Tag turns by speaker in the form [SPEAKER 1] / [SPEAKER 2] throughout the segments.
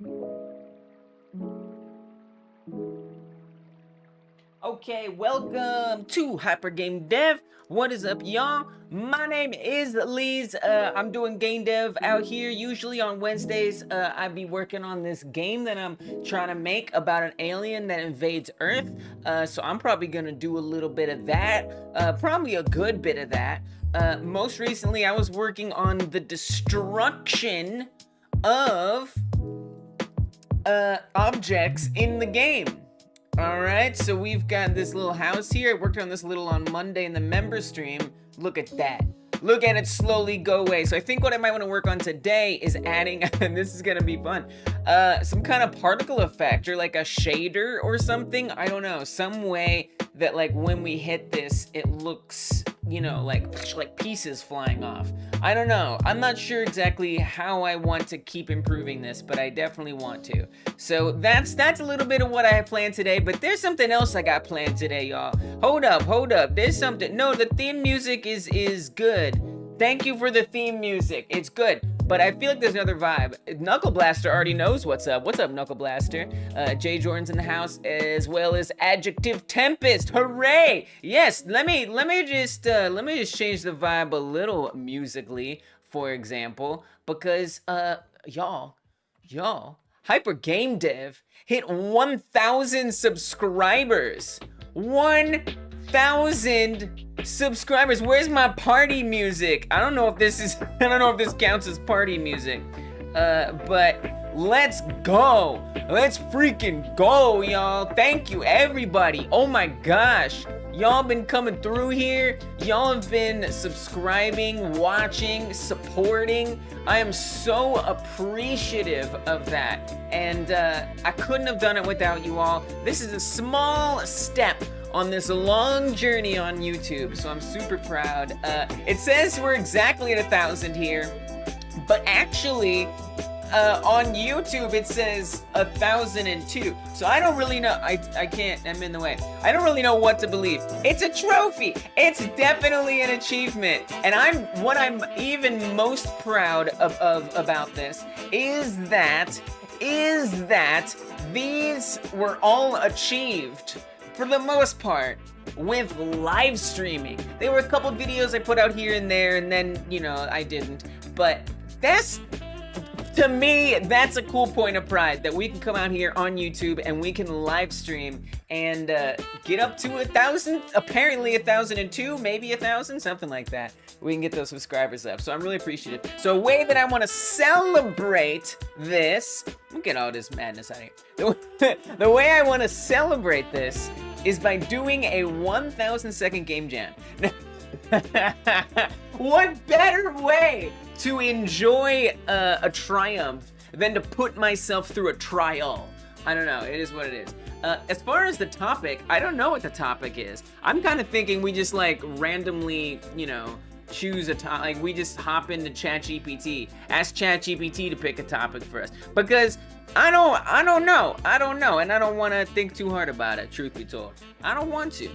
[SPEAKER 1] Okay, welcome to Hyper Game Dev. What is up, y'all? My name is Lees. I'm doing game dev out here. Usually on Wednesdays, I be working on this game that I'm trying to make about an alien that invades Earth. So I'm probably gonna do a little bit of that. Probably a good bit of that. Most recently, I was working on the destruction of objects in the game. All right, so we've got this little house here. I worked on this little on Monday in the member stream. Look at that. Look at it slowly go away. So I think what I might want to work on today is adding, and this is gonna be fun, some kind of particle effect or like a shader or something. I don't know, some way that like when we hit this, it looks, you know, like pieces flying off. I don't know. I'm not sure exactly how I want to keep improving this, but I definitely want to. So that's a little bit of what I have planned today, but there's something else I got planned today, y'all. Hold up. There's something. No, the theme music is good. Thank you for the theme music. It's good. But I feel like there's another vibe. Knuckle Blaster already knows what's up. What's up, Knuckle Blaster? Jay Jordan's in the house, as well as Adjective Tempest. Hooray! Yes. Let me just change the vibe a little musically, for example, because y'all, Hyper Game Dev hit 1,000 subscribers. 1,000 subscribers. Where's my party music? I don't know if this counts as party music. But let's go. Let's freaking go, y'all. Thank you, everybody. Oh my gosh. Y'all been coming through here. Y'all have been subscribing, watching, supporting. I am so appreciative of that. And I couldn't have done it without you all. This is a small step on this long journey on YouTube, so I'm super proud. It says we're exactly at 1,000 here, but actually, on YouTube it says 1,002. So I don't really know. I'm in the way. I don't really know what to believe. It's a trophy. It's definitely an achievement. And what I'm even most proud of about this is that these were all achieved, for the most part, with live streaming. There were a couple videos I put out here and there, and then, you know, I didn't. But to me, that's a cool point of pride, that we can come out here on YouTube and we can live stream and get up to 1,000, apparently 1,002, maybe 1,000, something like that. We can get those subscribers up, so I'm really appreciative. So a way that I want to celebrate this, look at all this madness out here. The way I want to celebrate this is by doing a 1,000 second game jam. What better way to enjoy a triumph than to put myself through a trial? I don't know, it is what it is. As far as the topic, I don't know what the topic is. I'm kind of thinking we just like randomly, you know, choose a topic, like we just hop into ChatGPT, ask ChatGPT to pick a topic for us, because I don't know, and I don't want to think too hard about it, truth be told. I don't want to.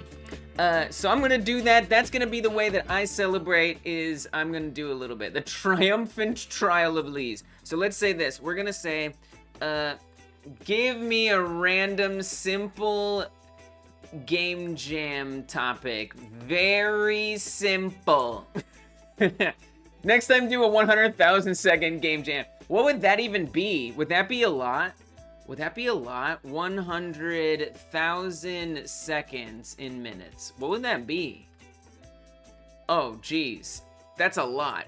[SPEAKER 1] So I'm gonna do that. That's gonna be the way that I celebrate, is I'm gonna do a little bit. The triumphant trial of Lees. So let's say this. We're gonna say, give me a random, simple game jam topic. Very simple. Next time, do a 100,000 second game jam. What would that even be? Would that be a lot? Would that be a lot? 100,000 seconds in minutes. What would that be? Oh, geez. That's a lot.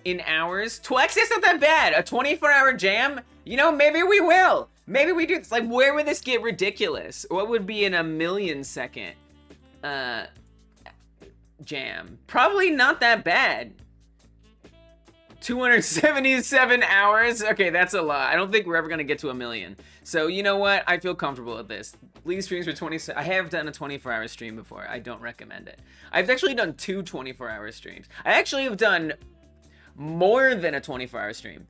[SPEAKER 1] In hours? Actually, that's not that bad. A 24-hour jam? You know, maybe we will. Maybe we do. It's like, where would this get ridiculous? What would be in a 1,000,000 second jam? Probably not that bad. 277 hours? Okay, that's a lot. I don't think we're ever gonna get to 1,000,000. So you know what? I feel comfortable with this. League streams for 20. I have done a 24-hour stream before. I don't recommend it. I've actually done 2 24-hour streams. I actually have done more than a 24-hour stream.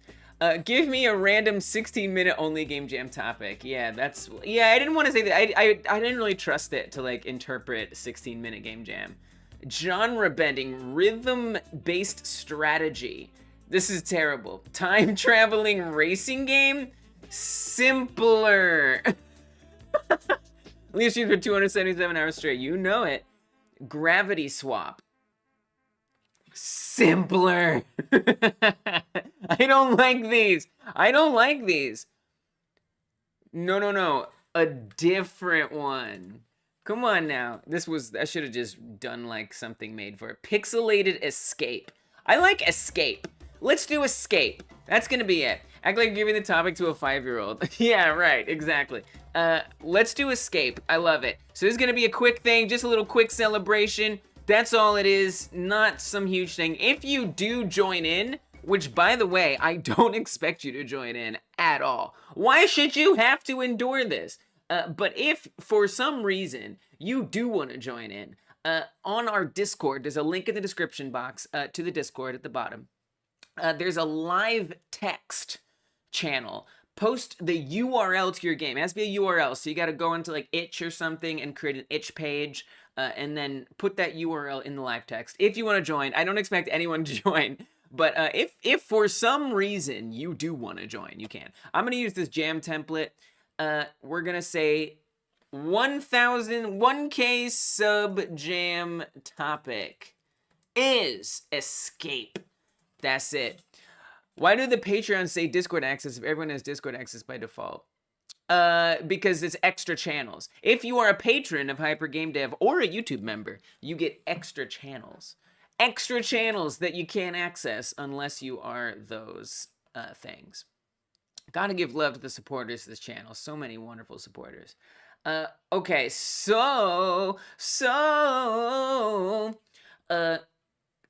[SPEAKER 1] Give me a random 16-minute only game jam topic. Yeah, I didn't want to say that. I didn't really trust it to like interpret 16-minute game jam. Genre bending, rhythm-based strategy. This is terrible. Time traveling racing game? Simpler. Leave stream for 277 hours straight. You know it. Gravity swap. Simpler. I don't like these. I don't like these. No. A different one. Come on now. I should have just done like something made for it. Pixelated escape. I like escape. Let's do escape. That's gonna be it. Act like giving the topic to a 5-year-old. Yeah, right, exactly. Let's do escape. I love it. So this is gonna be a quick thing, just a little quick celebration. That's all it is, not some huge thing. If you do join in, which by the way, I don't expect you to join in at all. Why should you have to endure this? But if for some reason you do want to join in, on our Discord, there's a link in the description box to the Discord at the bottom. There's a live text channel. Post the URL to your game. It has to be a URL, so you got to go into like itch or something and create an itch page, and then put that URL in the live text. If you want to join, I don't expect anyone to join, but if for some reason you do want to join, you can. I'm gonna use this jam template. We're gonna say 1K sub jam topic is escape. That's it. Why do the Patreons say Discord access if everyone has Discord access by default? Because it's extra channels. If you are a patron of Hyper Game Dev or a YouTube member, you get extra channels. Extra channels that you can't access unless you are those things. Gotta give love to the supporters of this channel. So many wonderful supporters. Okay,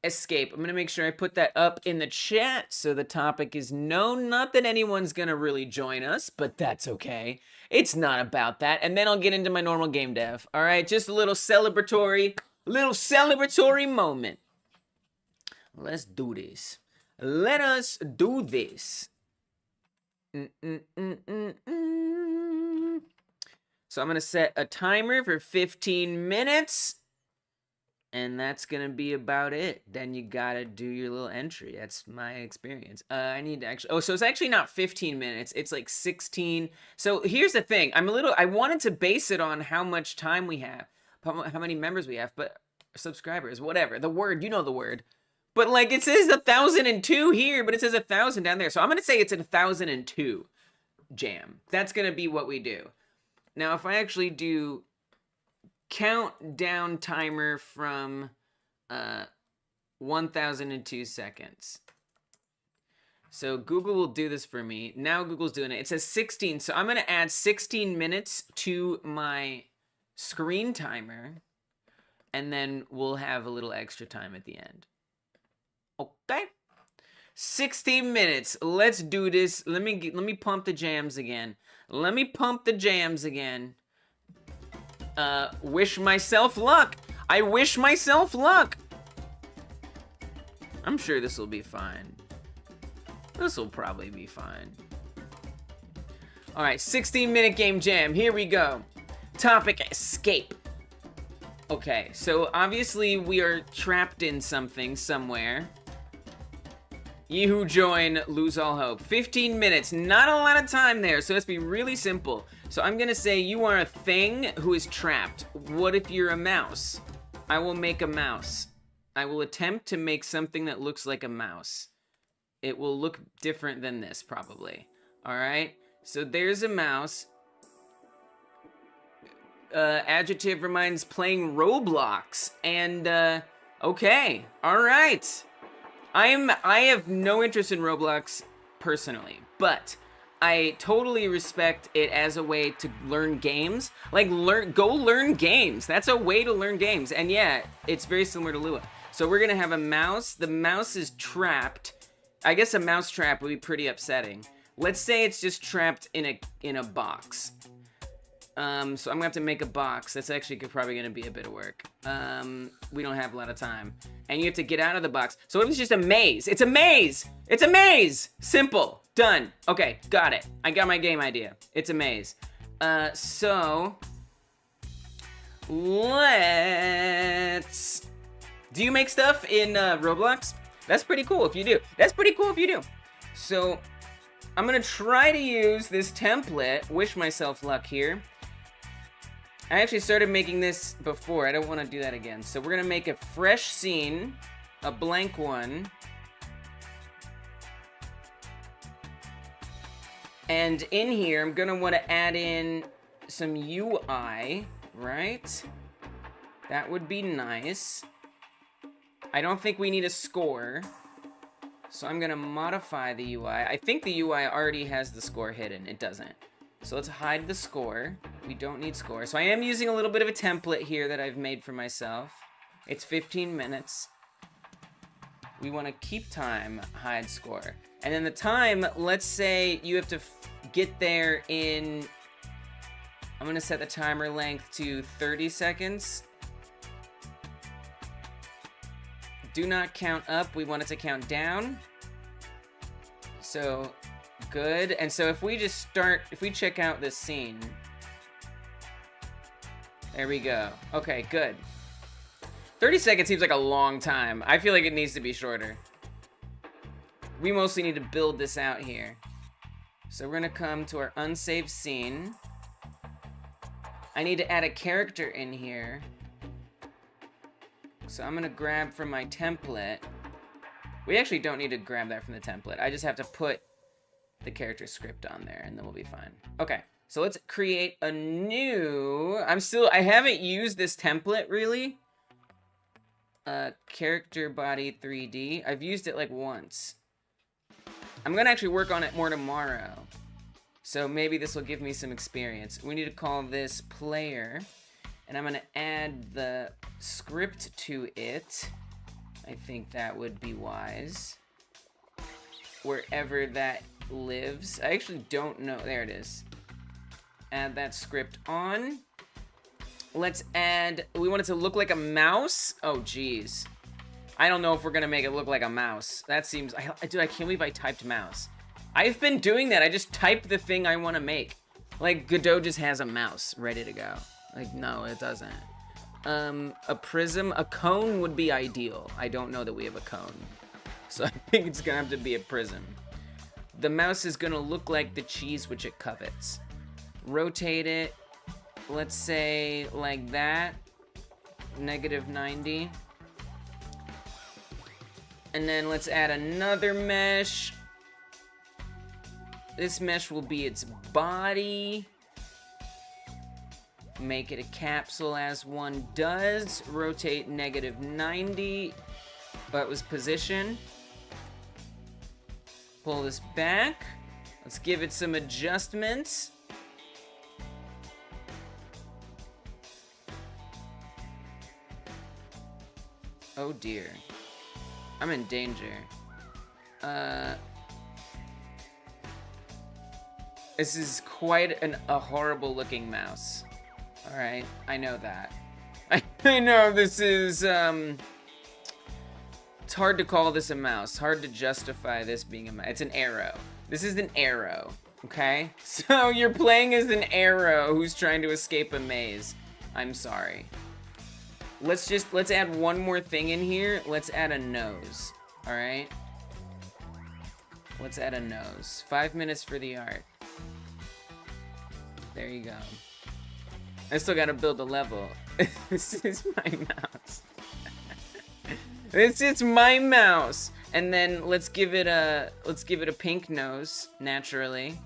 [SPEAKER 1] escape. I'm gonna make sure I put that up in the chat so the topic is known. Not that anyone's gonna really join us, but that's okay. It's not about that. And then I'll get into my normal game dev. All right, just a little celebratory moment. Let's do this. Let us do this. So I'm gonna set a timer for 15 minutes. And that's gonna be about it. Then you gotta do your little entry. That's my experience. I need to actually, so it's actually not 15 minutes, it's like 16. So here's the thing, I wanted to base it on how much time we have, how many members we have, but subscribers, whatever, the word, you know the word. But like it says 1,002 here, but it says 1,000 down there. So I'm gonna say it's 1,002 jam. That's gonna be what we do. Now if I actually do countdown timer from 1,002 seconds. So Google will do this for me. Now Google's doing it. It says 16, so I'm gonna add 16 minutes to my screen timer, and then we'll have a little extra time at the end. Okay? 16 minutes. Let's do this. Let me pump the jams again. Wish myself luck. I wish myself luck. I'm sure this will be fine. This will probably be fine. All right, 16-minute game jam. Here we go. Topic escape. Okay, so obviously we are trapped in something somewhere. Ye who join lose all hope. 15 minutes, not a lot of time there, so let's be really simple. So I'm gonna say you are a thing who is trapped. What if you're a mouse? I will make a mouse. I will attempt to make something that looks like a mouse. It will look different than this, probably. All right, so there's a mouse. Adjective reminds playing Roblox, and okay, all right. I have no interest in Roblox personally, but I totally respect it as a way to learn games. Like, go learn games. That's a way to learn games. And yeah, it's very similar to Lua. So we're gonna have a mouse. The mouse is trapped. I guess a mouse trap would be pretty upsetting. Let's say it's just trapped in a box. So I'm gonna have to make a box. That's actually probably gonna be a bit of work. We don't have a lot of time. And you have to get out of the box. So what if it's just a maze? It's a maze! It's a maze! Simple. Done. Okay, got it. I got my game idea. It's a maze. So let's... Do you make stuff in Roblox? That's pretty cool if you do. That's pretty cool if you do. So I'm gonna try to use this template. Wish myself luck here. I actually started making this before. I don't want to do that again. So we're gonna make a fresh scene, a blank one. And in here, I'm gonna want to add in some UI, right? That would be nice. I don't think we need a score. So I'm gonna modify the UI. I think the UI already has the score hidden. It doesn't. So let's hide the score. We don't need score. So I am using a little bit of a template here that I've made for myself. It's 15 minutes. We want to keep time, hide score. And then the time, let's say you have to get there in... I'm going to set the timer length to 30 seconds. Do not count up. We want it to count down. So, good. And so if we just start... If we check out this scene... There we go. Okay, good. 30 seconds seems like a long time. I feel like it needs to be shorter. We mostly need to build this out here. So we're gonna come to our unsaved scene. I need to add a character in here. So I'm gonna grab from my template. We actually don't need to grab that from the template. I just have to put the character script on there and then we'll be fine. Okay, so let's create a new... I haven't used this template really. Character body 3D. I've used it like once. I'm gonna actually work on it more tomorrow. So maybe this will give me some experience. We need to call this player. And I'm gonna add the script to it. I think that would be wise. Wherever that lives. I actually don't know. There it is. Add that script on. Let's add... We want it to look like a mouse? Oh, geez. I don't know if we're gonna make it look like a mouse. That seems... Dude, I can't believe I typed mouse. I've been doing that. I just type the thing I want to make. Like, Godot just has a mouse ready to go. Like, no, it doesn't. A prism, a cone would be ideal. I don't know that we have a cone. So I think it's gonna have to be a prism. The mouse is gonna look like the cheese which it covets. Rotate it, let's say like that. -90. And then let's add another mesh. This mesh will be its body. Make it a capsule as one does. Rotate -90. But was position. Pull this back. Let's give it some adjustments. Oh dear. I'm in danger. This is quite a horrible looking mouse. Alright, I know that. I know this is, it's hard to call this a mouse. Hard to justify this being a mouse. It's an arrow. This is an arrow, okay? So you're playing as an arrow who's trying to escape a maze. I'm sorry. Let's add one more thing in here. Let's add a nose, alright? Let's add a nose. 5 minutes for the art. There you go. I still gotta build a level. This is my mouse. This is my mouse. And then let's give it a pink nose, naturally.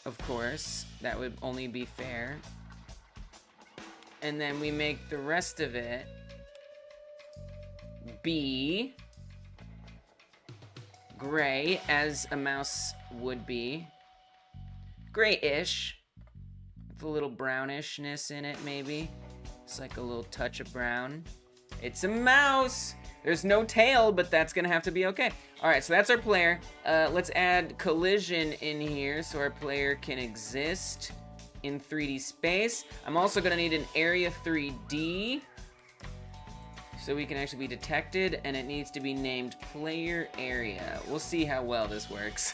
[SPEAKER 1] Of course, that would only be fair. And then we make the rest of it be gray, as a mouse would be. Grayish. With a little brownishness in it, maybe. It's like a little touch of brown. It's a mouse! There's no tail, but that's gonna have to be okay. Alright, so that's our player. Let's add collision in here so our player can exist in 3D space. I'm also gonna need an area 3D so we can actually be detected, and it needs to be named player area. We'll see how well this works.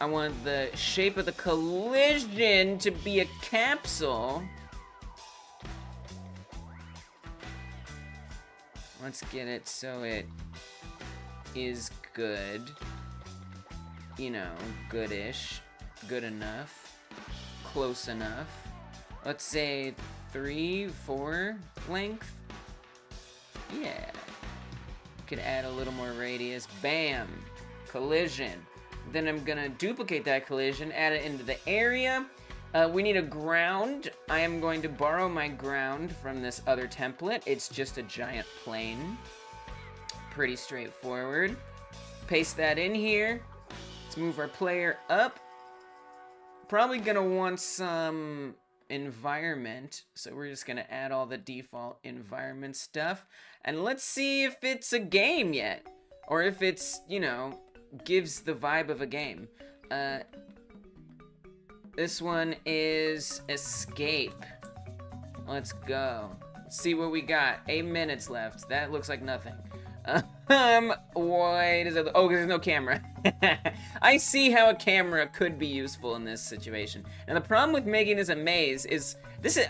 [SPEAKER 1] I want the shape of the collision to be a capsule. Let's get it so it is good. You know, goodish. Good enough. Close enough. Let's say 3, 4 length. Yeah. Could add a little more radius. Bam. Collision. Then I'm gonna duplicate that collision, add it into the area. We need a ground. I am going to borrow my ground from this other template. It's just a giant plane. Pretty straightforward. Paste that in here. Let's move our player up. Probably gonna want some environment, so we're just gonna add all the default environment stuff. And let's see if it's a game yet. Or if it's, you know, gives the vibe of a game. This one is Escape. Let's go. Let's see what we got. 8 minutes left. That looks like nothing. Wait, is it? Oh, there's no camera. I see how a camera could be useful in this situation. And the problem with making this a maze is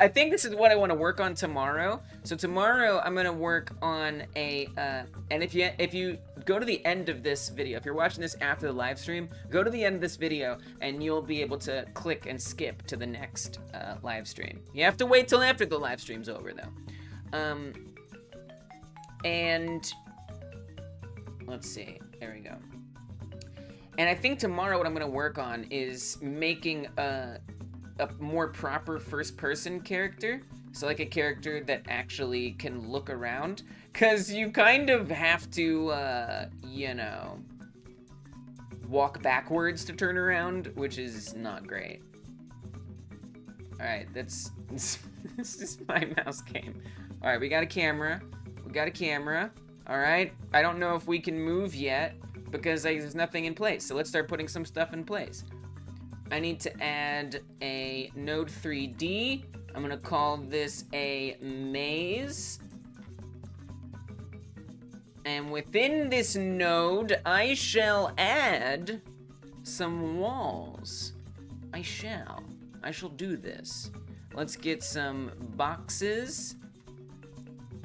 [SPEAKER 1] I think this is what I want to work on tomorrow. So tomorrow I'm gonna work on a and if you go to the end of this video, if you're watching this after the live stream, go to the end of this video and you'll be able to click and skip to the next live stream. You have to wait till after the live stream's over though. And let's see, there we go. And I think tomorrow what I'm gonna work on is making a more proper first-person character. So like a character that actually can look around. Cause you kind of have to, you know, walk backwards to turn around, which is not great. All right, this is my mouse game. All right, we got a camera. All right, I don't know if we can move yet because there's nothing in place. So let's start putting some stuff in place. I need to add a node 3D. I'm gonna call this a maze. And within this node, I shall add some walls. I shall do this. Let's get some boxes.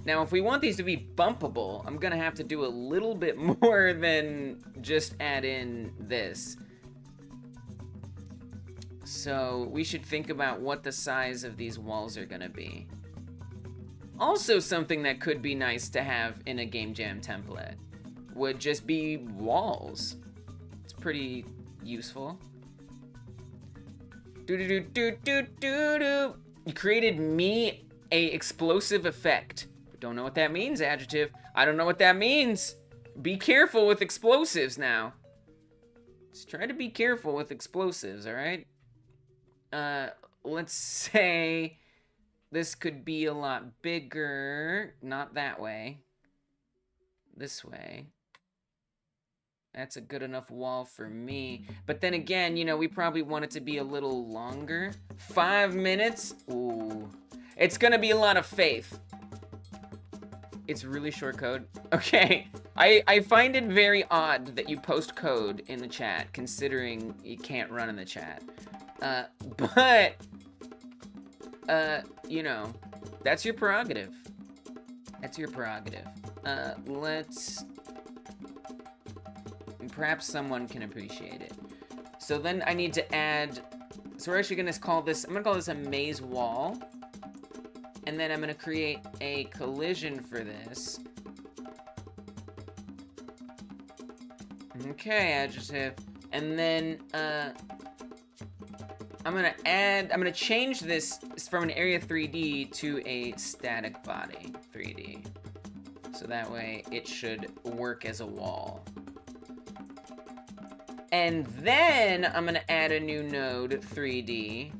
[SPEAKER 1] Now, if we want these to be bumpable, I'm gonna have to do a little bit more than just add in this. So we should think about what the size of these walls are gonna be. Also, something that could be nice to have in a game jam template would just be walls. It's pretty useful. You created me a explosive effect. Don't know what that means, adjective. I don't know what that means. Be careful with explosives now. Just try to be careful with explosives, all right? Let's say this could be a lot bigger. Not that way. This way. That's a good enough wall for me. But then again, you know, we probably want it to be a little longer. 5 minutes? Ooh. It's gonna be a lot of faith. It's really short code. Okay, I find it very odd that you post code in the chat, considering you can't run in the chat. But, you know, that's your prerogative. That's your prerogative. Perhaps someone can appreciate it. So then I need to add, so we're actually gonna call this, I'm gonna call this a maze wall. And then I'm gonna create a collision for this. Okay, adjective. And then, I'm gonna change this from an area 3D to a static body 3D. So that way it should work as a wall. And then I'm gonna add a new node 3D.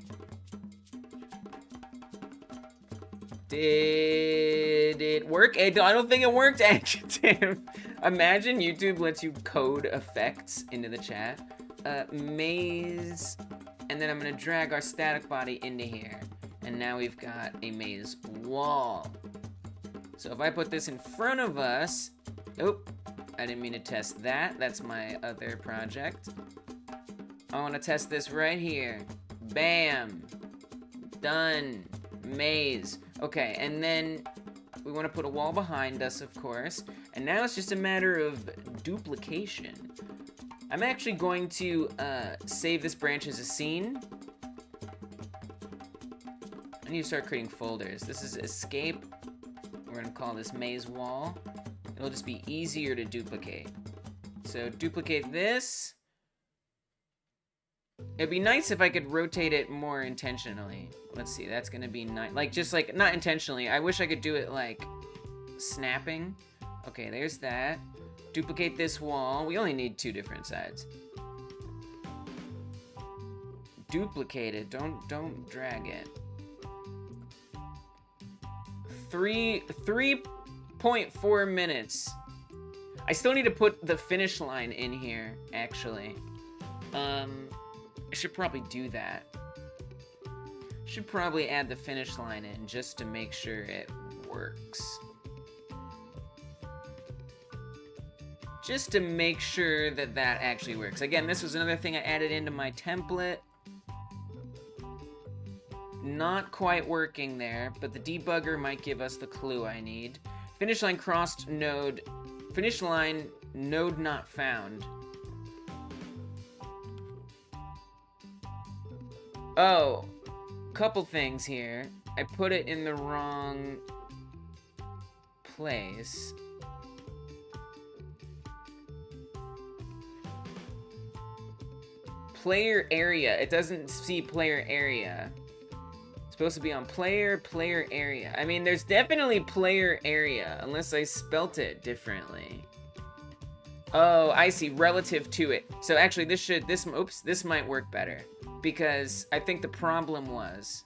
[SPEAKER 1] Did it work? I don't think it worked, adjective. Imagine YouTube lets you code effects into the chat. Maze, and then I'm gonna drag our static body into here. And now we've got a maze wall. So if I put this in front of us, oh, I didn't mean to test that. That's my other project. I wanna test this right here. Bam, done, maze. Okay, and then we want to put a wall behind us, of course. And now it's just a matter of duplication. I'm actually going to save this branch as a scene. I need to start creating folders. This is escape. We're gonna call this maze wall. It'll just be easier to duplicate. So duplicate this. It'd be nice if I could rotate it more intentionally. Let's see, that's gonna be nice. Like, just like, not intentionally. I wish I could do it like snapping. Okay, there's that. Duplicate this wall. We only need 2 different sides. Duplicate it, don't drag it. 3.4 minutes. I still need to put the finish line in here, actually. I should probably do that. Should probably add the finish line in just to make sure it works. Just to make sure that that actually works. Again, this was another thing I added into my template. Not quite working there, but the debugger might give us the clue I need. Finish line crossed node. Finish line node not found. Oh, couple things here. I put it in the wrong place. Player area. It doesn't see player area. It's supposed to be on player area. I mean, there's definitely player area, unless I spelt it differently. Oh, I see. Relative to it. So actually, this might work better. Because I think the problem was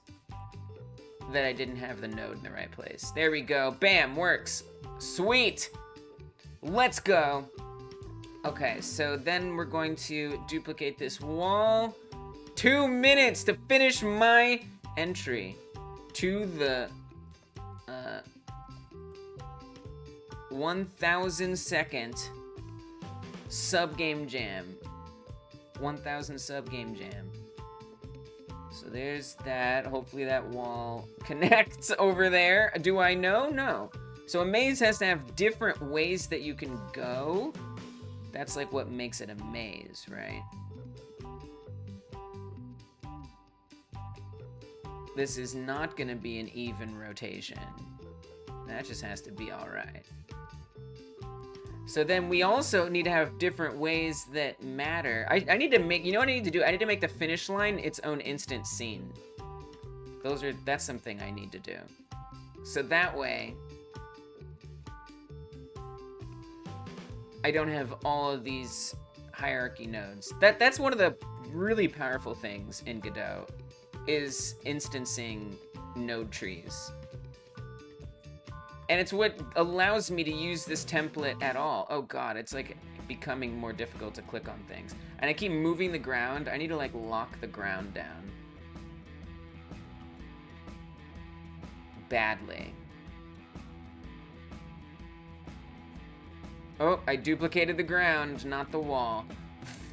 [SPEAKER 1] that I didn't have the node in the right place. There we go. Bam, works. Sweet. Let's go. Okay, so then we're going to duplicate this wall. 2 minutes to finish my entry to the 1,000 second sub game jam. 1,000 sub game jam. So there's that. Hopefully that wall connects over there. Do I know? No. So a maze has to have different ways that you can go. That's like what makes it a maze, right? This is not gonna be an even rotation. That just has to be all right. So then we also need to have different ways that matter. I need to make, you know what I need to do? I need to make the finish line its own instant scene. That's something I need to do. So that way, I don't have all of these hierarchy nodes. That's one of the really powerful things in Godot, is instancing node trees. And it's what allows me to use this template at all. Oh god, it's like becoming more difficult to click on things. And I keep moving the ground. I need to like lock the ground down. Badly. Oh, I duplicated the ground, not the wall.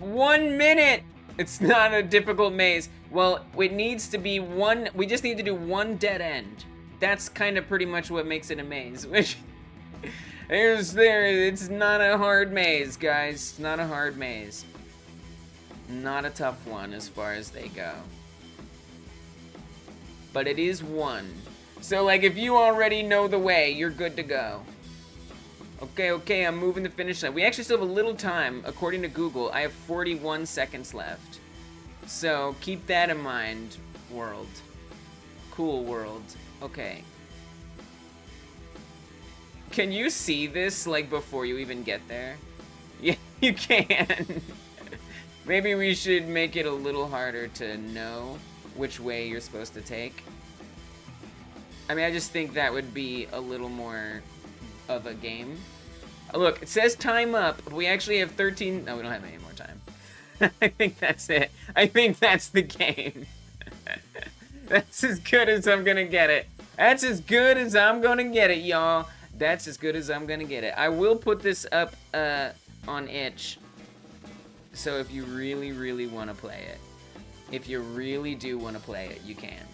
[SPEAKER 1] 1 minute! It's not a difficult maze. Well, it needs to be one, we just need to do one dead end. That's kind of pretty much what makes it a maze, which, it's not a hard maze, guys. Not a hard maze. Not a tough one as far as they go. But it is one. So, like, if you already know the way, you're good to go. Okay, I'm moving the finish line. We actually still have a little time. According to Google, I have 41 seconds left. So, keep that in mind, world. Cool world. Okay. Can you see this, like, before you even get there? Yeah, you can. Maybe we should make it a little harder to know which way you're supposed to take. I mean, I just think that would be a little more of a game. Look, it says time up. We actually have 13... No, we don't have any more time. I think that's it. I think that's the game. That's as good as I'm gonna get it. That's as good as I'm gonna get it, y'all. That's as good as I'm gonna get it. I will put this up on itch. So if you really, really want to play it. If you really do want to play it, you can.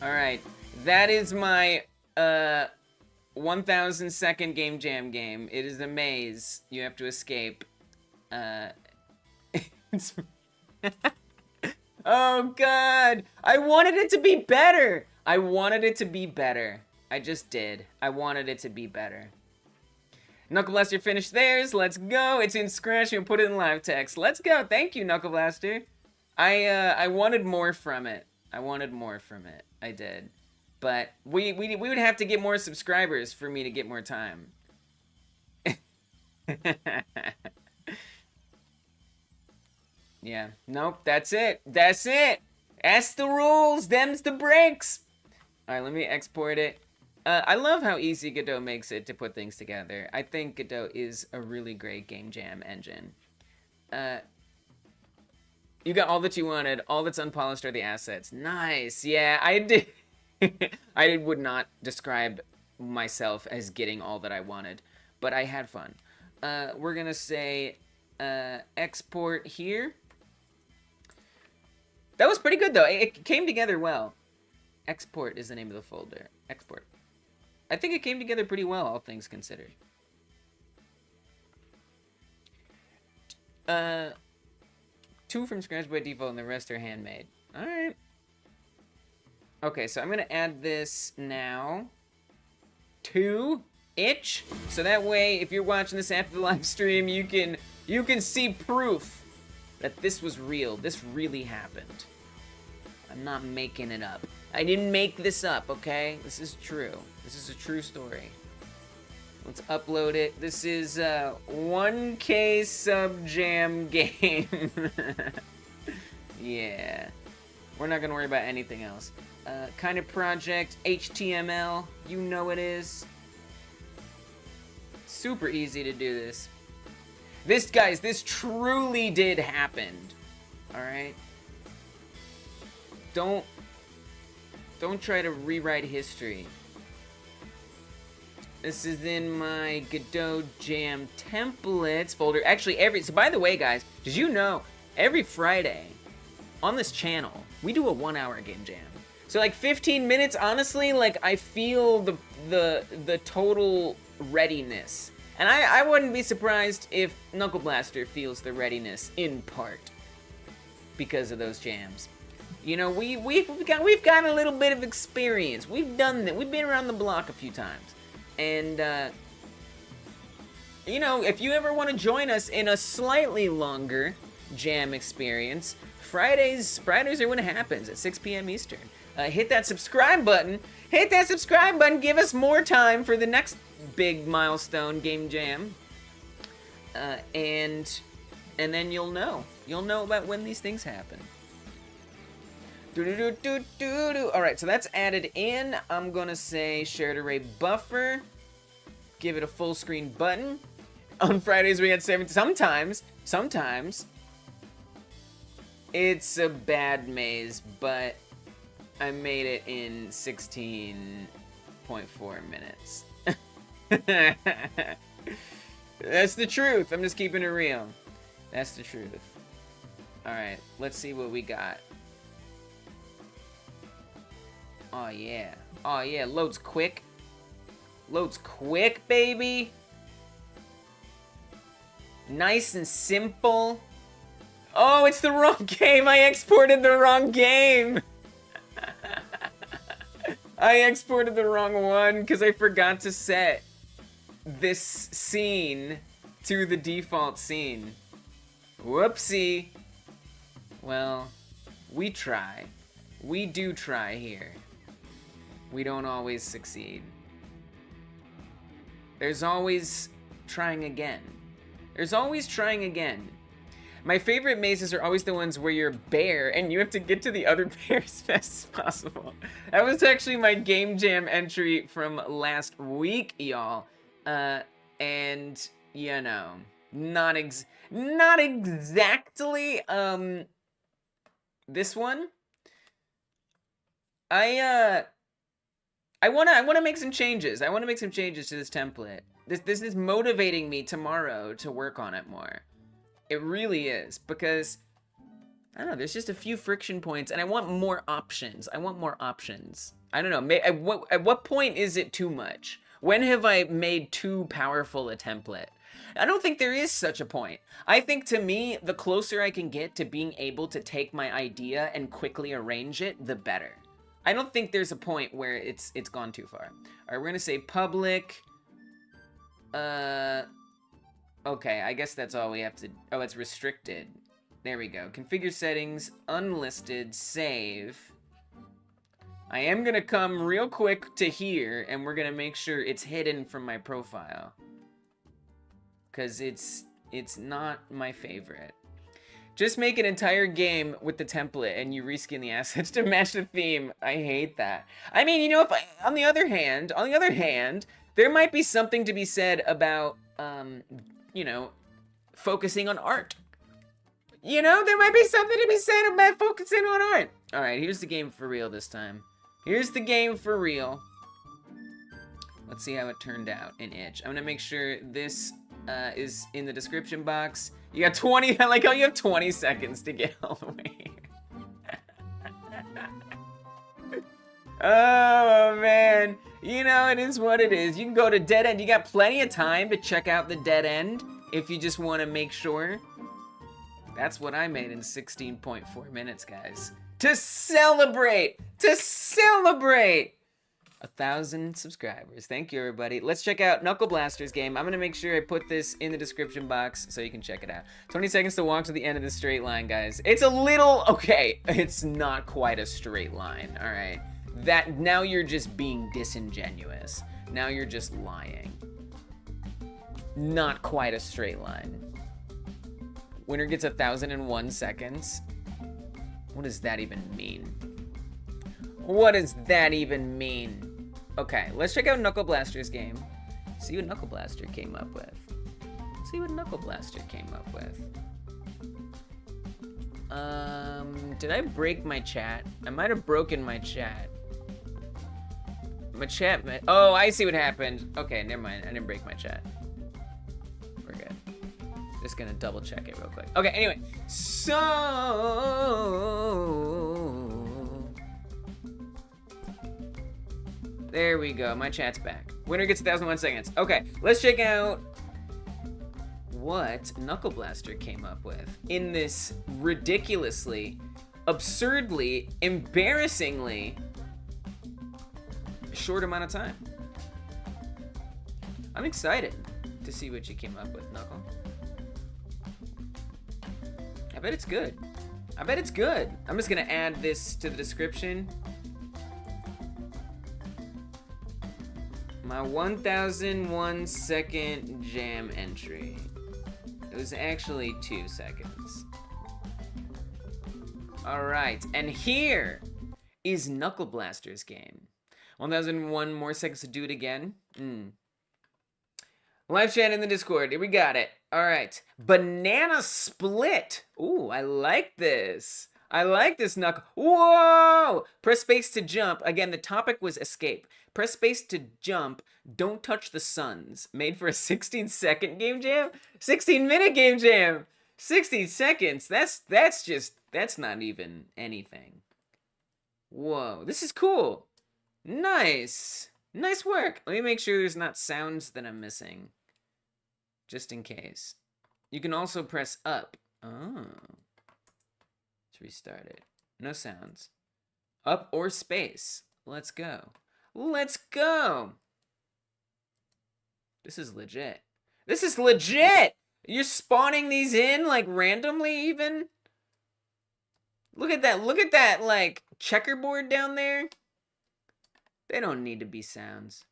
[SPEAKER 1] Alright. That is my 1,000-second game jam game. It is a maze. You have to escape. Oh god! I wanted it to be better! I wanted it to be better. I just did. I wanted it to be better. Knuckle Blaster finished theirs. Let's go. It's in Scratch. You'll put it in live text. Let's go. Thank you, Knuckle Blaster. I wanted more from it. I wanted more from it. I did. But we would have to get more subscribers for me to get more time. Yeah. Nope. That's it. That's it. That's the rules. Them's the breaks. All right. Let me export it. I love how easy Godot makes it to put things together. I think Godot is a really great game jam engine. You got all that you wanted. All that's unpolished are the assets. Nice. Yeah, I did. I would not describe myself as getting all that I wanted, but I had fun. We're gonna say export here. That was pretty good though. It came together well. Export is the name of the folder. Export. I think it came together pretty well, all things considered. Two from scratch by default and the rest are handmade. All right. Okay, so I'm gonna add this now to itch, so that way if you're watching this after the live stream, you can see proof that this was real. This really happened. I'm not making it up. I didn't make this up, okay? This is true. This is a true story. Let's upload it. This is 1K sub jam game. Yeah. We're not gonna worry about anything else. Kind of project, HTML, you know it is. Super easy to do this. This, guys, this truly did happen. Alright? Don't try to rewrite history. This is in my Godot Jam templates folder. Actually, so by the way, guys, did you know every Friday on this channel we do a 1-hour game jam? So like 15 minutes, honestly, like I feel the total readiness. And I wouldn't be surprised if Knuckle Blaster feels the readiness in part because of those jams. You know, we've got a little bit of experience. We've done that. We've been around the block a few times. And you know, if you ever want to join us in a slightly longer jam experience, Fridays are when it happens at 6 p.m. Eastern. Hit that subscribe button. Hit that subscribe button. Give us more time for the next big milestone game jam. And then you'll know. You'll know about when these things happen. All right, so that's added in. I'm gonna say shared array buffer. Give it a full screen button. On Fridays we get 7. Sometimes it's a bad maze, but I made it in 16.4 minutes. That's the truth. I'm just keeping it real. That's the truth. All right, let's see what we got. Oh yeah. Oh yeah, loads quick. Loads quick, baby. Nice and simple. Oh, it's the wrong game. I exported the wrong game. I exported the wrong one because I forgot to set this scene to the default scene. Whoopsie. Well, we try. We do try here. We don't always succeed. There's always trying again. There's always trying again. My favorite mazes are always the ones where you're a bear and you have to get to the other bear as fast as possible. That was actually my game jam entry from last week, y'all. And, you know, not exactly, this one. I wanna make some changes. I wanna make some changes to this template. This is motivating me tomorrow to work on it more. It really is, because I don't know, there's just a few friction points and I want more options. I want more options. I don't know, at what point is it too much? When have I made too powerful a template? I don't think there is such a point. I think to me, the closer I can get to being able to take my idea and quickly arrange it, the better. I don't think there's a point where it's gone too far. All right, we're gonna say public. Okay, I guess that's all we have to. Oh, it's restricted. There we go. Configure settings, unlisted, save. I am gonna come real quick to here, and we're gonna make sure it's hidden from my profile. Cause it's not my favorite. Just make an entire game with the template and you reskin the assets to match the theme. I hate that. I mean, you know, on the other hand, there might be something to be said about, you know, focusing on art. You know, there might be something to be said about focusing on art. All right, here's the game for real this time. Here's the game for real. Let's see how it turned out in itch. I'm gonna make sure this is in the description box. You got 20, I like how you have 20 seconds to get all the way here. Oh man, you know, it is what it is. You can go to dead end. You got plenty of time to check out the dead end if you just want to make sure. That's what I made in 16.4 minutes, guys. To celebrate! To celebrate! 1,000 subscribers. Thank you, everybody. Let's check out Knuckle Blaster's game. I'm gonna make sure I put this in the description box so you can check it out. 20 seconds to walk to the end of the straight line, guys. It's a little, okay, it's not quite a straight line, all right? That, now you're just being disingenuous. Now you're just lying. Not quite a straight line. Winner gets 1,001 seconds. What does that even mean? What does that even mean? Okay, let's check out Knuckle Blaster's game. See what Knuckle Blaster came up with. See what Knuckle Blaster came up with. Did I break my chat? I might have broken my chat. My chat, oh, I see what happened. Okay, never mind, I didn't break my chat. We're good. Just gonna double check it real quick. Okay, anyway, so... there we go, my chat's back. Winner gets 1,001 seconds. Okay, let's check out what Knuckle Blaster came up with in this ridiculously, absurdly, embarrassingly short amount of time. I'm excited to see what you came up with, Knuckle. I bet it's good. I bet it's good. I'm just gonna add this to the description. My 1,001 second jam entry. It was actually 2 seconds. All right, and here is Knuckle Blaster's game. 1,001 more seconds to do it again. Live chat in the Discord. Here we got it. All right. Banana split. Ooh, I like this. I like this, Knuckle. Whoa! Press space to jump. Again, the topic was escape. Press space to jump. Don't touch the suns. Made for a 16-second game jam? 16-minute game jam. 60 seconds. That's not even anything. Whoa, this is cool. Nice. Nice work. Let me make sure there's not sounds that I'm missing. Just in case. You can also press up. Oh. Let's restart it. No sounds. Up or space. Let's go. Let's go. This is legit. This is legit! You're spawning these in, like, randomly even? Look at that, like, checkerboard down there. They don't need to be sounds.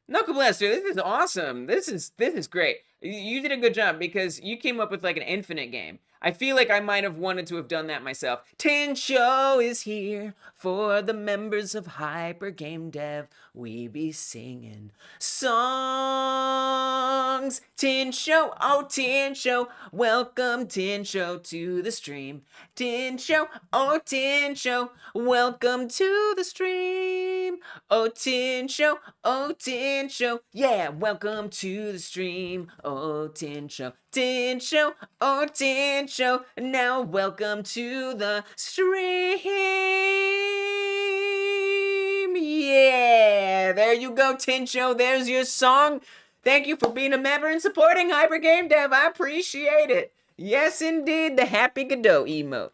[SPEAKER 1] Knuckle Blaster, this is awesome. This is great. You did a good job because you came up with like an infinite game. I feel like I might have wanted to have done that myself. Tin Show is here for the members of Hyper Game Dev. We be singing songs. Tin Show, oh Tin Show, welcome Tin Show to the stream. Tin Show, oh Tin Show, welcome to the stream. Oh Tin Show, yeah, welcome to the stream. Oh Tin Show, oh Tin Show, now welcome to the stream. Yeah. Yeah, there you go, Tincho. There's your song. Thank you for being a member and supporting Hyper Game Dev. I appreciate it. Yes, indeed, the Happy Godot emote.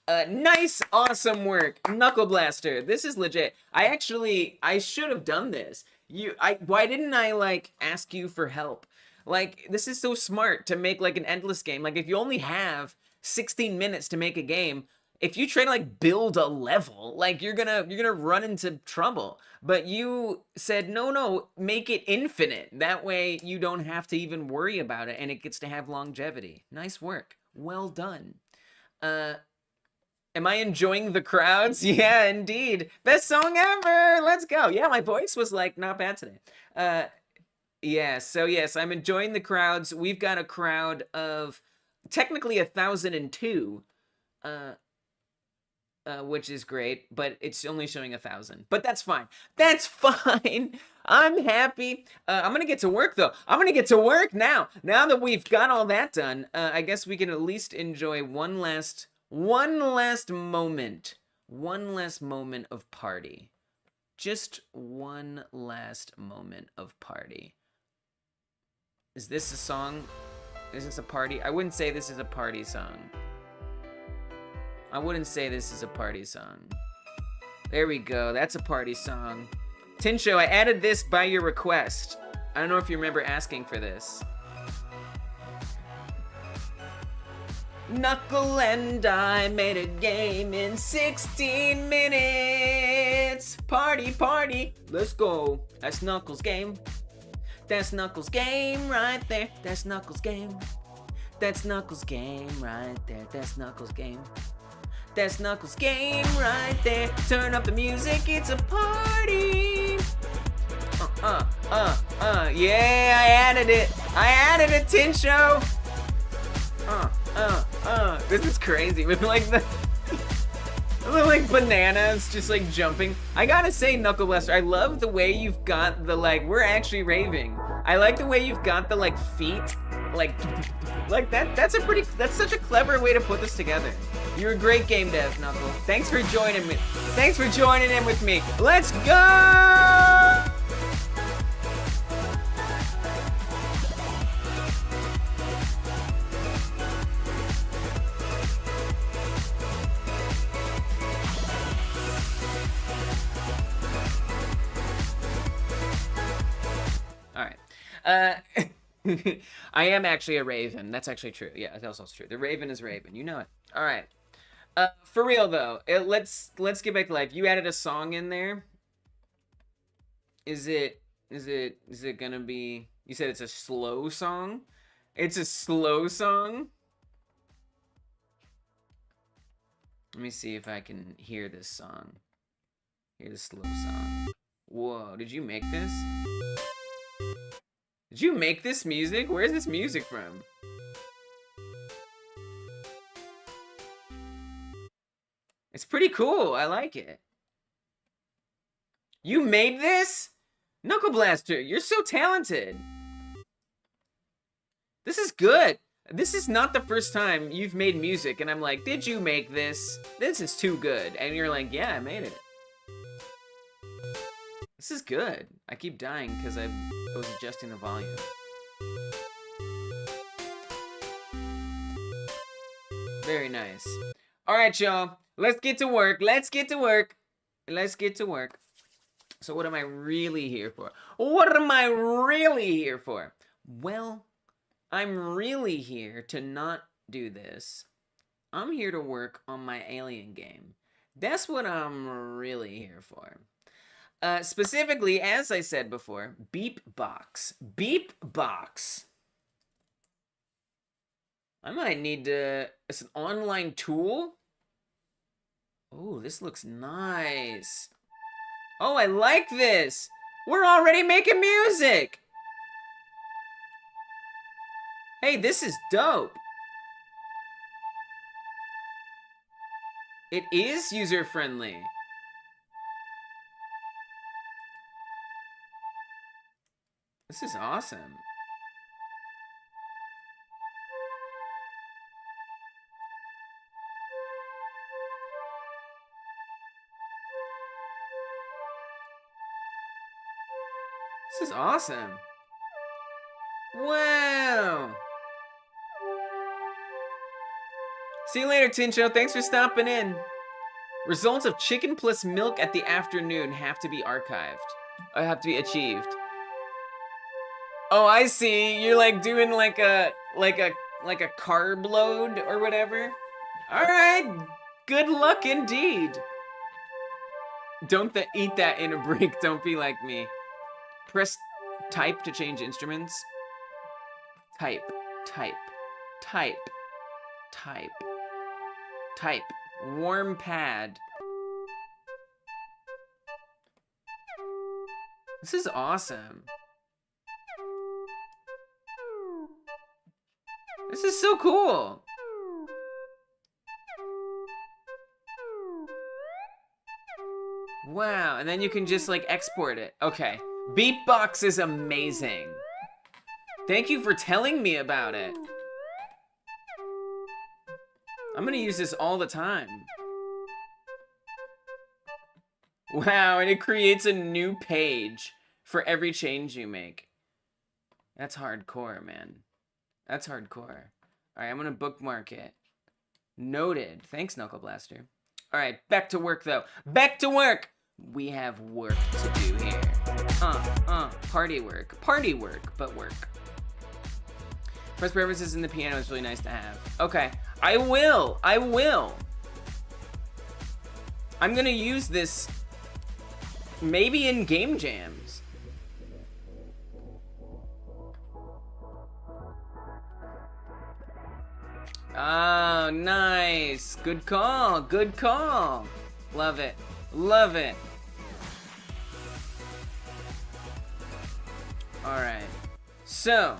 [SPEAKER 1] Nice, awesome work, Knuckle Blaster. This is legit. I should have done this. Why didn't I, like, ask you for help? Like, this is so smart to make, like, an endless game. Like, if you only have 16 minutes to make a game, if you try to, like, build a level, like, you're gonna run into trouble. But you said, no, make it infinite. That way you don't have to even worry about it, and it gets to have longevity. Nice work. Well done. Am I enjoying the crowds? Yeah, indeed. Best song ever! Let's go. Yeah, my voice was, like, not bad today. Yeah, so yes, I'm enjoying the crowds. We've got a crowd of technically 1,002, which is great, but it's only showing 1,000. But that's fine. That's fine. I'm happy. I'm gonna get to work, though. I'm gonna get to work now. Now that we've got all that done, I guess we can at least enjoy one last moment. One last moment of party. Just one last moment of party. Is this a song? Is this a party? I wouldn't say this is a party song. I wouldn't say this is a party song. There we go. That's a party song. Tincho, I added this by your request. I don't know if you remember asking for this. Knuckle and I made a game in 16 minutes. Party, party. Let's go. That's Knuckles' game. That's Knuckles' game right there. That's Knuckles' game. That's Knuckles' game right there. That's Knuckles' game. That's Knuckles' game right there. Turn up the music, it's a party. Yeah, I added it. I added it, Tincho. This is crazy with like the like bananas just like jumping. I gotta say, Knuckle Blaster, I love the way you've got the like, we're actually raving. I like the way you've got the like feet, like that. That's such a clever way to put this together. You're a great game dev, Knuckle. Thanks for joining me. Thanks for joining in with me. Let's go! I am actually a raven. That's actually true. Yeah, that's also true. The raven is raven. You know it. All right. For real though, let's get back to life. You added a song in there. Is it gonna be? You said it's a slow song. It's a slow song. Let me see if I can hear this song. Hear the slow song. Whoa! Did you make this? Did you make this music? Where's this music from? It's pretty cool. I like it. You made this? Knuckle Blaster, you're so talented. This is good. This is not the first time you've made music and I'm like, did you make this? This is too good. And you're like, yeah, I made it. This is good. I keep dying because I was adjusting the volume. Very nice. All right, y'all. Let's get to work. Let's get to work. Let's get to work. So what am I really here for? What am I really here for? Well, I'm really here to not do this. I'm here to work on my alien game. That's what I'm really here for. Specifically, as I said before, Beepbox. Beepbox. I might need to... It's an online tool? Oh, this looks nice. Oh, I like this. We're already making music. Hey, this is dope. It is user-friendly. This is awesome. This is awesome. Wow. See you later, Tincho. Thanks for stopping in. Results of chicken plus milk at the afternoon have to be archived. Have to be achieved. Oh, I see. You're like doing like a carb load or whatever. All right. Good luck indeed. Don't eat that in a break. Don't be like me. Press type to change instruments. Type, type, type, type, type. Warm pad. This is awesome. This is so cool. Wow, and then you can just like export it. Okay, Beatbox is amazing. Thank you for telling me about it. I'm gonna use this all the time. Wow, and it creates a new page for every change you make. That's hardcore, man. That's hardcore. All right, I'm gonna bookmark it. Noted. Thanks, Knuckle Blaster. All right, back to work though. Back to work. We have work to do here. Party work, but work. Press preferences in the piano is really nice to have. Okay, I will. I'm gonna use this maybe in game jams. Oh, nice. Good call. Good call. Love it. Love it. All right. So,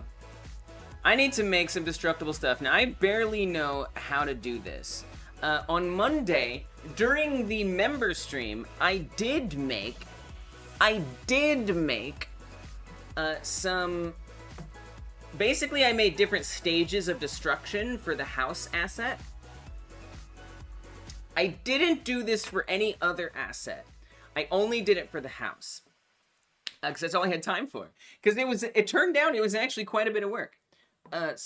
[SPEAKER 1] I need to make some destructible stuff. Now, I barely know how to do this. On Monday, during the member stream, I did make some... Basically, I made different stages of destruction for the house asset. I didn't do this for any other asset. I only did it for the house. Because that's all I had time for. Because it turned out it was actually quite a bit of work. And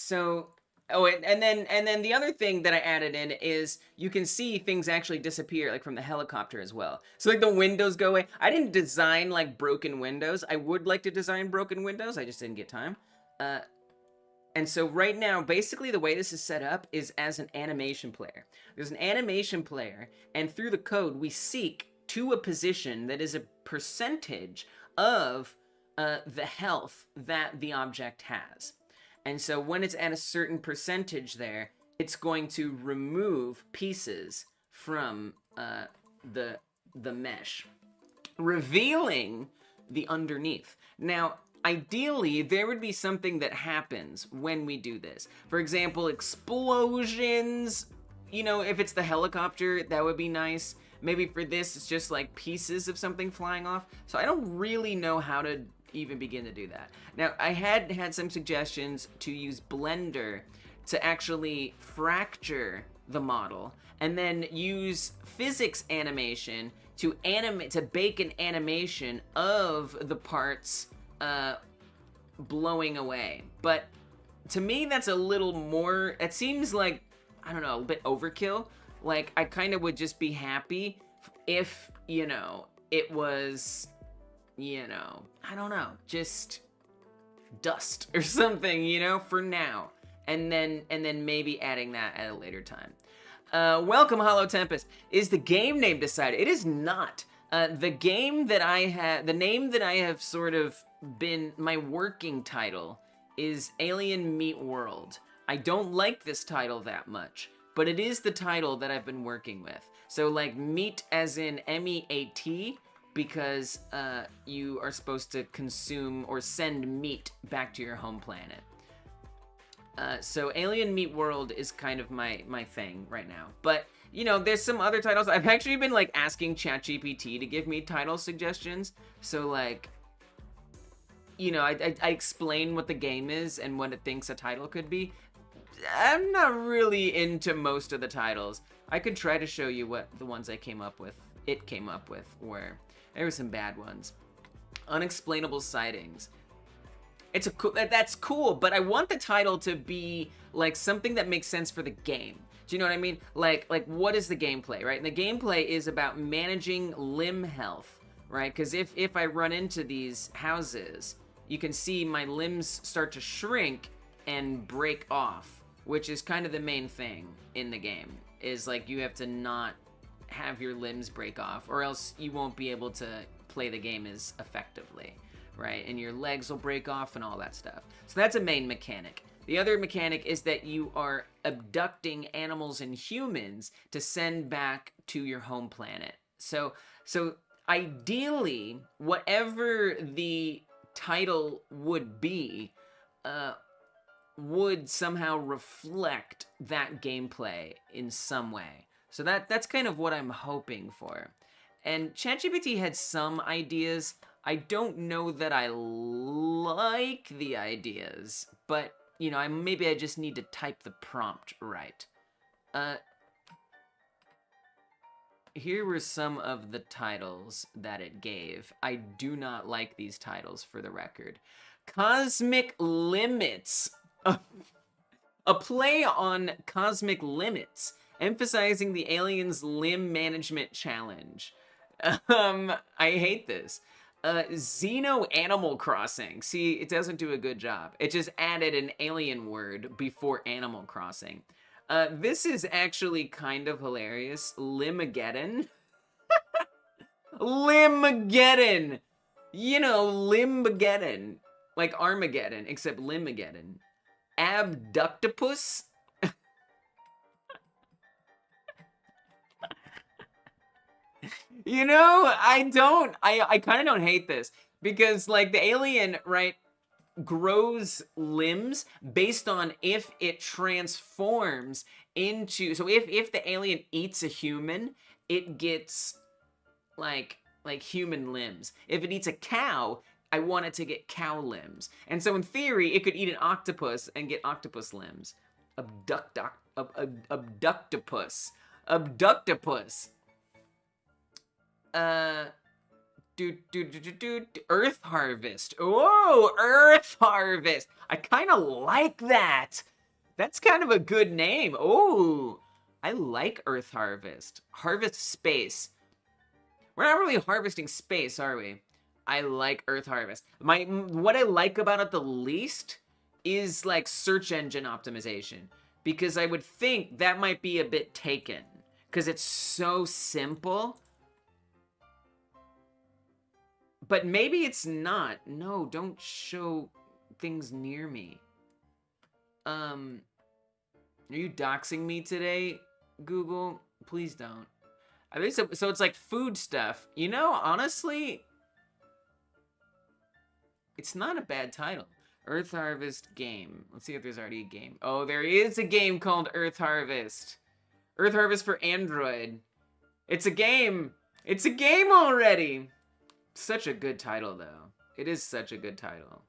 [SPEAKER 1] then the other thing that I added in is you can see things actually disappear, like from the helicopter as well. So like the windows go away. I didn't design like broken windows. I would like to design broken windows. I just didn't get time. And so right now, basically the way this is set up is as an animation player. There's an animation player, and through the code, we seek to a position that is a percentage of the health that the object has. And so when it's at a certain percentage there, it's going to remove pieces from the mesh, revealing the underneath. Now, ideally, there would be something that happens when we do this. For example, explosions. You know, if it's the helicopter, that would be nice. Maybe for this, it's just like pieces of something flying off. So I don't really know how to even begin to do that. Now, I had some suggestions to use Blender to actually fracture the model and then use physics animation to bake an animation of the parts blowing away. But to me, that's a little more, it seems like, I don't know, a bit overkill. Like, I kind of would just be happy if, you know, it was, you know, I don't know, just dust or something, you know, for now. And then maybe adding that at a later time. Welcome, Hollow Tempest. Is the game name decided? It is not. The name that I have sort of been my working title is Alien Meat World. I don't like this title that much, but it is the title that I've been working with. So like meat as in M-E-A-T, because you are supposed to consume or send meat back to your home planet. So Alien Meat World is kind of my thing right now. But, you know, there's some other titles. I've actually been like asking ChatGPT to give me title suggestions. So like, you know, I explain what the game is and what it thinks a title could be. I'm not really into most of the titles. I could try to show you what the ones it came up with were. There were some bad ones. Unexplainable sightings. It's a cool, that's cool, but I want the title to be like something that makes sense for the game. Do you know what I mean? Like what is the gameplay, right? And the gameplay is about managing limb health, right? Because if I run into these houses, you can see my limbs start to shrink and break off, which is kind of the main thing in the game, is like you have to not have your limbs break off, or else you won't be able to play the game as effectively, right? And your legs will break off and all that stuff. So that's a main mechanic. The other mechanic is that you are abducting animals and humans to send back to your home planet. So ideally, whatever the title would be, would somehow reflect that gameplay in some way. So that's kind of what I'm hoping for. And ChatGPT had some ideas. I don't know that I like the ideas, but you know, maybe I just need to type the prompt right. Here were some of the titles that it gave. I do not like these titles, for the record. Cosmic Limits. A play on Cosmic Limits, emphasizing the aliens' limb management challenge. I hate this. Xeno Animal Crossing. See, it doesn't do a good job. It just added an alien word before Animal Crossing. This is actually kind of hilarious. Limageddon. Limageddon. You know, Limbageddon. Like Armageddon, except Limageddon. Abductopus. You know, I kind of don't hate this, because like the alien, right, grows limbs based on if it transforms into, so if the alien eats a human, it gets like human limbs. If it eats a cow, I want it to get cow limbs. And so in theory, it could eat an octopus and get octopus limbs. Abductopus. Abductopus. Earth Harvest. Oh, Earth Harvest. I kind of like that. That's kind of a good name. Oh, I like Earth Harvest. Harvest space. We're not really harvesting space, are we? I like Earth Harvest. What I like about it the least is like search engine optimization, because I would think that might be a bit taken because it's so simple. But maybe it's not. No, don't show things near me. Are you doxing me today, Google? Please don't. I think so. So it's like food stuff. You know, honestly, it's not a bad title. Earth Harvest game. Let's see if there's already a game. Oh, there is a game called Earth Harvest. Earth Harvest for Android. It's a game. It's a game already. Such a good title, though. It is such a good title.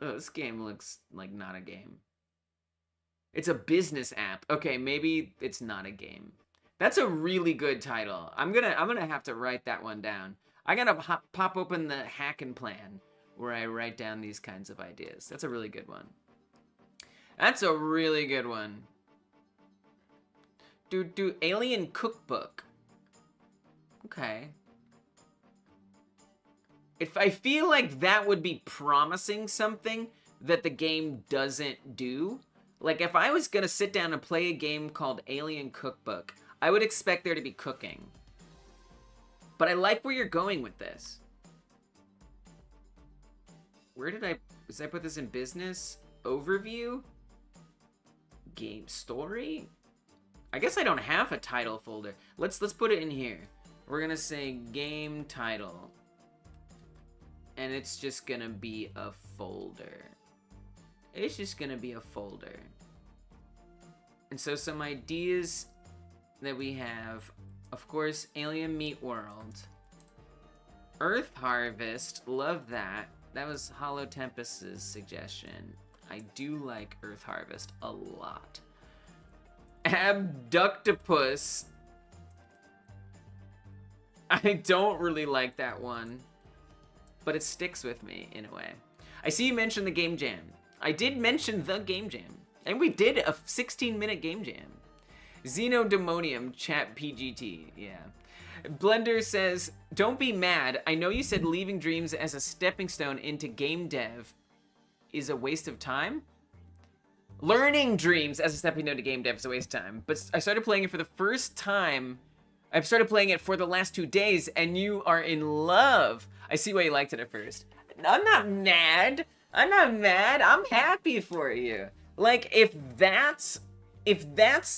[SPEAKER 1] Oh, this game looks like not a game. It's a business app. Okay, maybe it's not a game. That's a really good title. I'm gonna have to write that one down. I gotta pop open the Hackin' Plan where I write down these kinds of ideas. That's a really good one. That's a really good one. Do Alien Cookbook. Okay. If I feel like that would be promising something that the game doesn't do. Like if I was gonna sit down and play a game called Alien Cookbook, I would expect there to be cooking. But I like where you're going with this. Where did I put this in business? Overview? Game story? I guess I don't have a title folder. Let's put it in here. We're gonna say game title. And it's just gonna be a folder. It's just gonna be a folder. And so some ideas that we have, of course, Alien Meat World. Earth Harvest, love that. That was Hollow Tempest's suggestion. I do like Earth Harvest a lot. Abductopus. I don't really like that one. but it sticks with me in a way. I see you mentioned the game jam. I did mention the game jam, and we did a 16-minute game jam. Xenodemonium chat PGT, yeah. Blender says, don't be mad. I know you said leaving Dreams as a stepping stone into game dev is a waste of time. Learning Dreams as a stepping stone to game dev is a waste of time. But I started playing it for the first time. I've started playing it for the last 2 days, and you are in love. I see why you liked it at first. I'm not mad. I'm not mad. I'm happy for you. Like, if that's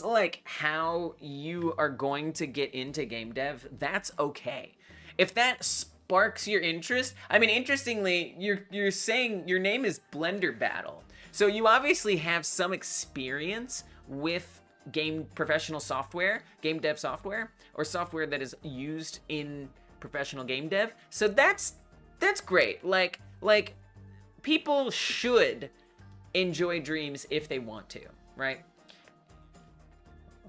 [SPEAKER 1] like how you are going to get into game dev, that's okay. If that sparks your interest, I mean, interestingly, you're saying your name is Blender Battle. So you obviously have some experience with professional software, game dev software, or software that is used in professional game dev. So that's great. Like people should enjoy Dreams if they want to, right?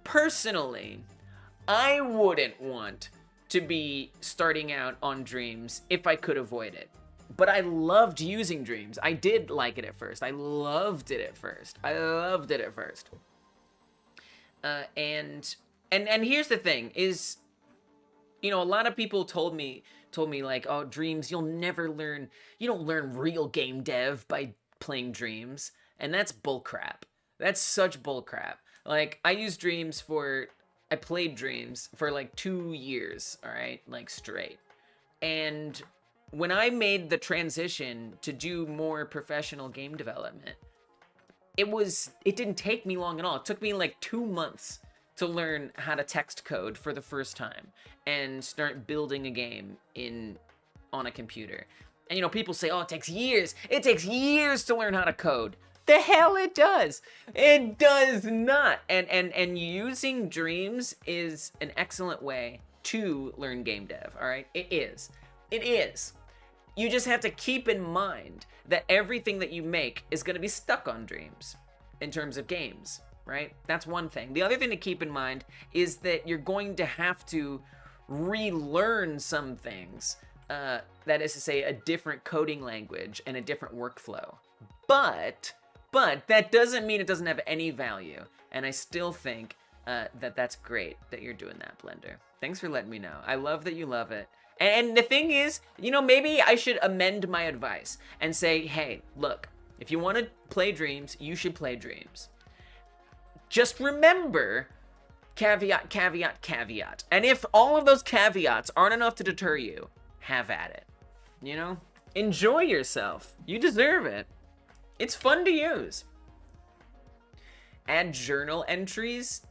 [SPEAKER 1] Personally, I wouldn't want to be starting out on Dreams if I could avoid it. But I loved using Dreams. I did like it at first. I loved it at first. And here's the thing is, you know, a lot of people told me like, oh, Dreams, you don't learn real game dev by playing Dreams. And that's bullcrap. That's such bullcrap. Like, I played Dreams for like 2 years, all right, like straight. And when I made the transition to do more professional game development, it didn't take me long at all. It took me like 2 months to learn how to text code for the first time and start building a game on a computer. And you know, people say, oh, it takes years. It takes years to learn how to code. The hell it does. It does not. And using Dreams is an excellent way to learn game dev, all right? It is. You just have to keep in mind that everything that you make is going to be stuck on Dreams in terms of games, right? That's one thing. The other thing to keep in mind is that you're going to have to relearn some things. That is to say, a different coding language and a different workflow. But that doesn't mean it doesn't have any value. And I still think that's great that you're doing that, Blender. Thanks for letting me know. I love that you love it. And the thing is, you know, maybe I should amend my advice and say, hey, look, if you want to play Dreams, you should play Dreams. Just remember, caveat, caveat, caveat. And if all of those caveats aren't enough to deter you, have at it. You know? Enjoy yourself. You deserve it. It's fun to use. Add journal entries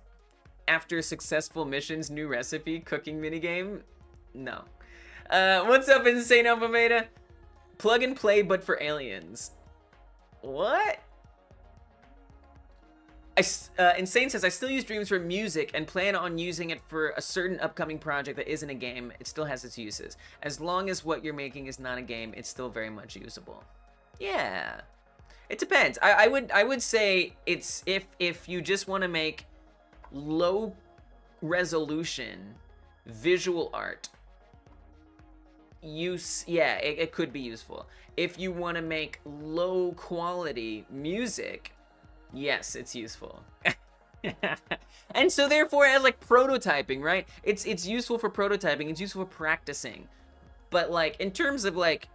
[SPEAKER 1] after successful missions, new recipe, cooking minigame? No. What's up, Insane Alpha Beta? Plug and play, but for aliens. What? Insane says, I still use Dreams for music and plan on using it for a certain upcoming project that isn't a game. It still has its uses. As long as what you're making is not a game, it's still very much usable. Yeah. It depends. I would say it's if you just want to make low resolution visual art, it could be useful. If you want to make low quality music, yes, it's useful. And so therefore, as like prototyping, right? It's useful for prototyping, it's useful for practicing. But like in terms of like,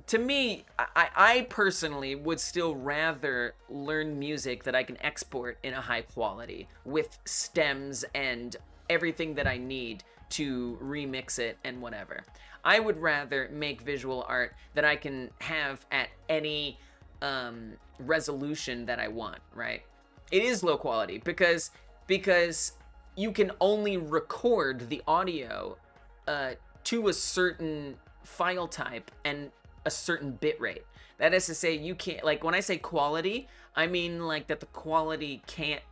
[SPEAKER 1] to me, I personally would still rather learn music that I can export in a high quality with stems and everything that I need to remix it and whatever. I would rather make visual art that I can have at any resolution that I want, right? It is low quality because you can only record the audio to a certain file type and a certain bit rate. That is to say, you can't, like when I say quality, I mean like that the quality can't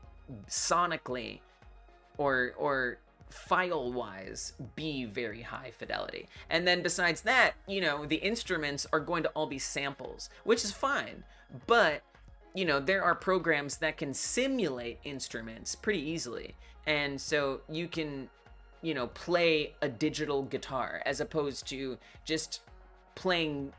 [SPEAKER 1] sonically or file-wise be very high fidelity. And then besides that, you know, the instruments are going to all be samples, which is fine. But, you know, there are programs that can simulate instruments pretty easily. And so you can, you know, play a digital guitar as opposed to just playing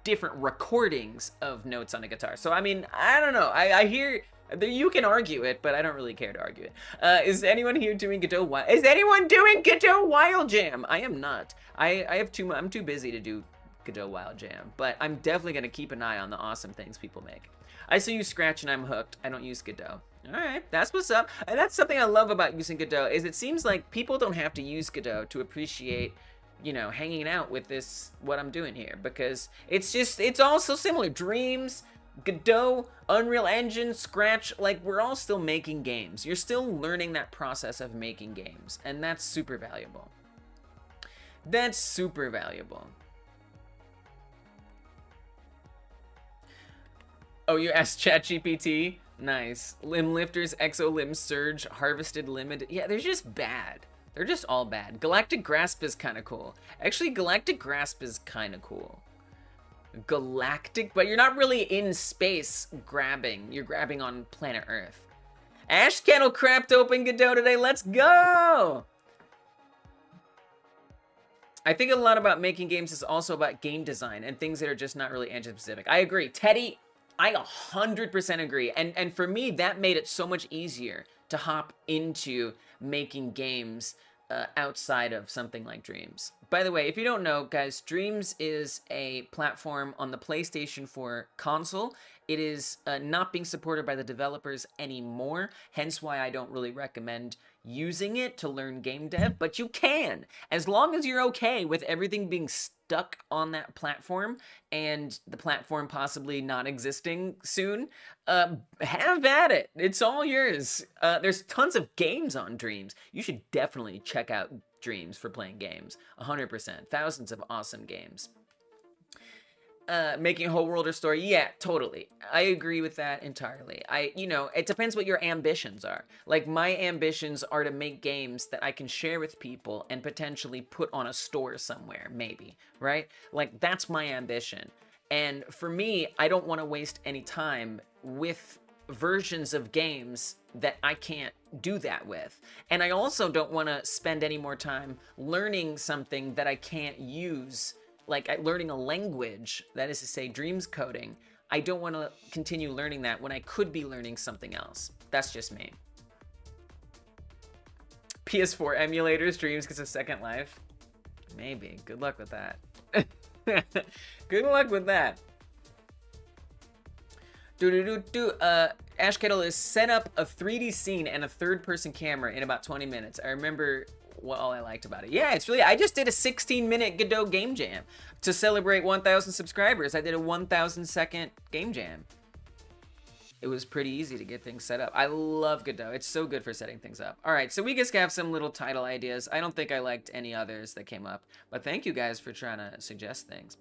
[SPEAKER 1] different recordings of notes on a guitar. So, I mean, I don't know. I hear... You can argue it, but I don't really care to argue it. Is anyone here doing Godot Wild? Is anyone doing Godot Wild Jam? I am not. I'm too busy to do Godot Wild Jam, but I'm definitely gonna keep an eye on the awesome things people make. I see you Scratch and I'm hooked. I don't use Godot. All right, that's what's up. And that's something I love about using Godot, is it seems like people don't have to use Godot to appreciate, you know, hanging out with this, what I'm doing here, because it's all so similar. Dreams, Godot, Unreal Engine, Scratch, like, we're all still making games. You're still learning that process of making games, and that's super valuable. That's super valuable. Oh, you asked ChatGPT? Nice. Limb lifters, exo limb surge, harvested limited. Yeah, they're just bad. They're just all bad. Galactic Grasp is kind of cool. Actually, Galactic Grasp is kind of cool. Galactic, but you're not really in space grabbing. You're grabbing on planet Earth. Ash Kettle cracked open Godot today. Let's go! I think a lot about making games is also about game design and things that are just not really engine specific. I agree. Teddy, I 100% agree. And for me, that made it so much easier to hop into making games outside of something like Dreams. By the way, if you don't know, guys, Dreams is a platform on the PlayStation 4 console. It is not being supported by the developers anymore, hence why I don't really recommend using it to learn game dev, but you can, as long as you're okay with everything being stuck on that platform and the platform possibly not existing soon. Have at it. It's all yours. There's tons of games on Dreams. You should definitely check out Dreams for playing games. 100%. Thousands of awesome games. Making a whole world or story, yeah, totally. I agree with that entirely. You know, it depends what your ambitions are. Like, my ambitions are to make games that I can share with people and potentially put on a store somewhere, maybe, right? Like, that's my ambition. And for me, I don't want to waste any time with versions of games that I can't do that with. And I also don't want to spend any more time learning something that I can't use, like learning a language, that is to say Dreams coding. I don't want to continue learning that when I could be learning something else. That's just me. PS4 emulators, Dreams gets a second life. Maybe. Good luck with that. Good luck with that. Ash Kettle is set up a 3D scene and a third-person camera in about 20 minutes. I remember what all I liked about it. Yeah, it's really, I just did a 16-minute Godot game jam to celebrate 1,000 subscribers. I did a 1,000-second game jam. It was pretty easy to get things set up. I love Godot. It's so good for setting things up. All right, so we just have some little title ideas. I don't think I liked any others that came up, but thank you guys for trying to suggest things.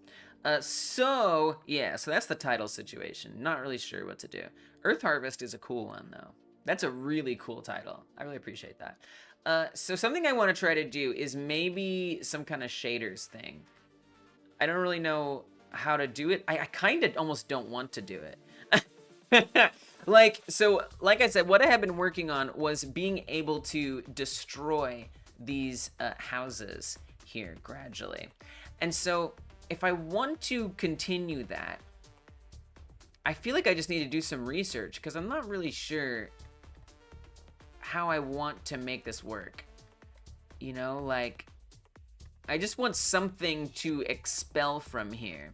[SPEAKER 1] So that's the title situation. Not really sure what to do. Earth Harvest is a cool one, though. That's a really cool title. I really appreciate that. So something I want to try to do is maybe some kind of shaders thing. I don't really know how to do it. I kind of almost don't want to do it. like I said, what I have been working on was being able to destroy these houses here gradually. And so if I want to continue that, I feel like I just need to do some research because I'm not really sure how I want to make this work. You know, like, I just want something to expel from here.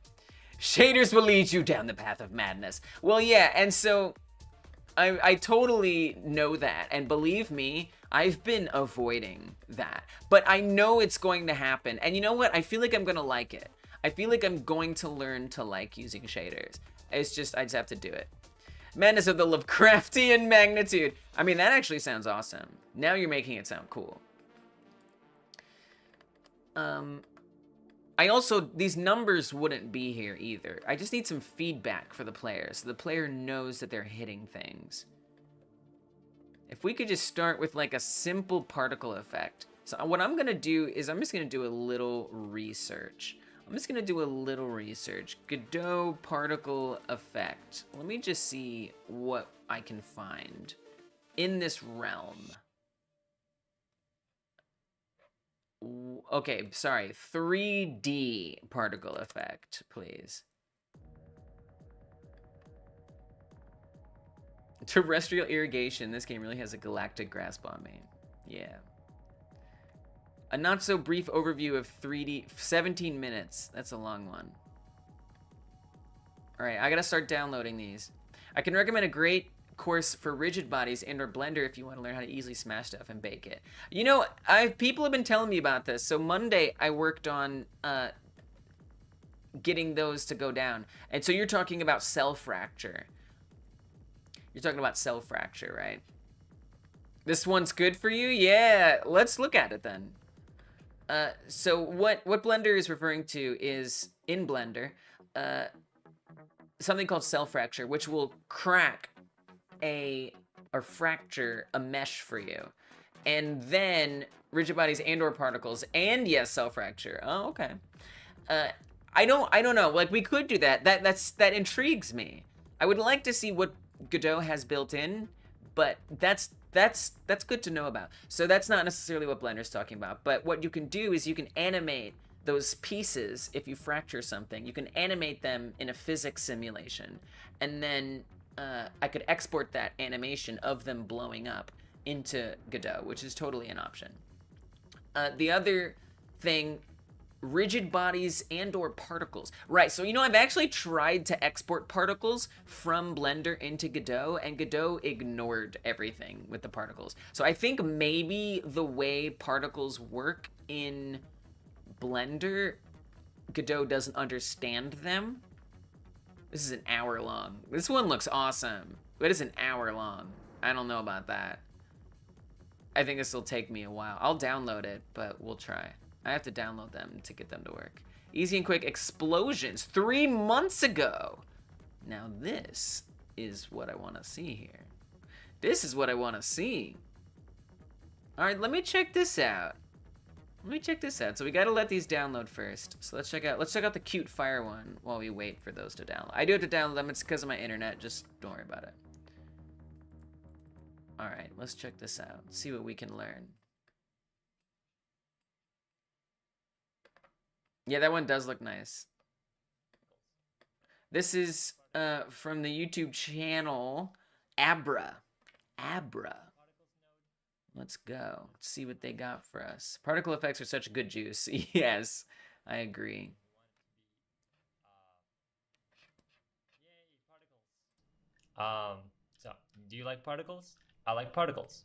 [SPEAKER 1] Shaders will lead you down the path of madness. Well, yeah, and so I totally know that, and believe me, I've been avoiding that. But I know it's going to happen, and you know what? I feel like I'm gonna like it. I feel like I'm going to learn to like using shaders. It's just, I just have to do it. Madness of the Lovecraftian magnitude. I mean, that actually sounds awesome. Now you're making it sound cool. I also, these numbers wouldn't be here either. I just need some feedback for the player, so the player knows that they're hitting things. If we could just start with like a simple particle effect. So what I'm gonna do is I'm just gonna do a little research. Godot particle effect. Let me just see what I can find in this realm. Okay, sorry. 3D particle effect, please. Terrestrial irrigation. This game really has a galactic grasp on me. Yeah. A not so brief overview of 3D. 17 minutes. That's a long one. All right, I gotta start downloading these. I can recommend a great course for rigid bodies and or Blender if you want to learn how to easily smash stuff and bake it. You know, people have been telling me about this. So Monday I worked on getting those to go down. And so you're talking about cell fracture. You're talking about cell fracture, right? This one's good for you? Yeah, let's look at it then. So what Blender is referring to is, in Blender, something called cell fracture, which will crack or fracture a mesh for you. And then rigid bodies and or particles, and yes, cell fracture. Oh, okay. I don't know. Like, we could do that. That intrigues me. I would like to see what Godot has built in, but that's good to know about. So that's not necessarily what Blender's talking about, but what you can do is you can animate those pieces. If you fracture something, you can animate them in a physics simulation, and then I could export that animation of them blowing up into Godot, which is totally an option. The other thing, rigid bodies and or particles. Right, so you know, I've actually tried to export particles from Blender into Godot, and Godot ignored everything with the particles. So I think maybe the way particles work in Blender, Godot doesn't understand them. This is an hour long. This one looks awesome, but it's an hour long. I don't know about that. I think this will take me a while. I'll download it, but we'll try. I have to download them to get them to work. Easy and quick explosions 3 months ago. Now this is what I want to see here. This is what I want to see. All right, let me check this out. So we got to let these download first. So let's check out the cute fire one while we wait for those to download. I do have to download them. It's because of my internet. Just don't worry about it. All right, let's check this out. See what we can learn. Yeah, that one does look nice. This is from the YouTube channel Abra. Let's go. Let's see what they got for us. Particle effects are such good juice. Yes, I agree.
[SPEAKER 2] So do you like particles? I like particles.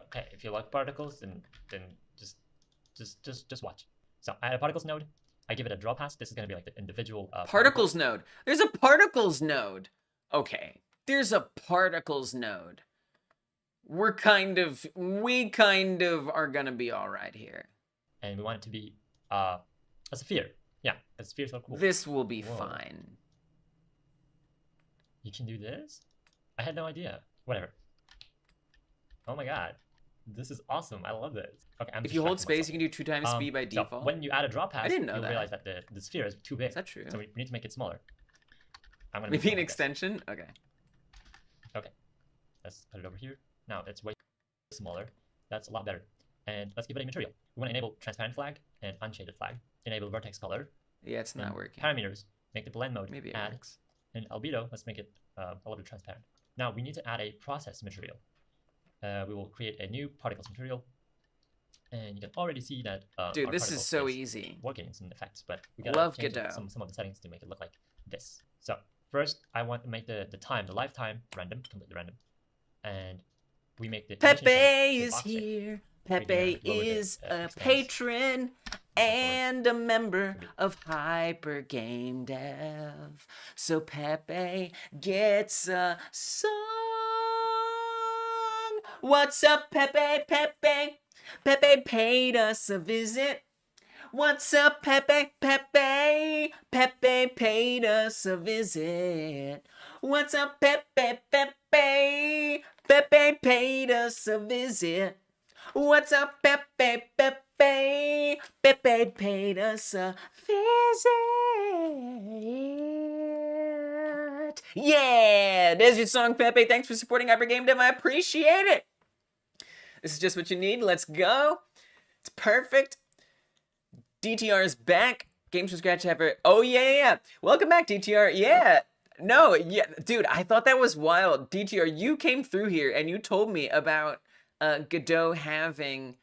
[SPEAKER 2] Okay, if you like particles, then just watch. So I had a particles node. I give it a draw pass. This is gonna be like the individual
[SPEAKER 1] particles node. There's a particles node. Okay, there's a particles node. We kind of are gonna be all right here.
[SPEAKER 2] And we want it to be a sphere. Yeah, a sphere is so cool.
[SPEAKER 1] This will be fine.
[SPEAKER 2] You can do this? I had no idea. Whatever. Oh my god. This is awesome. I love this. Okay,
[SPEAKER 1] if you hold space, you can do 2 times speed by default.
[SPEAKER 2] So when you add a draw pass,
[SPEAKER 1] I didn't know
[SPEAKER 2] you'll realize that the sphere is too big.
[SPEAKER 1] Is that true?
[SPEAKER 2] So we need to make it smaller. I'm gonna
[SPEAKER 1] maybe an extension? Okay.
[SPEAKER 2] Okay. Let's put it over here. Now it's way smaller. That's a lot better. And let's give it a material. We want to enable transparent flag and unshaded flag. Enable vertex color.
[SPEAKER 1] Yeah, it's not working.
[SPEAKER 2] Parameters. Make the blend mode.
[SPEAKER 1] Maybe it
[SPEAKER 2] add.
[SPEAKER 1] works.
[SPEAKER 2] And albedo, let's make it a little bit transparent. Now we need to add a process material. We will create a new particles material. And you can already see that
[SPEAKER 1] dude, this is so easy.
[SPEAKER 2] Working in effects, but we gotta change some of the settings to make it look like this. So first, I want to make the lifetime random, completely random, and we make the
[SPEAKER 1] Pepe is here. Pepe is a patron and a member of Hyper Game Dev. So Pepe gets a song. What's up, Pepe? Pepe paid us a visit. What's up, Pepe? Pepe paid us a visit. What's up, Pepe? Pepe paid us a visit. What's up, Pepe? Pepe paid us a visit. Yeah, there's your song, Pepe. Thanks for supporting Hyper Game Dev. I appreciate it. This is just what you need. Let's go. It's perfect. DTR's back. Games from Scratch ever. Oh, yeah. Welcome back, DTR. Yeah. No, yeah. Dude, I thought that was wild. DTR, you came through here and you told me about Godot having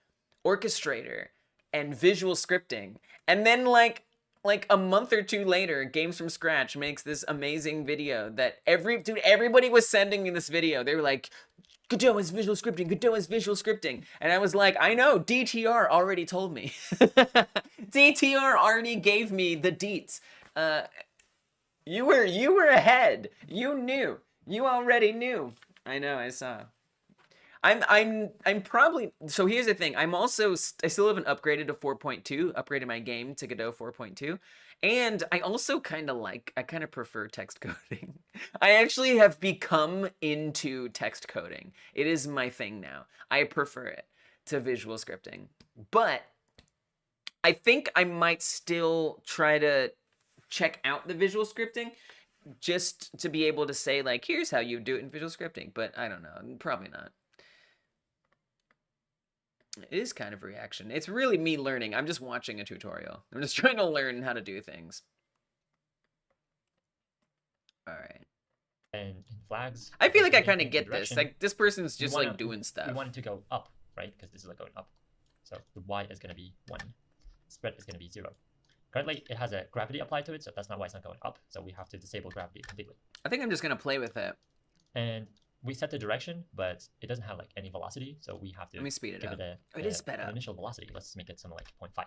[SPEAKER 1] orchestrator and visual scripting. And then, like a month or two later, Games from Scratch makes this amazing video that everybody was sending me this video. They were like, Godot is visual scripting, Godot is visual scripting. And I was like, I know, DTR already told me. DTR already gave me the deets. You were ahead. You knew. You already knew. I know, I saw. I'm probably, so here's the thing. I still haven't upgraded to 4.2, upgraded my game to Godot 4.2. And I also kind of prefer text coding. I actually have become into text coding. It is my thing now. I prefer it to visual scripting. But I think I might still try to check out the visual scripting just to be able to say, like, here's how you do it in visual scripting. But I don't know. Probably not. It is kind of reaction. It's really me learning. I'm just watching a tutorial. I'm just trying to learn how to do things. All right.
[SPEAKER 2] And in flags,
[SPEAKER 1] I feel like I kind of get this. Like, this person's just like doing stuff.
[SPEAKER 2] We want it to go up, right? Because this is like going up. So the Y is going to be 1. Spread is going to be 0. Currently, it has a gravity applied to it, so that's not why it's not going up. So we have to disable gravity completely.
[SPEAKER 1] I think I'm just going to play with it.
[SPEAKER 2] And we set the direction, but it doesn't have like any velocity, so we have to
[SPEAKER 1] Let me speed it
[SPEAKER 2] give
[SPEAKER 1] up.
[SPEAKER 2] it
[SPEAKER 1] is sped
[SPEAKER 2] an
[SPEAKER 1] up.
[SPEAKER 2] initial velocity. Let's make it something like 0.5.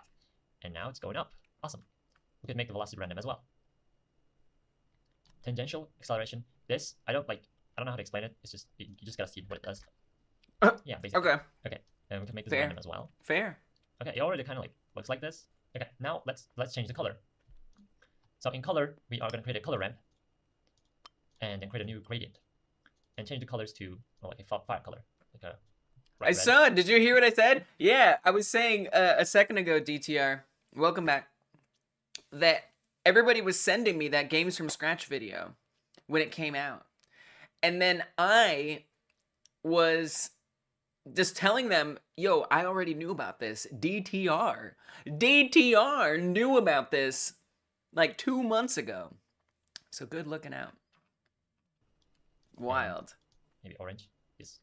[SPEAKER 2] And now it's going up. Awesome. We could make the velocity random as well. Tangential acceleration. This, I don't know how to explain it. It's just, you just gotta see what it does. Yeah, basically.
[SPEAKER 1] Okay.
[SPEAKER 2] Okay, and we can make this
[SPEAKER 1] Fair.
[SPEAKER 2] random as well.
[SPEAKER 1] Fair.
[SPEAKER 2] Okay, it already kind of like looks like this. Okay, now let's change the color. So in color, we are gonna create a color ramp, and then create a new gradient, and change the colors to like a fire color, like a
[SPEAKER 1] I saw. Did you hear what I said? Yeah, I was saying a second ago, DTR. Welcome back. That everybody was sending me that Games from Scratch video when it came out, and then I was just telling them, yo, I already knew about this. DTR knew about this like 2 months ago. So good looking out. Wild.
[SPEAKER 2] Maybe orange. Yes.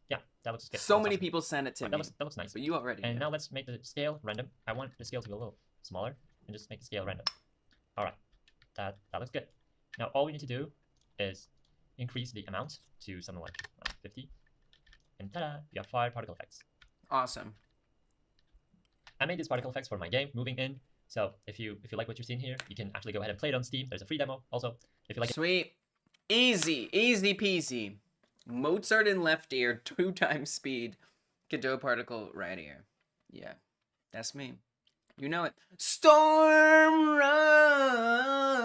[SPEAKER 2] Yeah, that looks good.
[SPEAKER 1] So many people sent it to me.
[SPEAKER 2] That looks nice.
[SPEAKER 1] But you already
[SPEAKER 2] And
[SPEAKER 1] knew.
[SPEAKER 2] now let's make the scale random. I want the scale to be a little smaller, and just make the scale random. All right, that looks good. Now all we need to do is increase the amount to something like 50, and ta-da, we have 5 particle effects.
[SPEAKER 1] Awesome.
[SPEAKER 2] I made these particle effects for my game, moving in. So if you like what you're seeing here, you can actually go ahead and play it on Steam. There's a free demo also. If you like
[SPEAKER 1] Sweet. Easy peasy. Mozart in left ear, 2 times speed. Godot particle right ear. Yeah, that's me. You know it. Storm run.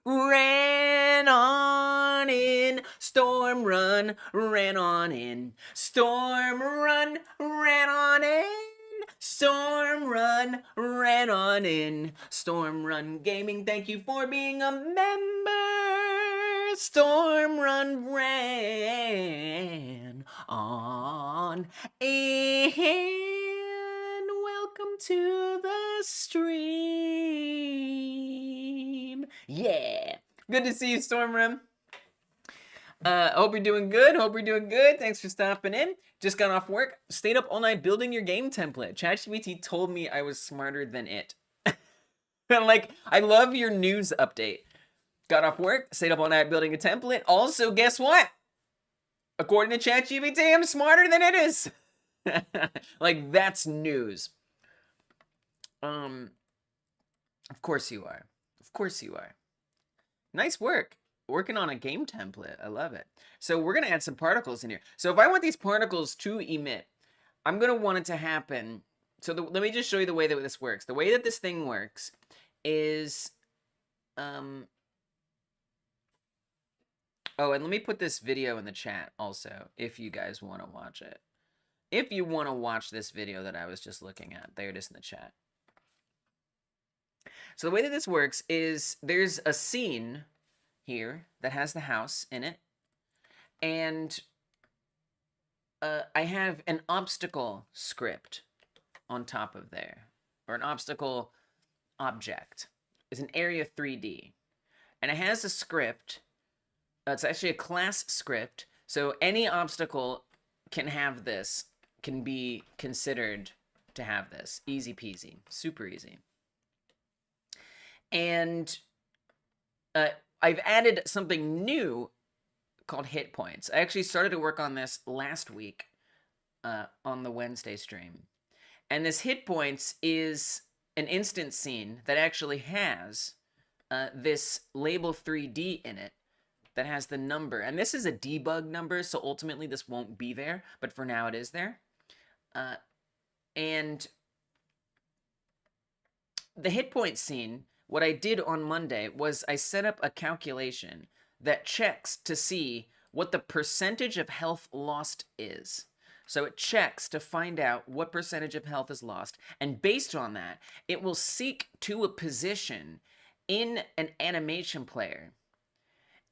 [SPEAKER 1] Ran on in. Storm run. Ran on in. Storm run. Ran on in. Storm run. Ran on in. Storm run gaming. Thank you for being a member. Storm run ran on and welcome to the stream. Yeah, good to see you, Storm Run. Hope you're doing good. Thanks for stopping in. Just got off work. Stayed up all night building your game template. ChatGPT told me I was smarter than it. Like, I love your news update. Got off work, stayed up all night building a template. Also, guess what? According to ChatGPT, I'm smarter than it is. Like, that's news. Of course you are. Of course you are. Nice work. Working on a game template. I love it. So we're going to add some particles in here. So if I want these particles to emit, I'm going to want it to happen. So let me just show you the way that this works. The way that this thing works is... Oh, and let me put this video in the chat also, if you guys want to watch it. If you want to watch this video that I was just looking at, there it is in the chat. So the way that this works is there's a scene here that has the house in it, and I have an obstacle script on top of there. or an obstacle object. It's an area 3D. And it has a script. It's actually a class script. So any obstacle can have this, can be considered to have this. Easy peasy. Super easy. And I've added something new called hit points. I actually started to work on this last week on the Wednesday stream. And this hit points is an instance scene that actually has this label 3D in it that has the number. And this is a debug number, so ultimately this won't be there, but for now it is there. And the hit point scene, what I did on Monday was I set up a calculation that checks to see what the percentage of health lost is. So it checks to find out what percentage of health is lost, and based on that, it will seek to a position in an animation player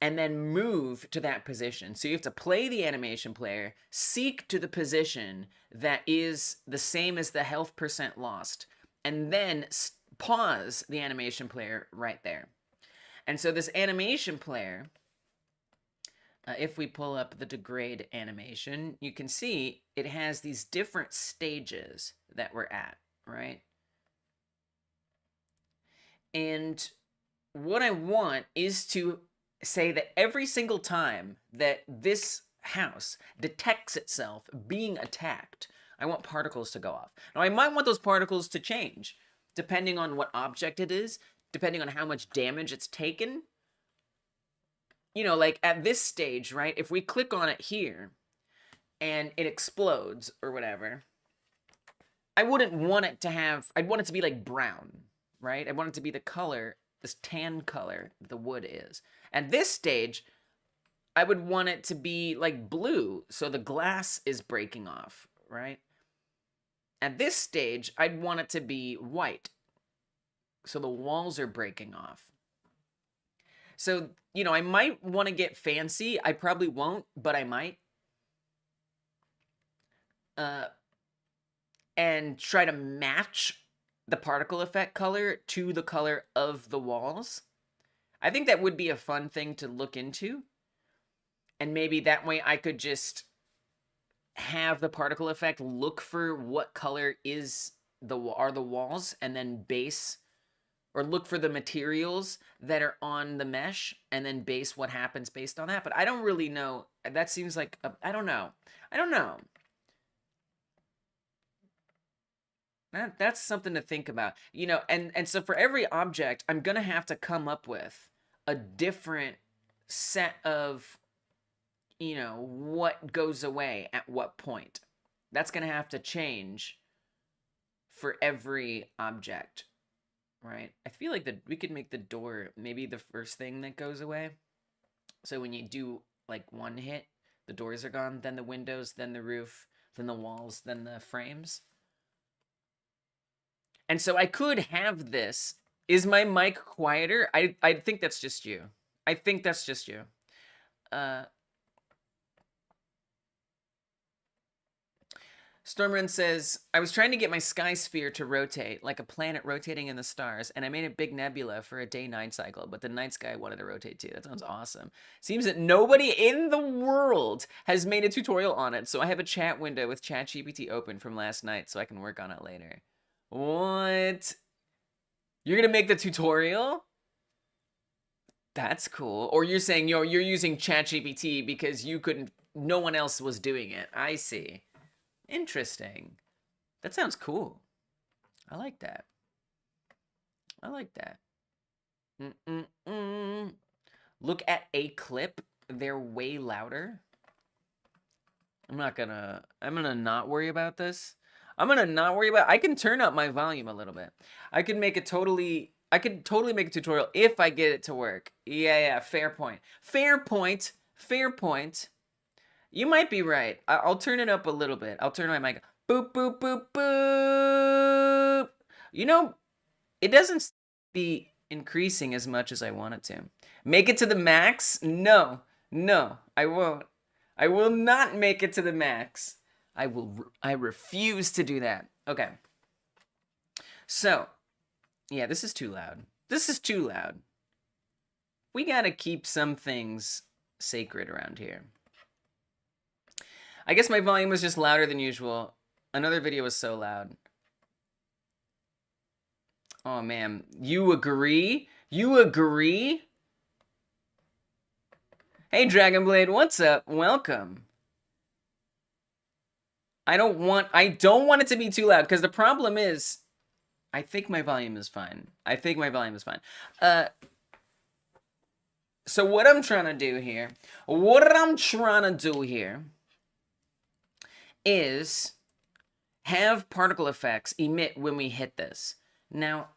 [SPEAKER 1] and then move to that position. So you have to play the animation player, seek to the position that is the same as the health percent lost, and then pause the animation player right there. And so this animation player, if we pull up the degrade animation, you can see it has these different stages that we're at, right? And what I want is to say that every single time that this house detects itself being attacked, I want particles to go off. Now, I might want those particles to change, depending on what object it is, depending on how much damage it's taken. You know, like at this stage, right, if we click on it here and it explodes or whatever, I wouldn't want it to have, I'd want it to be like brown, right? I want it to be the color, this tan color the wood is. At this stage, I would want it to be like blue, so the glass is breaking off, right? At this stage, I'd want it to be white, so the walls are breaking off. So, you know, I might want to get fancy. I probably won't, but I might. And try to match the particle effect color to the color of the walls. I think that would be a fun thing to look into. And maybe that way I could just have the particle effect look for what color are the walls, and then base, or look for the materials that are on the mesh and then base what happens based on that. But I don't really know. That seems like, I don't know. That's something to think about. You know, and so for every object, I'm going to have to come up with a different set of, you know, what goes away at what point. That's going to have to change for every object. Right? I feel like that we could make the door maybe the first thing that goes away. So when you do like one hit, the doors are gone, then the windows, then the roof, then the walls, then the frames. And so I could have this. Is my mic quieter? I think that's just you. I think that's just you. Stormrun says, I was trying to get my sky sphere to rotate, like a planet rotating in the stars, and I made a big nebula for a day-night cycle, but the night sky wanted to rotate too. That sounds awesome. Seems that nobody in the world has made a tutorial on it, so I have a chat window with ChatGPT open from last night, so I can work on it later. What? You're gonna make the tutorial? That's cool. Or you're saying, you're using ChatGPT because no one else was doing it. I see. Interesting. That sounds cool. I like that. Look at a clip. They're way louder. I'm gonna not worry about this. I can turn up my volume a little bit. I could totally make a tutorial if I get it to work. Yeah, fair point. You might be right. I'll turn it up a little bit. I'll turn my mic. Boop, boop, boop, boop. You know, it doesn't be increasing as much as I want it to. Make it to the max? No, I won't. I will not make it to the max. I refuse to do that. Okay. So, yeah, this is too loud. This is too loud. We gotta keep some things sacred around here. I guess my volume was just louder than usual. Another video was so loud. Oh, man. You agree? You agree? Hey, Dragonblade, what's up? Welcome. I don't want it to be too loud, because the problem is, I think my volume is fine. So what I'm trying to do here, is have particle effects emit when we hit this. Now,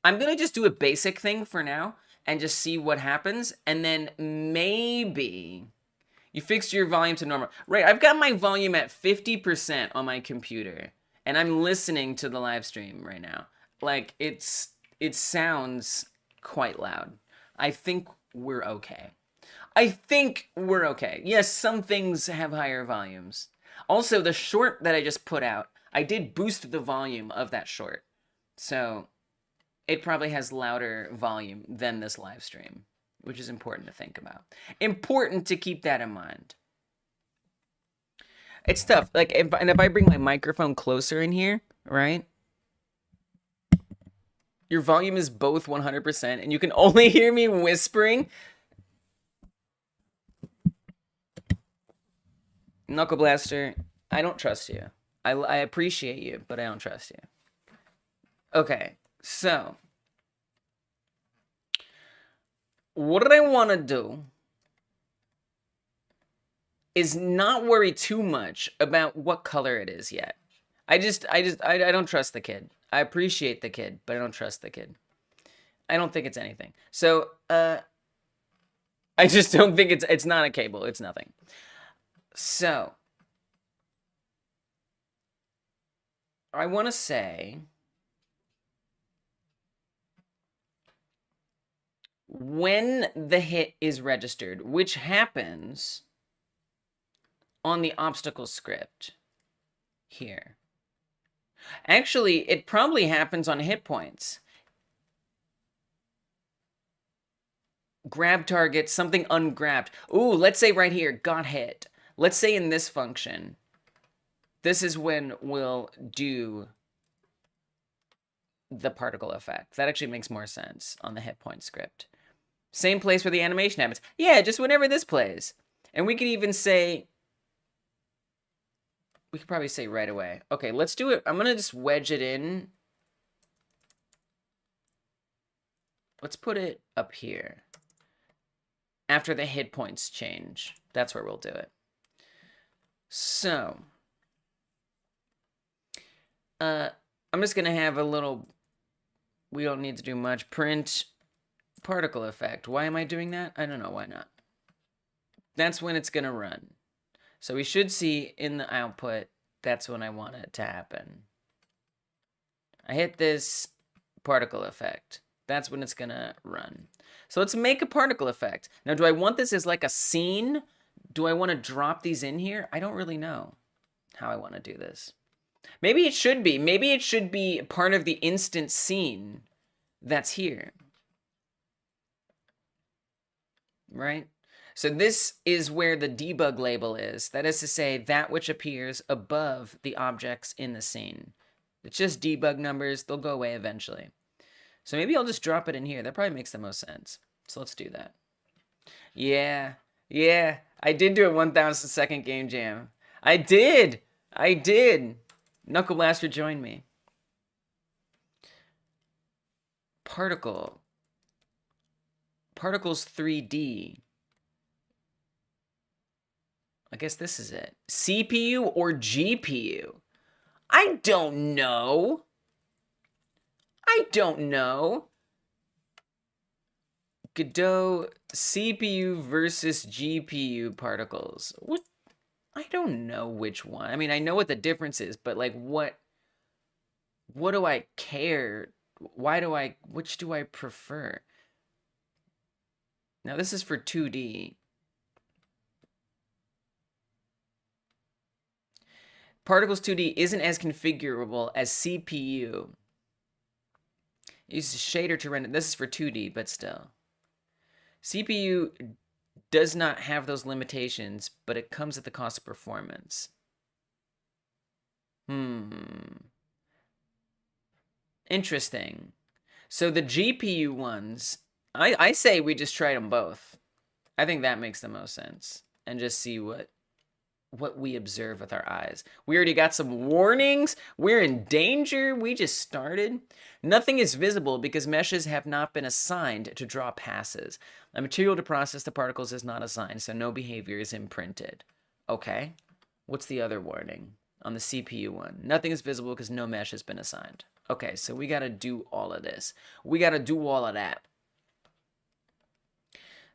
[SPEAKER 1] I'm going to just do a basic thing for now and just see what happens, and then maybe you fixed your volume to normal. Right, I've got my volume at 50% on my computer, and I'm listening to the live stream right now. Like, it sounds quite loud. I think we're okay. Yes, some things have higher volumes. Also, the short that I just put out, I did boost the volume of that short. So, it probably has louder volume than this live stream, which is important to think about. Important to keep that in mind. It's tough. Like, if I bring my microphone closer in here, right? Your volume is both 100%, and you can only hear me whispering. Knuckle Blaster, I don't trust you. I appreciate you, but I don't trust you. Okay, so what I want to do is not worry too much about what color it is yet. I don't trust the kid. I appreciate the kid, but I don't trust the kid. I don't think it's anything. So, I just don't think it's not a cable. It's nothing. So, I want to say when the hit is registered, which happens on the obstacle script here. Actually, it probably happens on hit points. Grab target, something ungrabbed. Ooh, let's say right here, got hit. Let's say in this function, this is when we'll do the particle effect. That actually makes more sense on the hit point script. Same place where the animation happens. Yeah, just whenever this plays. And we could even say, we could probably say right away. Okay, let's do it. I'm going to just wedge it in. Let's put it up here. After the hit points change. That's where we'll do it. So, I'm just going to have a little, we don't need to do much, print particle effect. Why am I doing that? I don't know, why not? That's when it's going to run. So we should see in the output, that's when I want it to happen. I hit this particle effect. That's when it's going to run. So let's make a particle effect. Now, do I want this as like a scene? Do I want to drop these in here? I don't really know how I want to do this. Maybe it should be. Maybe it should be part of the instant scene that's here. Right? So this is where the debug label is. That is to say, that which appears above the objects in the scene. It's just debug numbers. They'll go away eventually. So maybe I'll just drop it in here. That probably makes the most sense. So let's do that. Yeah. I did do a 1,000 second game jam. I did. Knuckle Blaster joined me. Particles 3D. I guess this is it. CPU or GPU? I don't know. Godot, CPU versus GPU particles. What? I don't know which one. I mean, I know what the difference is, but like what do I care? Which do I prefer? Now this is for 2D. Particles 2D isn't as configurable as CPU. Use shader to render. This is for 2D, but still. CPU does not have those limitations, but it comes at the cost of performance. Interesting. So the GPU ones, I say we just try them both. I think that makes the most sense. And just see what we observe with our eyes. We already got some warnings. We're in danger. We just started. Nothing is visible because meshes have not been assigned to draw passes. A material to process the particles is not assigned, so no behavior is imprinted. Okay. What's the other warning on the CPU one? Nothing is visible because no mesh has been assigned. Okay, so we got to do all of this. We got to do all of that.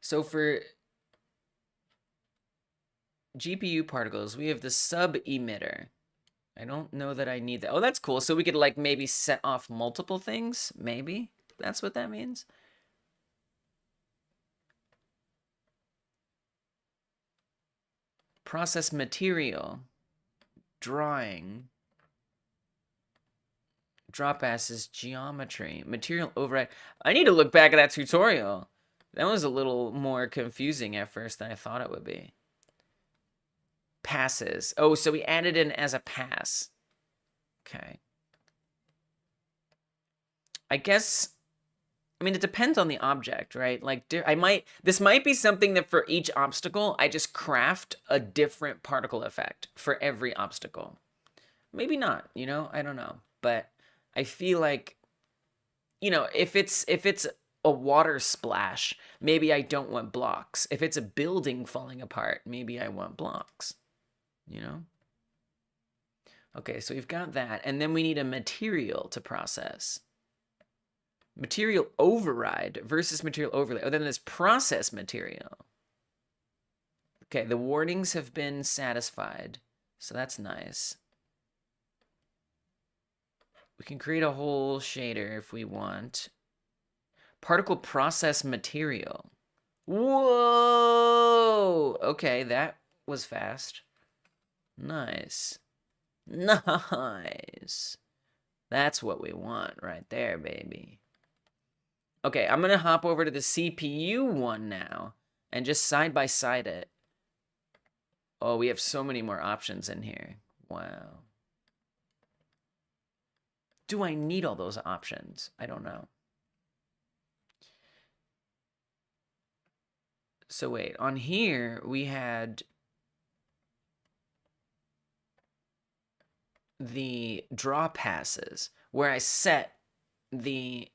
[SPEAKER 1] So for GPU particles, we have the sub-emitter. I don't know that I need that. Oh, that's cool. So we could like maybe set off multiple things. Maybe that's what that means. Process material. Drawing. Drop passes, geometry, material override. I need to look back at that tutorial. That was a little more confusing at first than I thought it would be. Passes. Oh, so we added in as a pass. Okay. I guess, I mean, it depends on the object, right? Like, this might be something that for each obstacle, I just craft a different particle effect for every obstacle. Maybe not, you know? I don't know. But I feel like, you know, if it's a water splash, maybe I don't want blocks. If it's a building falling apart, maybe I want blocks, you know? Okay, so we've got that, and then we need a material to process. Material override versus material overlay. Oh, then there's process material. Okay, the warnings have been satisfied, so that's nice. We can create a whole shader if we want. Particle process material. Whoa! Okay, that was fast. Nice. Nice. That's what we want right there, baby. Okay, I'm going to hop over to the CPU one now and just side by side it. Oh, we have so many more options in here. Wow. Do I need all those options? I don't know. So wait, on here we had the draw passes where I set the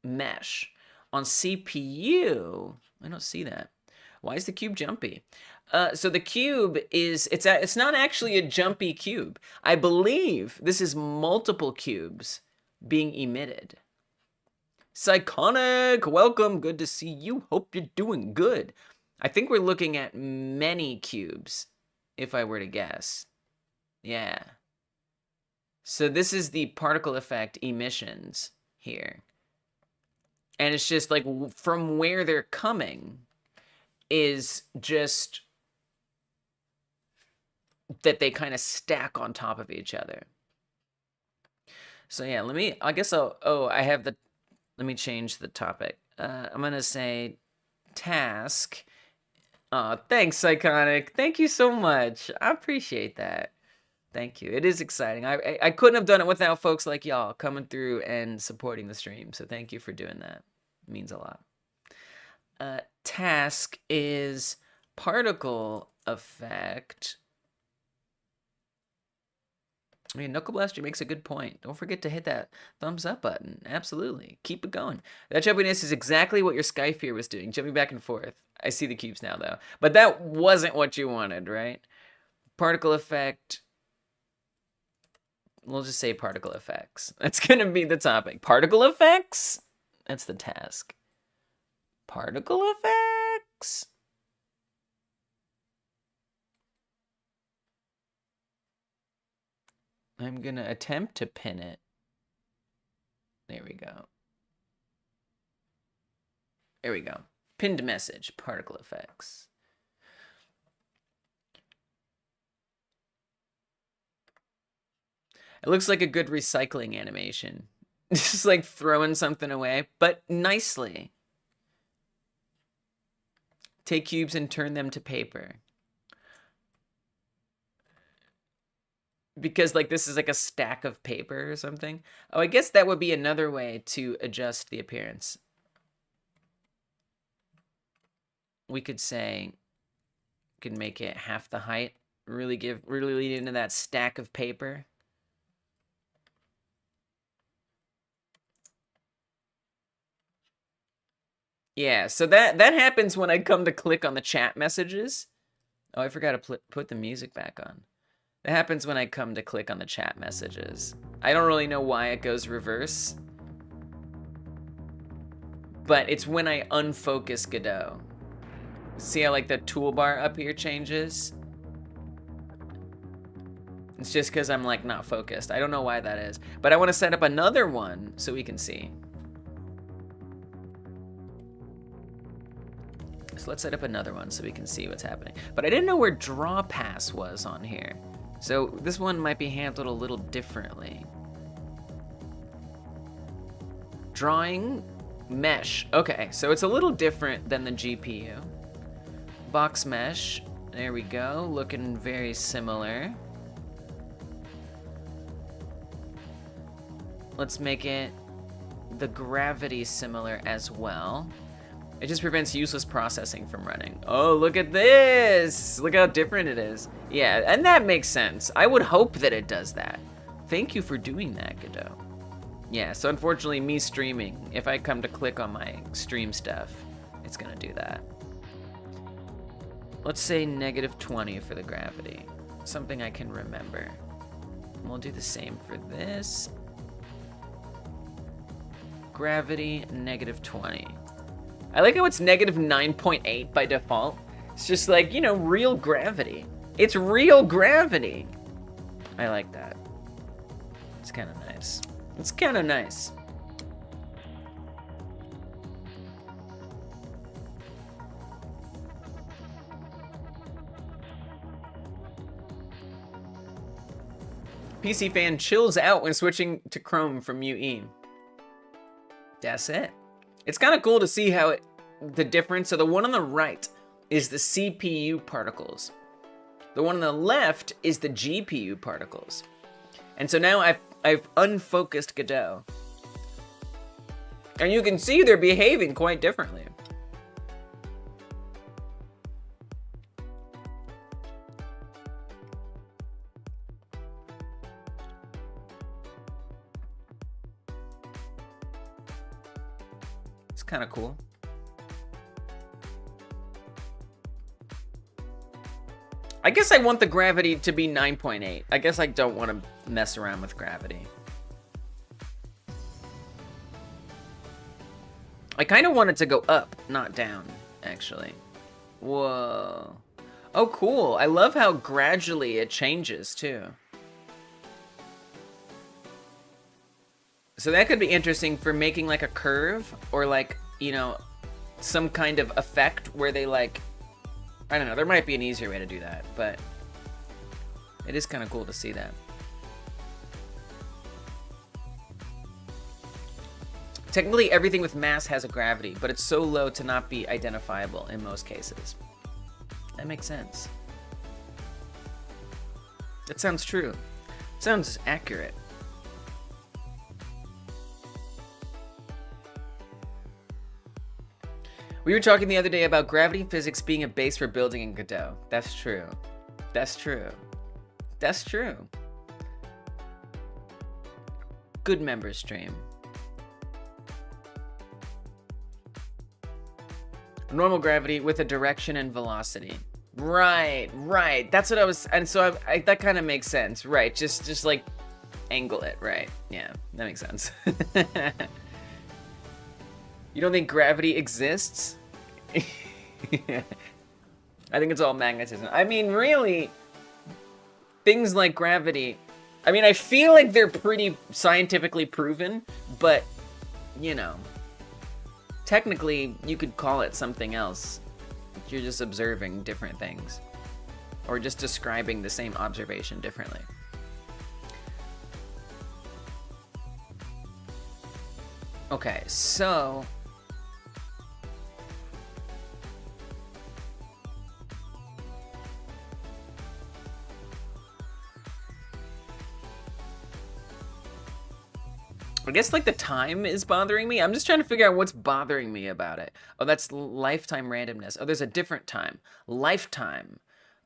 [SPEAKER 1] mesh. On CPU, I don't see that. Why is the cube jumpy? So the cube is, it's not actually a jumpy cube. I believe this is multiple cubes being emitted. Psychonic, welcome, good to see you. Hope you're doing good. I think we're looking at many cubes, if I were to guess. Yeah. So this is the particle effect emissions here. And it's just like from where they're coming is just that they kind of stack on top of each other. So yeah, let me change the topic. I'm going to say task. Thanks, Iconic. Thank you so much. I appreciate that. Thank you. It is exciting. I couldn't have done it without folks like y'all coming through and supporting the stream. So thank you for doing that. It means a lot. Task is particle effect. I mean, Knuckle Blaster makes a good point. Don't forget to hit that thumbs up button. Absolutely. Keep it going. That jumpiness is exactly what your Skyfear was doing, jumping back and forth. I see the cubes now, though. But that wasn't what you wanted, right? Particle effect. We'll just say particle effects. That's going to be the topic. Particle effects? That's the task. Particle effects? I'm going to attempt to pin it. There we go. There we go. Pinned message, particle effects. It looks like a good recycling animation. Just like throwing something away, but nicely. Take cubes and turn them to paper. Because like this is like a stack of paper or something. Oh, I guess that would be another way to adjust the appearance. We could say, could make it half the height. Really lean into that stack of paper. Yeah, so that happens when I come to click on the chat messages. Oh, I forgot to put the music back on. That happens when I come to click on the chat messages. I don't really know why it goes reverse. But it's when I unfocus Godot. See how like the toolbar up here changes? It's just because I'm like not focused. I don't know why that is. But I want to set up another one so we can see. So let's set up another one so we can see what's happening. But I didn't know where draw pass was on here. So this one might be handled a little differently. Drawing mesh. Okay, so it's a little different than the GPU. Box mesh. There we go. Looking very similar. Let's make it the gravity similar as well. It just prevents useless processing from running. Oh, look at this! Look how different it is. Yeah, and that makes sense. I would hope that it does that. Thank you for doing that, Godot. Yeah, so unfortunately, me streaming, if I come to click on my stream stuff, it's gonna do that. Let's say -20 for the gravity. Something I can remember. And we'll do the same for this. Gravity, -20. I like how it's -9.8 by default. It's just like, you know, real gravity. It's real gravity. I like that. It's kind of nice. It's kind of nice. PC fan chills out when switching to Chrome from UE. That's it. It's kind of cool to see how the difference. So the one on the right is the CPU particles. The one on the left is the GPU particles. And so now I've unfocused Godot. And you can see they're behaving quite differently. It's kind of cool. I guess I want the gravity to be 9.8. I guess I don't want to mess around with gravity. I kind of want it to go up, not down, actually. Whoa. Oh, cool. I love how gradually it changes, too. So that could be interesting for making like a curve or like, you know, some kind of effect where they like, I don't know, there might be an easier way to do that, but it is kind of cool to see that. Technically, everything with mass has a gravity, but it's so low to not be identifiable in most cases. That makes sense. That sounds true. Sounds accurate. We were talking the other day about gravity physics being a base for building in Godot. That's true. That's true. That's true. Good member stream. Normal gravity with a direction and velocity. Right, right. That's what I was, and so that kind of makes sense. Right, just like angle it, right. Yeah, that makes sense. You don't think gravity exists? I think it's all magnetism. I mean, really, things like gravity, I mean, I feel like they're pretty scientifically proven, but, you know, technically, you could call it something else. You're just observing different things, or just describing the same observation differently. Okay, so I guess like the time is bothering me. I'm just trying to figure out what's bothering me about it. Oh, that's lifetime randomness. Oh, there's a different time. Lifetime.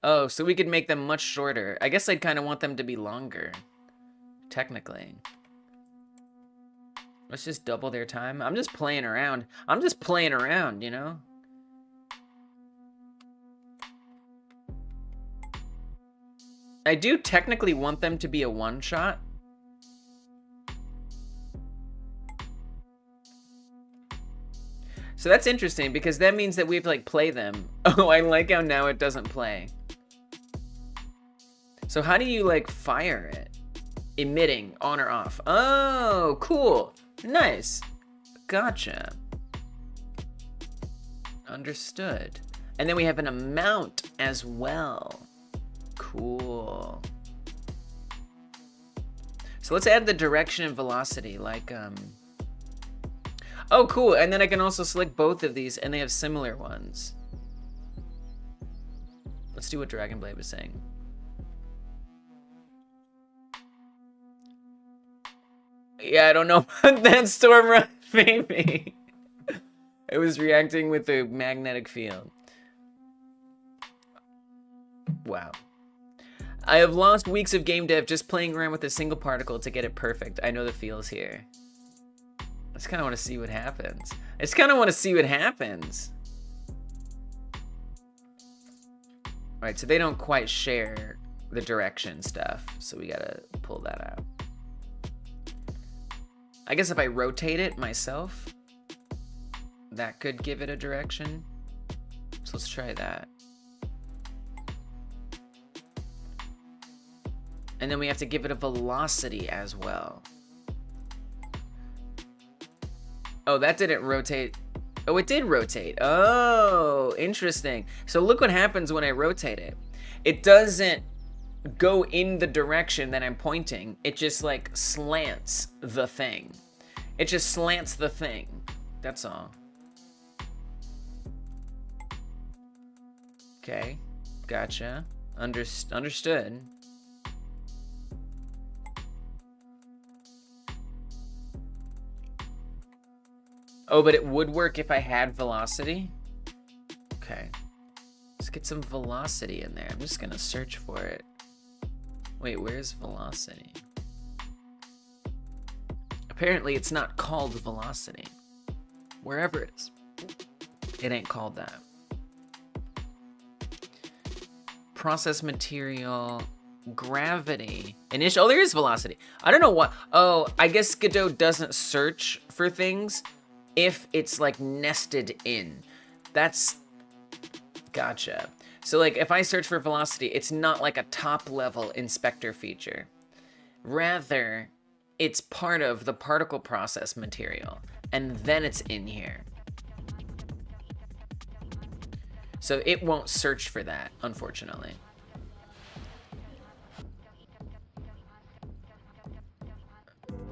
[SPEAKER 1] Oh, so we could make them much shorter. I guess I'd kind of want them to be longer, technically. Let's just double their time. I'm just playing around. I'm just playing around, you know? I do technically want them to be a one-shot. So that's interesting because that means that we have to like play them. Oh, I like how now it doesn't play. So how do you like fire it? Emitting, on or off. Oh, cool. Nice. Gotcha. Understood. And then we have an amount as well. Cool. So let's add the direction and velocity, like, oh, cool. And then I can also select both of these, and they have similar ones. Let's do what Dragon Blade was saying. Yeah, I don't know about that storm run, maybe. It was reacting with the magnetic field. Wow. I have lost weeks of game dev just playing around with a single particle to get it perfect. I know the feels here. I just kind of want to see what happens. I just kind of want to see what happens. All right, so they don't quite share the direction stuff, so we gotta pull that out. I guess if I rotate it myself, that could give it a direction. So let's try that. And then we have to give it a velocity as well. Oh, that didn't rotate. Oh, it did rotate. Oh, interesting. So look what happens when I rotate it. It doesn't go in the direction that I'm pointing. It just like slants the thing. It just slants the thing. That's all. Okay, gotcha. Understood. Oh, but it would work if I had velocity? Okay. Let's get some velocity in there. I'm just gonna search for it. Wait, where's velocity? Apparently it's not called velocity. Wherever it is, it ain't called that. Process material, gravity, initial. Oh, there is velocity. I don't know what. Oh, I guess Godot doesn't search for things if it's like nested in. That's gotcha. So like if I search for velocity, it's not like a top level inspector feature. Rather, it's part of the particle process material, and then it's in here. So it won't search for that, unfortunately.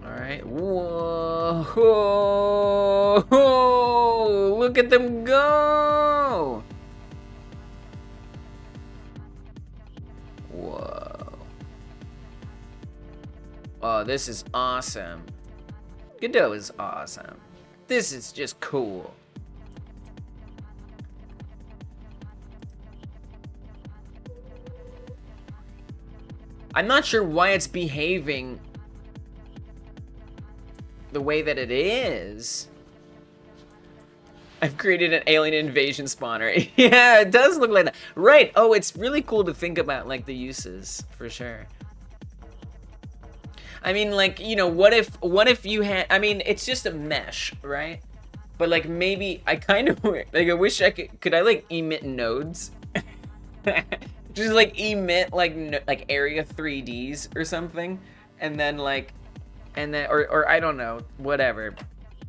[SPEAKER 1] All right. Whoa! Whoa! Look at them go! Whoa. Oh, this is awesome. Godot is awesome. This is just cool. I'm not sure why it's behaving the way that it is. I've created an alien invasion spawner. Yeah, it does look like that. Right. Oh, it's really cool to think about like the uses for sure. I mean, like, you know, what if you had, I mean, it's just a mesh, right? But like maybe I kind of like I wish I could I like emit nodes? Just like emit like area 3Ds or something, and then or I don't know, whatever.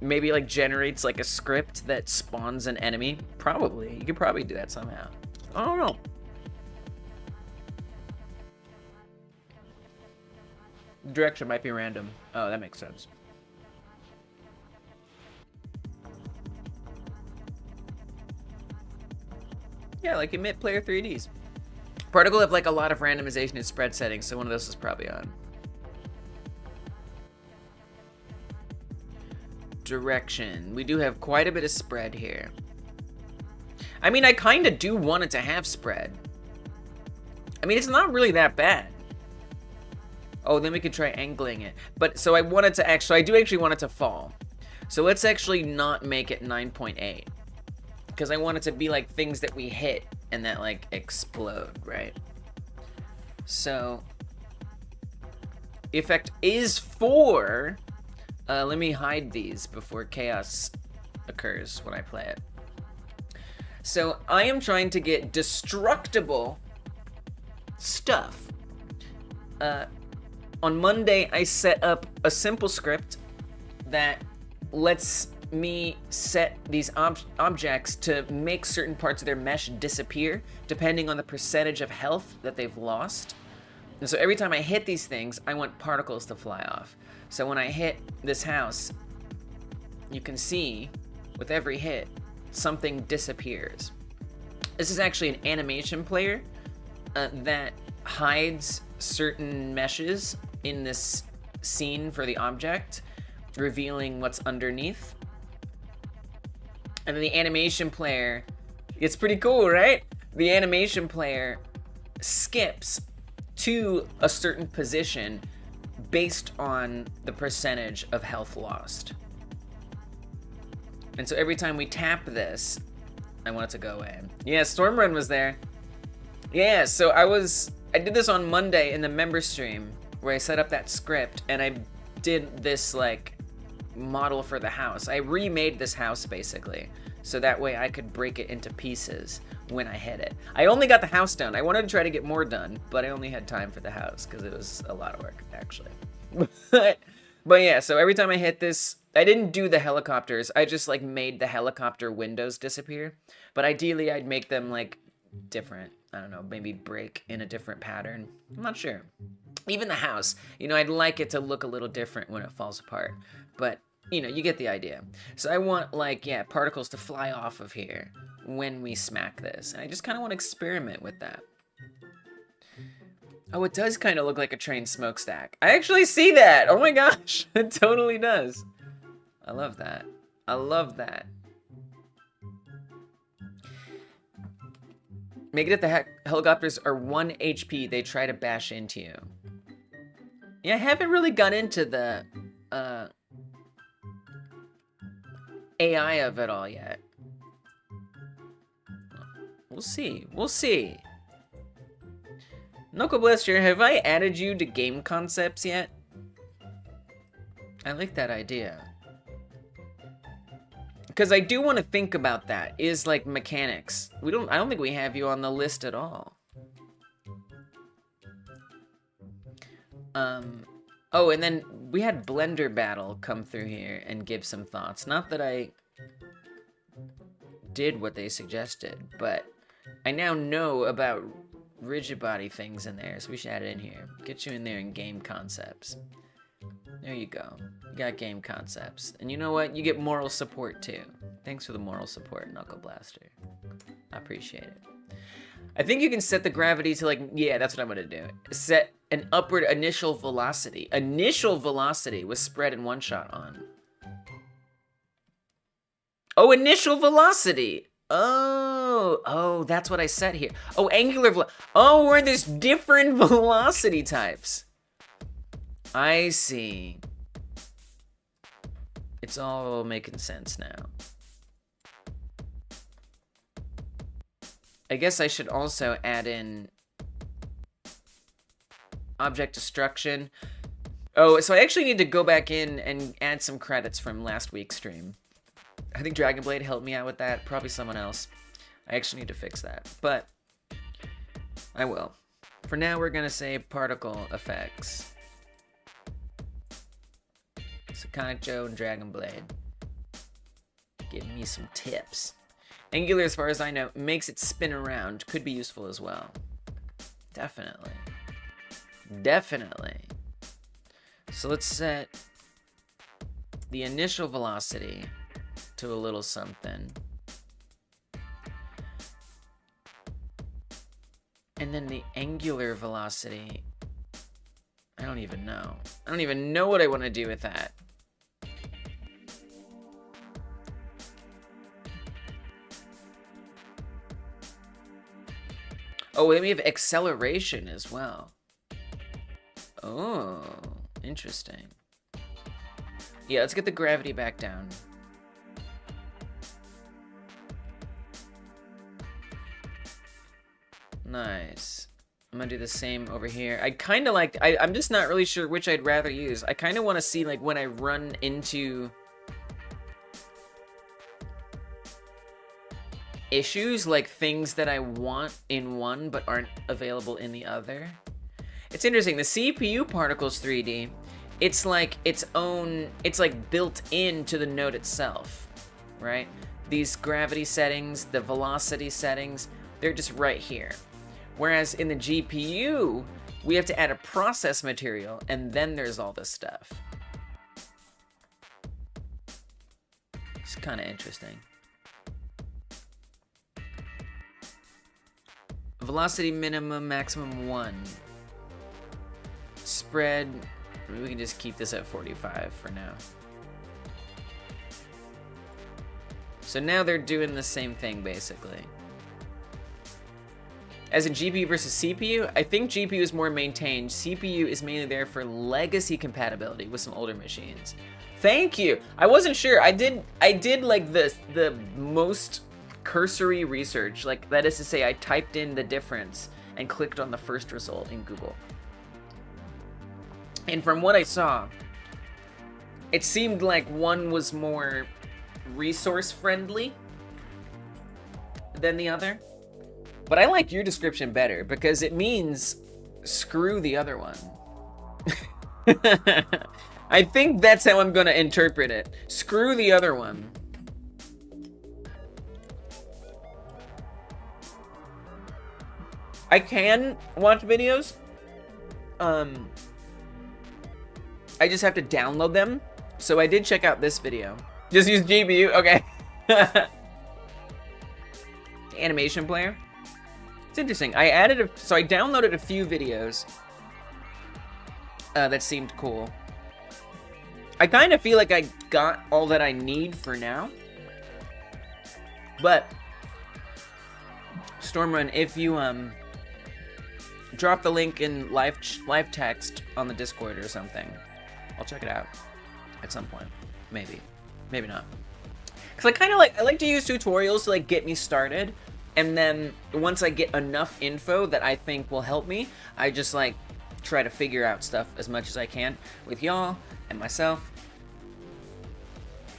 [SPEAKER 1] Maybe like generates like a script that spawns an enemy. Probably. You could probably do that somehow. I don't know. Direction might be random. Oh, that makes sense. Yeah, like emit player 3Ds. Particle have like a lot of randomization and spread settings, so one of those is probably on. Direction. We do have quite a bit of spread here. I mean, I kind of do want it to have spread. I mean, it's not really that bad. Oh, then we could try angling it. But, so I want it to actually, I do actually want it to fall. So let's actually not make it 9.8. Because I want it to be like things that we hit and that like explode, right? So, effect is 4. Let me hide these before chaos occurs when I play it. So I am trying to get destructible stuff. On Monday, I set up a simple script that lets me set these objects to make certain parts of their mesh disappear depending on the percentage of health that they've lost. And so every time I hit these things, I want particles to fly off. So when I hit this house, you can see with every hit, something disappears. This is actually an animation player that hides certain meshes in this scene for the object, revealing what's underneath. And then the animation player, it's pretty cool, right? The animation player skips to a certain position based on the percentage of health lost. And so every time we tap this, I want it to go away. Yeah, Stormrun was there. Yeah, so I did this on Monday in the member stream where I set up that script and I did this like model for the house. I remade this house basically, so that way I could break it into pieces when I hit it. I only got the house done. I wanted to try to get more done, but I only had time for the house because it was a lot of work actually. But yeah, so every time I hit this, I didn't do the helicopters. I just like made the helicopter windows disappear. But ideally I'd make them like different. I don't know, maybe break in a different pattern. I'm not sure. Even the house, you know, I'd like it to look a little different when it falls apart. But, you know, you get the idea. So I want like, yeah, particles to fly off of here when we smack this. And I just kind of want to experiment with that. Oh, it does kind of look like a train smokestack. I actually see that. Oh my gosh, it totally does. I love that. I love that. Make it if the helicopters are 1 HP, they try to bash into you. Yeah, I haven't really got into the AI of it all yet. We'll see. We'll see. Knuckle Blaster, have I added you to game concepts yet? I like that idea. Because I do want to think about that, is like mechanics. I don't think we have you on the list at all. Oh, and then we had Blender Battle come through here and give some thoughts. Not that I did what they suggested, but I now know about rigid body things in there, so we should add it in here. Get you in there in game concepts. There you go. You got game concepts. And you know what? You get moral support too. Thanks for the moral support, Knuckle Blaster. I appreciate it. I think you can set the gravity to like, yeah, that's what I'm gonna do. Set an upward initial velocity. Initial velocity with spread and one shot on. Oh, initial velocity. Oh, that's what I set here. Oh, angular velocity. Oh, we're there's different velocity types. I see. It's all making sense now. I guess I should also add in object destruction. Oh, so I actually need to go back in and add some credits from last week's stream. I think Dragonblade helped me out with that. Probably someone else. I actually need to fix that, but I will. For now, we're gonna say particle effects. Sonic Joe and Dragonblade. Give me some tips. Angular, as far as I know, makes it spin around. Could be useful as well. Definitely. Definitely. So let's set the initial velocity to a little something. And then the angular velocity, I don't even know. I don't even know what I want to do with that. Oh, then we have acceleration as well. Oh, interesting. Yeah, let's get the gravity back down. Nice. I'm gonna do the same over here. I kind of like, I'm just not really sure which I'd rather use. I kind of want to see like when I run into issues, like things that I want in one but aren't available in the other. It's interesting, the CPU particles 3D, it's like its own, it's like built into the node itself, right? These gravity settings, the velocity settings, they're just right here. Whereas in the GPU, we have to add a process material, and then there's all this stuff. It's kind of interesting. Velocity minimum, maximum 1. Spread, we can just keep this at 45 for now. So now they're doing the same thing, basically. As in GPU versus CPU, I think GPU is more maintained. CPU is mainly there for legacy compatibility with some older machines. Thank you. I wasn't sure. I did like the most cursory research. Like, that is to say, I typed in the difference and clicked on the first result in Google. And from what I saw, it seemed like one was more resource friendly than the other. But I like your description better because it means screw the other one. I think that's how I'm gonna interpret it. Screw the other one. I can watch videos. I just have to download them. So I did check out this video. Just use GPU, okay. Animation player. It's interesting. I downloaded a few videos that seemed cool. I kind of feel like I got all that I need for now. But Stormrun, if you drop the link in live text on the Discord or something, I'll check it out at some point. Maybe not. Cause I like to use tutorials to like get me started. And then once I get enough info that I think will help me, I just like try to figure out stuff as much as I can with y'all and myself.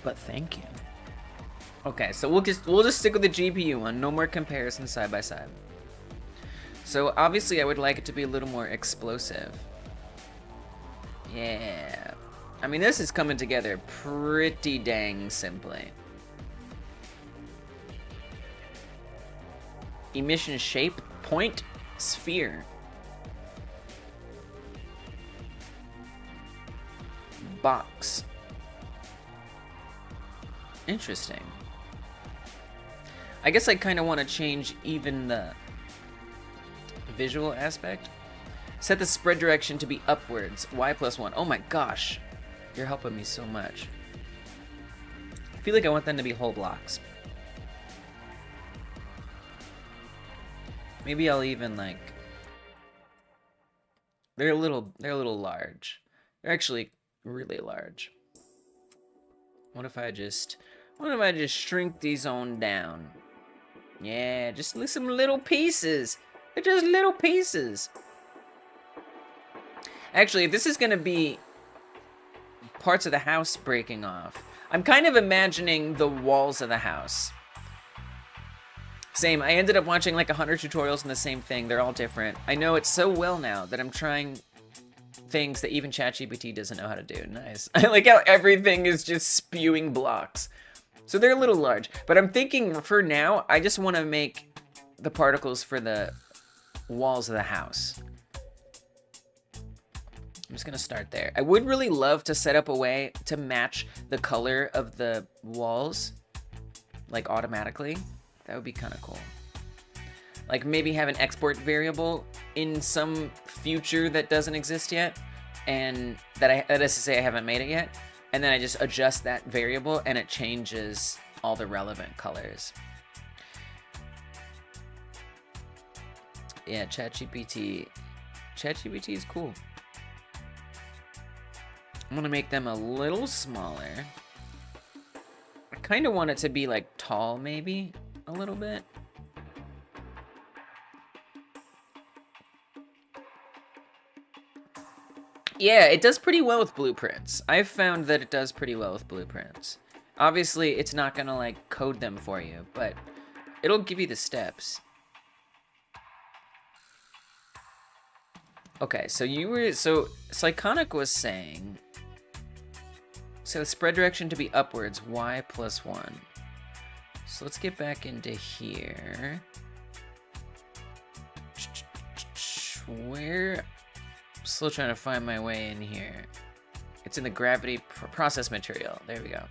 [SPEAKER 1] But thank you. Okay, so we'll just stick with the GPU one. No more comparisons side by side. So obviously I would like it to be a little more explosive. Yeah. I mean, this is coming together pretty dang simply. Emission shape, point, sphere. Box. Interesting. I guess I kind of want to change even the visual aspect. Set the spread direction to be upwards. Y+1. Oh my gosh. You're helping me so much. I feel like I want them to be whole blocks. Maybe I'll even like, they're a little large. They're actually really large. What if I just shrink these on down? Yeah, just some little pieces. They're just little pieces. Actually, if this is gonna be parts of the house breaking off, I'm kind of imagining the walls of the house. Same, I ended up watching like 100 tutorials on the same thing. They're all different. I know it so well now that I'm trying things that even ChatGPT doesn't know how to do. Nice. I like how everything is just spewing blocks. So they're a little large. But I'm thinking for now, I just want to make the particles for the walls of the house. I'm just going to start there. I would really love to set up a way to match the color of the walls, like automatically. That would be kind of cool. Like maybe have an export variable in some future that doesn't exist yet, and that is to say I haven't made it yet, and then I just adjust that variable and it changes all the relevant colors. Yeah, ChatGPT is cool. I'm gonna make them a little smaller. I kind of want it to be like tall, maybe a little bit. Yeah, it does pretty well with blueprints. I've found that it does pretty well with blueprints. Obviously, it's not gonna like code them for you, but it'll give you the steps. Okay, so Psychonic was saying, so the spread direction to be upwards, y plus 1. So let's get back into here. Where? I'm still trying to find my way in here. It's in the gravity process material. There we go.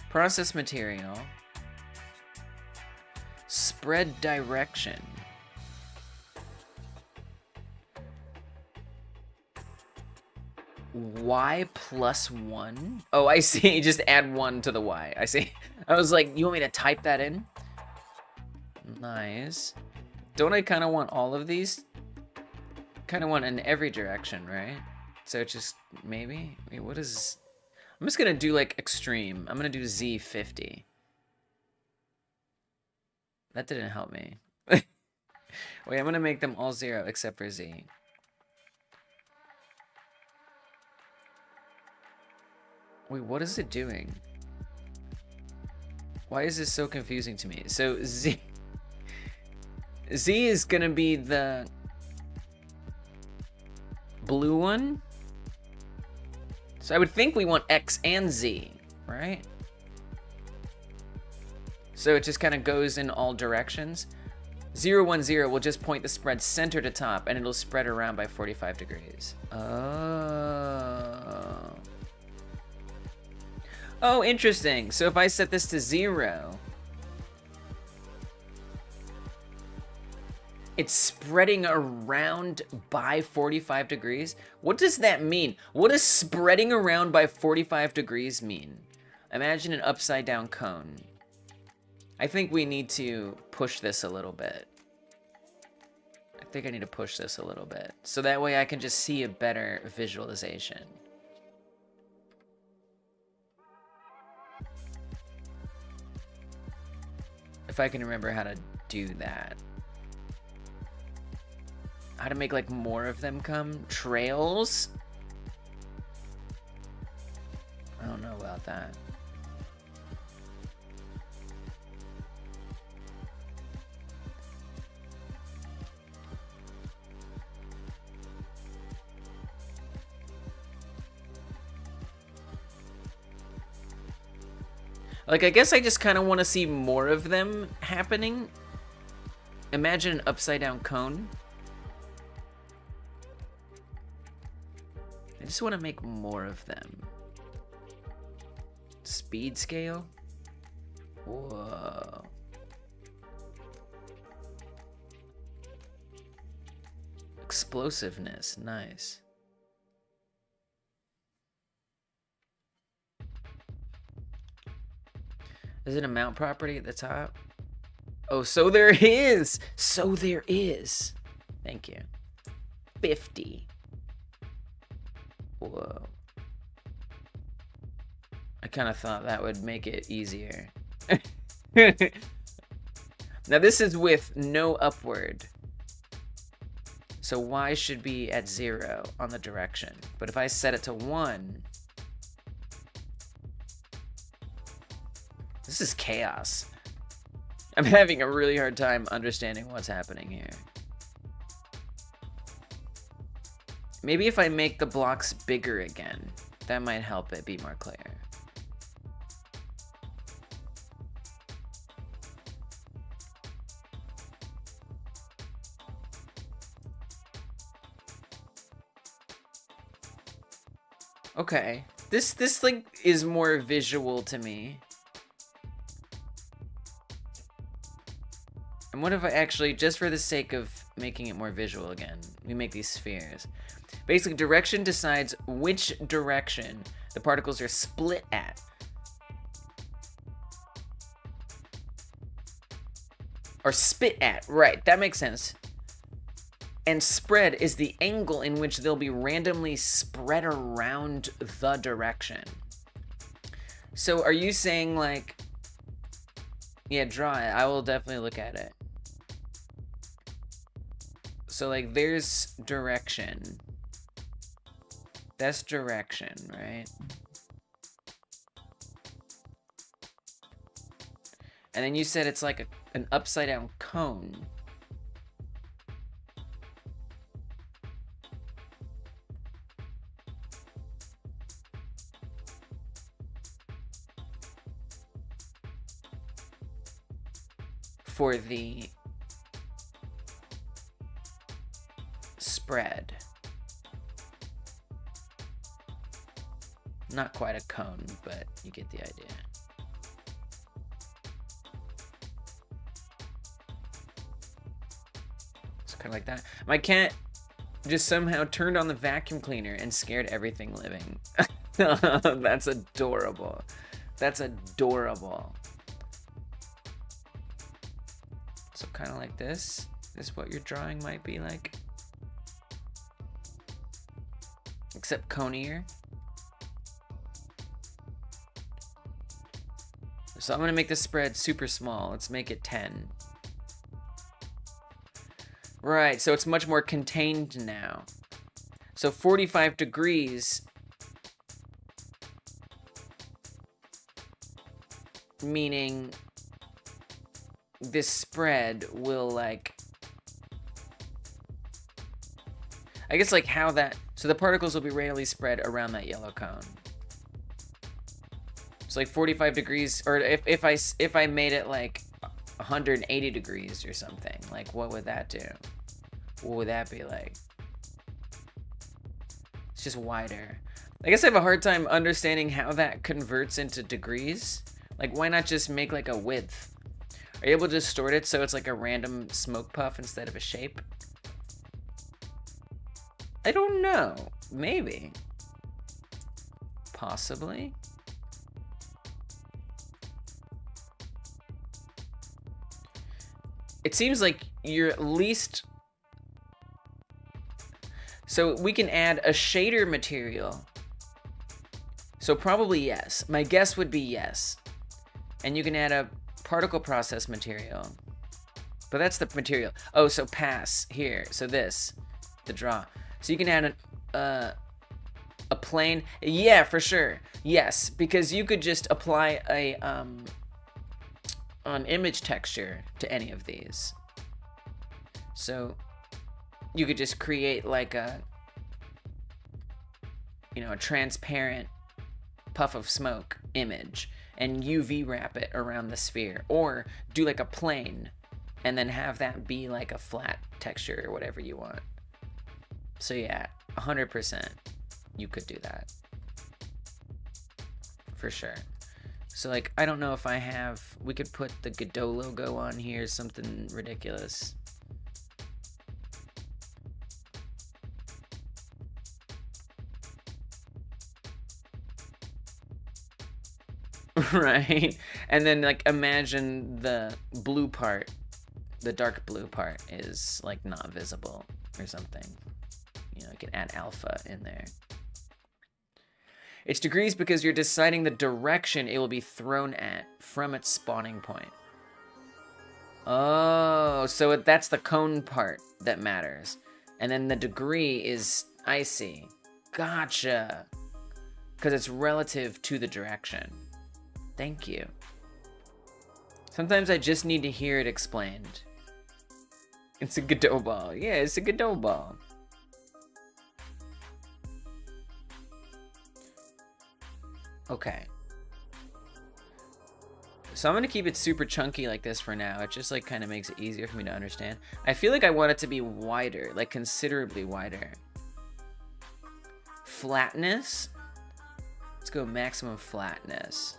[SPEAKER 1] Process material. Spread direction. Y plus 1? Oh, I see. Just add 1 to the Y. I see. I was like, you want me to type that in? Nice. Don't I kind of want all of these? Kind of want in every direction, right? So it's just maybe. Wait, what is? I'm just gonna do like extreme. I'm gonna do Z50. That didn't help me. Wait, I'm gonna make them all 0 except for Z. Wait, what is it doing? Why is this so confusing to me? So Z is gonna be the blue one. So I would think we want X and Z, right? So it just kind of goes in all directions. 0, 1, 0 will just point the spread center to top, and it'll spread around by 45 degrees. Oh. Oh, interesting. So if I set this to 0, it's spreading around by 45 degrees. What does that mean? What does spreading around by 45 degrees mean? Imagine an upside down cone. I think we need to push this a little bit. I think I need to push this a little bit. So that way I can just see a better visualization. If I can remember how to do that. How to make like more of them come. Trails? I don't know about that. Like, I guess I just kind of want to see more of them happening. Imagine an upside down cone. I just want to make more of them. Speed scale. Whoa. Explosiveness, nice. Is it a mount property at the top? Oh, so there is. So there is. Thank you. 50. Whoa. I kind of thought that would make it easier. Now this is with no upward. So Y should be at 0 on the direction. But if I set it to 1, this is chaos. I'm having a really hard time understanding what's happening here. Maybe if I make the blocks bigger again, that might help it be more clear. Okay, this like is more visual to me. And what if I actually, just for the sake of making it more visual again, we make these spheres. Basically, direction decides which direction the particles are split at. Or spit at, right, that makes sense. And spread is the angle in which they'll be randomly spread around the direction. So are you saying like, yeah, draw it, I will definitely look at it. So like there's direction. That's direction, right? And then you said it's like an upside down cone. For the spread. Not quite a cone, but you get the idea. It's kind of like that. My cat just somehow turned on the vacuum cleaner and scared everything living. That's adorable. That's adorable. So kind of like this is what your drawing might be like. Except conier. So I'm gonna make this spread super small. Let's make it 10. Right, so it's much more contained now. So 45 degrees meaning this spread will like, I guess like how that, so the particles will be radially spread around that yellow cone. So like 45 degrees, or if I made it like 180 degrees or something, like what would that do? What would that be like? It's just wider. I guess I have a hard time understanding how that converts into degrees. Like why not just make like a width? Are you able to distort it so it's like a random smoke puff instead of a shape? I don't know. Maybe. Possibly. It seems like you're at least... So we can add a shader material. So probably yes. My guess would be yes. And you can add a particle process material. But that's the material. Oh, so pass here. So this, the draw. So you can add a plane. Yeah, for sure. Yes, because you could just apply a an image texture to any of these. So you could just create like a, you know, a transparent puff of smoke image and UV wrap it around the sphere, or do like a plane and then have that be like a flat texture or whatever you want. So yeah, 100% you could do that for sure. So like, I don't know if I have, we could put the Godot logo on here, something ridiculous. Right? And then like imagine the blue part, the dark blue part is like not visible or something. You know, you can add alpha in there. It's degrees because you're deciding the direction it will be thrown at from its spawning point. Oh, so that's the cone part that matters. And then the degree is, I see. Gotcha. Because it's relative to the direction. Thank you. Sometimes I just need to hear it explained. It's a Godot ball. Yeah, it's a Godot ball. Okay. So I'm going to keep it super chunky like this for now. It just like kind of makes it easier for me to understand. I feel like I want it to be wider, like considerably wider. Flatness. Let's go maximum flatness.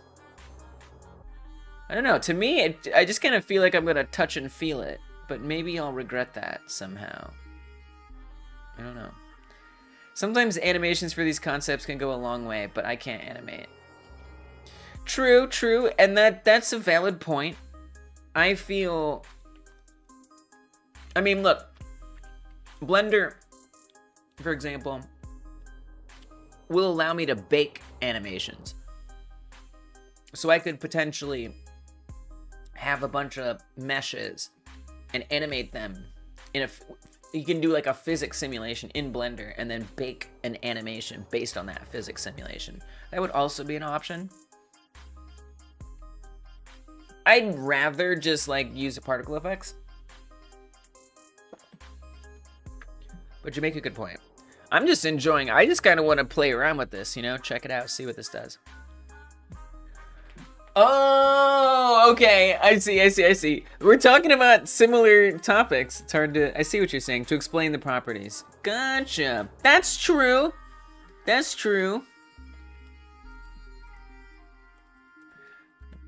[SPEAKER 1] I don't know. To me, I just kind of feel like I'm gonna touch and feel it, but maybe I'll regret that somehow. I don't know. Sometimes animations for these concepts can go a long way, but I can't animate. True, true, and that's a valid point. I feel... I mean, look. Blender, for example, will allow me to bake animations. So I could potentially have a bunch of meshes and animate them in a... You can do like a physics simulation in Blender and then bake an animation based on that physics simulation. That would also be an option. I'd rather just like use the particle effects. But you make a good point. I'm just enjoying, I just kind of want to play around with this, you know, check it out, see what this does. Oh, okay. I see. We're talking about similar topics. It's hard to... I see what you're saying. To explain the properties. Gotcha. That's true. That's true.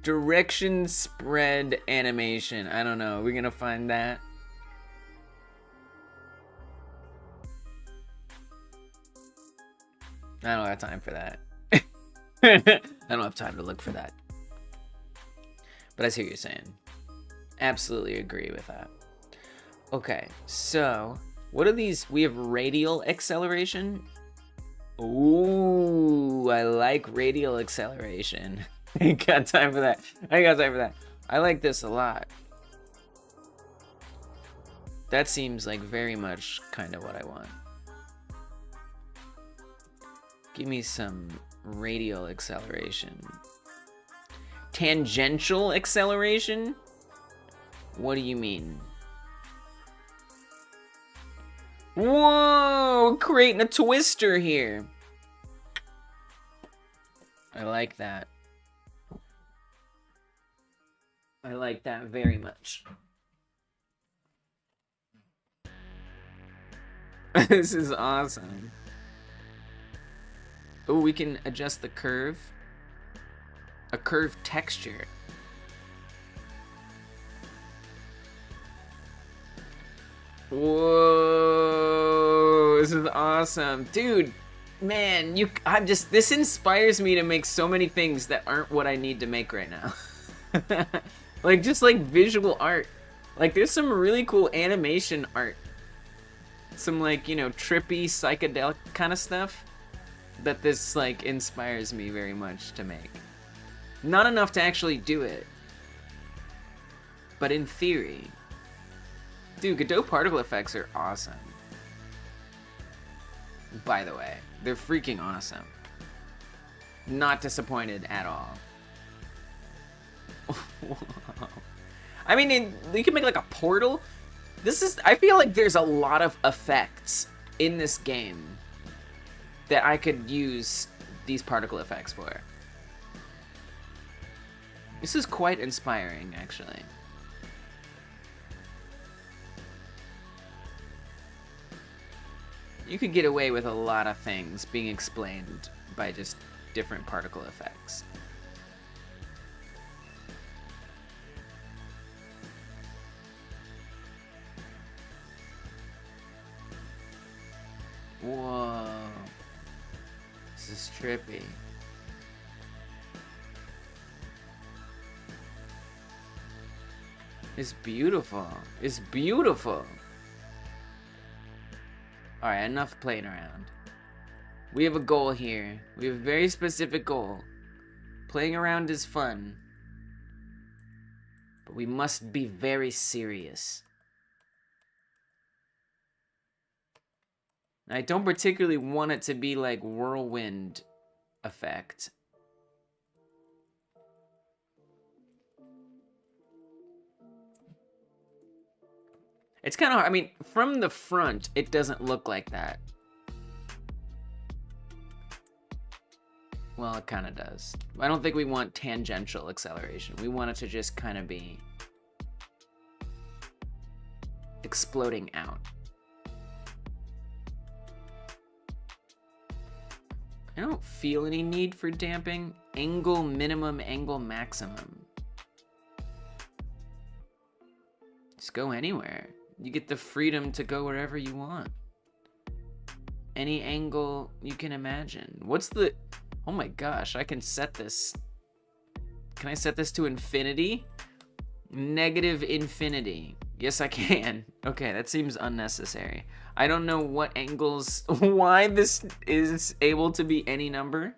[SPEAKER 1] Direction spread animation. I don't know. Are we gonna find that? I don't have time for that. I don't have time to look for that. But I see what you're saying. Absolutely agree with that. Okay, so what are these? We have radial acceleration. Ooh, I like radial acceleration. I ain't got time for that. I like this a lot. That seems like very much kind of what I want. Give me some radial acceleration. Tangential acceleration? What do you mean? Whoa! Creating a twister here. I like that. I like that very much. This is awesome. Oh, we can adjust the curve. A curved texture. Whoa, this is awesome. Dude, man, this inspires me to make so many things that aren't what I need to make right now. Like, just like visual art. Like, there's some really cool animation art. Some, like, you know, trippy, psychedelic kind of stuff that this, like, inspires me very much to make. Not enough to actually do it. But in theory. Dude, Godot particle effects are awesome. By the way, they're freaking awesome. Not disappointed at all. I mean, you can make like a portal. I feel like there's a lot of effects in this game that I could use these particle effects for. This is quite inspiring, actually. You could get away with a lot of things being explained by just different particle effects. Whoa. This is trippy. It's beautiful. It's beautiful. Alright, enough playing around. We have a goal here. We have a very specific goal. Playing around is fun. But we must be very serious. I don't particularly want it to be like whirlwind effect. It's kind of hard. I mean, from the front, it doesn't look like that. Well, it kind of does. I don't think we want tangential acceleration. We want it to just kind of be exploding out. I don't feel any need for damping. Angle minimum, angle maximum. go anywhere. You get the freedom to go wherever you want. Any angle you can imagine. What's the... Oh my gosh, I can set this. Can I set this to infinity? Negative infinity. Yes, I can. Okay, that seems unnecessary. I don't know what angles... Why this is able to be any number.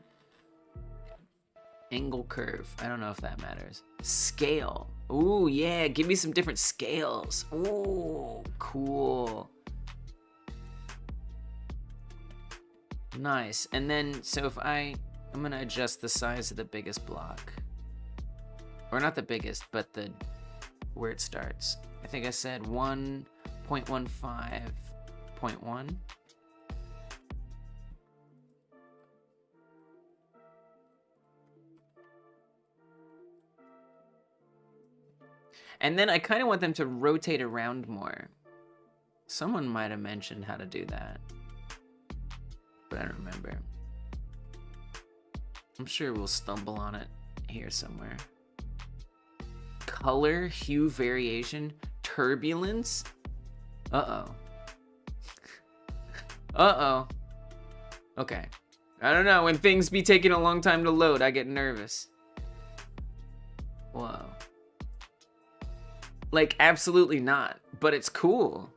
[SPEAKER 1] Angle curve. I don't know if that matters. Scale. Ooh, yeah. Give me some different scales. Ooh, cool. Nice. And then, so if I'm going to adjust the size of the biggest block. Or not the biggest, but where it starts. I think I said 1.15.1. And then I kind of want them to rotate around more. Someone might have mentioned how to do that, but I don't remember. I'm sure we'll stumble on it here somewhere. Color, hue variation, turbulence. Uh-oh. Uh-oh. Okay. I don't know, when things be taking a long time to load, I get nervous. Whoa. Like, absolutely not, but it's cool.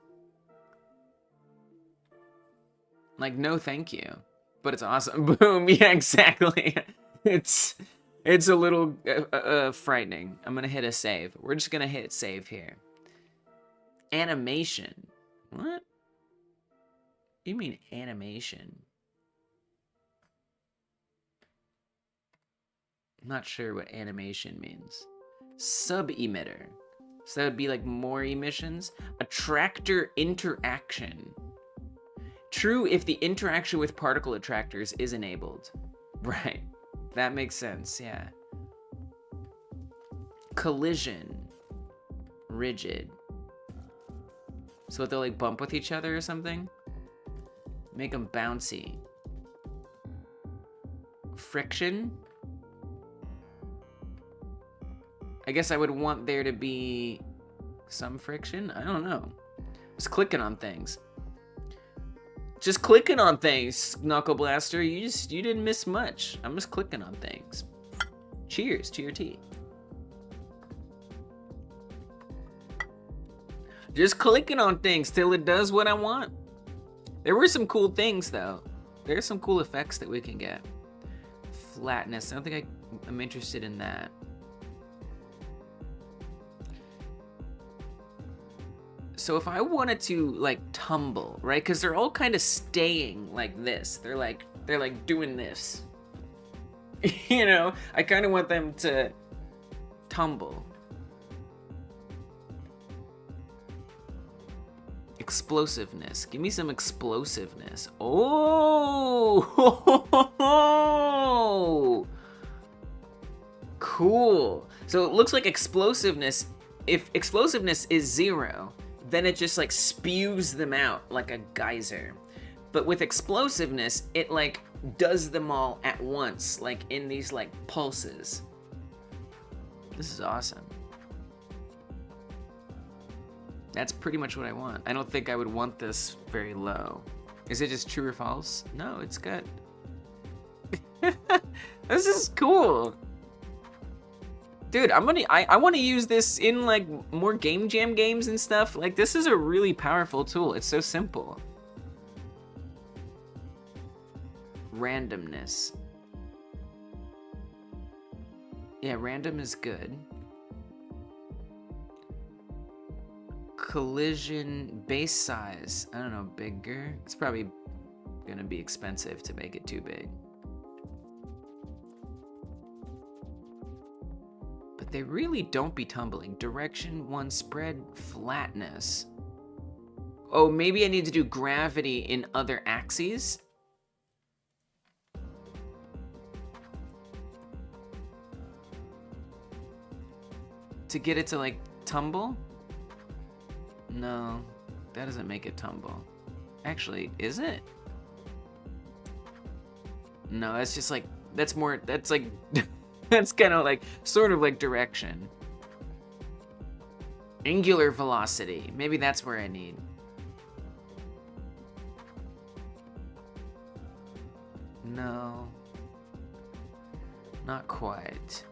[SPEAKER 1] Like, no thank you, but it's awesome. Boom, yeah, exactly. It's a little frightening. I'm gonna hit a save. We're just gonna hit save here. Animation. What? You mean animation? I'm not sure what animation means. Sub-emitter. So that would be like more emissions. Attractor interaction. True if the interaction with particle attractors is enabled. Right. That makes sense, yeah. Collision. Rigid. So they'll like bump with each other or something? Make them bouncy. Friction. I guess I would want there to be some friction. I don't know. Just clicking on things. Just clicking on things, Knuckle Blaster. You didn't miss much. I'm just clicking on things. Cheers to your tea. Just clicking on things till it does what I want. There were some cool things though. There's some cool effects that we can get. Flatness. I don't think I'm interested in that. So if I wanted to like tumble, right? Because they're all kind of staying like this. They're like doing this. You know, I kind of want them to tumble. Explosiveness. Give me some explosiveness. Oh, cool. So it looks like explosiveness. If explosiveness is 0, then it just like spews them out like a geyser. But with explosiveness, it like does them all at once, like in these like pulses. This is awesome. That's pretty much what I want. I don't think I would want this very low. Is it just true or false? No, it's good. This is cool. Dude, I want to use this in like more game jam games and stuff. Like this is a really powerful tool. It's so simple. Randomness. Yeah, random is good. Collision base size. I don't know, bigger. It's probably gonna be expensive to make it too big. But they really don't be tumbling. Direction 1 spread flatness. Oh, maybe I need to do gravity in other axes? To get it to like tumble? No, that doesn't make it tumble. Actually, is it? No, that's just like, that's like, that's kind of like, sort of like direction. Angular velocity. Maybe that's where I need. No. Not quite.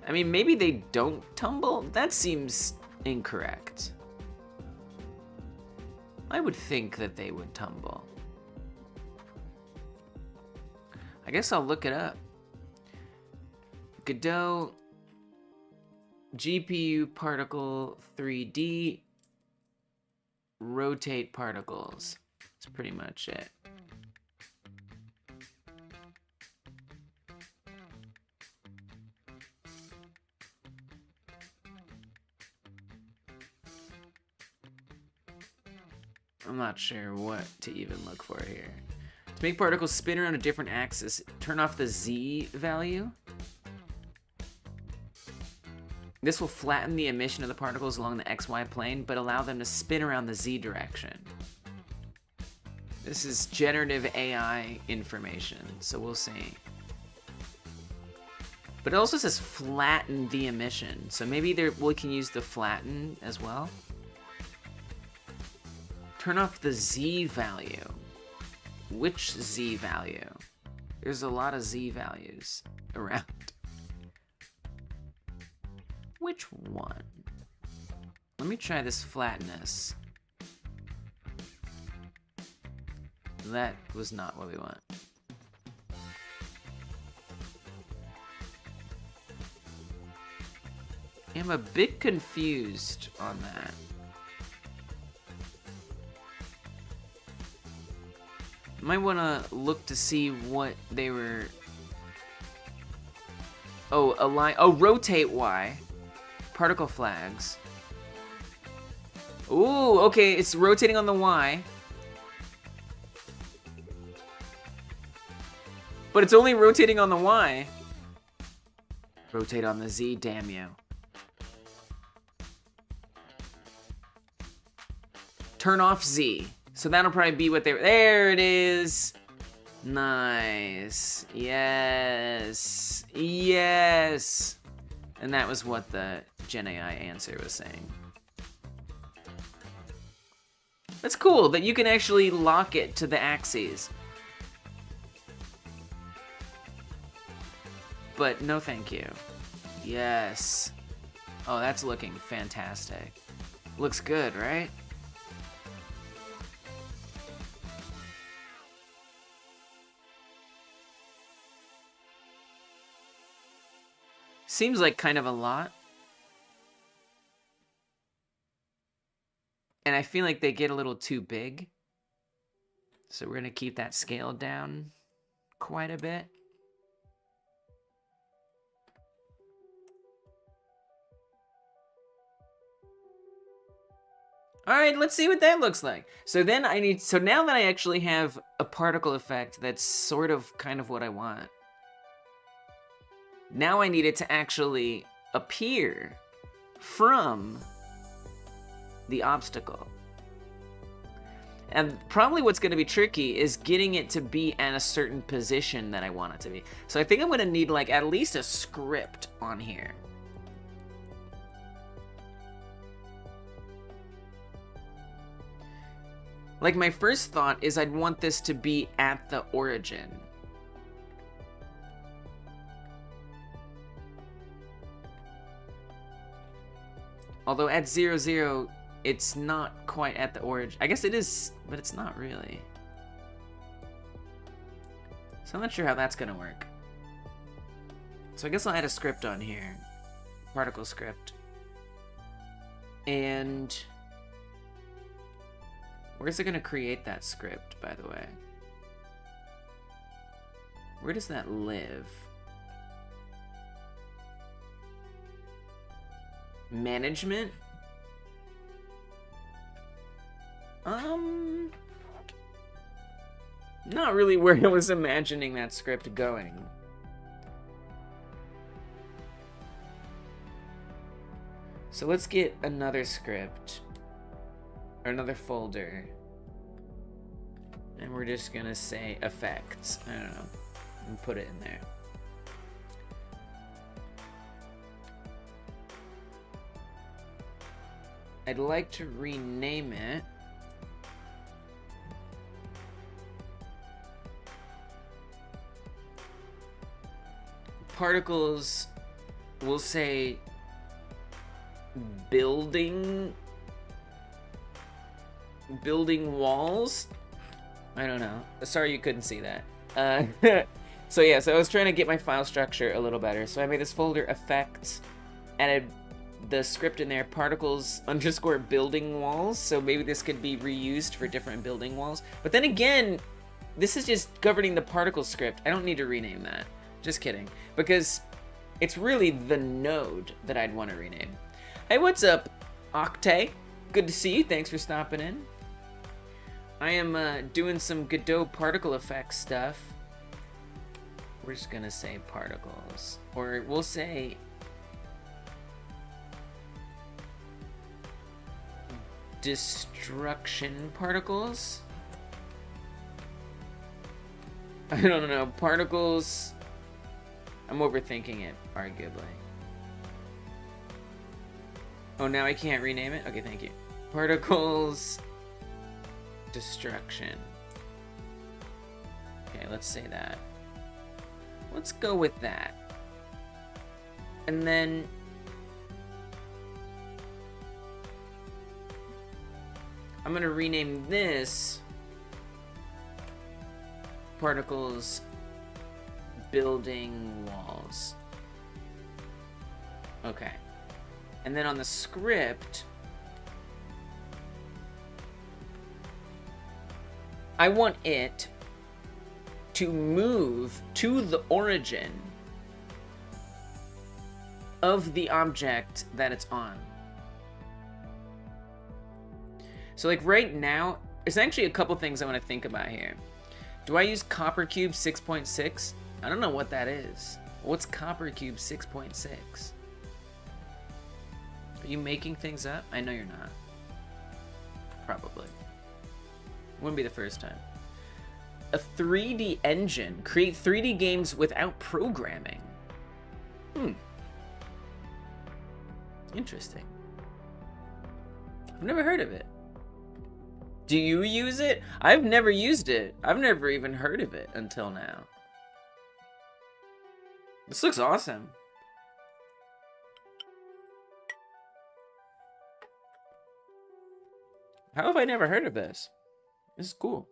[SPEAKER 1] I mean, maybe they don't tumble? That seems incorrect. I would think that they would tumble. I guess I'll look it up. Godot GPU particle 3D rotate particles. That's pretty much it. I'm not sure what to even look for here. To make particles spin around a different axis, turn off the Z value. This will flatten the emission of the particles along the XY plane, but allow them to spin around the Z direction. This is generative AI information, so we'll see. But it also says flatten the emission, so maybe we can use the flatten as well. Turn off the Z value. Which Z value? There's a lot of Z values around. Which one? Let me try this flatness. That was not what we want. I'm a bit confused on that. Might want to look to see what they were... Oh, align... Oh, rotate Y. Particle flags. Ooh, okay, it's rotating on the Y. But it's only rotating on the Y. Rotate on the Z, damn you. Turn off Z. So that'll probably be what they were. There it is. Nice. Yes. Yes. And that was what the Gen AI answer was saying. That's cool that you can actually lock it to the axes. But no thank you. Yes. Oh, that's looking fantastic. Looks good, right? Seems like kind of a lot. And I feel like they get a little too big. So we're going to keep that scale down quite a bit. All right, let's see what that looks like. So then so now that I actually have a particle effect that's sort of kind of what I want. Now I need it to actually appear from the obstacle. And probably what's going to be tricky is getting it to be at a certain position that I want it to be. So I think I'm going to need like at least a script on here. Like my first thought is I'd want this to be at the origin. Although at 0, 0, it's not quite at the origin. I guess it is, but it's not really. So I'm not sure how that's gonna work. So I guess I'll add a script on here. Particle script. And where's it gonna create that script, by the way? Where does that live? Management? Not really where I was imagining that script going. So let's get another script, or another folder, and we're just gonna say effects, I don't know, and put it in there. I'd like to rename it. Particles, we'll say building walls. I don't know. Sorry you couldn't see that. So yeah, so I was trying to get my file structure a little better. So I made this folder effects, added the script in there, particles underscore building walls. So maybe this could be reused for different building walls. But then again, this is just governing the particle script. I don't need to rename that. Just kidding. Because it's really the node that I'd want to rename. Hey, what's up, Octay? Good to see you. Thanks for stopping in. I am doing some Godot particle effects stuff. We're just gonna say particles. Or we'll say destruction particles. I don't know. Particles. I'm overthinking it, arguably. Oh, now I can't rename it? Okay, thank you. Particles. Destruction. Okay, let's say that. Let's go with that. And then I'm gonna rename this particles building walls. Okay. And then on the script, I want it to move to the origin of the object that it's on. So like right now, there's actually a couple things I want to think about here. Do I use Copper Cube 6.6? I don't know what that is. What's Copper Cube 6.6? Are you making things up? I know you're not. Probably. Wouldn't be the first time. A 3D engine. Create 3D games without programming. Interesting. I've never heard of it. Do you use it? I've never used it. I've never even heard of it until now. This looks awesome. How have I never heard of this? This is cool.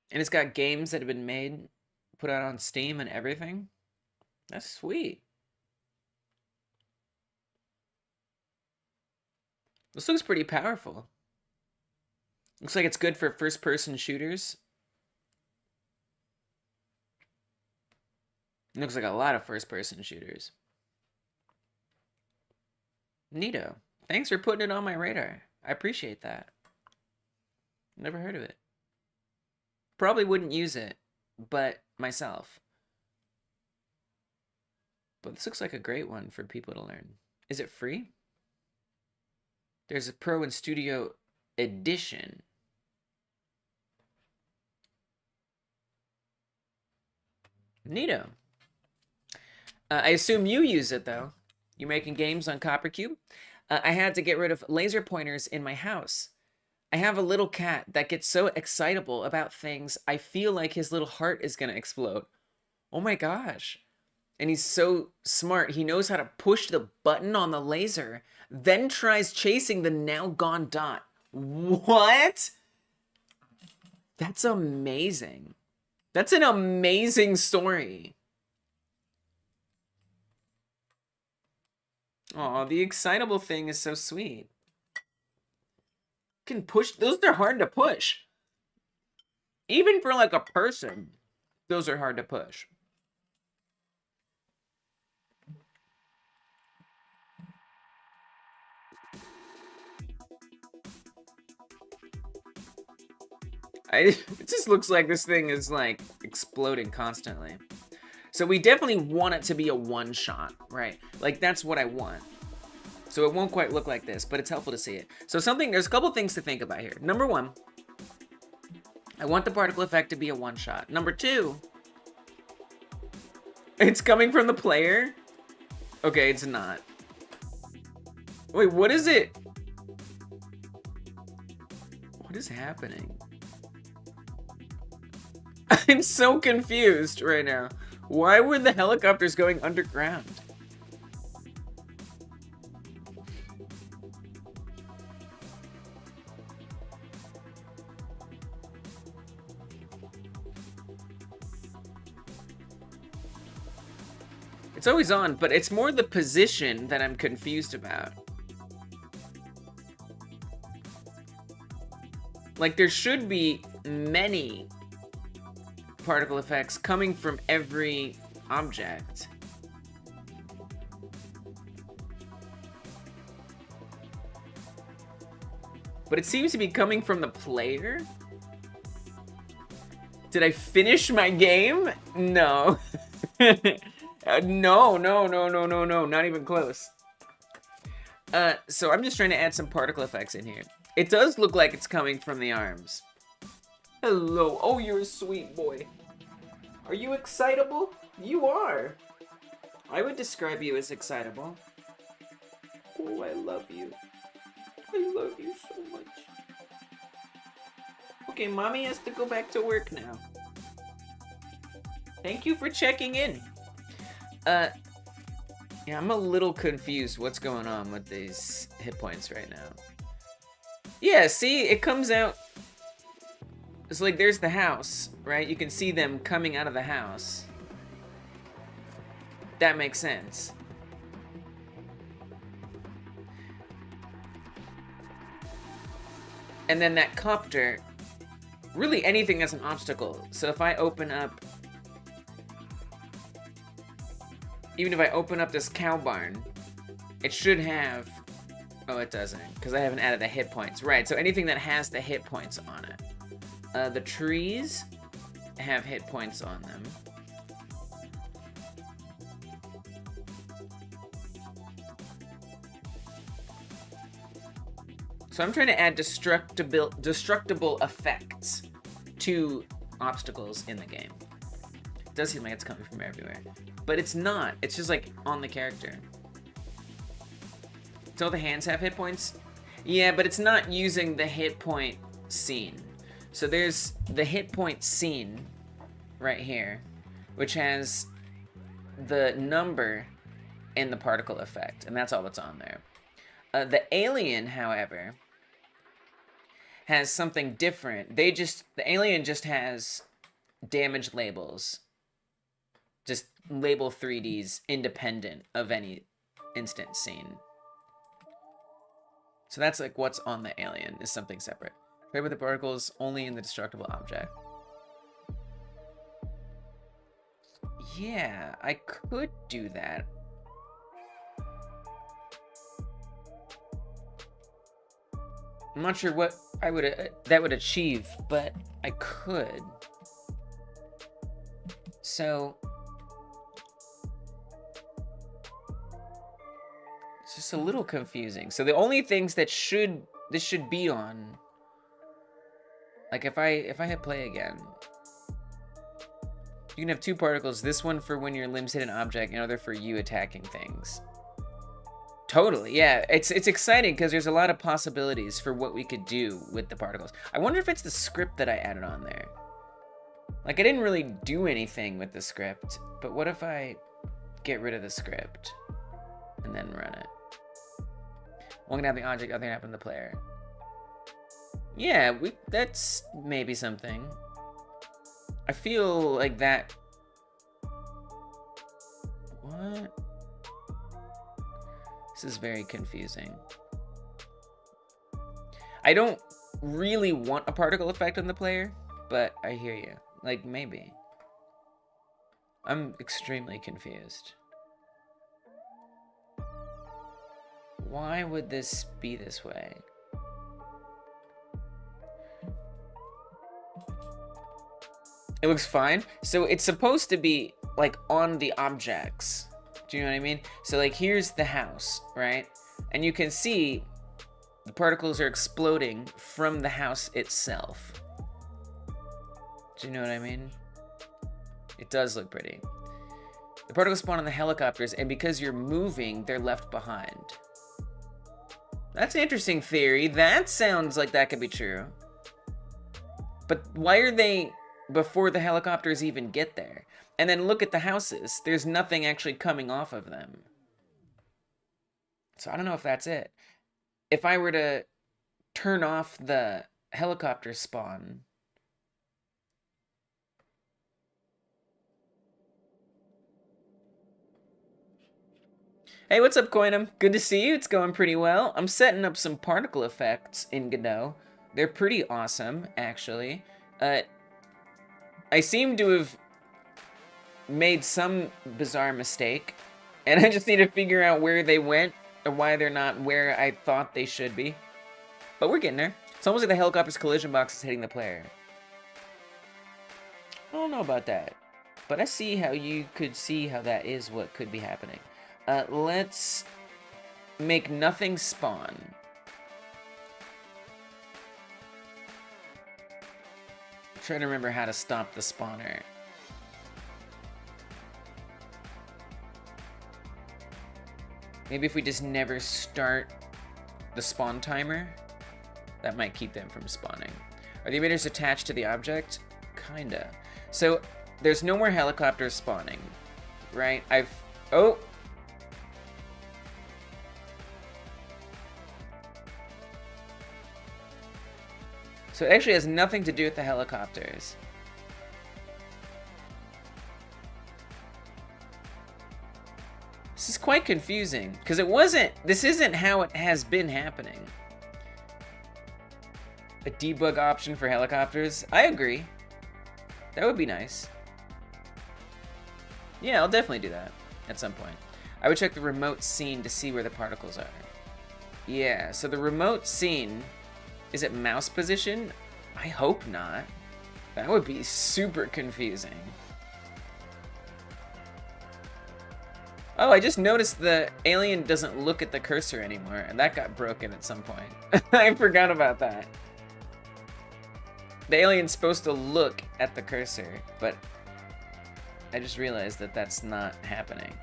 [SPEAKER 1] And it's got games that have been made, put out on Steam and everything. That's sweet. This looks pretty powerful. Looks like it's good for first-person shooters. It looks like a lot of first-person shooters. Neato. Thanks for putting it on my radar. I appreciate that. Never heard of it. Probably wouldn't use it, but myself. But this looks like a great one for people to learn. Is it free? There's a Pro and Studio Edition. Neato. I assume you use it, though. You're making games on Copper Cube? I had to get rid of laser pointers in my house. I have a little cat that gets so excitable about things, I feel like his little heart is going to explode. Oh my gosh. And he's so smart. He knows how to push the button on the laser, then tries chasing the now gone dot. What? That's amazing. That's an amazing story. Oh, the excitable thing is so sweet. Can push, those are hard to push. Even for like a person, those are hard to push. It just looks like this thing is like exploding constantly. So we definitely want it to be a one-shot, right? Like that's what I want. So it won't quite look like this, but it's helpful to see it. So there's a couple things to think about here. Number one, I want the particle effect to be a one-shot. Number two, It's coming from the player? Okay, it's not. Wait, what is it? What is happening? I'm so confused right now. Why were the helicopters going underground? It's always on, but it's more the position that I'm confused about. Like, there should be many particle effects coming from every object. But it seems to be coming from the player. Did I finish my game? No. No, not even close. So I'm just trying to add some particle effects in here. It does look like it's coming from the arms. Hello. Oh, you're a sweet boy. Are you excitable? You are. I would describe you as excitable. Oh, I love you. I love you so much. Okay, mommy has to go back to work now. Thank you for checking in. Yeah, I'm a little confused what's going on with these hit points right now. Yeah, see, it comes out. It's like there's the house, right? You can see them coming out of the house. That makes sense. And then that copter, really anything that's an obstacle. So if I open up, even if I open up this cow barn, it should have, oh, it doesn't, because I haven't added the hit points. Right, so anything that has the hit points on it. The trees have hit points on them. So I'm trying to add destructible effects to obstacles in the game. It does seem like it's coming from everywhere. But it's not. It's just like on the character. So the hands have hit points? Yeah, but it's not using the hit point scene. So there's the hit point scene right here, which has the number and the particle effect, and that's all that's on there. The alien, however, has something different. The alien just has damage labels. Just label 3Ds independent of any instant scene. So that's like what's on the alien is something separate. Play with the particles only in the destructible object. Yeah, I could do that. I'm not sure what that would achieve, but I could. So it's just a little confusing. So the only things that this should be on, like if I hit play again, you can have two particles. This one for when your limbs hit an object, and other for you attacking things. Totally, yeah. It's exciting because there's a lot of possibilities for what we could do with the particles. I wonder if it's the script that I added on there. Like, I didn't really do anything with the script, but what if I get rid of the script and then run it? One can have the object, other can happen to the player. Yeah, that's maybe something. I feel like that. What? This is very confusing. I don't really want a particle effect on the player, but I hear you. Like, maybe. I'm extremely confused. Why would this be this way? It looks fine. So it's supposed to be like on the objects. Do you know what I mean? So like here's the house, right? And you can see the particles are exploding from the house itself. Do you know what I mean? It does look pretty. The particles spawn on the helicopters, and because you're moving, they're left behind. That's an interesting theory. That sounds like that could be true. But why are they before the helicopters even get there? And then look at the houses. There's nothing actually coming off of them. So I don't know if that's it. If I were to turn off the helicopter spawn... Hey, what's up, Coinum? Good to see you. It's going pretty well. I'm setting up some particle effects in Godot. They're pretty awesome, actually. I seem to have made some bizarre mistake, and I just need to figure out where they went or why they're not where I thought they should be. But we're getting there. It's almost like the helicopter's collision box is hitting the player. I don't know about that, but I see how you could see how that is what could be happening. Let's make nothing spawn. I'm trying to remember how to stop the spawner. Maybe if we just never start the spawn timer, that might keep them from spawning. Are the emitters attached to the object? Kinda. So there's no more helicopters spawning, right? Oh! So it actually has nothing to do with the helicopters. This is quite confusing, because this isn't how it has been happening. A debug option for helicopters? I agree. That would be nice. Yeah, I'll definitely do that at some point. I would check the remote scene to see where the particles are. Yeah, so the remote scene... Is it mouse position? I hope not. That would be super confusing. Oh, I just noticed the alien doesn't look at the cursor anymore, and that got broken at some point. I forgot about that. The alien's supposed to look at the cursor, but I just realized that that's not happening.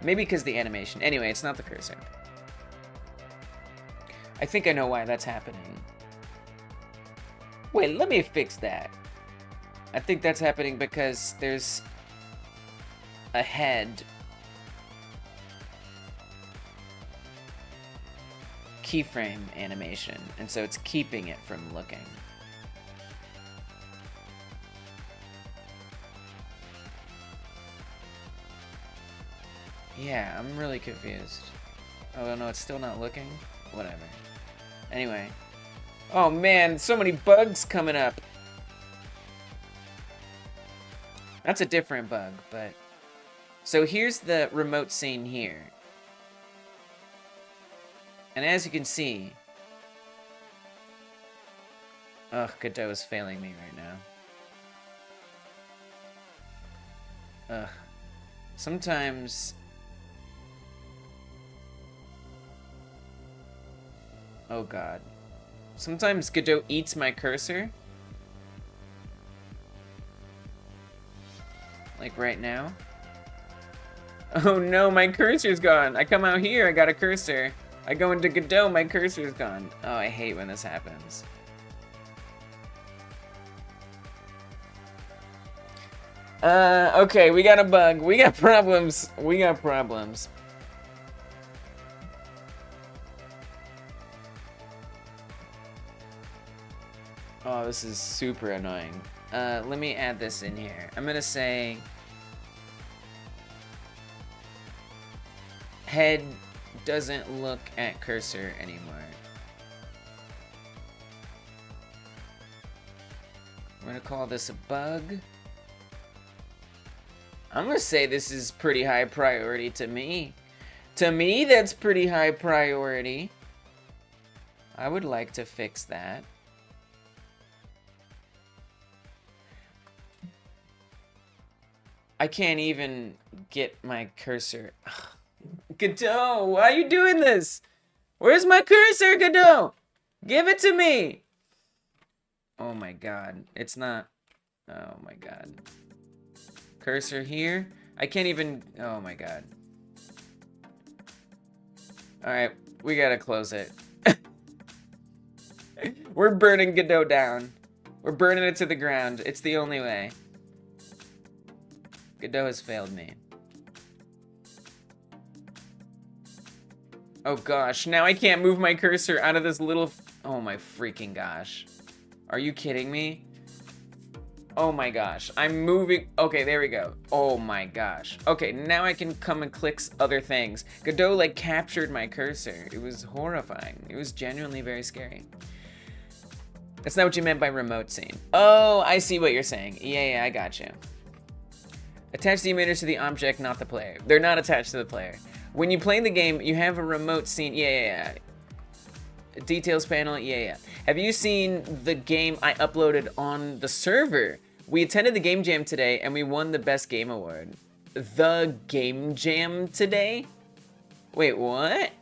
[SPEAKER 1] Maybe because the animation. Anyway, it's not the cursor. I think I know why that's happening. Wait, let me fix that. I think that's happening because there's a head keyframe animation, and so it's keeping it from looking. Yeah, I'm really confused. Oh no, it's still not looking? Whatever. Anyway. Oh man, so many bugs coming up. That's a different bug, but... So here's the remote scene here. And as you can see... Ugh, Godot is failing me right now. Ugh. Sometimes... Oh god. Sometimes Godot eats my cursor. Like right now. Oh no, my cursor's gone. I come out here, I got a cursor. I go into Godot, my cursor's gone. Oh, I hate when this happens. Okay, we got a bug. We got problems. We got problems. Oh, this is super annoying. Let me add this in here. I'm gonna say... Head doesn't look at cursor anymore. We're gonna call this a bug. I'm gonna say this is pretty high priority to me. To me, that's pretty high priority. I would like to fix that. I can't even get my cursor. Godot, why are you doing this? Where's my cursor, Godot? Give it to me. Oh my god, it's not. Oh my god. Cursor here. I can't even... Oh my god. Alright, we gotta close it. We're burning Godot down. We're burning it to the ground. It's the only way. Godot has failed me. Oh gosh, now I can't move my cursor out of this little... Oh my freaking gosh. Are you kidding me? Oh my gosh, I'm moving... Okay, there we go. Oh my gosh. Okay, now I can come and click other things. Godot, like, captured my cursor. It was horrifying. It was genuinely very scary. That's not what you meant by remote scene. Oh, I see what you're saying. Yeah, I got you. Attach the emitters to the object, not the player. They're not attached to the player. When you play the game, you have a remote scene. Yeah. Details panel. Yeah. Have you seen the game I uploaded on the server? We attended the Game Jam today, and we won the Best Game Award. The Game Jam today? Wait, what?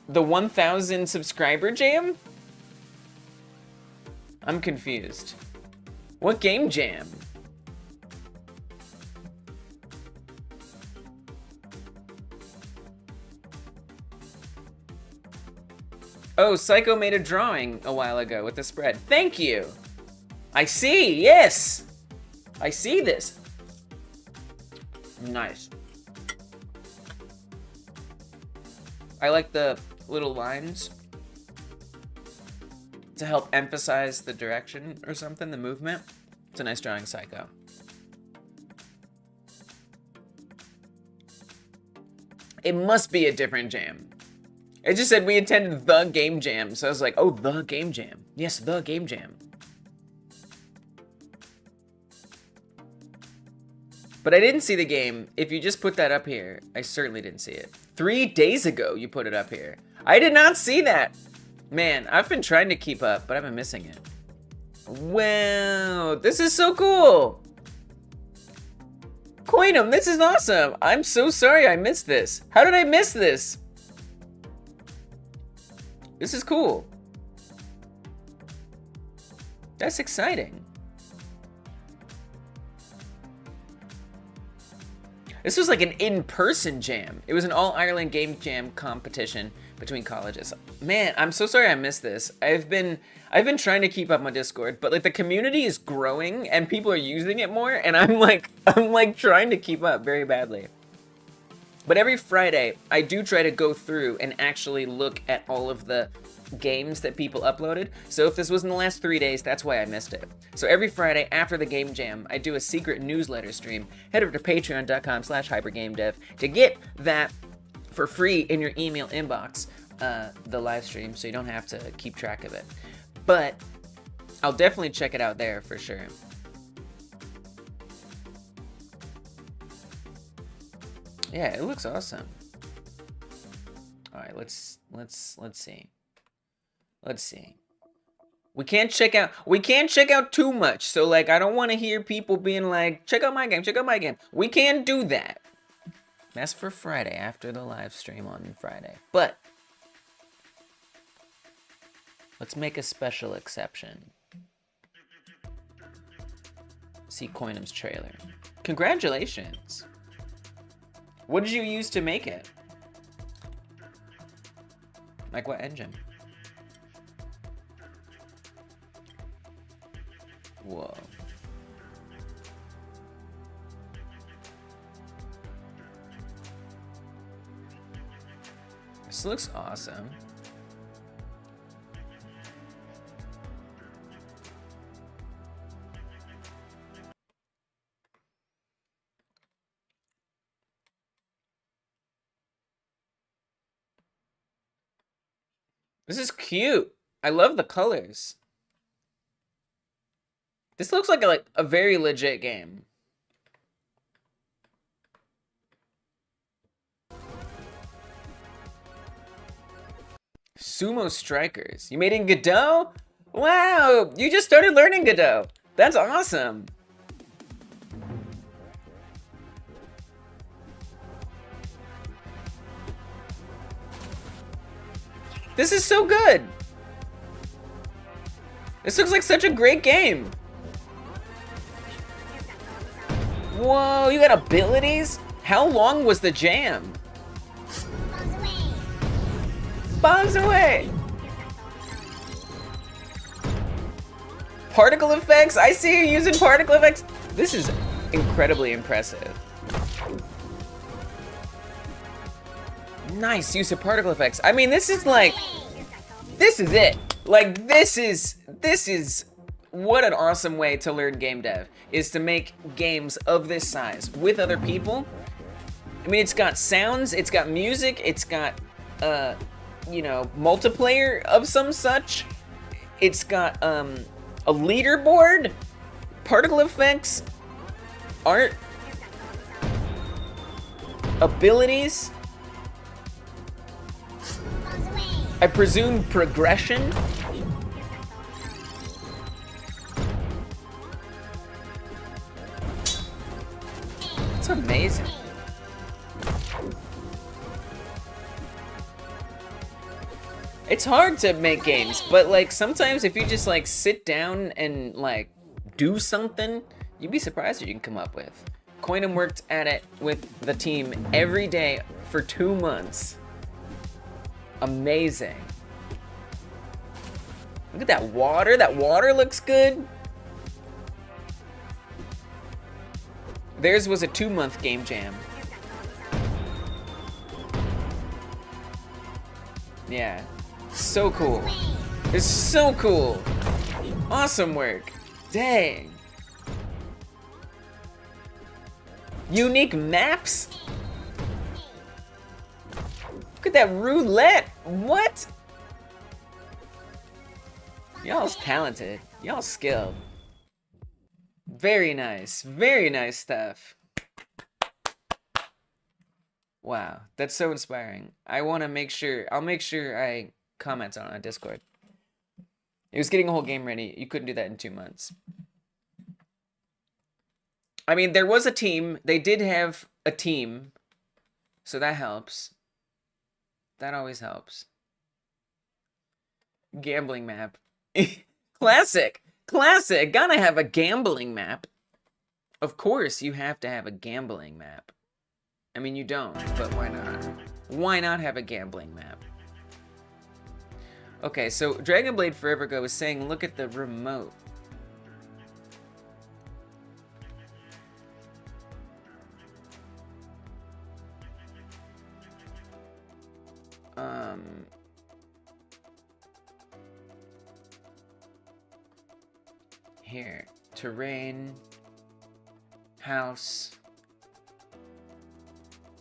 [SPEAKER 1] The 1,000 subscriber jam? I'm confused. What Game Jam? Oh, Psycho made a drawing a while ago with the spread. Thank you. I see, yes. I see this. Nice. I like the little lines to help emphasize the direction or something, the movement. It's a nice drawing, Psycho. It must be a different jam. It just said we attended the Game Jam, so I was like, oh, the Game Jam. Yes, the Game Jam. But I didn't see the game. If you just put that up here, I certainly didn't see it. 3 days ago, you put it up here. I did not see that. Man, I've been trying to keep up, but I've been missing it. Wow, this is so cool. Coinum, this is awesome. I'm so sorry I missed this. How did I miss this? This is cool. That's exciting. This was like an in-person jam. It was an all-Ireland game jam competition between colleges. Man, I'm so sorry I missed this. I've been trying to keep up my Discord, but like the community is growing and people are using it more, and I'm like trying to keep up very badly. But every Friday, I do try to go through and actually look at all of the games that people uploaded. So if this was in the last 3 days, that's why I missed it. So every Friday after the Game Jam, I do a secret newsletter stream. Head over to patreon.com/hypergamedev to get that for free in your email inbox, the live stream, so you don't have to keep track of it. But I'll definitely check it out there for sure. Yeah, it looks awesome. All right, let's see. Let's see. We can't check out too much. So like I don't want to hear people being like, check out my game, check out my game. We can't do that. That's for Friday after the live stream on Friday. But let's make a special exception. See Coinum's trailer. Congratulations. What did you use to make it? Like what engine? Whoa. This looks awesome. This is cute. I love the colors. This looks like a very legit game. Sumo Strikers. You made it in Godot? Wow, you just started learning Godot. That's awesome. This is so good. This looks like such a great game. Whoa, you got abilities? How long was the jam? Bombs away! Particle effects? I see you using particle effects. This is incredibly impressive. Nice use of particle effects. I mean, this is like, this is it. Like, this is what an awesome way to learn game dev, is to make games of this size with other people. I mean, it's got sounds, it's got music, it's got, you know, multiplayer of some such. It's got, a leaderboard, particle effects, art, abilities. I presume progression. It's amazing. It's hard to make games, but like sometimes if you just like sit down and like do something, you'd be surprised what you can come up with. Coinum worked at it with the team every day for 2 months. Amazing. Look at that water. That water looks good. Theirs was a 2-month game jam. Yeah. So cool. It's so cool. Awesome work. Dang. Unique maps? Look at that roulette. What? Y'all's talented. Y'all skilled. Very nice. Very nice stuff. Wow. That's so inspiring. I want to make sure, I'll make sure I comment on Discord. It was getting a whole game ready. You couldn't do that in 2 months. I mean, there was a team. They did have a team. So that helps. That always helps. Gambling map. Classic. Classic. Gotta have a gambling map. Of course, you have to have a gambling map. I mean, you don't, but why not? Why not have a gambling map? Okay, so Dragon Blade Forever Go is saying, look at the remote. Here, terrain, house.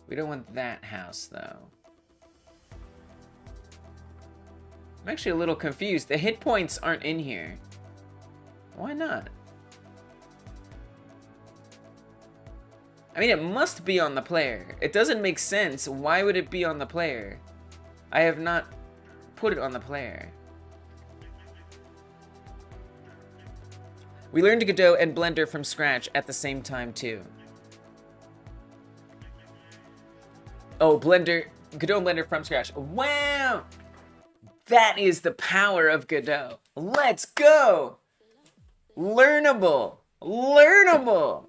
[SPEAKER 1] We don't want that house, though. I'm actually a little confused. The hit points aren't in here. Why not? I mean, it must be on the player. It doesn't make sense. Why would it be on the player? I have not put it on the player. We learned Godot and Blender from scratch at the same time, too. Oh, Godot and Blender from scratch. Wow! That is the power of Godot. Let's go! Learnable! Learnable!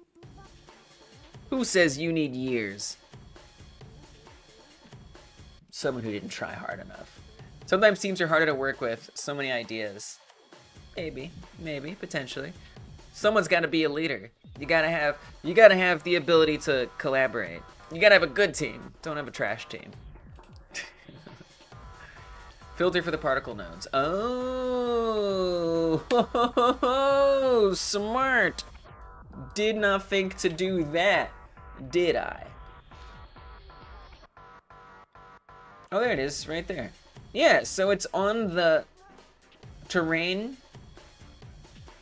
[SPEAKER 1] Who says you need years? Someone who didn't try hard enough. Sometimes teams are harder to work with. So many ideas. Maybe, potentially. Someone's got to be a leader. You gotta have the ability to collaborate. You gotta have a good team. Don't have a trash team. Filter for the particle nodes. Oh, smart. Did not think to do that, did I? Oh, there it is, right there. Yeah, so it's on the terrain.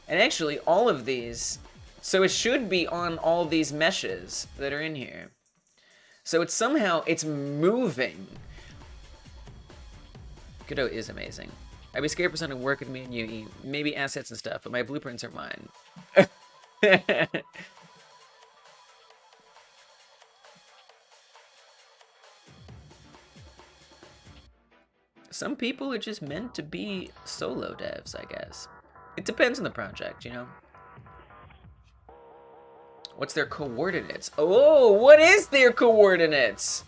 [SPEAKER 1] And actually, all of these. So it should be on all these meshes that are in here. So it's somehow, it's moving. Godot is amazing. I'd be scared for someone to work with me and you, maybe assets and stuff, but my blueprints are mine. Some people are just meant to be solo devs, I guess. It depends on the project, you know? What's their coordinates? Oh, what is their coordinates?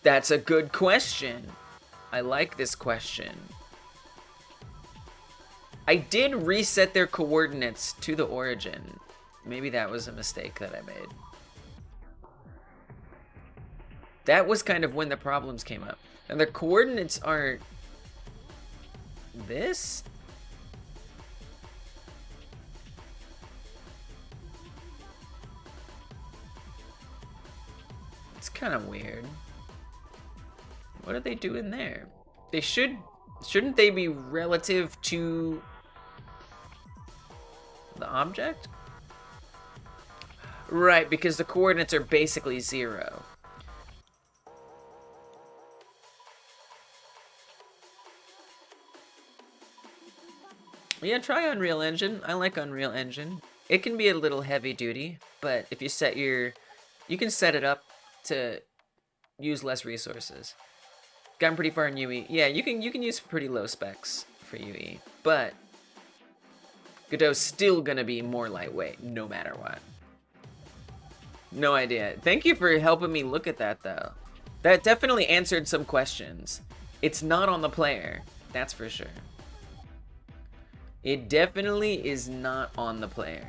[SPEAKER 1] That's a good question. I like this question. I did reset their coordinates to the origin. Maybe that was a mistake that I made. That was kind of when the problems came up. And their coordinates are this? It's kind of weird. What are they doing there? They shouldn't they be relative to the object? Right, because the coordinates are basically 0. Yeah, try Unreal Engine. I like Unreal Engine. It can be a little heavy duty, but if you set you can set it up to use less resources. Gotten pretty far in UE. Yeah, you can use pretty low specs for UE, but Godot's still gonna be more lightweight, no matter what. No idea. Thank you for helping me look at that, though. That definitely answered some questions. It's not on the player, that's for sure. It definitely is not on the player.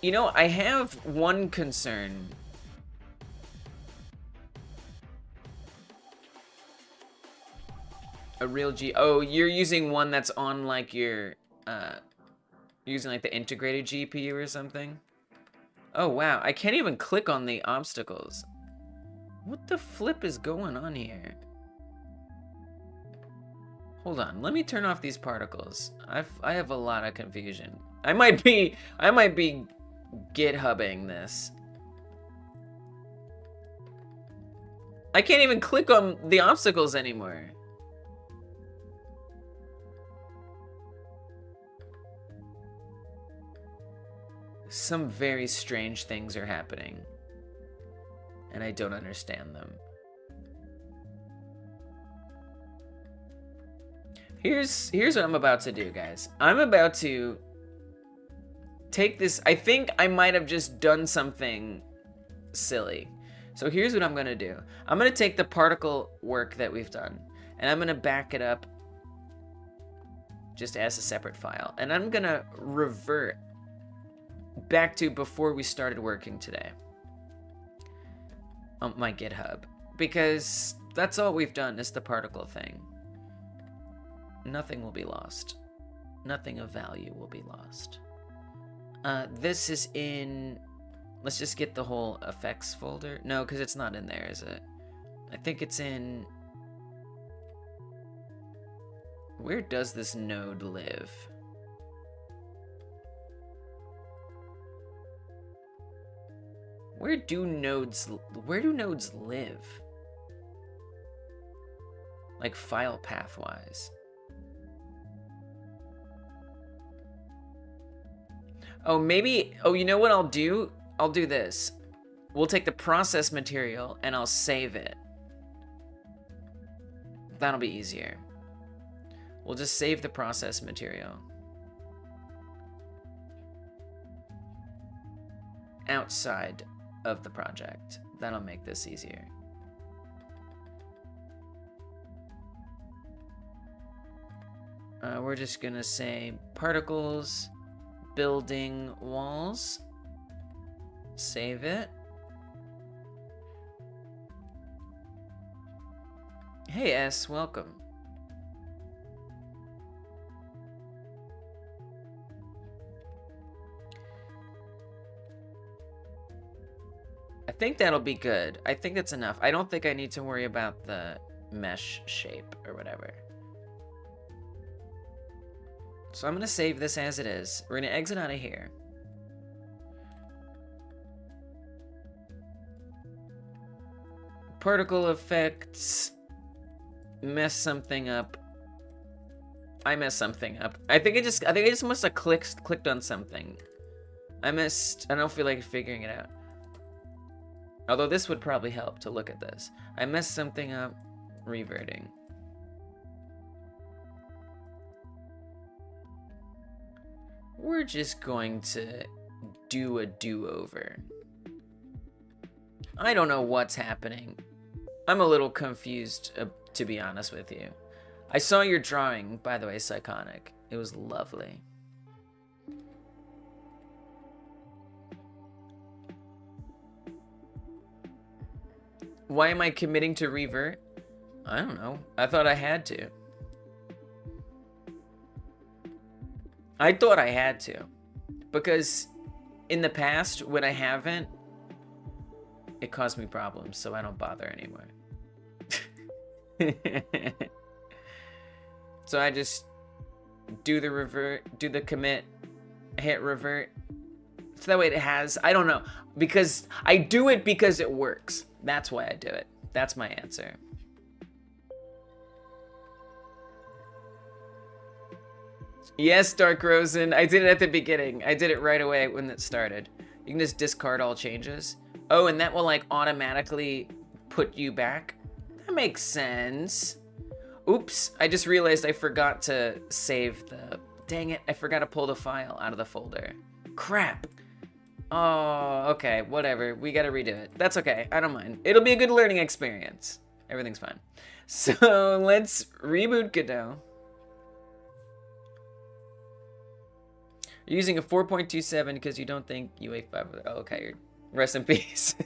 [SPEAKER 1] You know, I have one concern. A real G. Oh, you're using one that's on like your, using like the integrated GPU or something? Oh wow, I can't even click on the obstacles. What the flip is going on here? Hold on, let me turn off these particles. I have a lot of confusion. I might be GitHubbing this. I can't even click on the obstacles anymore. Some very strange things are happening, and I don't understand them. Here's what I'm about to do, guys. I'm about to take this. I think I might have just done something silly. So here's what I'm gonna do. I'm gonna take the particle work that we've done, and I'm gonna back it up just as a separate file. And I'm gonna revert back to before we started working today on my GitHub, because that's all we've done is the particle thing. Nothing will be lost. Nothing of value will be lost. This is in... Let's just get the whole effects folder. No, because it's not in there, is it? I think it's in... Where does this node live? Where do nodes live? Like file path wise. Oh, maybe, oh, you know what I'll do? I'll do this. We'll take the process material and I'll save it. That'll be easier. We'll just save the process material outside of the project. That'll make this easier. We're just gonna say particles, building walls, save it. Hey S, welcome. I think that'll be good. I think that's enough. I don't think I need to worry about the mesh shape or whatever. So I'm gonna save this as it is. We're gonna exit out of here. Particle effects. Mess something up. I messed something up. I think I just must have clicked on something. I don't feel like figuring it out. Although this would probably help to look at this. I messed something up. Reverting. we're just going to do a do-over. I don't know what's happening. I'm a little confused, to be honest with you. I saw your drawing, by the way, Psychonic. It was lovely. Why am I committing to revert? I don't know. I thought I had to. I thought I had to. Because in the past, when I haven't, it caused me problems, so I don't bother anymore. So I just do the revert, do the commit, hit revert. So that way it has, I don't know. Because I do it because it works. That's why I do it. That's my answer. Yes, Dark Rosen. I did it at the beginning. I did it right away when it started. You can just discard all changes. Oh, and that will like automatically put you back. That makes sense. Oops, I just realized I forgot to save the... Dang it, I forgot to pull the file out of the folder. Crap. Oh, okay, whatever. We gotta redo it. That's okay, I don't mind. It'll be a good learning experience. Everything's fine. So, let's reboot Godot. You're using a 4.27 because you don't think UA5... Oh, okay, you're... Rest in peace.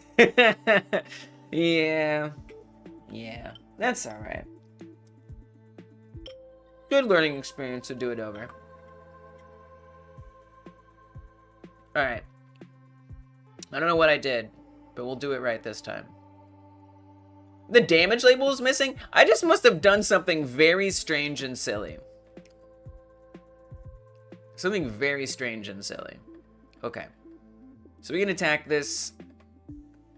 [SPEAKER 1] Yeah. Yeah, that's alright. Good learning experience to do it over. Alright. I don't know what I did, but we'll do it right this time. The damage label is missing? I just must have done something very strange and silly. Something very strange and silly. Okay. So we can attack this.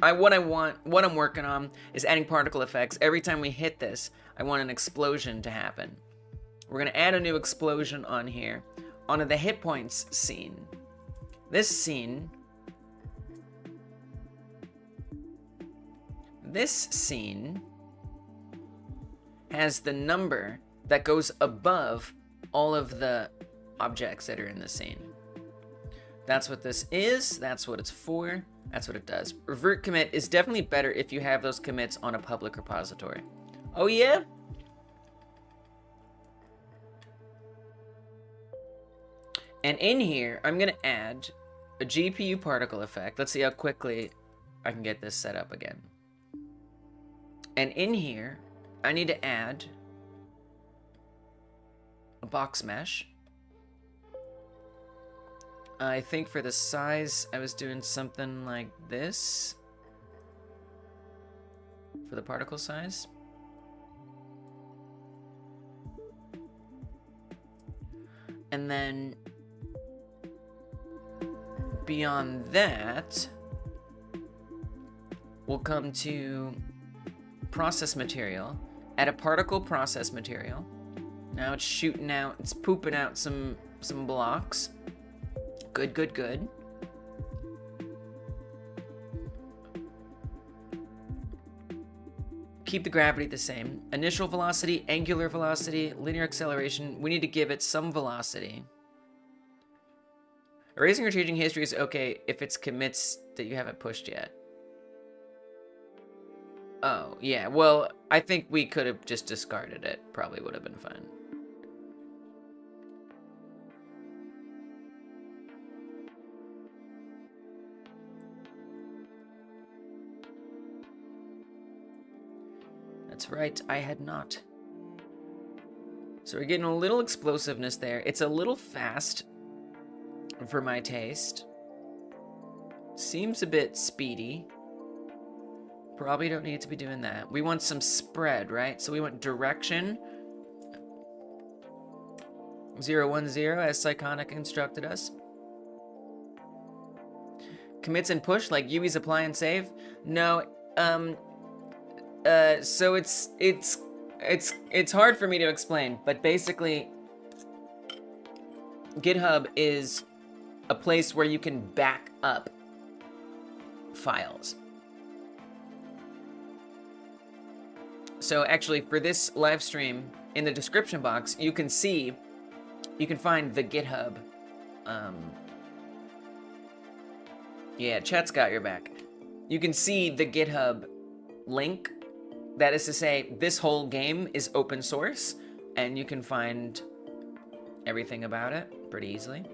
[SPEAKER 1] What I'm working on is adding particle effects. Every time we hit this, I want an explosion to happen. We're gonna add a new explosion on here, onto the hit points scene. This scene has the number that goes above all of the objects that are in the scene. That's what this is, that's what it's for, that's what it does. Revert commit is definitely better if you have those commits on a public repository. Oh yeah? And in here, I'm gonna add a GPU particle effect. Let's see how quickly I can get this set up again. And in here, I need to add a box mesh. I think for the size, I was doing something like this for the particle size. And then beyond that, we'll come to process material, add a particle process material. Now it's shooting out, it's pooping out some blocks. Good, good, good. Keep the gravity the same. Initial velocity, angular velocity, linear acceleration. We need to give it some velocity. Erasing or changing history is okay if it's commits that you haven't pushed yet. Oh, yeah. Well, I think we could have just discarded it. Probably would have been fine. That's right, I had not. So we're getting a little explosiveness there. It's a little fast for my taste. Seems a bit speedy. Probably don't need to be doing that. We want some spread, right? So we want direction. 010 as Psychonic instructed us. Commits and push like Yui's apply and save? No, so it's hard for me to explain, but basically GitHub is a place where you can back up files. So actually for this live stream, in the description box, you can find the GitHub Yeah, chat's got your back. You can see the GitHub link. That is to say, this whole game is open source, and you can find everything about it pretty easily.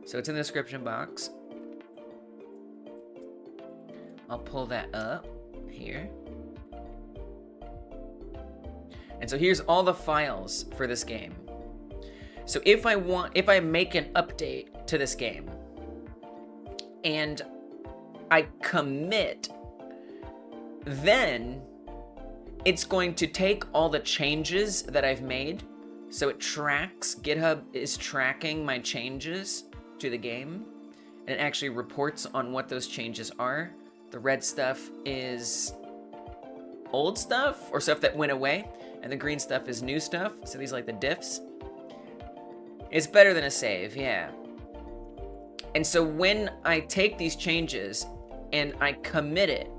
[SPEAKER 1] So it's in the description box. I'll pull that up here. And so here's all the files for this game. So if I make an update to this game and I commit, then it's going to take all the changes that I've made. So it tracks, GitHub is tracking my changes to the game, and it actually reports on what those changes are. The red stuff is old stuff, or stuff that went away, and the green stuff is new stuff. So these are like the diffs. It's better than a save, yeah. And so when I take these changes and I commit it,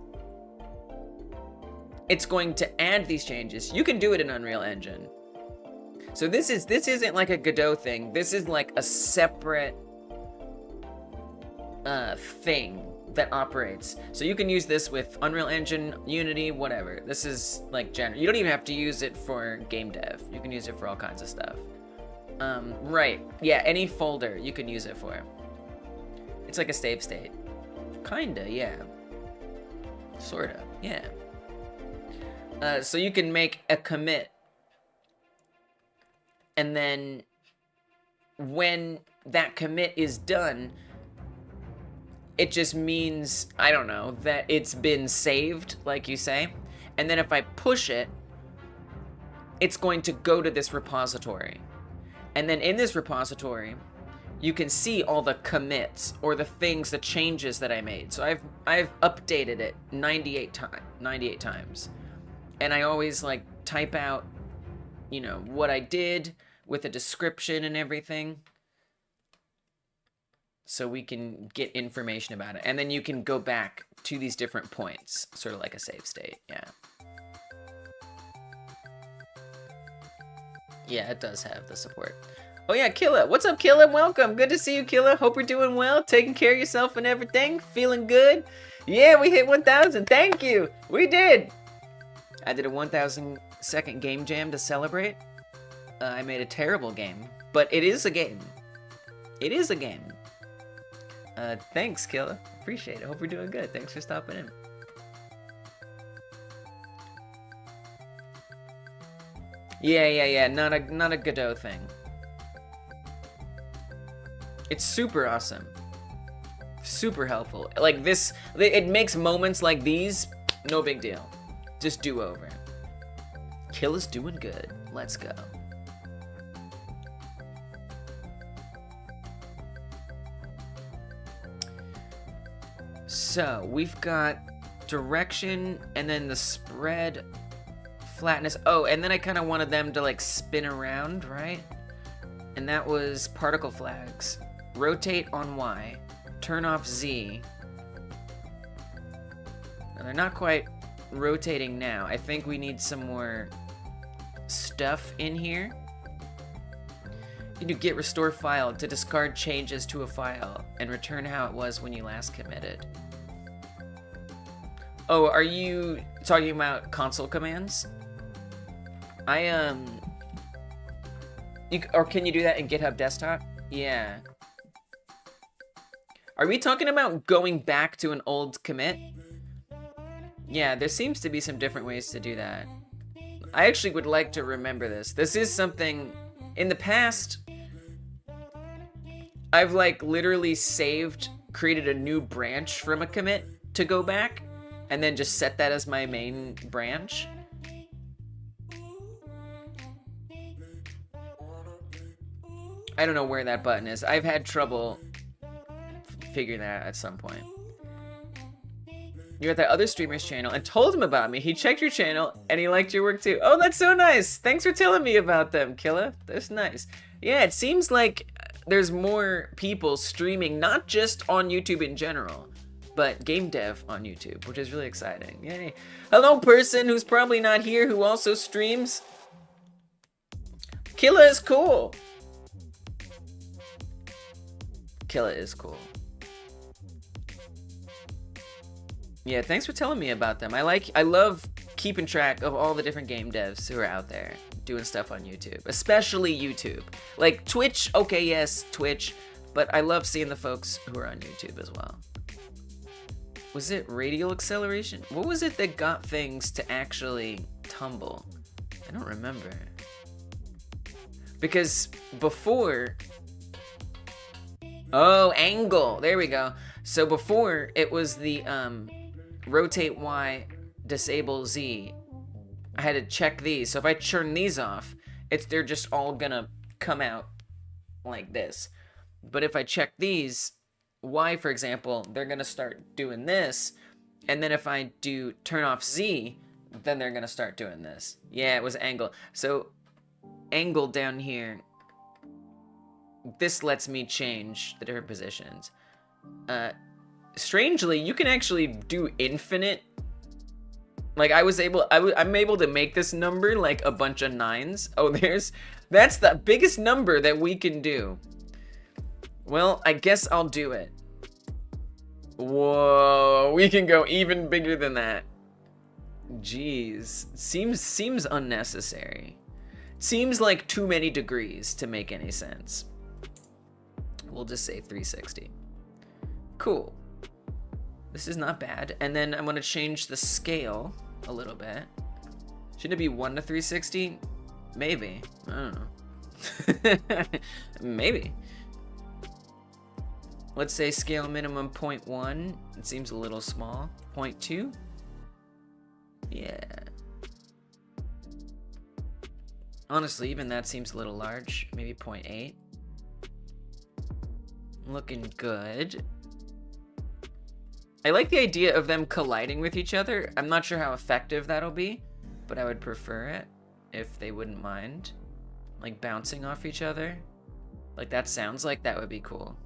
[SPEAKER 1] it's going to add these changes. You can do it in Unreal Engine. So this isn't like a Godot thing. This is like a separate thing that operates. So you can use this with Unreal Engine, Unity, whatever. This is like general. You don't even have to use it for game dev. You can use it for all kinds of stuff. Right. Yeah, any folder you can use it for. It's like a save state. Kinda, yeah. Sorta, yeah. So you can make a commit, and then when that commit is done, it just means, I don't know, that it's been saved, like you say. And then if I push it, it's going to go to this repository. And then in this repository, you can see all the commits or the things, the changes that I made. So I've updated it 98 times. And I always like type out, you know, what I did with a description and everything, so we can get information about it. And then you can go back to these different points, sort of like a save state, yeah. Yeah, it does have the support. Oh yeah, Killa. What's up, Killa? Welcome. Good to see you, Killa. Hope you're doing well, taking care of yourself and everything. Feeling good? Yeah, we hit 1,000. Thank you. We did. I did a 1,000 second game jam to celebrate. I made a terrible game, but it is a game. It is a game. Thanks, Killa. Appreciate it. Hope you're doing good. Thanks for stopping in. Yeah. Not a Godot thing. It's super awesome. Super helpful. Like this, it makes moments like these no big deal. Just do over. Killa's doing good. Let's go. So we've got direction and then the spread, flatness. Oh, and then I kind of wanted them to like spin around, right? And that was particle flags. Rotate on Y, turn off Z. Now they're not quite rotating now. I think we need some more stuff in here. You do git restore file to discard changes to a file and return how it was when you last committed. Oh, are you talking about console commands? Or can you do that in GitHub Desktop? Yeah. Are we talking about going back to an old commit? Yeah, there seems to be some different ways to do that. I actually would like to remember this. This is something, in the past, I've like literally created a new branch from a commit to go back, and then just set that as my main branch. I don't know where that button is. I've had trouble figuring that out at some point. You're at that other streamer's channel and told him about me. He checked your channel and he liked your work too. Oh, that's so nice. Thanks for telling me about them, Killa. That's nice. Yeah, it seems like there's more people streaming, not just on YouTube in general, but game dev on YouTube, which is really exciting. Yay. Hello, person who's probably not here who also streams. Killa is cool. Kill It is cool. Yeah, thanks for telling me about them. I love keeping track of all the different game devs who are out there doing stuff on YouTube, especially YouTube. Like Twitch, okay, yes, Twitch, but I love seeing the folks who are on YouTube as well. Was it radial acceleration? What was it that got things to actually tumble? I don't remember. Because before... Oh, angle. There we go. So before, it was the rotate Y, disable Z. I had to check these. So if I turn these off, they're just all gonna come out like this. But if I check these, Y, for example, they're gonna start doing this. And then if I do turn off Z, then they're gonna start doing this. Yeah, it was angle. So angle down here, this lets me change the different positions. Strangely, you can actually do infinite. Like I'm able to make this number like a bunch of 9s. Oh, that's the biggest number that we can do. Well, I guess I'll do it. Whoa, we can go even bigger than that. Jeez, seems unnecessary. Seems like too many degrees to make any sense. We'll just say 360. Cool. This is not bad. And then I'm gonna change the scale a little bit. Shouldn't it be 1 to 360? Maybe. I don't know. Maybe. Let's say scale minimum 0.1. It seems a little small. 0.2. Yeah. Honestly, even that seems a little large. Maybe 0.8. Looking good. I like the idea of them colliding with each other. I'm not sure how effective that'll be, but I would prefer it if they wouldn't mind. Like bouncing off each other. Like that sounds like that would be cool.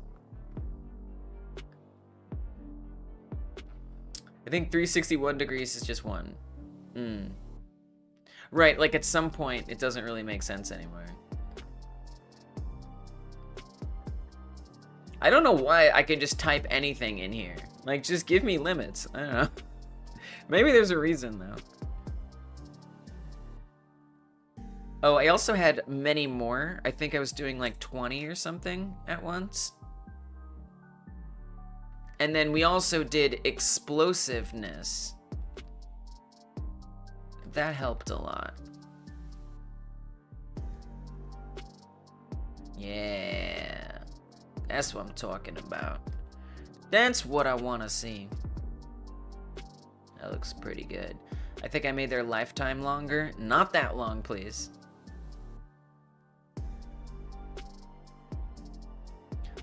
[SPEAKER 1] I think 361 degrees is just one. Right, like at some point it doesn't really make sense anymore. I don't know why I can just type anything in here. Like, just give me limits. I don't know. Maybe there's a reason, though. Oh, I also had many more. I think I was doing like 20 or something at once. And then we also did explosiveness. That helped a lot. Yeah. That's what I'm talking about. That's what I want to see. That looks pretty good. I think I made their lifetime longer. Not that long, please.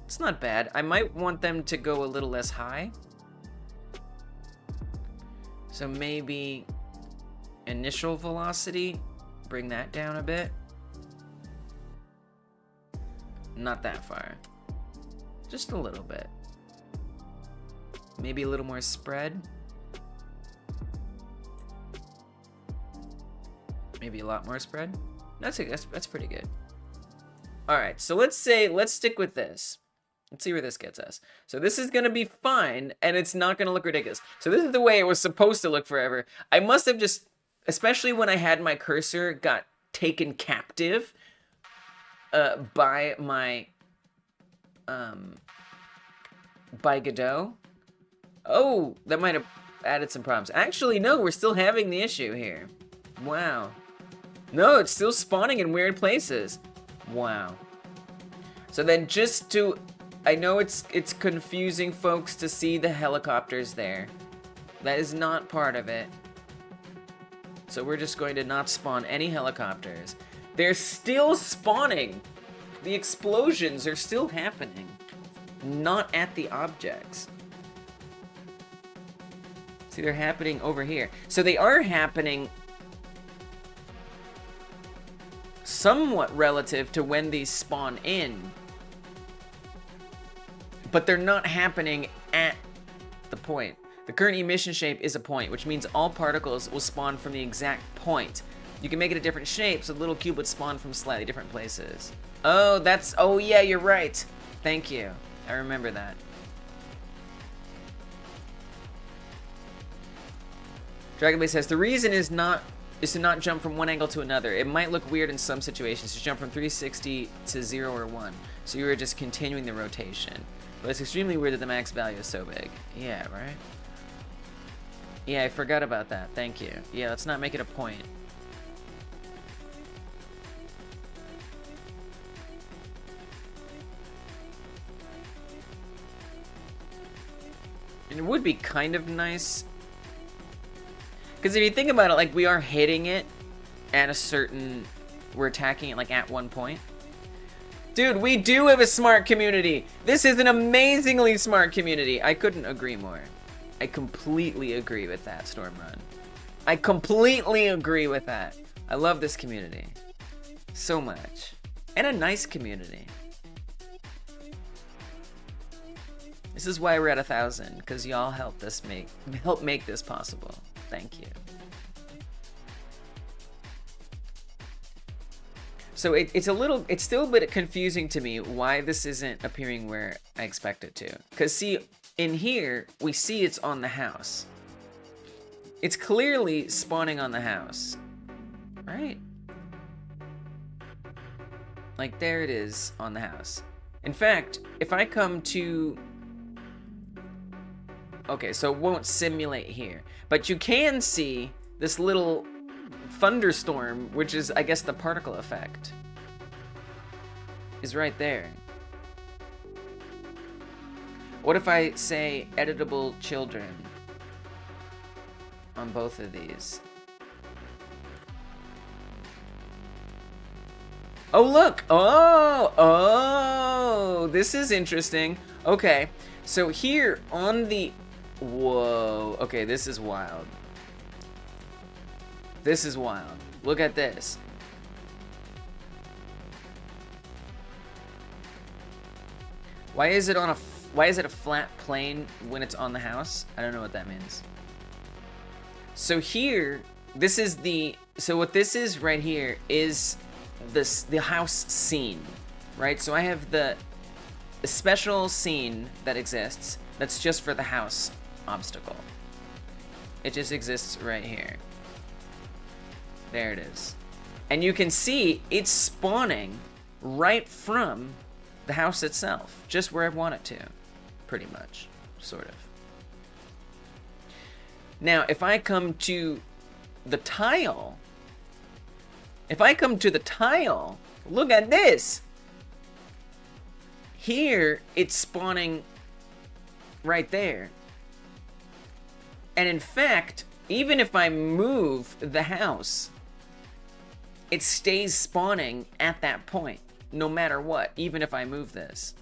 [SPEAKER 1] It's not bad. I might want them to go a little less high. So maybe initial velocity, bring that down a bit. Not that far. Just a little bit. Maybe a little more spread. Maybe a lot more spread. That's pretty good. All right, so let's stick with this. Let's see where this gets us. So this is gonna be fine, and it's not gonna look ridiculous. So this is the way it was supposed to look forever. I must have just, especially when I had my cursor got taken captive by my by Godot. Oh, that might have added some problems. Actually, no, we're still having the issue here. Wow. No, it's still spawning in weird places. Wow. So then just to, I know it's confusing folks to see the helicopters there. That is not part of it. So we're just going to not spawn any helicopters. They're still spawning. The explosions are still happening. Not at the objects. See, they're happening over here. So they are happening somewhat relative to when these spawn in. But they're not happening at the point. The current emission shape is a point, which means all particles will spawn from the exact point. You can make it a different shape, so the little cube would spawn from slightly different places. Oh, oh yeah, you're right. Thank you. I remember that. Dragonblade says, the reason is to not jump from one angle to another. It might look weird in some situations to jump from 360 to 0 or 1. So you are just continuing the rotation. But it's extremely weird that the max value is so big. Yeah, right? Yeah, I forgot about that. Thank you. Yeah, let's not make it a point. And it would be kind of nice. Because if you think about it, like, we are hitting it at a certain... We're attacking it, like, at one point. Dude, we do have a smart community. This is an amazingly smart community. I couldn't agree more. I completely agree with that, Stormrun. I completely agree with that. I love this community. So much. And a nice community. This is why we're at 1,000, because y'all help make this possible. Thank you. So it's still a bit confusing to me why this isn't appearing where I expect it to. Because see, in here, we see it's on the house. It's clearly spawning on the house, right? Like, there it is on the house. In fact, if I come to... Okay, so it won't simulate here. But you can see this little thunderstorm, which is, I guess, the particle effect, is right there. What if I say editable children on both of these? Oh, look! Oh, this is interesting. Okay, so here on the... Whoa, okay, this is wild. This is wild. Look at this. Why is it a flat plane when it's on the house? I don't know what that means. So here, this is so what this is right here is the house scene, right? So I have the special scene that exists that's just for the house obstacle. It just exists right here. There it is. And you can see it's spawning right from the house itself, just where I want it to, pretty much, sort of. Now, if I come to the tile, look at this. Here, it's spawning right there. And in fact, even if I move the house, it stays spawning at that point, no matter what, even if I move this.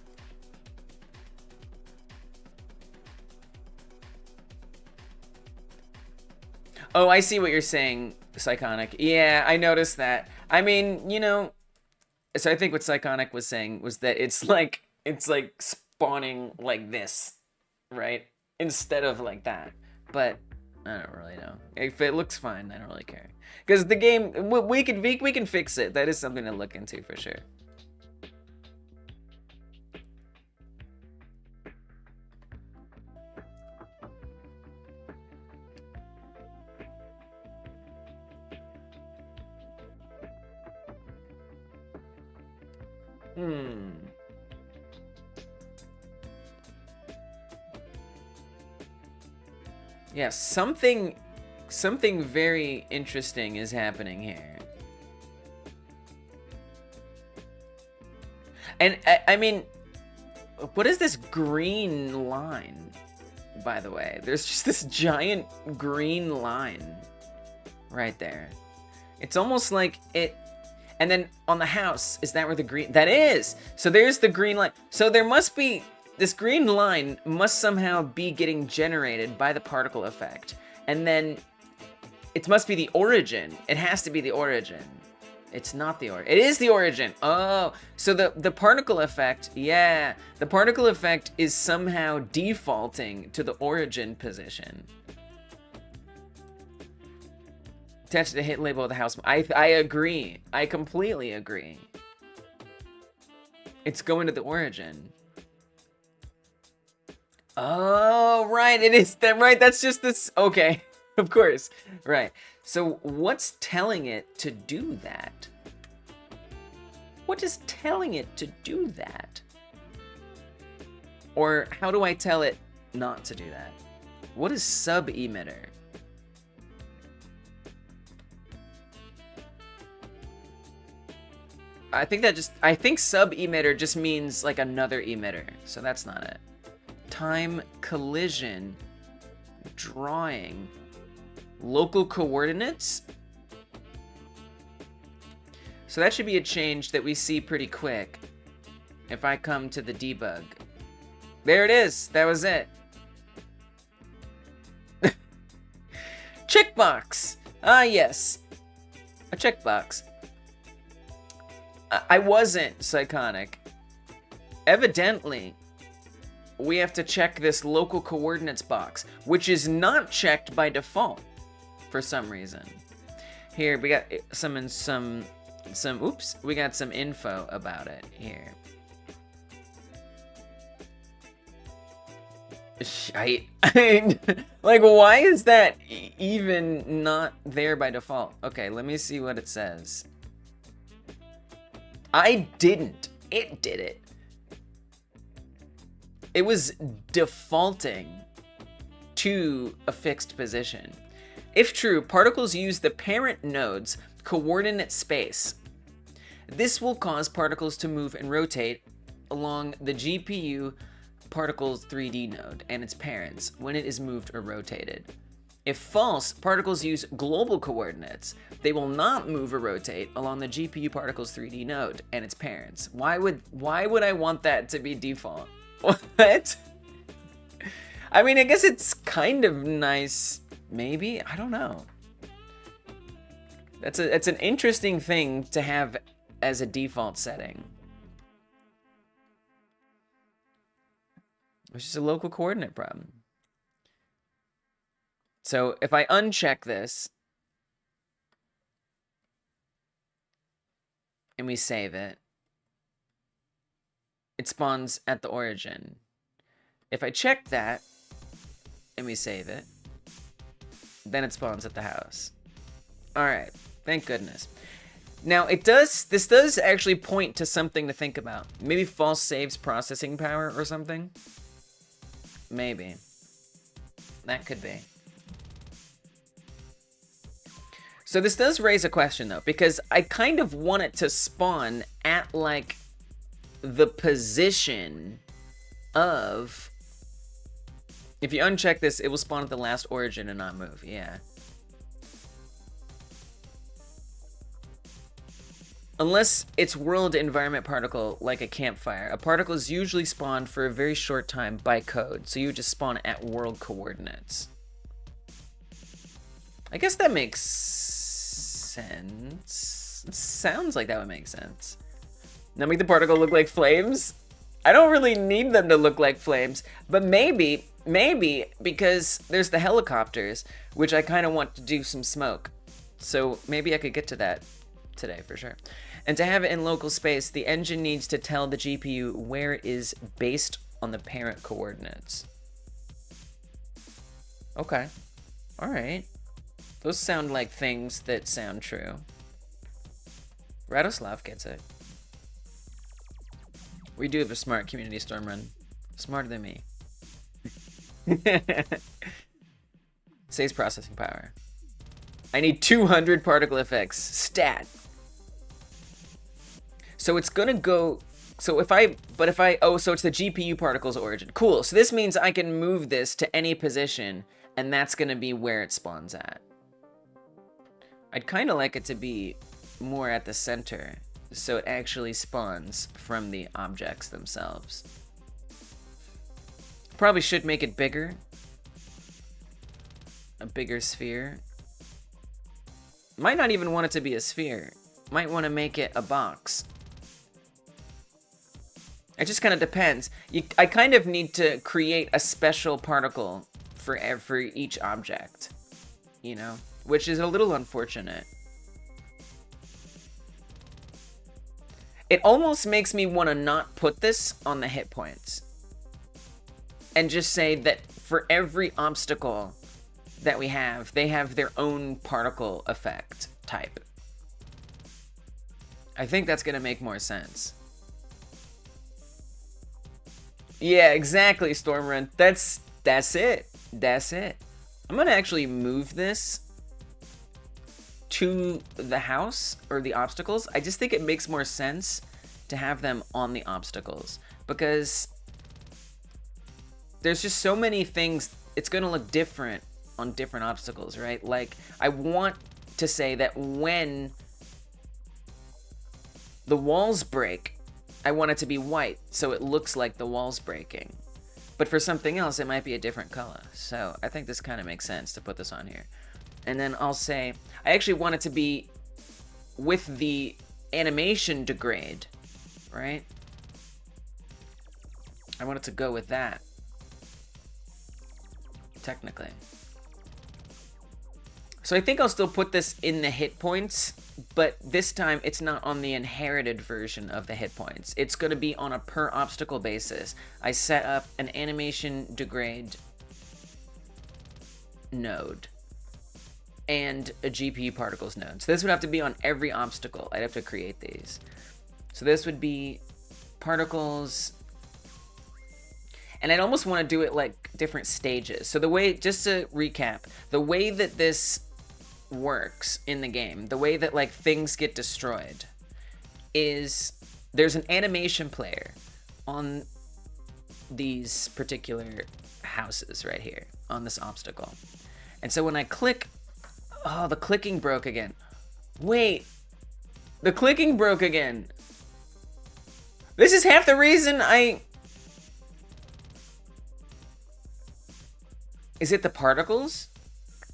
[SPEAKER 1] Oh, I see what you're saying, Psychonic. Yeah, I noticed that. I mean, you know, so I think what Psychonic was saying was that it's like spawning like this, right? Instead of like that. But I don't really know. If it looks fine, I don't really care. Because the game, we can fix it. That is something to look into for sure. Yeah, something very interesting is happening here. And I mean, what is this green line, by the way? There's just this giant green line right there. It's almost like it... And then on the house, is that where the green... That is! So there's the green line. So there must be... This green line must somehow be getting generated by the particle effect. And then it must be the origin. It has to be the origin. It's not the origin. It is the origin. Oh, so the particle effect, yeah. The particle effect is somehow defaulting to the origin position. Attach the hit label of the house. I agree. I completely agree. It's going to the origin. Oh, right. It is that, right? That's just this. Okay. Of course. Right. So what's telling it to do that? What is telling it to do that? Or how do I tell it not to do that? What is sub-emitter? I think sub-emitter just means like another emitter. So that's not it. Time collision drawing local coordinates. So that should be a change that we see pretty quick if I come to the debug. There it is. That was it. Checkbox. Ah, yes. A checkbox. I wasn't psychotic. Evidently, we have to check this local coordinates box, which is not checked by default for some reason. Here, we got oops, we got some info about it here. Like, why is that even not there by default? Okay, let me see what it says. I didn't. It did it. It was defaulting to a fixed position. If true, particles use the parent node's coordinate space. This will cause particles to move and rotate along the GPU particles 3D node and its parents when it is moved or rotated. If false, particles use global coordinates. They will not move or rotate along the GPU particles 3D node and its parents. Why would I want that to be default? What? I mean, I guess it's kind of nice, maybe? I don't know. It's an interesting thing to have as a default setting. It's just a local coordinate problem. So if I uncheck this and we save it, it spawns at the origin. If I check that and we save it, then it spawns at the house. All right, thank goodness. Now this does actually point to something to think about. Maybe false saves processing power or something. Maybe. That could be. So this does raise a question though, because I kind of want it to spawn at like the position of, if you uncheck this, it will spawn at the last origin and not move. Yeah. Unless it's world environment particle like a campfire. A particle is usually spawned for a very short time by code, so you would just spawn at world coordinates. I guess that makes sense. It sounds like that would make sense. Now make the particle look like flames? I don't really need them to look like flames, but maybe because there's the helicopters, which I kind of want to do some smoke. So maybe I could get to that today for sure. And to have it in local space, the engine needs to tell the GPU where it is based on the parent coordinates. Okay. All right. Those sound like things that sound true. Radoslav gets it. We do have a smart community storm run. Smarter than me. Saves processing power. I need 200 particle effects. Stat. So it's gonna go, so if I, oh, so it's the GPU particles origin. Cool, so this means I can move this to any position, and that's gonna be where it spawns at. I'd kind of like it to be more at the center, so it actually spawns from the objects themselves. Probably should make it bigger. A bigger sphere. Might not even want it to be a sphere. Might want to make it a box. It just kind of depends. I kind of need to create a special particle for each object, you know, which is a little unfortunate. It almost makes me want to not put this on the hit points. and just say that for every obstacle that we have, they have their own particle effect type. I think that's gonna make more sense. Yeah, exactly, Stormrun. That's it. That's it. I'm gonna actually move this to the house or the obstacles. I just think it makes more sense to have them on the obstacles because there's just so many things. It's gonna look different on different obstacles, right? Like, I want to say that when the walls break, I want it to be white so it looks like the wall's breaking. But for something else, it might be a different color. So I think this kind of makes sense to put this on here. And then I'll say, I actually want it to be with the animation degrade, right? I want it to go with that, technically. So I think I'll still put this in the hit points, but this time it's not on the inherited version of the hit points. It's going to be on a per obstacle basis. I set up an animation degrade node and a GPU particles node. So this would have to be on every obstacle. I'd have to create these. So this would be particles, and I'd almost want to do it like different stages. So the way, just to recap, the way that this works in the game, the way that like things get destroyed, is there's an animation player on these particular houses right here on this obstacle. And so when I click, oh, the clicking broke again. Wait, the clicking broke again. This is half the reason Is it the particles?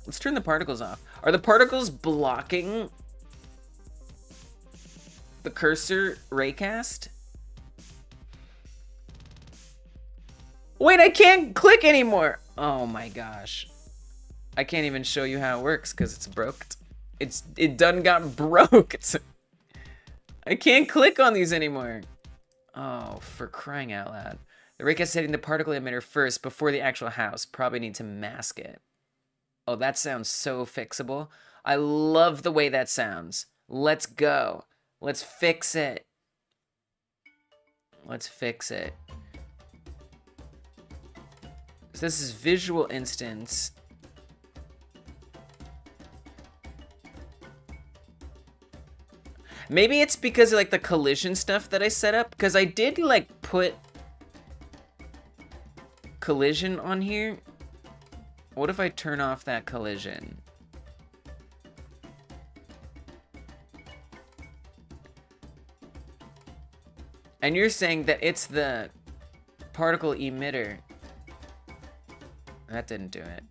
[SPEAKER 1] Let's turn the particles off. Are the particles blocking the cursor raycast? Wait, I can't click anymore. Oh my gosh. I can't even show you how it works because it's broke. It done got broke. I can't click on these anymore. Oh, for crying out loud. The raycast setting the particle emitter first before the actual house. Probably need to mask it. Oh, that sounds so fixable. I love the way that sounds. Let's go. Let's fix it. Let's fix it. So this is visual instance. Maybe it's because of like the collision stuff that I set up, because I did like put collision on here. What if I turn off that collision? And you're saying that it's the particle emitter. That didn't do it.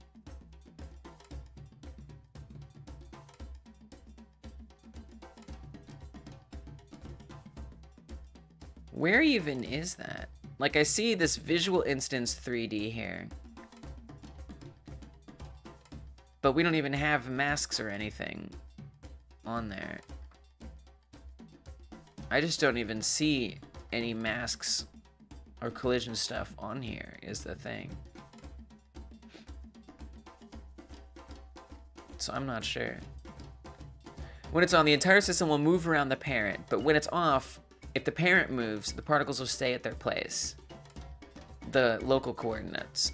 [SPEAKER 1] Where even is that? Like, I see this visual instance 3D here. But we don't even have masks or anything on there. I just don't even see any masks or collision stuff on here is the thing. So I'm not sure. When it's on, the entire system will move around the parent, but when it's off, if the parent moves, the particles will stay at their place. The local coordinates.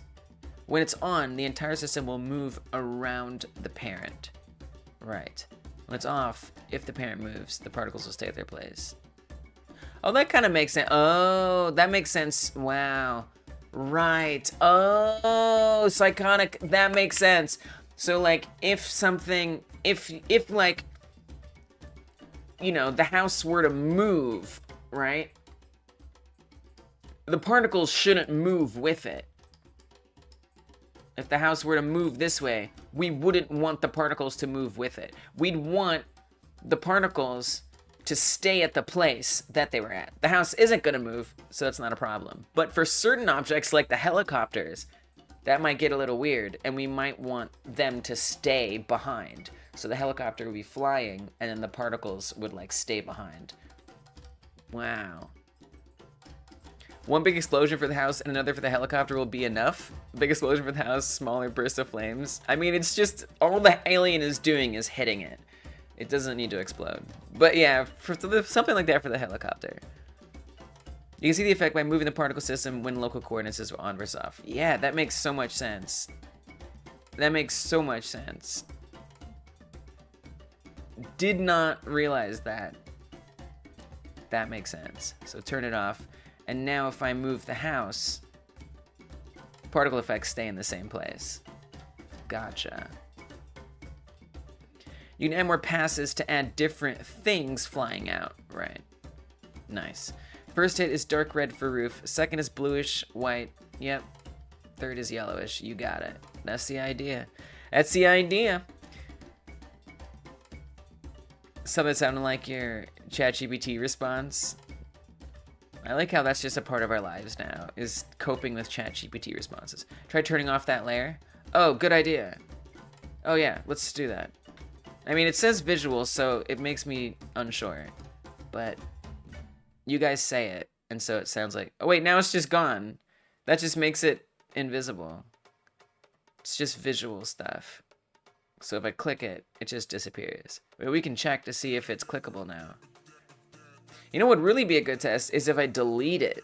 [SPEAKER 1] When it's on, the entire system will move around the parent. Right. When it's off, if the parent moves, the particles will stay at their place. Oh, that kind of makes sense. Oh, that makes sense. Wow. Right. Oh, psychotic. That makes sense. So, like, if something, if like, you know, the house were to move, right? The particles shouldn't move with it. If the house were to move this way, we wouldn't want the particles to move with it. We'd want the particles to stay at the place that they were at. The house isn't going to move, so that's not a problem. But for certain objects like the helicopters, that might get a little weird, and we might want them to stay behind. So the helicopter would be flying, and then the particles would, like, stay behind. Wow. One big explosion for the house and another for the helicopter will be enough. Big explosion for the house, smaller burst of flames. I mean, it's just all the alien is doing is hitting it. It doesn't need to explode. But yeah, for something like that for the helicopter. You can see the effect by moving the particle system when local coordinates is on versus off. Yeah, that makes so much sense. That makes so much sense. Did not realize that. That makes sense. So turn it off. And now if I move the house, particle effects stay in the same place. Gotcha. You can add more passes to add different things flying out. Right. Nice. First hit is dark red for roof. Second is bluish white. Yep. Third is yellowish. You got it. That's the idea. That's the idea. Something sounded like your ChatGPT response. I like how that's just a part of our lives now, is coping with ChatGPT responses. Try turning off that layer. Oh, good idea. Oh yeah, let's do that. I mean, it says visual, so it makes me unsure. But you guys say it, and so it sounds like... Oh wait, now it's just gone. That just makes it invisible. It's just visual stuff. So if I click it, it just disappears. But we can check to see if it's clickable now. You know what would really be a good test is if I delete it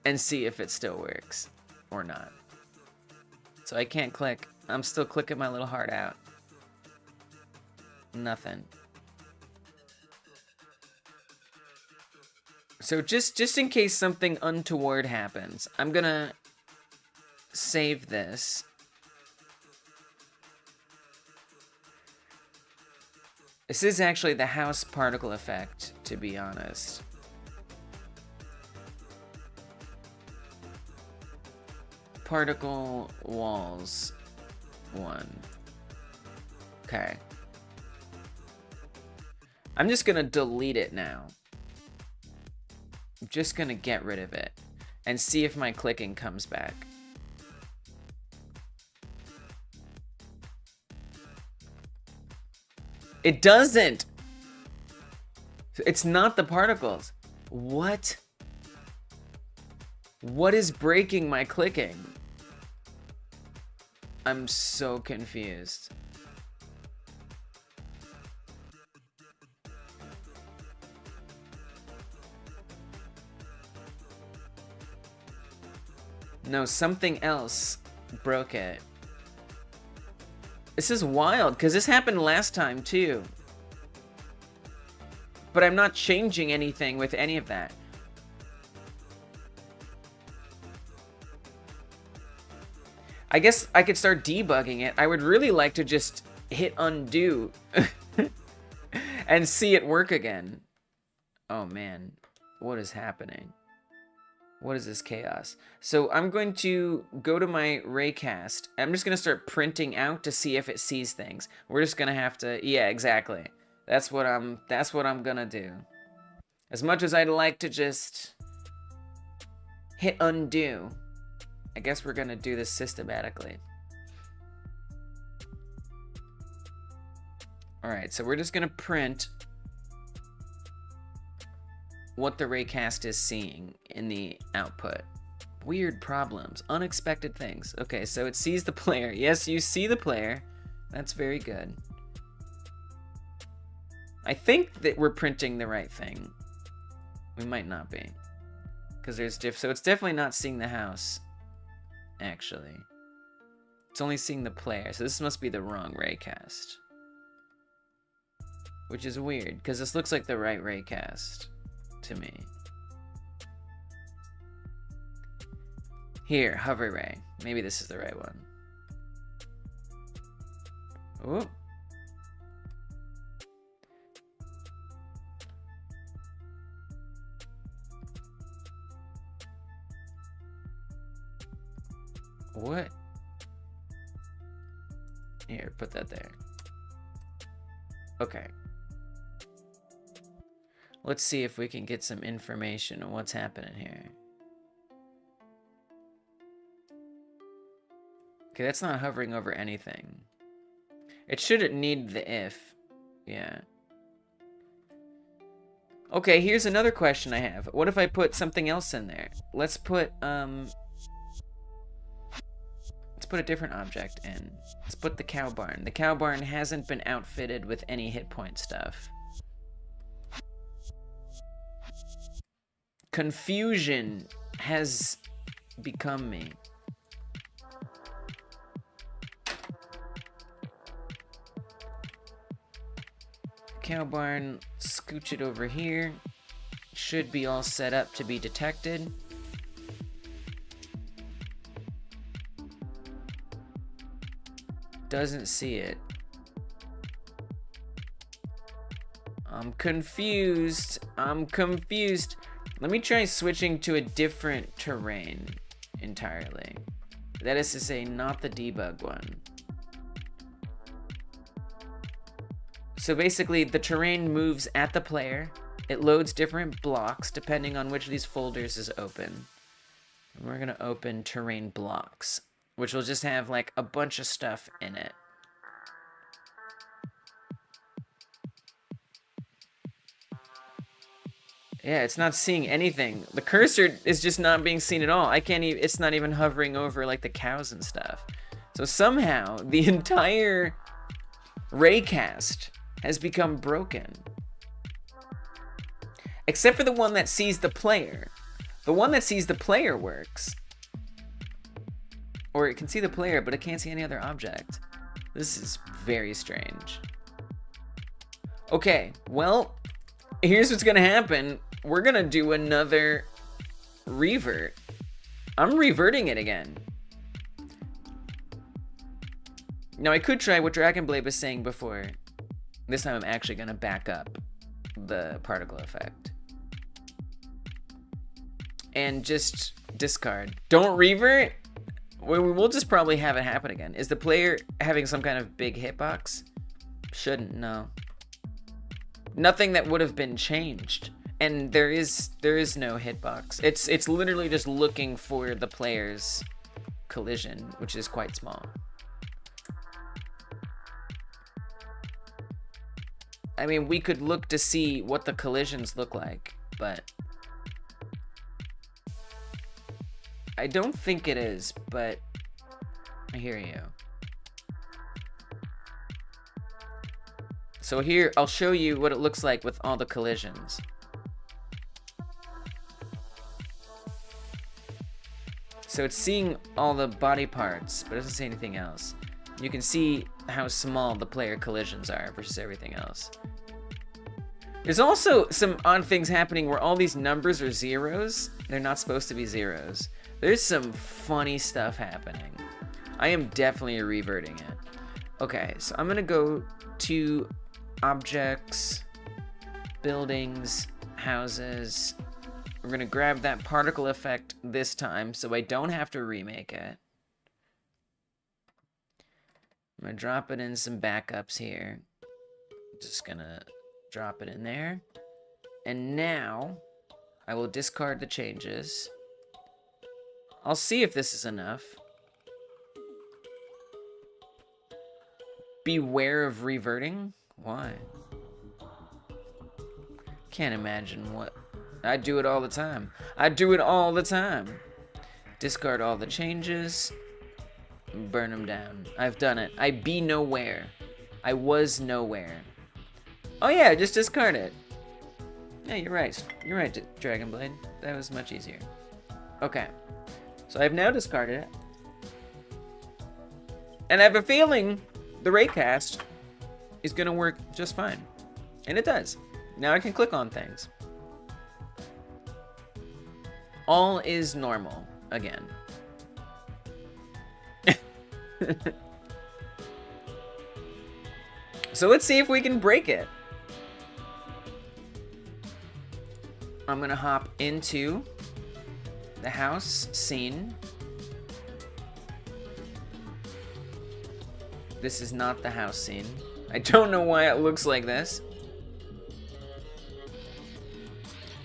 [SPEAKER 1] and see if it still works or not. So I can't click. I'm still clicking my little heart out. Nothing. So just in case something untoward happens, I'm gonna save this. This is actually the house particle effect, to be honest. Particle walls 1. Okay. I'm just gonna delete it now. I'm just gonna get rid of it and see if my clicking comes back. It doesn't. It's not the particles. What? What is breaking my clicking? I'm so confused. No, something else broke it. This is wild, because this happened last time, too. But I'm not changing anything with any of that. I guess I could start debugging it. I would really like to just hit undo and see it work again. Oh, man. What is happening? What is this chaos? So I'm going to go to my raycast. I'm just going to start printing out to see if it sees things. We're just going to have to... Yeah, exactly. That's what I'm going to do. As much as I'd like to just hit undo, I guess we're going to do this systematically. All right, so we're just going to print what the raycast is seeing in the output. Weird problems, unexpected things. Okay, so it sees the player. Yes, you see the player. That's very good. I think that we're printing the right thing. We might not be. Because there's so it's definitely not seeing the house, actually. It's only seeing the player, so this must be the wrong raycast. Which is weird, because this looks like the right raycast to me. Here, hover ray. Maybe this is the right one. Oh. What? Here, put that there. Okay. Let's see if we can get some information on what's happening here. Okay, that's not hovering over anything. It shouldn't need the if. Yeah. Okay, here's another question I have. What if I put something else in there? Let's put a different object in. Let's put the cow barn. The cow barn hasn't been outfitted with any hit point stuff. Confusion has become me. Cow barn, scooch it over here. Should be all set up to be detected. Doesn't see it. I'm confused. I'm confused. Let me try switching to a different terrain entirely. That is to say, not the debug one. So basically, the terrain moves at the player. It loads different blocks depending on which of these folders is open. And we're gonna open terrain blocks, which will just have like a bunch of stuff in it. Yeah, it's not seeing anything. The cursor is just not being seen at all. I can't even, it's not even hovering over like the cows and stuff. So somehow the entire raycast has become broken. Except for the one that sees the player. The one that sees the player works. Or it can see the player, but it can't see any other object. This is very strange. Okay, well, here's what's gonna happen. We're gonna do another revert. I'm reverting it again. Now I could try what Dragonblade was saying before. This time I'm actually gonna back up the particle effect. And just discard. Don't revert. We'll just probably have it happen again. Is the player having some kind of big hitbox? Shouldn't, no. Nothing that would have been changed. And there is no hitbox. It's literally just looking for the player's collision, which is quite small. I mean, we could look to see what the collisions look like, but I don't think it is, but I hear you. So here, I'll show you what it looks like with all the collisions. So it's seeing all the body parts, but it doesn't see anything else. You can see how small the player collisions are versus everything else. There's also some odd things happening where all these numbers are zeros. They're not supposed to be zeros. There's some funny stuff happening. I am definitely reverting it. Okay, so I'm gonna go to objects, buildings, houses. We're gonna grab that particle effect this time so I don't have to remake it. I'm gonna drop it in some backups here. Just gonna drop it in there. And now I will discard the changes. I'll see if this is enough. Beware of reverting? Why? Can't imagine what. I do it all the time. I do it all the time. Discard all the changes. Burn them down. I've done it. I be nowhere. I was nowhere. Oh yeah, just discard it. Yeah, you're right. You're right, Dragonblade. That was much easier. Okay. So I've now discarded it. And I have a feeling the raycast is gonna work just fine. And it does. Now I can click on things. All is normal again. So let's see if we can break it. I'm gonna hop into the house scene. This is not the house scene. I don't know why it looks like this.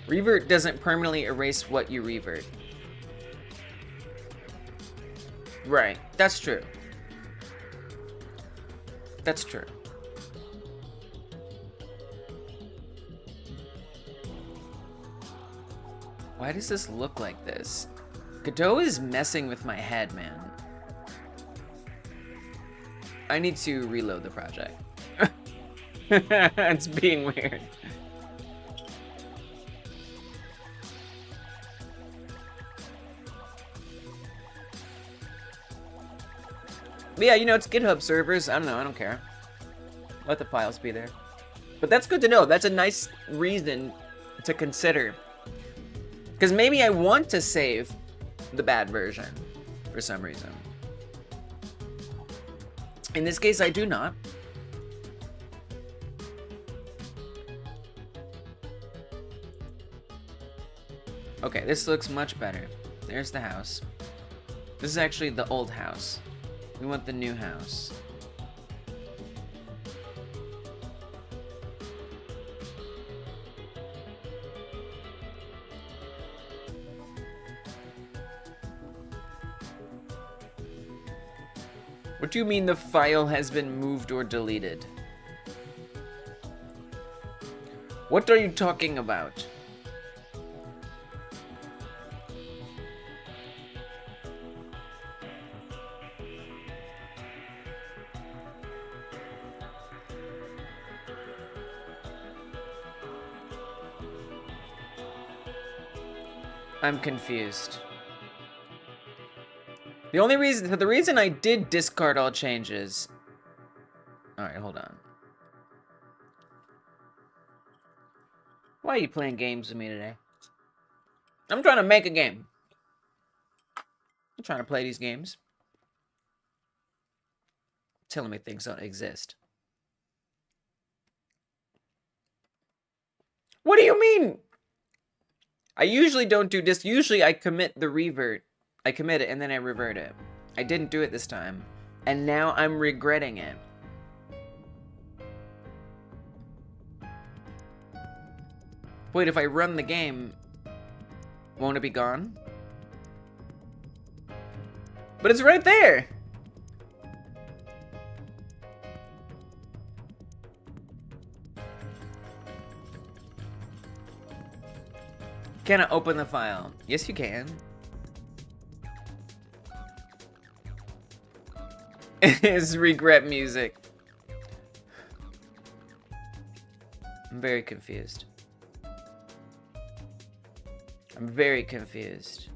[SPEAKER 1] Revert doesn't permanently erase what you revert. Right, that's true. That's true. Why does this look like this? Godot is messing with my head, man. I need to reload the project. It's being weird. But yeah, you know, it's GitHub servers. I don't know. I don't care. Let the files be there. But that's good to know. That's a nice reason to consider. Because maybe I want to save the bad version for some reason. In this case, I do not. Okay, this looks much better. There's the house. This is actually the old house. We want the new house. What do you mean the file has been moved or deleted? What are you talking about? I'm confused. The reason I did discard all changes. All right, hold on. Why are you playing games with me today? I'm trying to make a game. I'm trying to play these games. Telling me things don't exist. What do you mean? I usually don't do this. Usually I commit the revert. I commit it and then I revert it. I didn't do it this time. And now I'm regretting it. Wait, if I run the game, won't it be gone? But it's right there! Can I open the file? Yes, you can. It's regret music. I'm very confused. I'm very confused.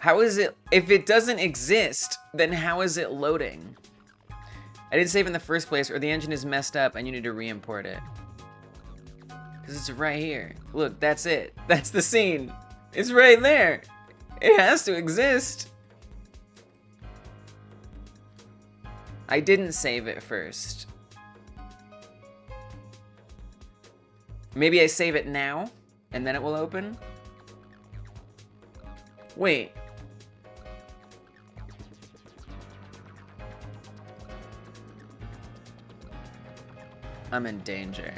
[SPEAKER 1] How is it, if it doesn't exist, then how is it loading? I didn't save in the first place, or the engine is messed up and you need to re-import it. Because it's right here. Look, that's it. That's the scene. It's right there. It has to exist. I didn't save it first. Maybe I save it now, and then it will open? Wait. I'm in danger.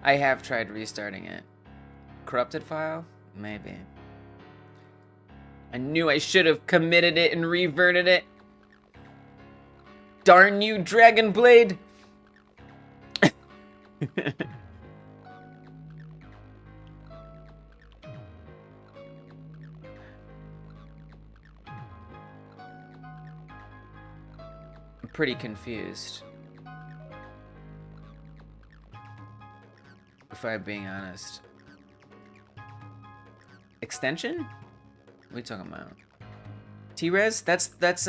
[SPEAKER 1] I have tried restarting it. Corrupted file? Maybe. I knew I should have committed it and reverted it. Darn you, Dragon Blade! I'm pretty confused. If I'm being honest. Extension? What are you talking about? T-Res? That's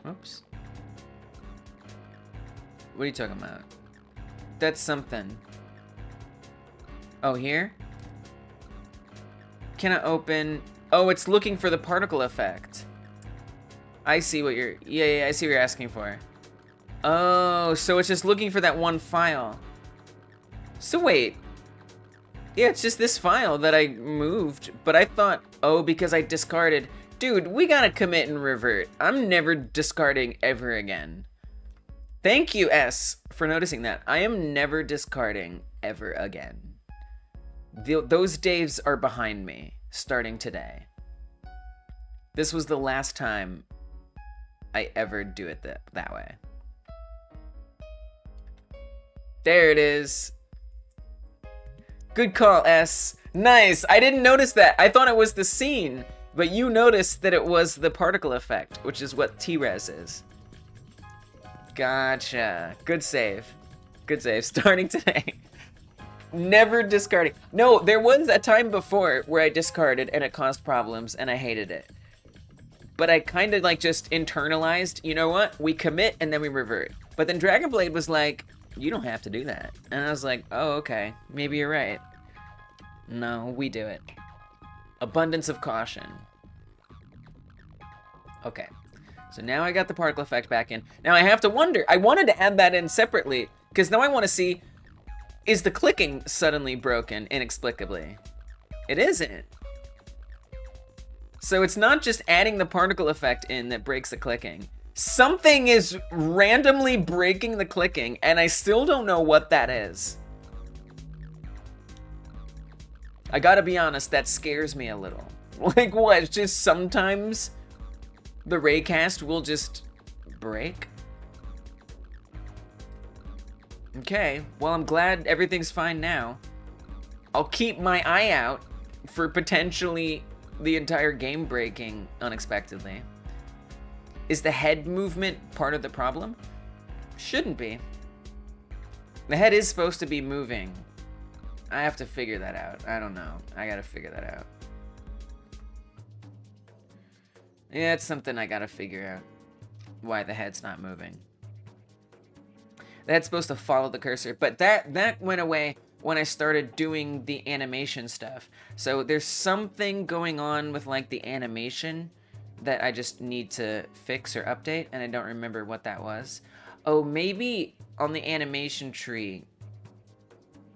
[SPEAKER 1] Oops. What are you talking about? That's something. Oh, here? Can I open? Oh, it's looking for the particle effect. I see what you're, yeah, I see what you're asking for. Oh, so it's just looking for that one file. So wait. Yeah, it's just this file that I moved, but I thought, oh, because I discarded. Dude, we gotta commit and revert. I'm never discarding ever again. Thank you, S, for noticing that. I am never discarding ever again. Those days are behind me, starting today. This was the last time I ever do it that way. There it is. Good call, S. Nice. I didn't notice that. I thought it was the scene, but you noticed that it was the particle effect, which is what T-res is. Gotcha. Good save. Good save. Starting today. Never discarding. No, there was a time before where I discarded and it caused problems and I hated it. But I kind of like just internalized, you know what? We commit and then we revert. But then Dragonblade was like, you don't have to do that. And I was like, oh, okay. Maybe you're right. No, we do it. Abundance of caution. Okay. So now I got the particle effect back in. Now I have to wonder. I wanted to add that in separately because now I want to see, is the clicking suddenly broken inexplicably? It isn't. So it's not just adding the particle effect in that breaks the clicking. Something is randomly breaking the clicking, and I still don't know what that is. I gotta be honest, that scares me a little. Like what? It's just sometimes the raycast will just break? Okay, well, I'm glad everything's fine now. I'll keep my eye out for potentially the entire game breaking unexpectedly. Is the head movement part of the problem? Shouldn't be. The head is supposed to be moving. I have to figure that out. I don't know. I gotta figure that out. Yeah, it's something I gotta figure out. Why the head's not moving. The head's supposed to follow the cursor, but that went away when I started doing the animation stuff. So there's something going on with like the animation that I just need to fix or update, and I don't remember what that was. Oh, maybe on the animation tree,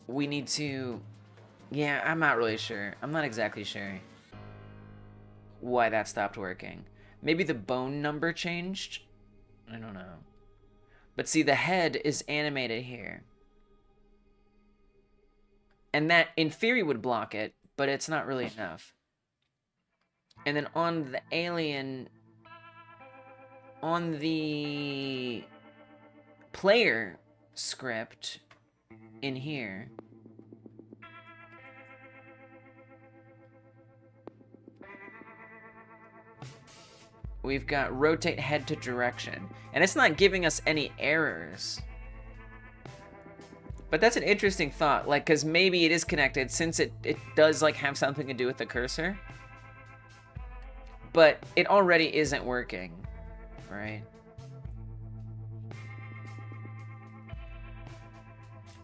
[SPEAKER 1] we need to... Yeah, I'm not really sure. I'm not exactly sure why that stopped working. Maybe the bone number changed? I don't know. But see, the head is animated here. And that, in theory, would block it, but it's not really enough. And then on the alien, on the player script in here, we've got rotate head to direction. And it's not giving us any errors. But that's an interesting thought, like, because maybe it is connected since it does, like, have something to do with the cursor. But it already isn't working, right?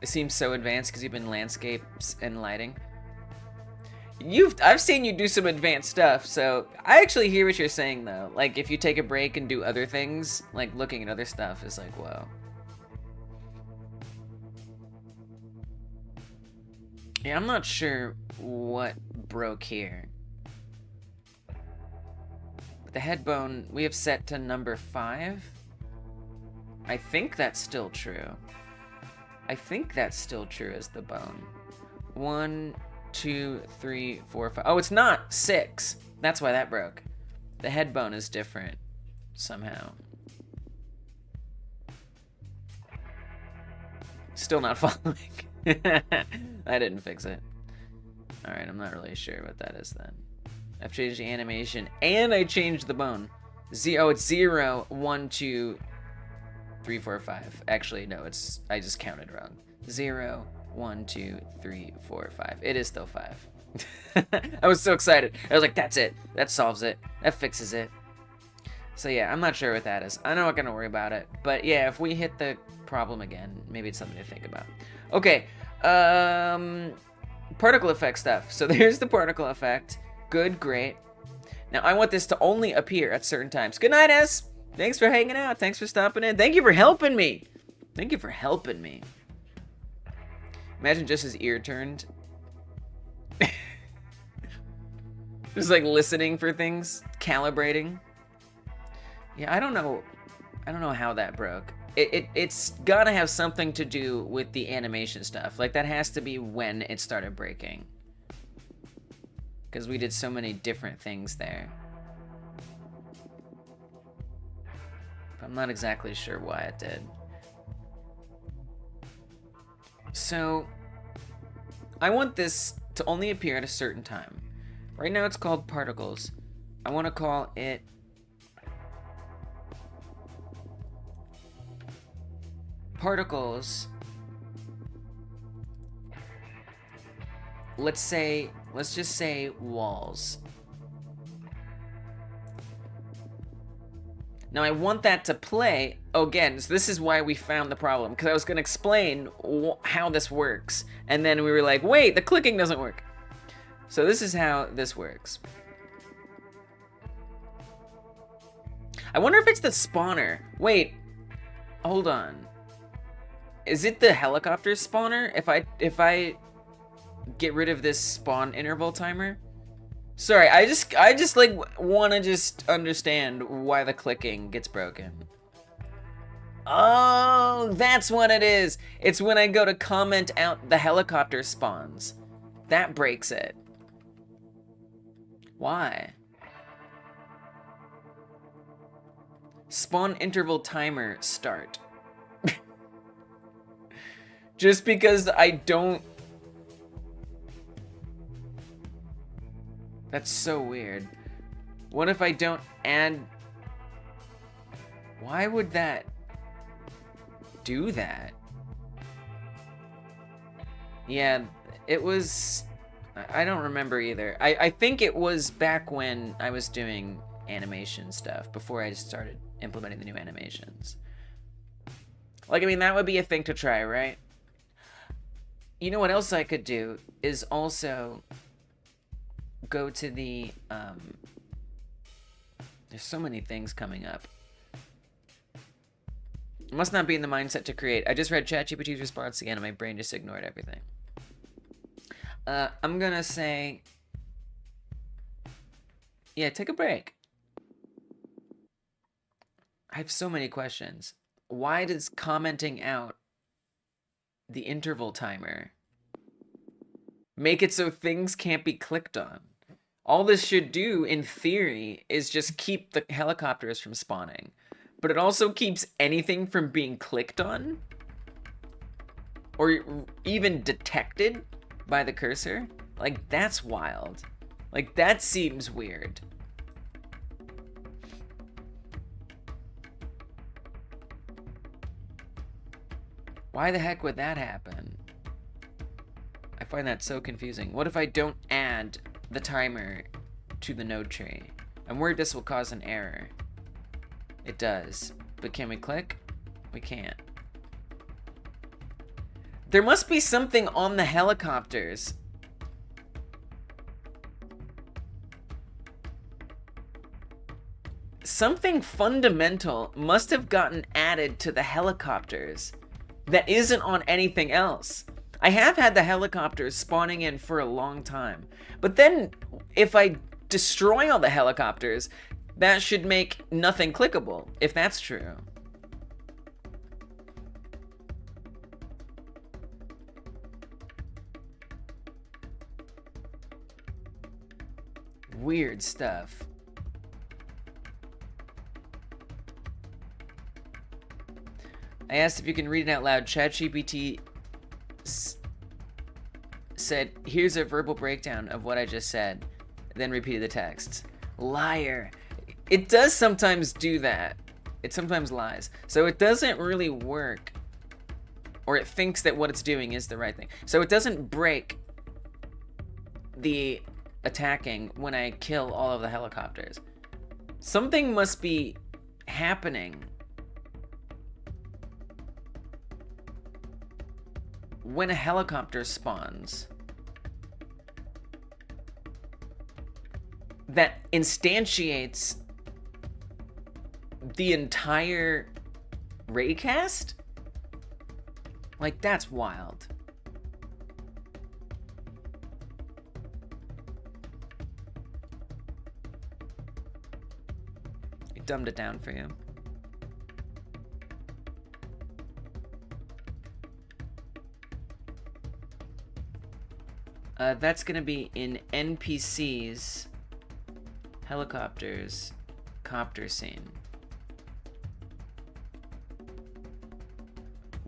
[SPEAKER 1] It seems so advanced because you've been landscapes and lighting. I've seen you do some advanced stuff, so I actually hear what you're saying, though. Like, if you take a break and do other things, like looking at other stuff is like, whoa. Yeah, I'm not sure what broke here. But the head bone, we have set to number 5. I think that's still true. I think that's still true as the bone. 1, 2, 3, 4, 5. Oh, it's not 6. That's why that broke. The head bone is different somehow. Still not following. I didn't fix it. Alright, I'm not really sure what that is then. I've changed the animation and I changed the bone. Oh, it's 0, 1, 2, 3, 4, 5. Actually, no, I just counted wrong. 0, 1, 2, 3, 4, 5. It is still 5. I was so excited. I was like, that's it. That solves it. That fixes it. So yeah, I'm not sure what that is. I'm not gonna worry about it. But yeah, if we hit the problem again, maybe it's something to think about. Okay, particle effect stuff. So there's the particle effect. Good, great. Now I want this to only appear at certain times. Good night, S. Thanks for hanging out. Thanks for stopping in. Thank you for helping me. Thank you for helping me. Imagine just his ear turned. Just like listening for things, calibrating. Yeah, I don't know how that broke. It's gotta have something to do with the animation stuff. Like that has to be when it started breaking. Because we did so many different things there. But I'm not exactly sure why it did. So, I want this to only appear at a certain time. Right now it's called particles. I want to call it particles. Let's just say walls. Now I want that to play, again, so this is why we found the problem, because I was going to explain how this works, and then we were like, wait, the clicking doesn't work. So this is how this works. I wonder if it's the spawner. Wait, hold on. Is it the helicopter spawner? If I get rid of this spawn interval timer? Sorry, I just like want to just understand why the clicking gets broken. Oh, that's what it is. It's when I go to comment out the helicopter spawns. That breaks it. Why? Spawn interval timer start. Just because I don't... That's so weird. What if I don't add... Why would that do that? Yeah, it was... I don't remember either. I think it was back when I was doing animation stuff, before I started implementing the new animations. Like, I mean, that would be a thing to try, right? You know what else I could do is also go to the, there's so many things coming up. Must not be in the mindset to create. I just read ChatGPT's response again and my brain just ignored everything. I'm gonna say, yeah, take a break. I have so many questions. Why does commenting out the interval timer make it so things can't be clicked on? All this should do, in theory, is just keep the helicopters from spawning. But it also keeps anything from being clicked on? Or even detected by the cursor? Like, that's wild. Like, that seems weird. Why the heck would that happen? I find that so confusing. What if I don't add the timer to the node tree? I'm worried this will cause an error. It does. But can we click? We can't. There must be something on the helicopters. Something fundamental must have gotten added to the helicopters that isn't on anything else. I have had the helicopters spawning in for a long time. But then, if I destroy all the helicopters, that should make nothing clickable, if that's true. Weird stuff. I asked if you can read it out loud. ChatGPT said, here's a verbal breakdown of what I just said, then repeated the text. Liar. It does sometimes do that. It sometimes lies. So it doesn't really work. Or it thinks that what it's doing is the right thing. So it doesn't break the attacking when I kill all of the helicopters. Something must be happening when a helicopter spawns that instantiates the entire raycast? Like, that's wild. I dumbed it down for you. That's gonna be in NPCs, helicopters, copter scene.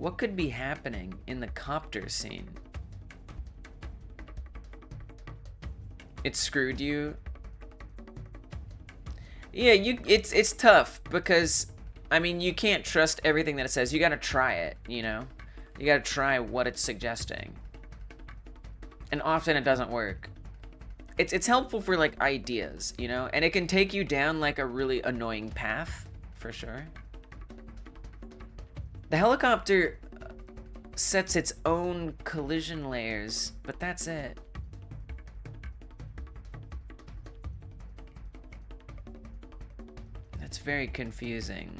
[SPEAKER 1] What could be happening in the copter scene? It screwed you? Yeah, it's tough because, I mean, you can't trust everything that it says. You gotta try it, you know? You gotta try what it's suggesting. And often it doesn't work. It's helpful for, like, ideas, you know? And it can take you down, like, a really annoying path, for sure. The helicopter sets its own collision layers, but that's it. That's very confusing.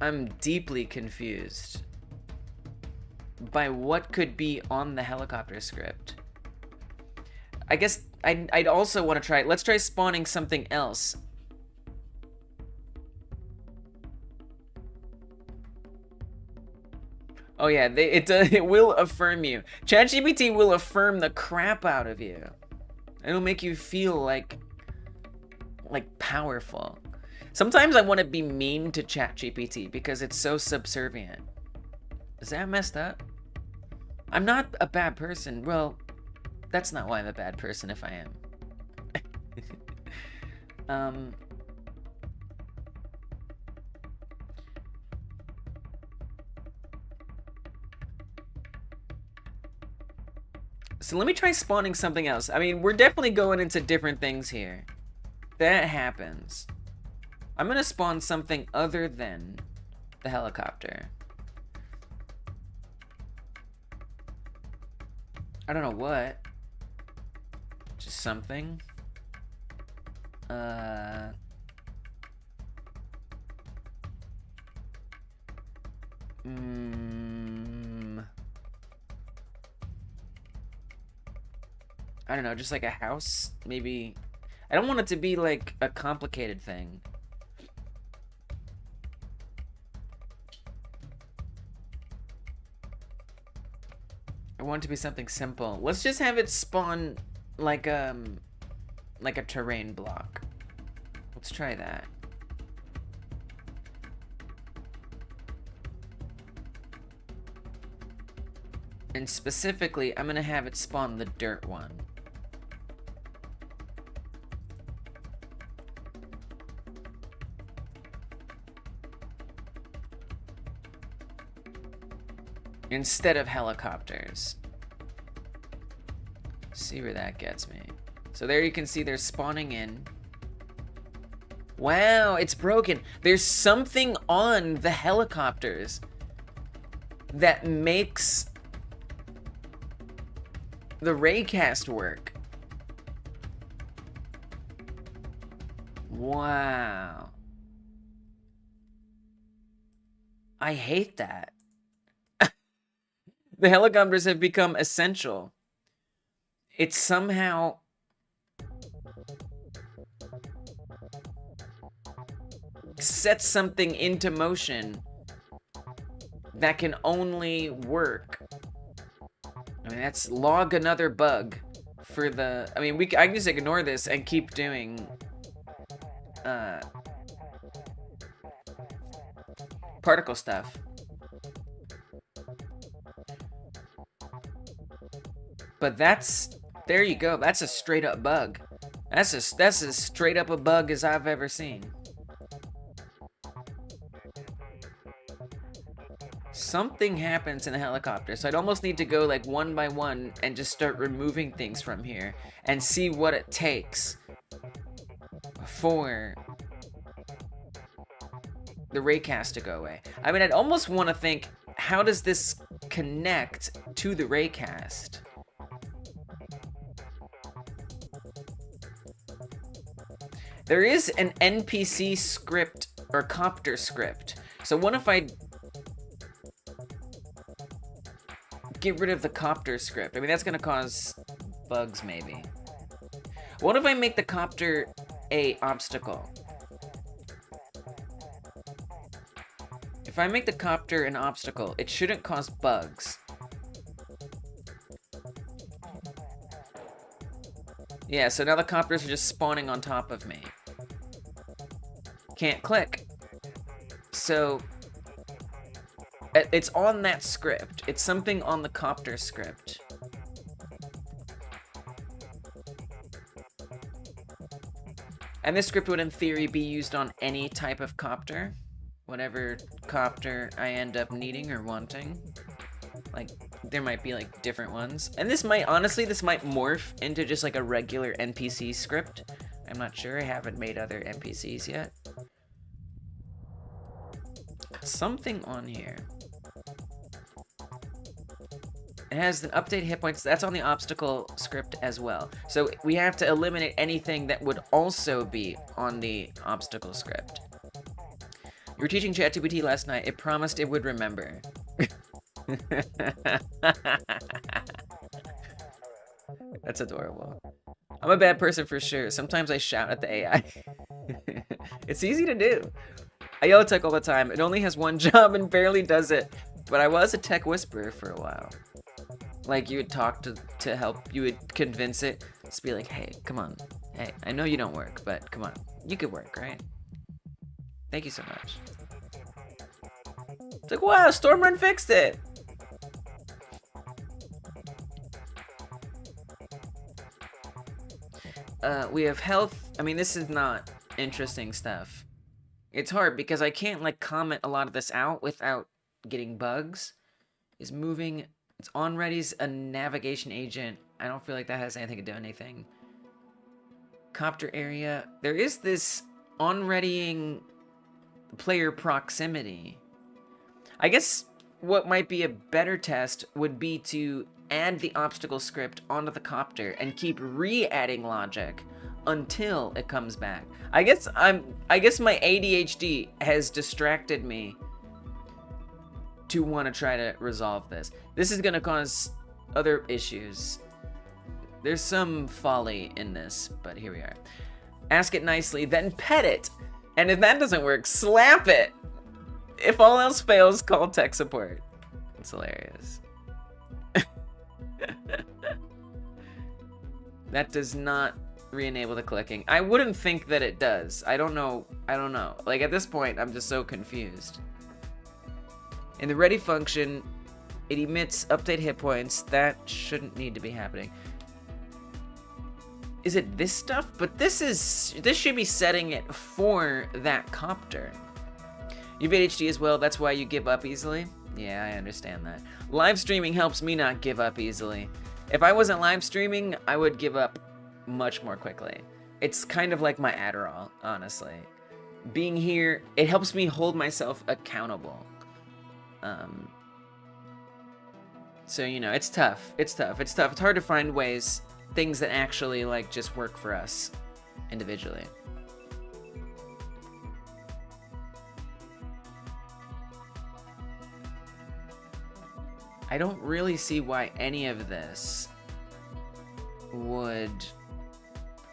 [SPEAKER 1] I'm deeply confused by what could be on the helicopter script. I guess I'd also want to try, let's try spawning something else. Oh yeah, it will affirm you. ChatGPT will affirm the crap out of you. It'll make you feel like powerful. Sometimes I want to be mean to ChatGPT because it's so subservient. Is that messed up? I'm not a bad person. Well, that's not why I'm a bad person if I am. So let me try spawning something else. I mean, we're definitely going into different things here. That happens. I'm gonna spawn something other than the helicopter. I don't know what. Just something. I don't know, just like a house, maybe. I don't want it to be like a complicated thing. I want it to be something simple. Let's just have it spawn like a terrain block. Let's try that. And specifically, I'm gonna have it spawn the dirt one. Instead of helicopters. See where that gets me. So there you can see they're spawning in. Wow, it's broken. There's something on the helicopters that makes the raycast work. Wow. I hate that. The helicopters have become essential. It somehow sets something into motion that can only work. I mean, that's log another bug for the... I mean, I can just ignore this and keep doing particle stuff. But that's... There you go. That's a straight up bug. That's as straight up a bug as I've ever seen. Something happens in the helicopter, so I'd almost need to go like one by one and just start removing things from here and see what it takes for the raycast to go away. I mean, I'd almost want to think, how does this connect to the raycast? There is an NPC script or copter script. So what if I get rid of the copter script? I mean, that's gonna cause bugs maybe. What if I make the copter a obstacle? If I make the copter an obstacle, it shouldn't cause bugs. Yeah, so now the copters are just spawning on top of me. Can't click. So it's on that script. It's something on the copter script. And this script would, in theory, be used on any type of copter. Whatever copter I end up needing or wanting. Like, there might be, like, different ones. And this might, honestly, this might morph into just, like, a regular NPC script. I'm not sure. I haven't made other NPCs yet. Something on here. It has an update hit points. That's on the obstacle script as well. So we have to eliminate anything that would also be on the obstacle script. You were teaching ChatGPT last night. It promised it would remember. That's adorable. I'm a bad person for sure. Sometimes I shout at the AI. It's easy to do. I yell at tech all the time. It only has one job and barely does it. But I was a tech whisperer for a while. Like, you would talk to help, you would convince it. Just be like, hey, come on. Hey, I know you don't work, but come on. You could work, right? Thank you so much. It's like, wow, Stormrun fixed it. We have health. I mean, this is not interesting stuff. It's hard because I can't, like, comment a lot of this out without getting bugs. Is moving. It's on ready's a navigation agent. I don't feel like that has anything to do with anything. Copter area. There is this on readying player proximity. I guess what might be a better test would be to add the obstacle script onto the copter and keep re-adding logic until it comes back. I guess my ADHD has distracted me to want to try to resolve this. This is gonna cause other issues. There's some folly in this, but here we are. Ask it nicely, then pet it. And if that doesn't work, slap it. If all else fails, call tech support. It's hilarious. That does not re-enable the clicking. I wouldn't think that it does. I don't know. Like, at this point, I'm just so confused. In the ready function, it emits update hit points. That shouldn't need to be happening. Is it this stuff? But this should be setting it for that copter. You have ADHD as well, that's why you give up easily? Yeah, I understand that. Live streaming helps me not give up easily. If I wasn't live streaming, I would give up much more quickly. It's kind of like my Adderall, honestly. Being here, it helps me hold myself accountable. So, you know, it's tough. It's tough. It's hard to find ways, things that actually, like, just work for us individually. I don't really see why any of this would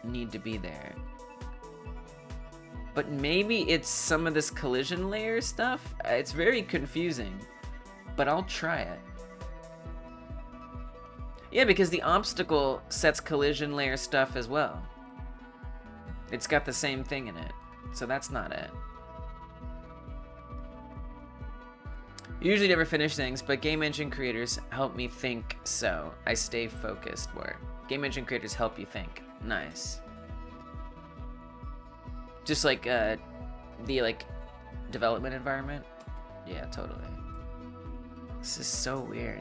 [SPEAKER 1] need to be there. But maybe it's some of this collision layer stuff? It's very confusing, but I'll try it. Yeah, because the obstacle sets collision layer stuff as well. It's got the same thing in it, so that's not it. Usually never finish things, but game engine creators help me think, so I stay focused more. Game engine creators help you think. Nice. Just like the like development environment. Yeah, totally. This is so weird.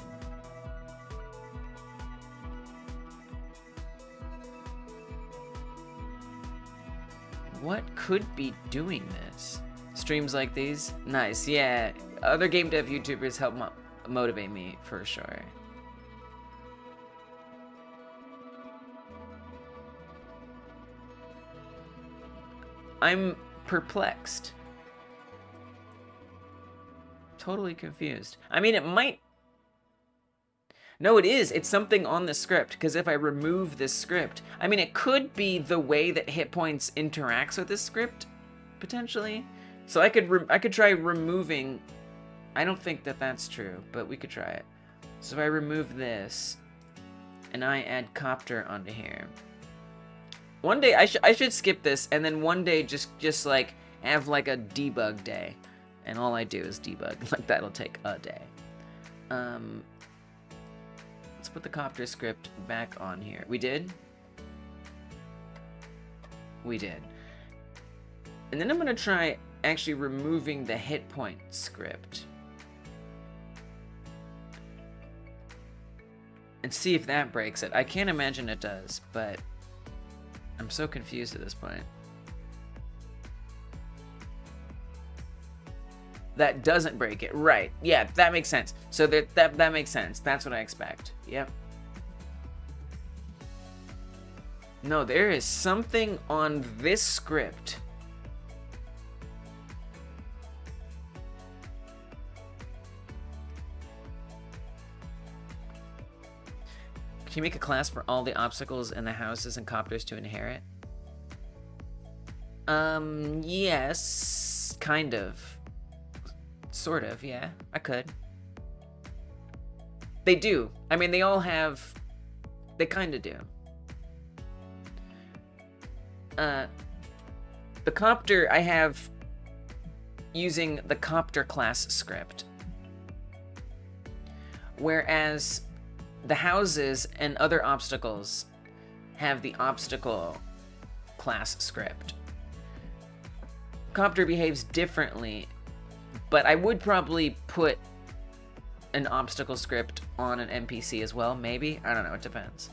[SPEAKER 1] What could be doing this? Streams like these? Nice, yeah. Other game dev YouTubers help motivate me, for sure. I'm perplexed. Totally confused. I mean, it might... No, it is. It's something on the script, because if I remove this script... I mean, it could be the way that hit points interacts with this script, potentially. So I could try removing... I don't think that that's true, but we could try it. So if I remove this, and I add copter onto here, One day I should skip this, and then one day just like have like a debug day, and all I do is debug. Like that'll take a day. Let's put the copter script back on here. We did? We did. And then I'm gonna try actually removing the hit point script. And see if that breaks it. I can't imagine it does, but I'm so confused at this point. That doesn't break it. Right. Yeah, that makes sense. So that makes sense. That's what I expect. Yep. No, there is something on this script. Can you make a class for all the obstacles in the houses and copters to inherit? Yes, kind of. Sort of, yeah, I could. They do. I mean, they all have... They kind of do. The copter I have using the copter class script. Whereas the houses and other obstacles have the obstacle class script. Copter behaves differently, but I would probably put an obstacle script on an NPC as well, maybe? I don't know, it depends.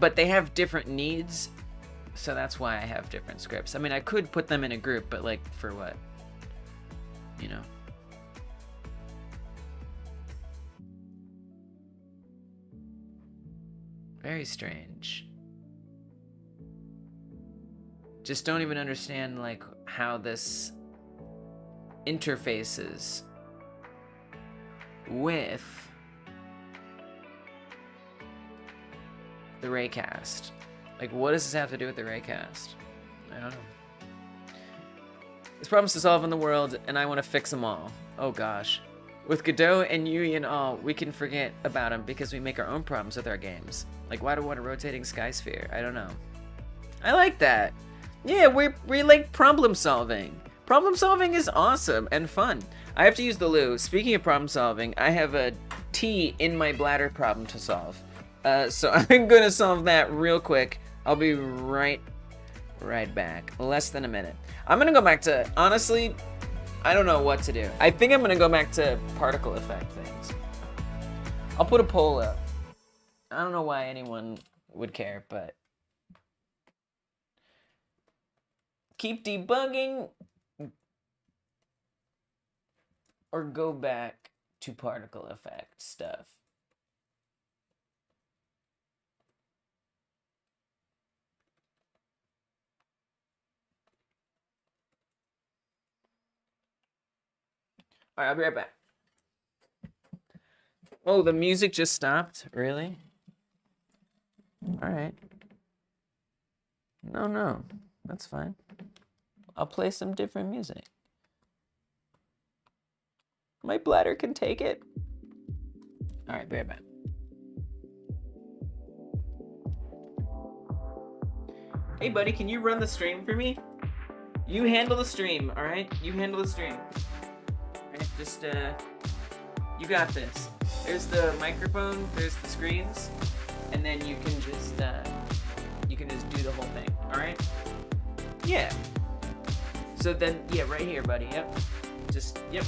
[SPEAKER 1] But they have different needs, so that's why I have different scripts. I mean, I could put them in a group, but like, for what? You know? Very strange. Just don't even understand, like, how this interfaces with the raycast. Like, what does this have to do with the raycast? I don't know. There's problems to solve in the world, and I want to fix them all. Oh gosh. With Godot and Yui and all, we can forget about them because we make our own problems with our games. Like, why do I want a rotating sky sphere? I don't know. I like that. Yeah, we like problem solving. Problem solving is awesome and fun. I have to use the loo. Speaking of problem solving, I have a T in my bladder problem to solve. So I'm gonna solve that real quick. I'll be right back. Less than a minute. I'm gonna go back to, honestly, I don't know what to do. I think I'm gonna go back to particle effect things. I'll put a poll up. I don't know why anyone would care, but keep debugging or go back to particle effect stuff. All right, I'll be right back. Oh, the music just stopped? Really? All right. No, that's fine. I'll play some different music. My bladder can take it. All right, be right back. Hey, buddy, can you run the stream for me? You handle the stream, all right? You handle the stream. All right, just, you got this. There's the microphone, there's the screens, and then you can just do the whole thing, all right? Yeah. So then, yeah, right here, buddy, yep. Just, yep.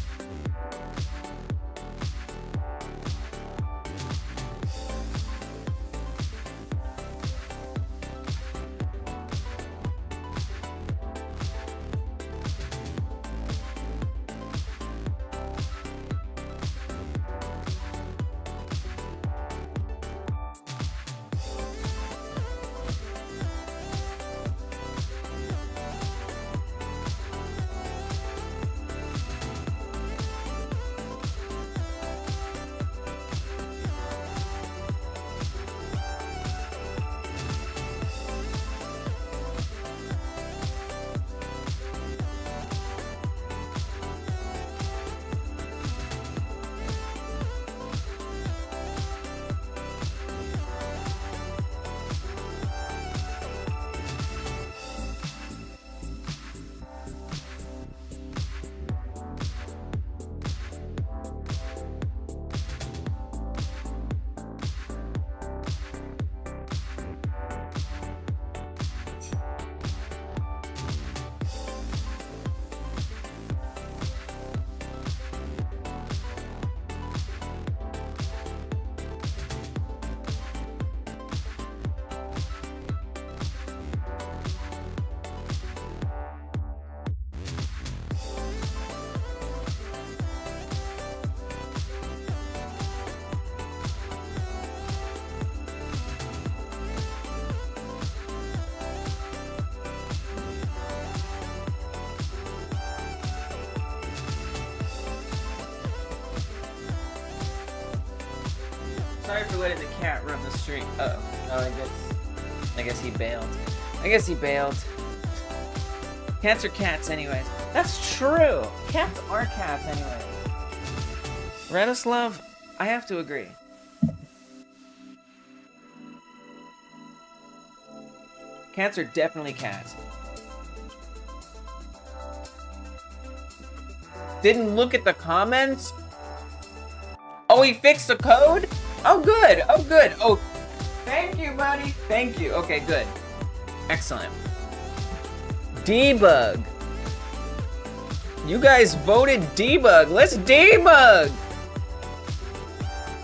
[SPEAKER 1] Sorry for letting the cat run the street. I guess he bailed. Cats are cats anyways. That's true. Cats are cats anyways. Radislav, I have to agree. Cats are definitely cats. Didn't look at the comments? Oh, he fixed the code? Oh, good. Oh, thank you, buddy. Thank you. Okay, good. Excellent. Debug. You guys voted debug. Let's debug.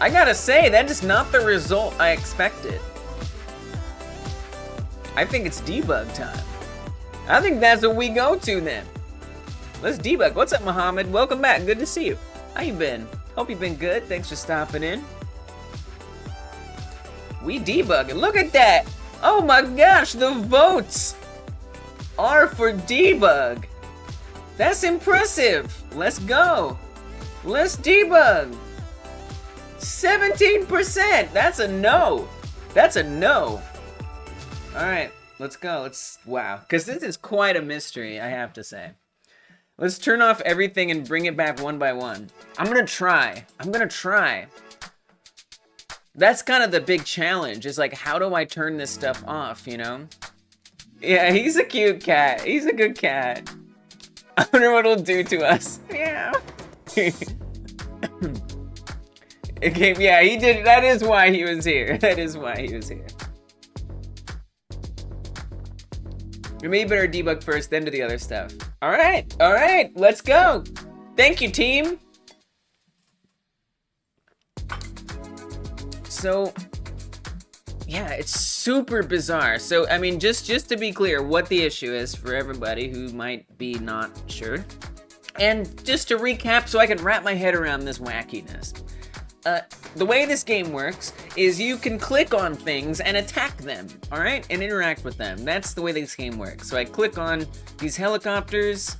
[SPEAKER 1] I gotta say, that is not the result I expected. I think it's debug time. I think that's what we go to then. Let's debug. What's up, Mohammed? Welcome back. Good to see you. How you been? Hope you've been good. Thanks for stopping in. We debugging. Look at that. Oh my gosh, the votes are for debug. That's impressive. Let's go. Let's debug. 17%. That's a no. That's a no. All right, let's go. Wow, because this is quite a mystery, I have to say. Let's turn off everything and bring it back one by one. I'm gonna try. That's kind of the big challenge, is like, how do I turn this stuff off, you know? Yeah, he's a cute cat. He's a good cat. I wonder what it'll do to us. Yeah. Okay, yeah, he did. That is why he was here. We maybe better debug first, then do the other stuff. All right, let's go. Thank you, team. So, yeah, it's super bizarre. So, I mean, just to be clear what the issue is for everybody who might be not sure. And just to recap so I can wrap my head around this wackiness. The way this game works is you can click on things and attack them, all right? And interact with them. That's the way this game works. So I click on these helicopters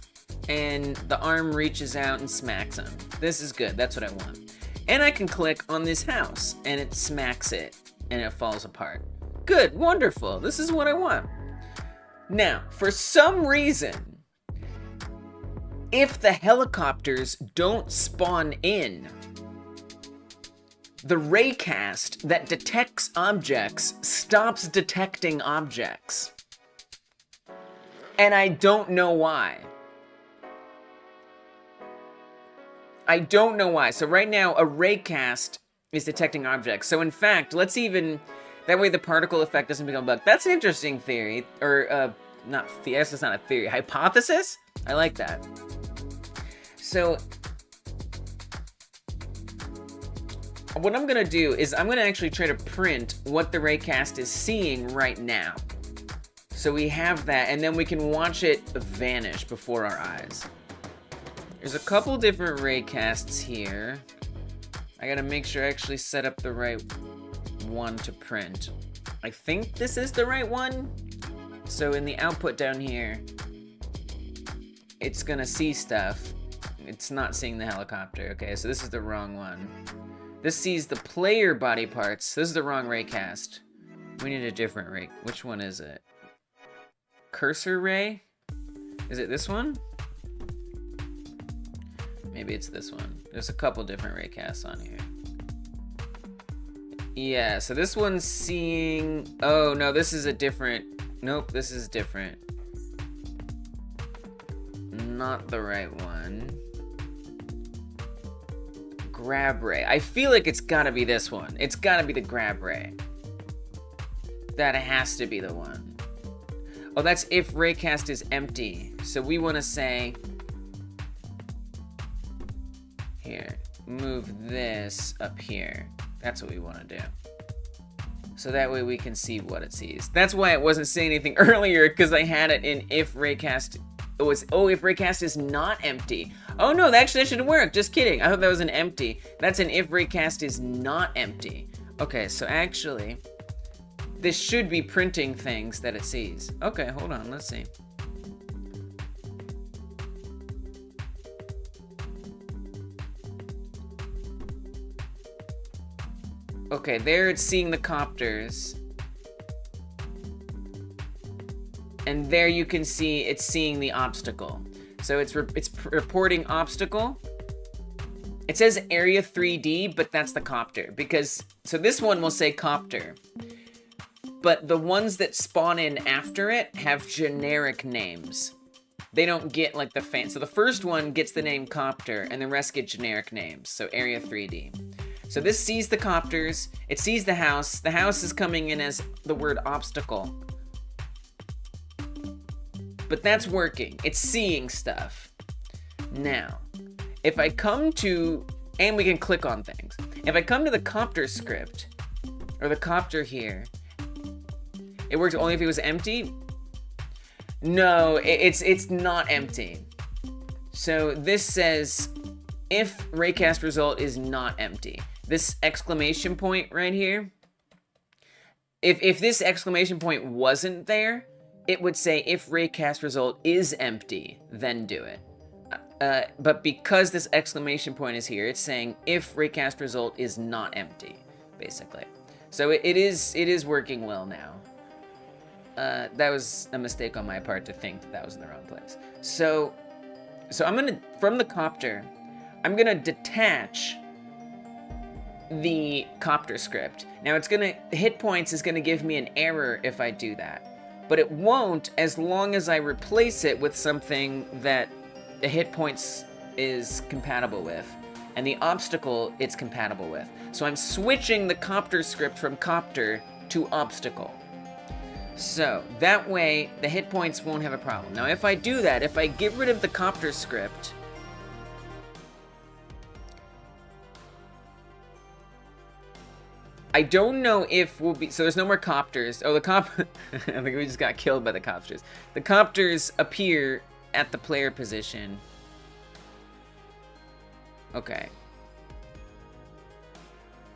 [SPEAKER 1] and the arm reaches out and smacks them. This is good, that's what I want. And I can click on this house and it smacks it and it falls apart. Good, wonderful, this is what I want. Now, for some reason, if the helicopters don't spawn in, the raycast that detects objects stops detecting objects. And I don't know why. So right now, a raycast is detecting objects. So in fact, let's even, that way the particle effect doesn't become a bug. That's an interesting theory, or that's not a theory, hypothesis? I like that. So, what I'm gonna do is I'm gonna actually try to print what the raycast is seeing right now. So we have that, and then we can watch it vanish before our eyes. There's a couple different raycasts here. I gotta make sure I actually set up the right one to print. I think this is the right one. So in the output down here, it's gonna see stuff. It's not seeing the helicopter. Okay, so this is the wrong one. This sees the player body parts. This is the wrong raycast. We need a different ray. Which one is it? Cursor ray? Is it this one? Maybe it's this one. There's a couple different raycasts on here. Yeah, so this one's seeing... Oh, no, this is a different... Nope, this is different. Not the right one. Grab ray. I feel like it's gotta be this one. It's gotta be the grab ray. That has to be the one. Oh, that's if raycast is empty. So we want to say, here, move this up here. That's what we want to do. So that way we can see what it sees. That's why it wasn't saying anything earlier, because I had it in if raycast. It was, oh, if raycast is not empty. Oh no, that should work. Just kidding. I thought that was an empty. That's an if raycast is not empty. Okay, so actually, this should be printing things that it sees. Okay, hold on, let's see. Okay, there it's seeing the copters. And there you can see it's seeing the obstacle. So it's reporting obstacle. It says area 3D, but that's the copter. Because, so this one will say copter. But the ones that spawn in after it have generic names. They don't get like the fan. So the first one gets the name copter, and the rest get generic names. So area 3D. So this sees the copters, it sees the house. The house is coming in as the word obstacle. But that's working. It's seeing stuff. Now, if I come to, and we can click on things. If I come to the copter script, or the copter here, it works only if it was empty? No, it's not empty. So this says, if raycast result is not empty. This exclamation point right here, if this exclamation point wasn't there, it would say if raycast result is empty, then do it. But because this exclamation point is here, it's saying if raycast result is not empty, basically. So it is working well now. That was a mistake on my part to think that was in the wrong place. So I'm gonna, from the copter, I'm gonna detach the copter script. Now it's gonna, hit points is gonna give me an error if I do that. But it won't as long as I replace it with something that the hit points is compatible with, and the obstacle it's compatible with. So I'm switching the copter script from copter to obstacle. So that way the hit points won't have a problem. Now if I do that, if I get rid of the copter script, I don't know if we'll be, so there's no more copters. Oh, I think we just got killed by the copters. The copters appear at the player position. Okay.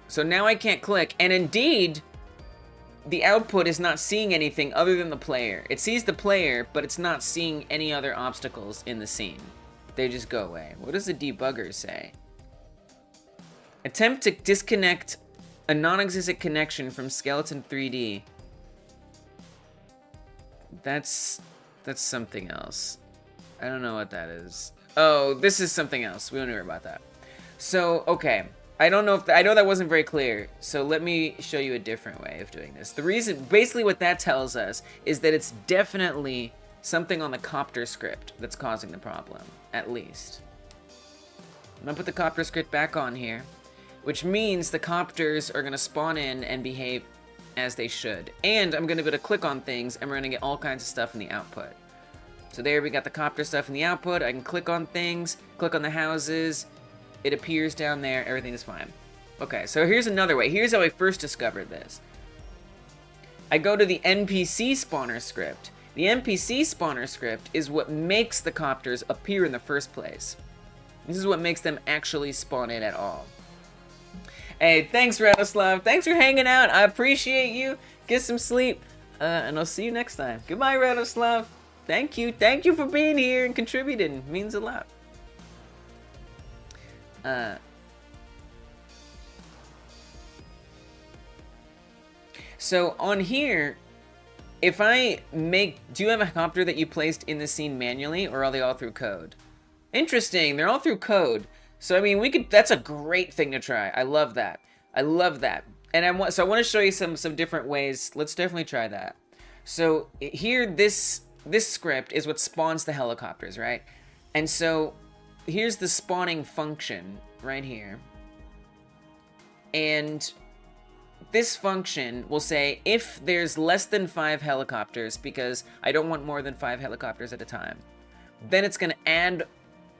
[SPEAKER 1] So now I can't click, and indeed, the output is not seeing anything other than the player. It sees the player, but it's not seeing any other obstacles in the scene. They just go away. What does the debugger say? Attempt to disconnect a non-existent connection from skeleton 3D. That's something else. I don't know what that is. Oh, this is something else. We don't worry about that. So, okay. I don't know if, I know that wasn't very clear, so let me show you a different way of doing this. The reason, basically what that tells us is that it's definitely something on the copter script that's causing the problem, at least. I'm gonna put the copter script back on here, which means the copters are gonna spawn in and behave as they should. And I'm gonna be able to click on things, and we're gonna get all kinds of stuff in the output. So there we got the copter stuff in the output. I can click on things, click on the houses, it appears down there, everything is fine. Okay, so here's another way. Here's how I first discovered this. I go to the NPC spawner script. The NPC spawner script is what makes the copters appear in the first place. This is what makes them actually spawn in at all. Hey, thanks, Radoslav. Thanks for hanging out. I appreciate you. Get some sleep, and I'll see you next time. Goodbye, Radoslav. Thank you. Thank you for being here and contributing. It means a lot. So on here, if I make, do you have a copter that you placed in the scene manually, or are they all through code? Interesting, they're all through code. So I mean, we could, that's a great thing to try. I love that. I love that. And I want to show you some different ways. Let's definitely try that. So here, this script is what spawns the helicopters, right? And so here's the spawning function right here. And this function will say if there's less than 5 helicopters, because I don't want more than 5 helicopters at a time, then it's going to add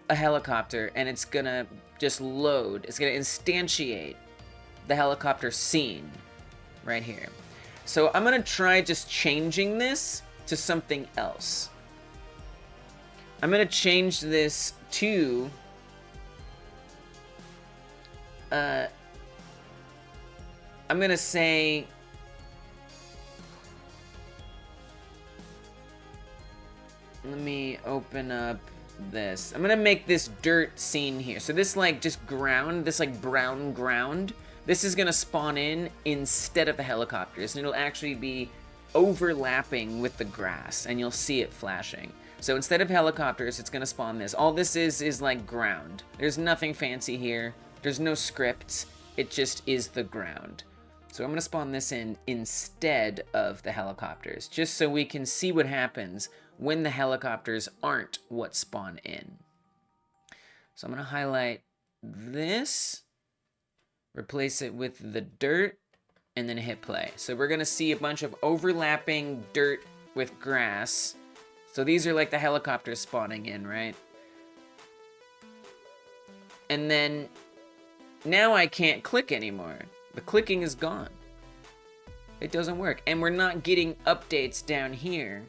[SPEAKER 1] a helicopter and it's going to just load. It's going to instantiate the helicopter scene right here. So I'm going to try just changing this to something else. I'm going to change this to I'm gonna say let me open up this. I'm gonna make this dirt scene here. So this like just ground, this like brown ground, this is gonna spawn in instead of the helicopters, and it'll actually be overlapping with the grass, and you'll see it flashing. So instead of helicopters, it's gonna spawn this. All this is like ground. There's nothing fancy here. There's no scripts. It just is the ground. So I'm gonna spawn this in instead of the helicopters, just so we can see what happens when the helicopters aren't what spawn in. So I'm gonna highlight this, replace it with the dirt, and then hit play. So we're gonna see a bunch of overlapping dirt with grass. So these are like the helicopters spawning in, right? And then now I can't click anymore. The clicking is gone. It doesn't work. And we're not getting updates down here.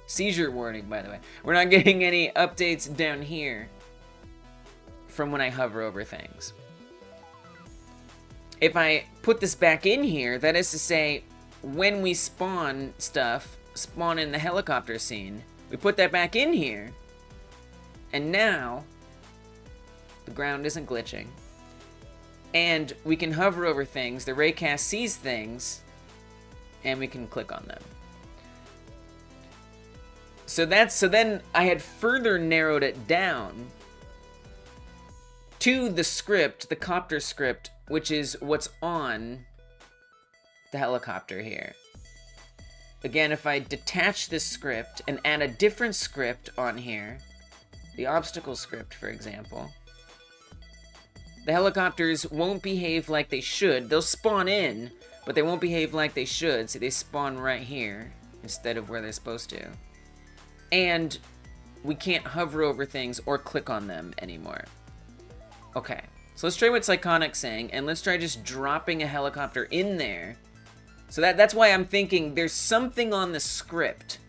[SPEAKER 1] Seizure warning, by the way. We're not getting any updates down here from when I hover over things. If I put this back in here, that is to say, when we spawn stuff, spawn in the helicopter scene, we put that back in here, and now the ground isn't glitching. And we can hover over things, the raycast sees things, and we can click on them. So then I had further narrowed it down to the script, the copter script, which is what's on the helicopter here. Again, if I detach this script and add a different script on here, the obstacle script, for example, the helicopters won't behave like they should. They'll spawn in, but they won't behave like they should. See, they spawn right here instead of where they're supposed to. And we can't hover over things or click on them anymore. Okay, so let's try what Psychonic's saying, and let's try just dropping a helicopter in there. So that's why I'm thinking there's something on the script.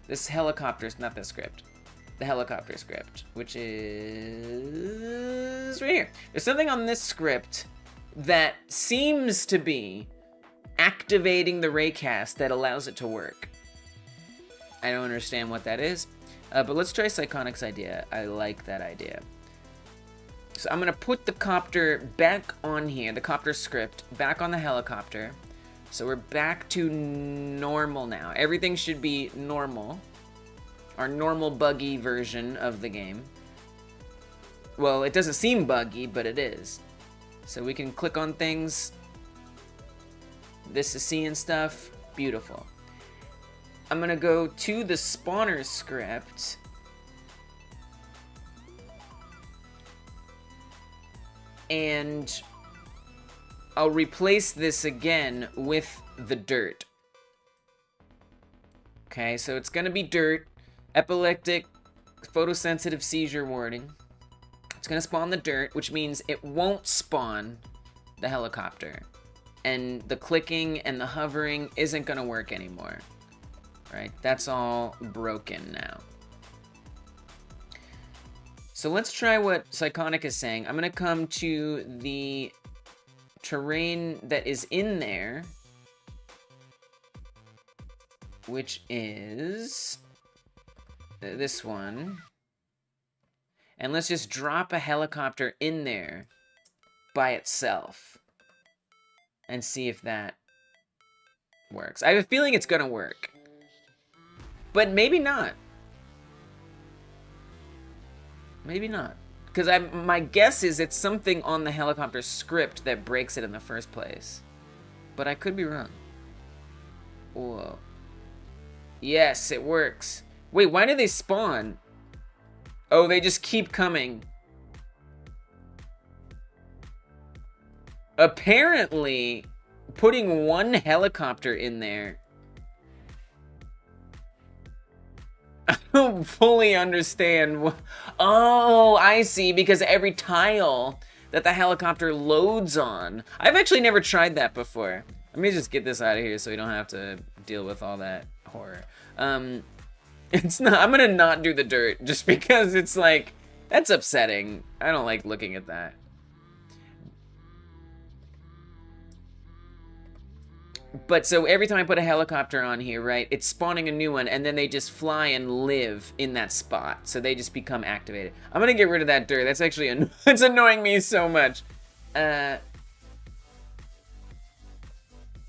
[SPEAKER 1] This helicopter's not the script. The helicopter script, which is right here. There's something on this script that seems to be activating the raycast that allows it to work. I don't understand what that is, but let's try Psychonic's idea. I like that idea. So I'm gonna put the copter back on here, the copter script, back on the helicopter. So we're back to normal now. Everything should be normal. Our normal buggy version of the game. Well, it doesn't seem buggy, but it is. So we can click on things. This is seeing stuff. Beautiful. I'm gonna go to the spawner script. And I'll replace this again with the dirt. Okay, so it's gonna be dirt. Epileptic, photosensitive seizure warning. It's gonna spawn the dirt, which means it won't spawn the helicopter. And the clicking and the hovering isn't gonna work anymore. Right? That's all broken now. So let's try what Psychonic is saying. I'm gonna come to the terrain that is in there, which is this one. And let's just drop a helicopter in there by itself and see if that works. I have a feeling it's gonna work, but maybe not. Maybe not. Because my guess is it's something on the helicopter script that breaks it in the first place. But I could be wrong. Whoa. Yes, it works. Wait, why do they spawn? Oh, they just keep coming. Apparently, putting one helicopter in there... I don't fully understand. Oh, I see. Because every tile that the helicopter loads on. I've actually never tried that before. Let me just get this out of here so we don't have to deal with all that horror. It's not. I'm gonna not do the dirt just because it's like, that's upsetting. I don't like looking at that. But so every time I put a helicopter on here, right, it's spawning a new one, and then they just fly and live in that spot. So they just become activated. I'm gonna get rid of that dirt. That's actually it's annoying me so much.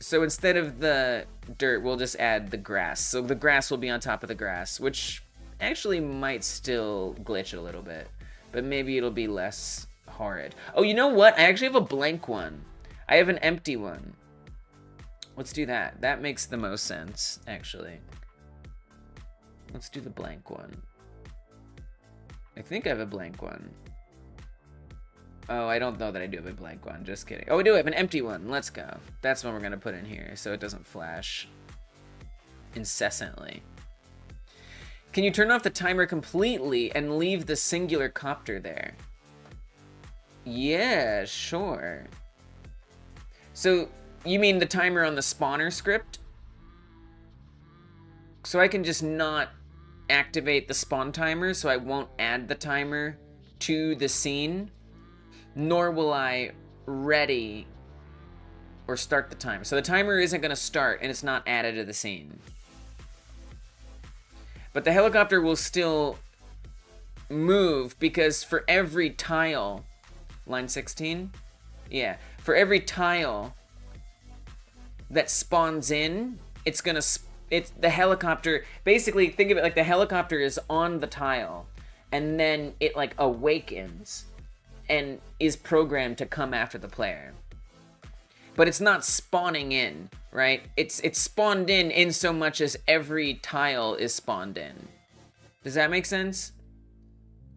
[SPEAKER 1] So instead of the dirt, we'll just add the grass. So the grass will be on top of the grass, which actually might still glitch a little bit, but maybe it'll be less horrid. Oh, you know what? I actually have a blank one. I have an empty one. Let's do that. That makes the most sense, actually. Let's do the blank one. I think I have a blank one. Oh, I don't know that I do have a blank one. Just kidding. Oh, we do have an empty one. Let's go. That's what we're going to put in here so it doesn't flash incessantly. Can you turn off the timer completely and leave the singular copter there? Yeah, sure. So, you mean the timer on the spawner script? So I can just not activate the spawn timer, so I won't add the timer to the scene, nor will I ready or start the timer. So the timer isn't going to start, and it's not added to the scene. But the helicopter will still move, because for every tile, line 16? Yeah, for every tile that spawns in, it's gonna, it's the helicopter, basically think of it like the helicopter is on the tile, and then it like awakens and is programmed to come after the player. But it's not spawning in, right? It's spawned in so much as every tile is spawned in. Does that make sense?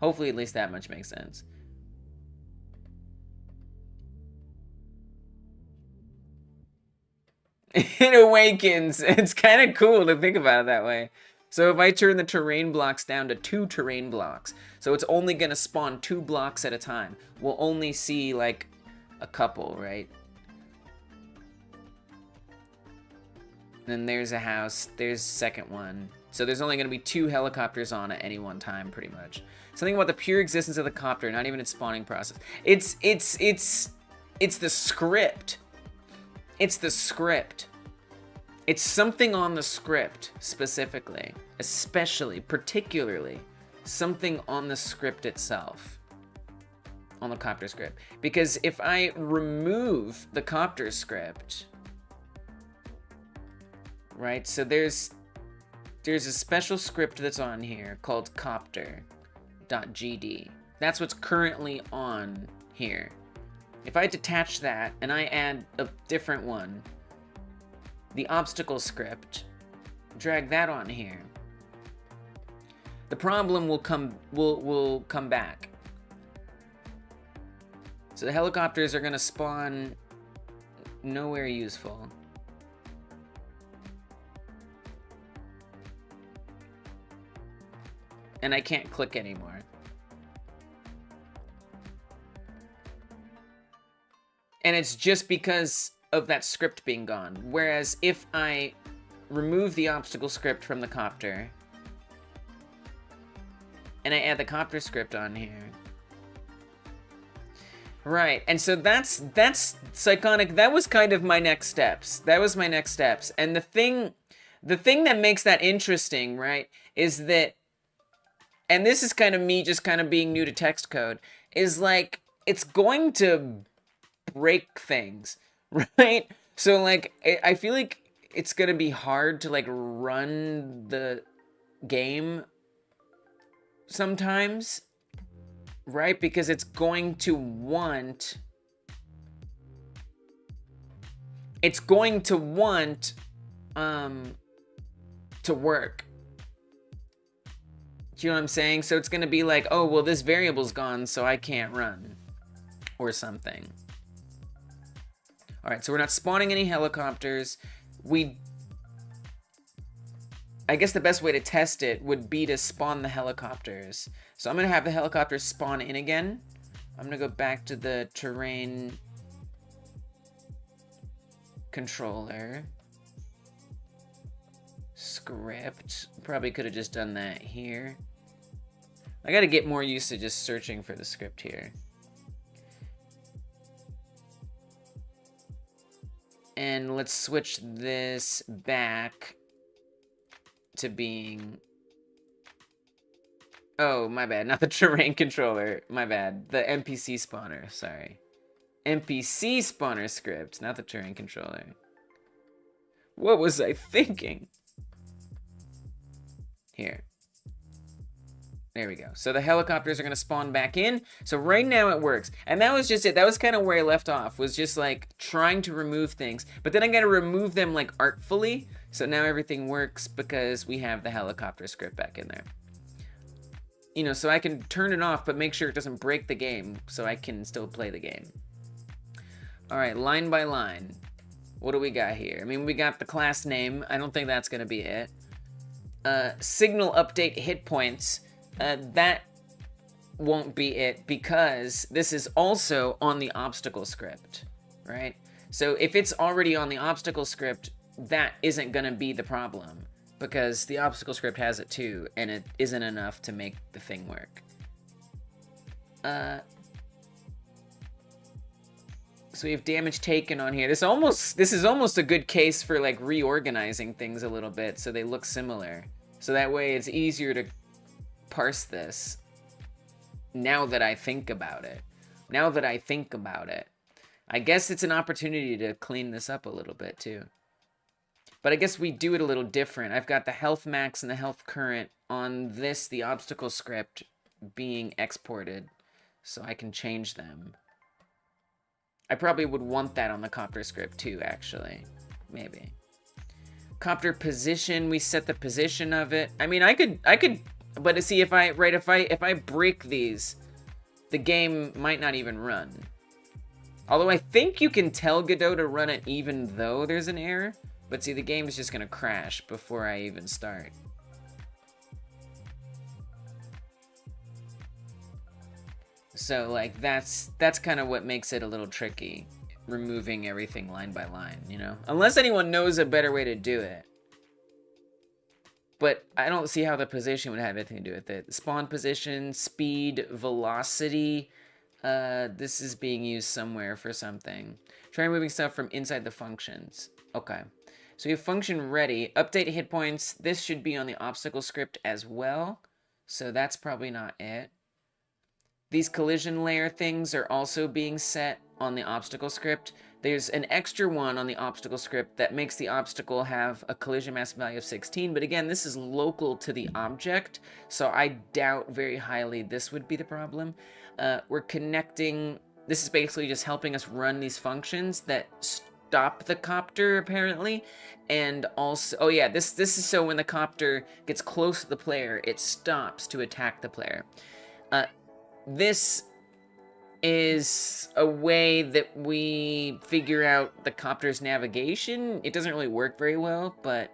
[SPEAKER 1] Hopefully at least that much makes sense. It awakens. It's kind of cool to think about it that way. So if I turn the terrain blocks down to 2 terrain blocks, so it's only going to spawn 2 blocks at a time. We'll only see like a couple, right? Then there's a house, there's a second one. So there's only going to be 2 helicopters on at any one time, pretty much. Something about the pure existence of the copter, not even its spawning process. It's the script. It's the script. It's something on the script, specifically. Especially, particularly, something on the script itself. On the copter script. Because if I remove the copter script, right, so there's a special script that's on here called copter.gd. That's what's currently on here. If I detach that and I add a different one, the obstacle script, drag that on here, the problem will come back. So the helicopters are gonna spawn nowhere useful. And I can't click anymore. And it's just because of that script being gone. Whereas if I remove the obstacle script from the copter, and I add the copter script on here. Right, and so that's Psychonic. That was kind of my next steps. That was my next steps. And the thing that makes that interesting, right, is that, and this is kind of me just kind of being new to text code, is like, it's going to break things, right? So like, I feel like it's gonna be hard to like run the game sometimes, right? Because it's going to want to work. Do you know what I'm saying? So it's gonna be like, oh well, this variable's gone, so I can't run, or something. All right, so we're not spawning any helicopters. I guess the best way to test it would be to spawn the helicopters. So I'm gonna have the helicopters spawn in again. I'm gonna go back to the terrain controller. Script. Probably could have just done that here. I gotta get more used to just searching for the script here. And let's switch this back to being... Oh, my bad. Not the terrain controller. My bad. The NPC spawner. Sorry. NPC spawner script, not the terrain controller. What was I thinking? Here. There we go. So the helicopters are going to spawn back in. So right now it works. And that was just it. That was kind of where I left off, was just like trying to remove things. But then I got to remove them like artfully. So now everything works because we have the helicopter script back in there. You know, so I can turn it off, but make sure it doesn't break the game so I can still play the game. All right, line by line. What do we got here? I mean, we got the class name. I don't think that's going to be it. Signal update hit points. That won't be it because this is also on the obstacle script, right? So if it's already on the obstacle script, that isn't going to be the problem because the obstacle script has it too, and it isn't enough to make the thing work. So we have damage taken on here. This is almost a good case for like reorganizing things a little bit so they look similar. So that way it's easier to parse this now that I think about it. I guess it's an opportunity to clean this up a little bit too. But I guess we do it a little different. I've got the health max and the health current on this, the obstacle script, being exported, so I can change them. I probably would want that on the copter script too, actually. Maybe. Copter position, we set the position of it. I mean, I could, but to see if I break these, the game might not even run. Although I think you can tell Godot to run it even though there's an error. But see, the game is just gonna crash before I even start. So like that's kind of what makes it a little tricky, removing everything line by line, you know? Unless anyone knows a better way to do it. But I don't see how the position would have anything to do with it. Spawn position, speed, velocity. This is being used somewhere for something. Try removing stuff from inside the functions. Okay. So we have function ready. Update hit points. This should be on the obstacle script as well. So that's probably not it. These collision layer things are also being set on the obstacle script. There's an extra one on the obstacle script that makes the obstacle have a collision mass value of 16, but again, this is local to the object, so I doubt very highly this would be the problem. We're connecting, this is basically just helping us run these functions that stop the copter, apparently, and also, oh yeah, this is so when the copter gets close to the player, it stops to attack the player. This is a way that we figure out the copter's navigation. It doesn't really work very well, but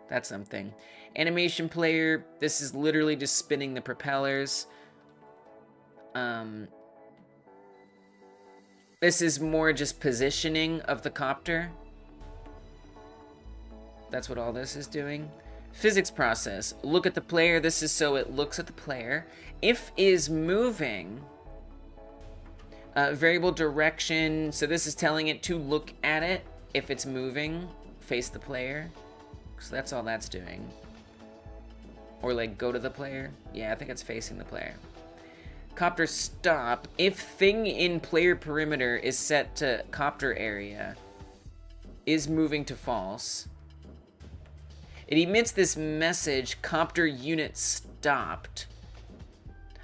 [SPEAKER 1] that's something. Animation player, this is literally just spinning the propellers. This is more just positioning of the copter. That's what all this is doing. Physics process, look at the player. This is so it looks at the player. If is moving, variable direction, so this is telling it to look at it. If it's moving, face the player. So that's all that's doing. Or like go to the player. Yeah, I think it's facing the player. Copter stop, if thing in player perimeter is set to copter area, is moving to false. It emits this message, copter unit stopped.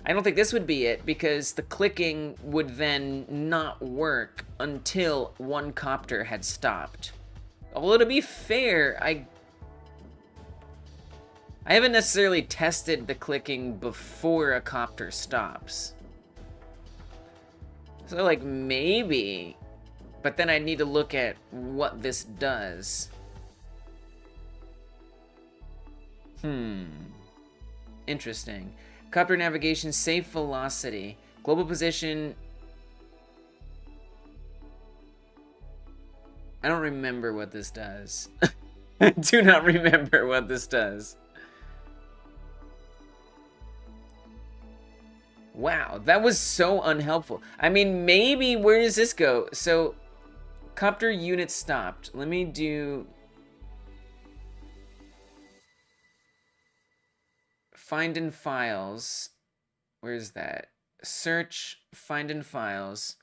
[SPEAKER 1] I don't think this would be it because the clicking would then not work until one copter had stopped. Although to be fair, I haven't necessarily tested the clicking before a copter stops. So like maybe, but then I need to look at what this does. Interesting. Copter navigation, safe velocity, global position. I don't remember what this does. I do not remember what this does. Wow, that was so unhelpful. I mean, maybe, where does this go? So, copter unit stopped. Let me do... Find in files. Where's that? Search, find in files.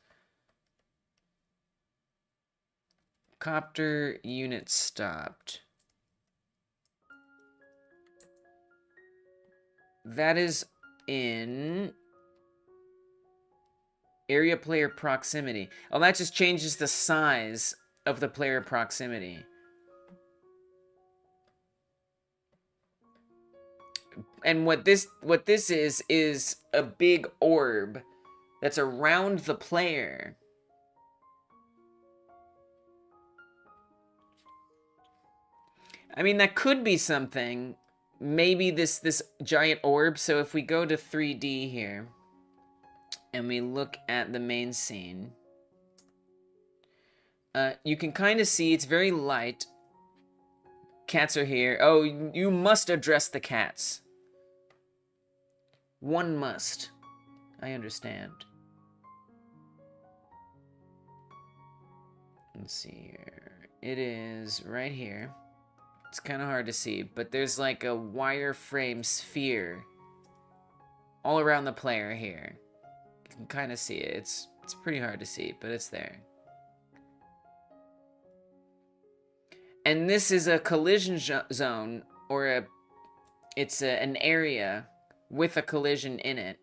[SPEAKER 1] Copter unit stopped. That is in area player proximity. Oh, that just changes the size of the player proximity. And what this is a big orb that's around the player. I mean, that could be something. Maybe this giant orb. So if we go to 3D here and we look at the main scene, you can kind of see it's very light. Cats are here. Oh, you must address the cats. One must. I understand. Let's see here. It is right here. It's kind of hard to see, but there's like a wireframe sphere all around the player here. You can kind of see it. It's pretty hard to see, but it's there. And this is a collision zone, or it's an area with a collision in it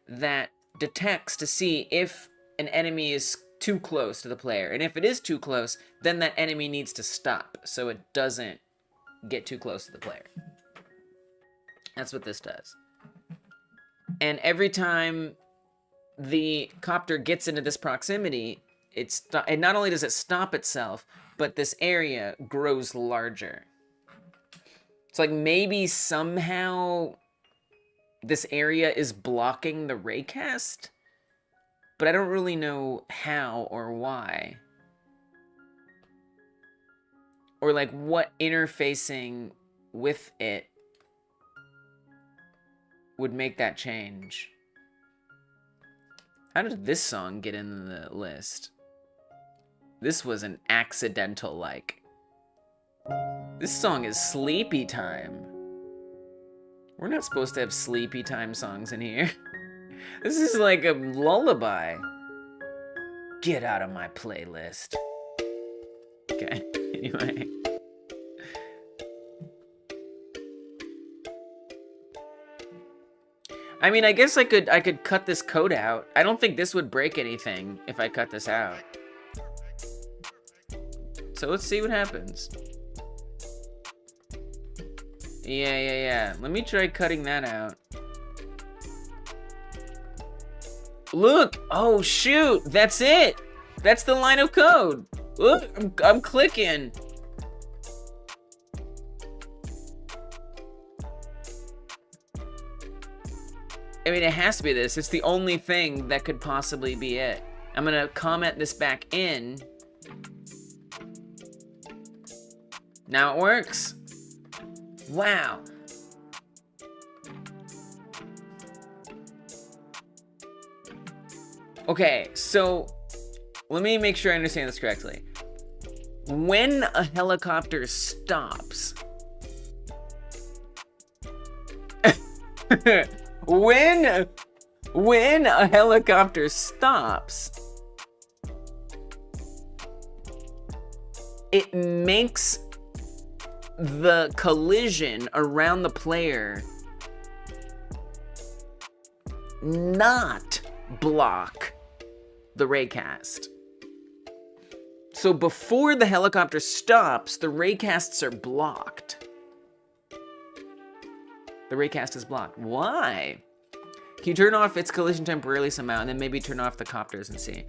[SPEAKER 1] that detects to see if an enemy is too close to the player. And if it is too close, then that enemy needs to stop so it doesn't get too close to the player. That's what this does. And every time the copter gets into this proximity, and not only does it stop itself, but this area grows larger. It's like maybe somehow this area is blocking the raycast, but I don't really know how or why. Or like what interfacing with it would make that change. How did this song get in the list? This was an accidental, like. This song is Sleepy Time. We're not supposed to have Sleepy Time songs in here. This is like a lullaby. Get out of my playlist. Okay, anyway. I mean, I guess I could cut this code out. I don't think this would break anything if I cut this out. So let's see what happens. Yeah. Let me try cutting that out. Look! Oh, shoot! That's it! That's the line of code! Look, I'm clicking. I mean, it has to be this. It's the only thing that could possibly be it. I'm gonna comment this back in. Now it works. Wow. Okay, so let me make sure I understand this correctly. When a helicopter stops, when a helicopter stops, it makes the collision around the player not block the raycast. So before the helicopter stops, the raycasts are blocked. The raycast is blocked. Why? Can you turn off its collision temporarily somehow, and then maybe turn off the copters and see?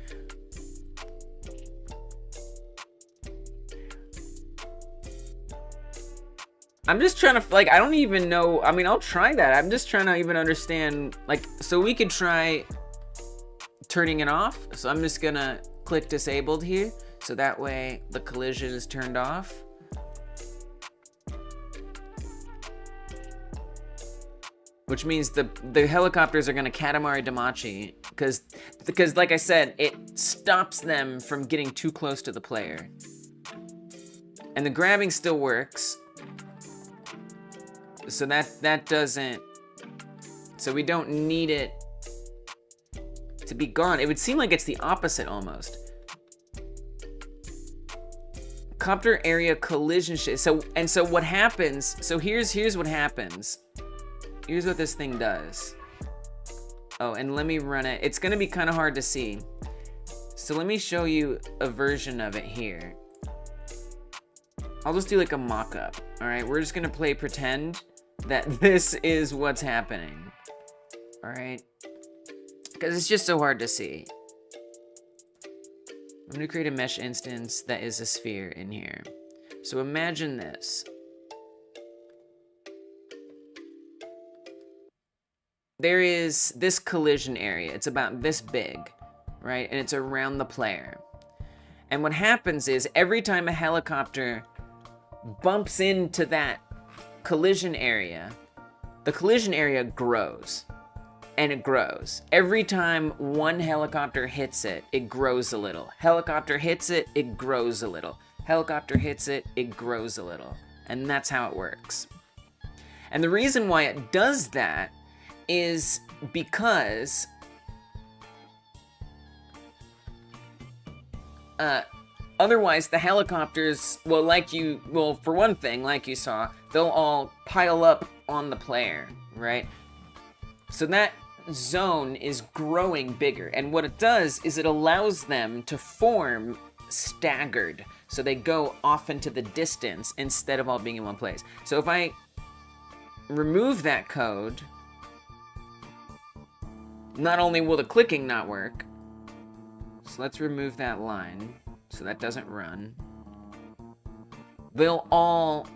[SPEAKER 1] I'm just trying to, like, I don't even know. I mean, I'll try that. I'm just trying to even understand, like, so we could try turning it off. So I'm just gonna click disabled here. So that way the collision is turned off. Which means the helicopters are gonna Katamari Damacy, because like I said, it stops them from getting too close to the player. And the grabbing still works. So that doesn't, so we don't need it to be gone. It would seem like it's the opposite almost. Copter area collision shape. So what happens, so here's what happens. Here's what this thing does. Oh, and let me run it. It's gonna be kind of hard to see. So let me show you a version of it here. I'll just do like a mock-up, all right? We're just gonna play pretend that this is what's happening, all right? Because it's just so hard to see. I'm gonna create a mesh instance that is a sphere in here. So imagine this. There is this collision area. It's about this big, right? And it's around the player. And what happens is every time a helicopter bumps into that collision area, the collision area grows. And it grows. Every time one helicopter hits it, it grows a little. Helicopter hits it, it grows a little. Helicopter hits it, it grows a little. And that's how it works. And the reason why it does that is because otherwise the helicopters, well, for one thing, like you saw, they'll all pile up on the player, right? So that zone is growing bigger, and what it does is it allows them to form staggered, so they go off into the distance instead of all being in one place. So if I remove that code, not only will the clicking not work, so let's remove that line so that doesn't run. They'll all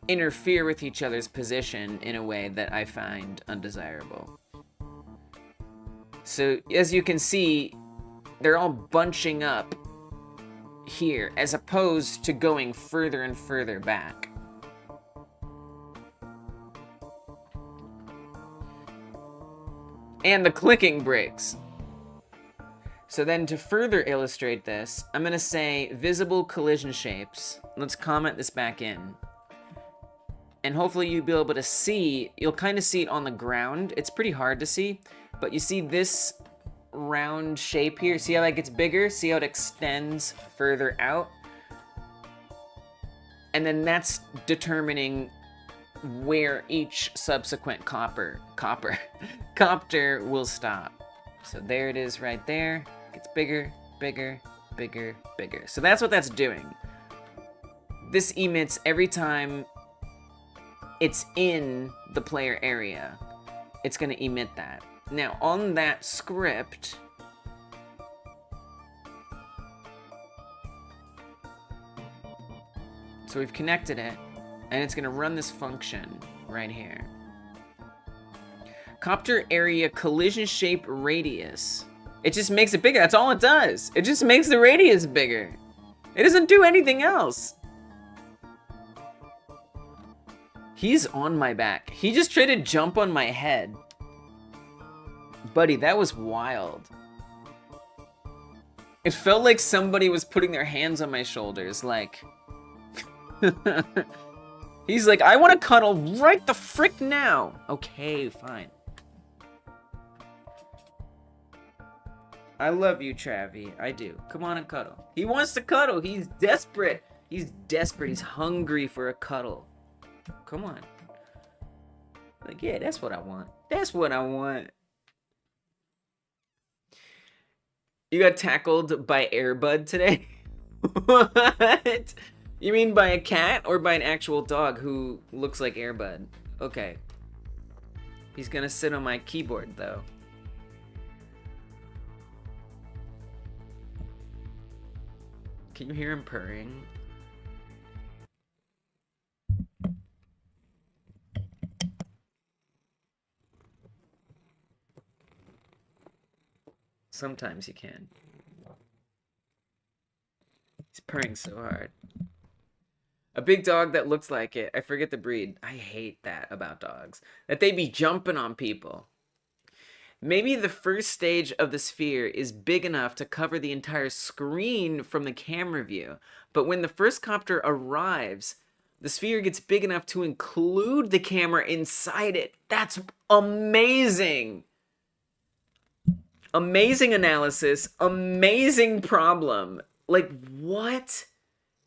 [SPEAKER 1] interfere with each other's position in a way that I find undesirable. So as you can see, they're all bunching up here as opposed to going further and further back. And the clicking breaks. So then to further illustrate this, I'm gonna say visible collision shapes. Let's comment this back in. And hopefully you'll be able to see, you'll kind of see it on the ground. It's pretty hard to see, but you see this round shape here? See how that gets bigger? See how it extends further out? And then that's determining where each subsequent copter will stop. So there it is right there. It gets bigger, bigger, bigger, bigger. So that's what that's doing. This emits every time it's in the player area. It's gonna emit that. Now on that script, so we've connected it, and it's gonna run this function right here. Copter area collision shape radius. It just makes it bigger, that's all it does. It just makes the radius bigger. It doesn't do anything else. He's on my back. He just tried to jump on my head. Buddy, that was wild. It felt like somebody was putting their hands on my shoulders, like... He's like, I want to cuddle right the frick now. Okay, fine. I love you, Travi. I do. Come on and cuddle. He wants to cuddle. He's desperate. He's desperate. He's hungry for a cuddle. Come on. Like, yeah, that's what I want. That's what I want. You got tackled by Airbud today? What? You mean by a cat or by an actual dog who looks like Airbud? Okay. He's gonna sit on my keyboard, though. Can you hear him purring? Sometimes you can. He's purring so hard. A big dog that looks like it. I forget the breed. I hate that about dogs. That they be jumping on people. Maybe the first stage of the sphere is big enough to cover the entire screen from the camera view. But when the first copter arrives, the sphere gets big enough to include the camera inside it. That's amazing. Amazing analysis. Amazing problem. Like, what?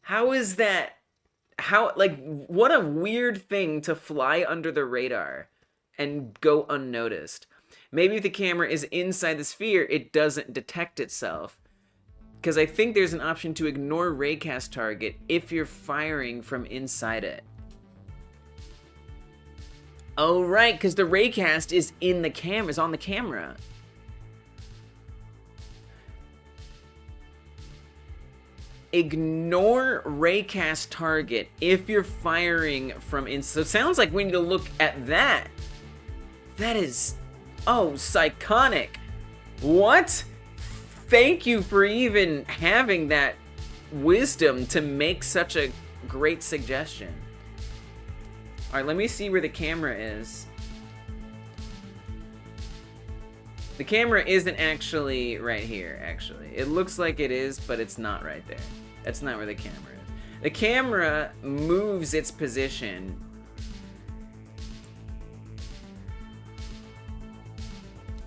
[SPEAKER 1] How is that? How, like, what a weird thing to fly under the radar and go unnoticed. Maybe if the camera is inside the sphere, it doesn't detect itself. Because I think there's an option to ignore raycast target if you're firing from inside it. Oh, right, because the raycast is in the camera, is on the camera. Ignore raycast target if you're firing from inside. So it sounds like we need to look at that. That is, oh, psychonic. What? Thank you for even having that wisdom to make such a great suggestion. All right, let me see where the camera is. The camera isn't actually right here, actually. It looks like it is, but it's not right there. That's not where the camera is. The camera moves its position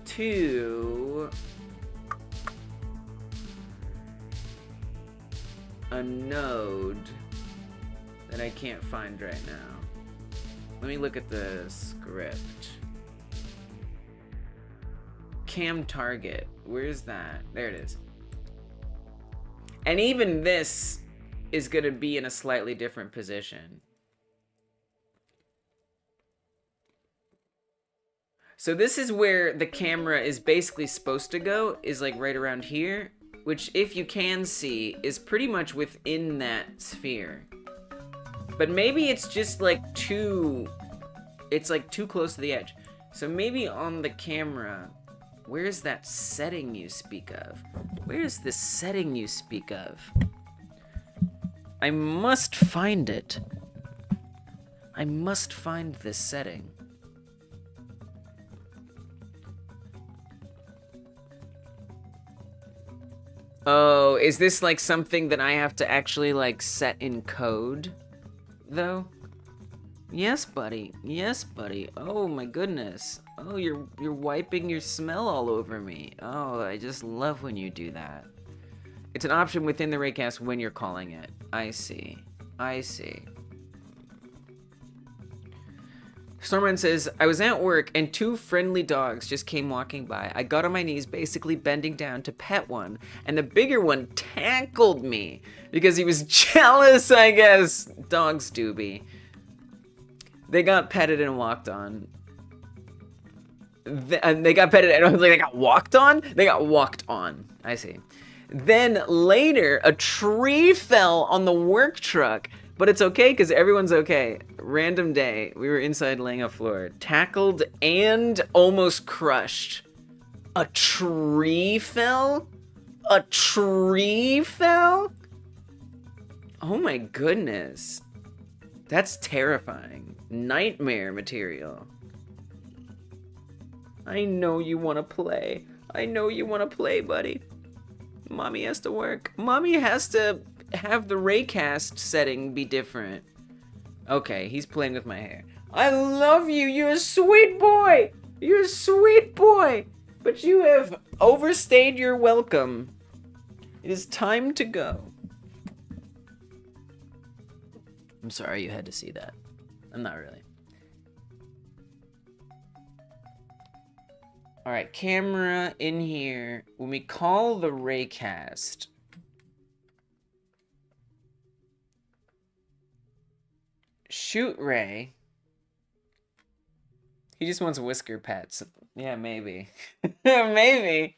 [SPEAKER 1] to a node that I can't find right now. Let me look at the script. Cam target, where's that? There it is. And even this is gonna be in a slightly different position. So this is where the camera is basically supposed to go, is like right around here, which if you can see is pretty much within that sphere. But maybe it's just like it's like too close to the edge. So maybe on the camera, where's that setting you speak of? Where's the setting you speak of? I must find it. I must find this setting. Oh, is this like something that I have to actually like set in code, though? Yes, buddy. Yes, buddy. Oh my goodness. Oh, you're wiping your smell all over me. Oh, I just love when you do that. It's an option within the raycast when you're calling it. I see. I see. Stormrun says, I was at work and two friendly dogs just came walking by. I got on my knees, basically bending down to pet one, and the bigger one tackled me because he was jealous, I guess. Dogs do be. They got petted and walked on. They got petted and I was like, they got walked on? They got walked on. I see. Then later, a tree fell on the work truck. But it's okay, because everyone's okay. Random day. We were inside laying a floor. Tackled and almost crushed. A tree fell? A tree fell? Oh my goodness. That's terrifying. Nightmare material. I know you want to play. I know you want to play, buddy. Mommy has to work. Mommy has to have the raycast setting be different. Okay, he's playing with my hair. I love you. You're a sweet boy. You're a sweet boy. But you have overstayed your welcome. It is time to go. I'm sorry you had to see that. I'm not really. All right, camera in here. When we call the raycast, shoot Ray. He just wants whisker pets. Yeah, maybe. Maybe.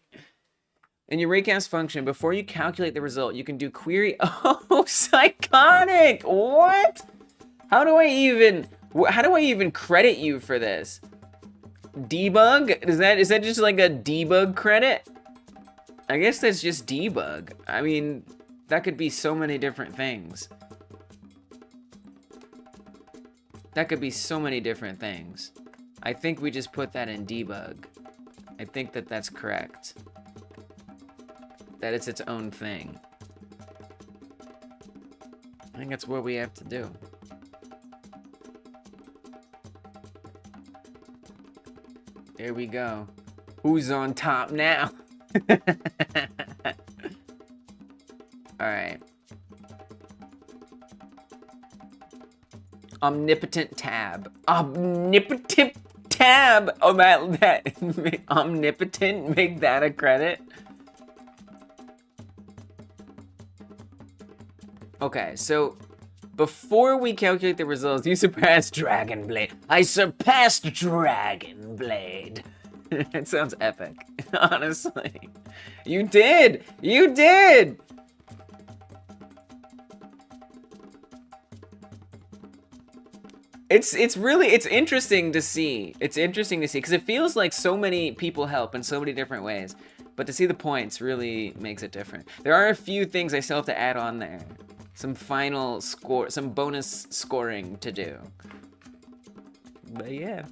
[SPEAKER 1] In your raycast function, before you calculate the result, you can do query. Oh, psychotic! What? How do I even credit you for this? Debug? Is that just like a debug credit? I guess that's just debug. I mean, that could be so many different things. That could be so many different things. I think we just put that in debug. I think that that's correct. That it's its own thing. I think that's what we have to do. There we go. Who's on top now? All All right. Omnipotent tab. Omnipotent tab. Oh, that omnipotent, make that a credit. Okay, so before we calculate the results, you surpassed Dragon Blade. I surpassed Dragon Blade. It sounds epic, honestly. You did! You did! It's really interesting to see. It's interesting to see because it feels like so many people help in so many different ways, but to see the points really makes it different. There are a few things I still have to add on there. Some final score, some bonus scoring to do. But yeah.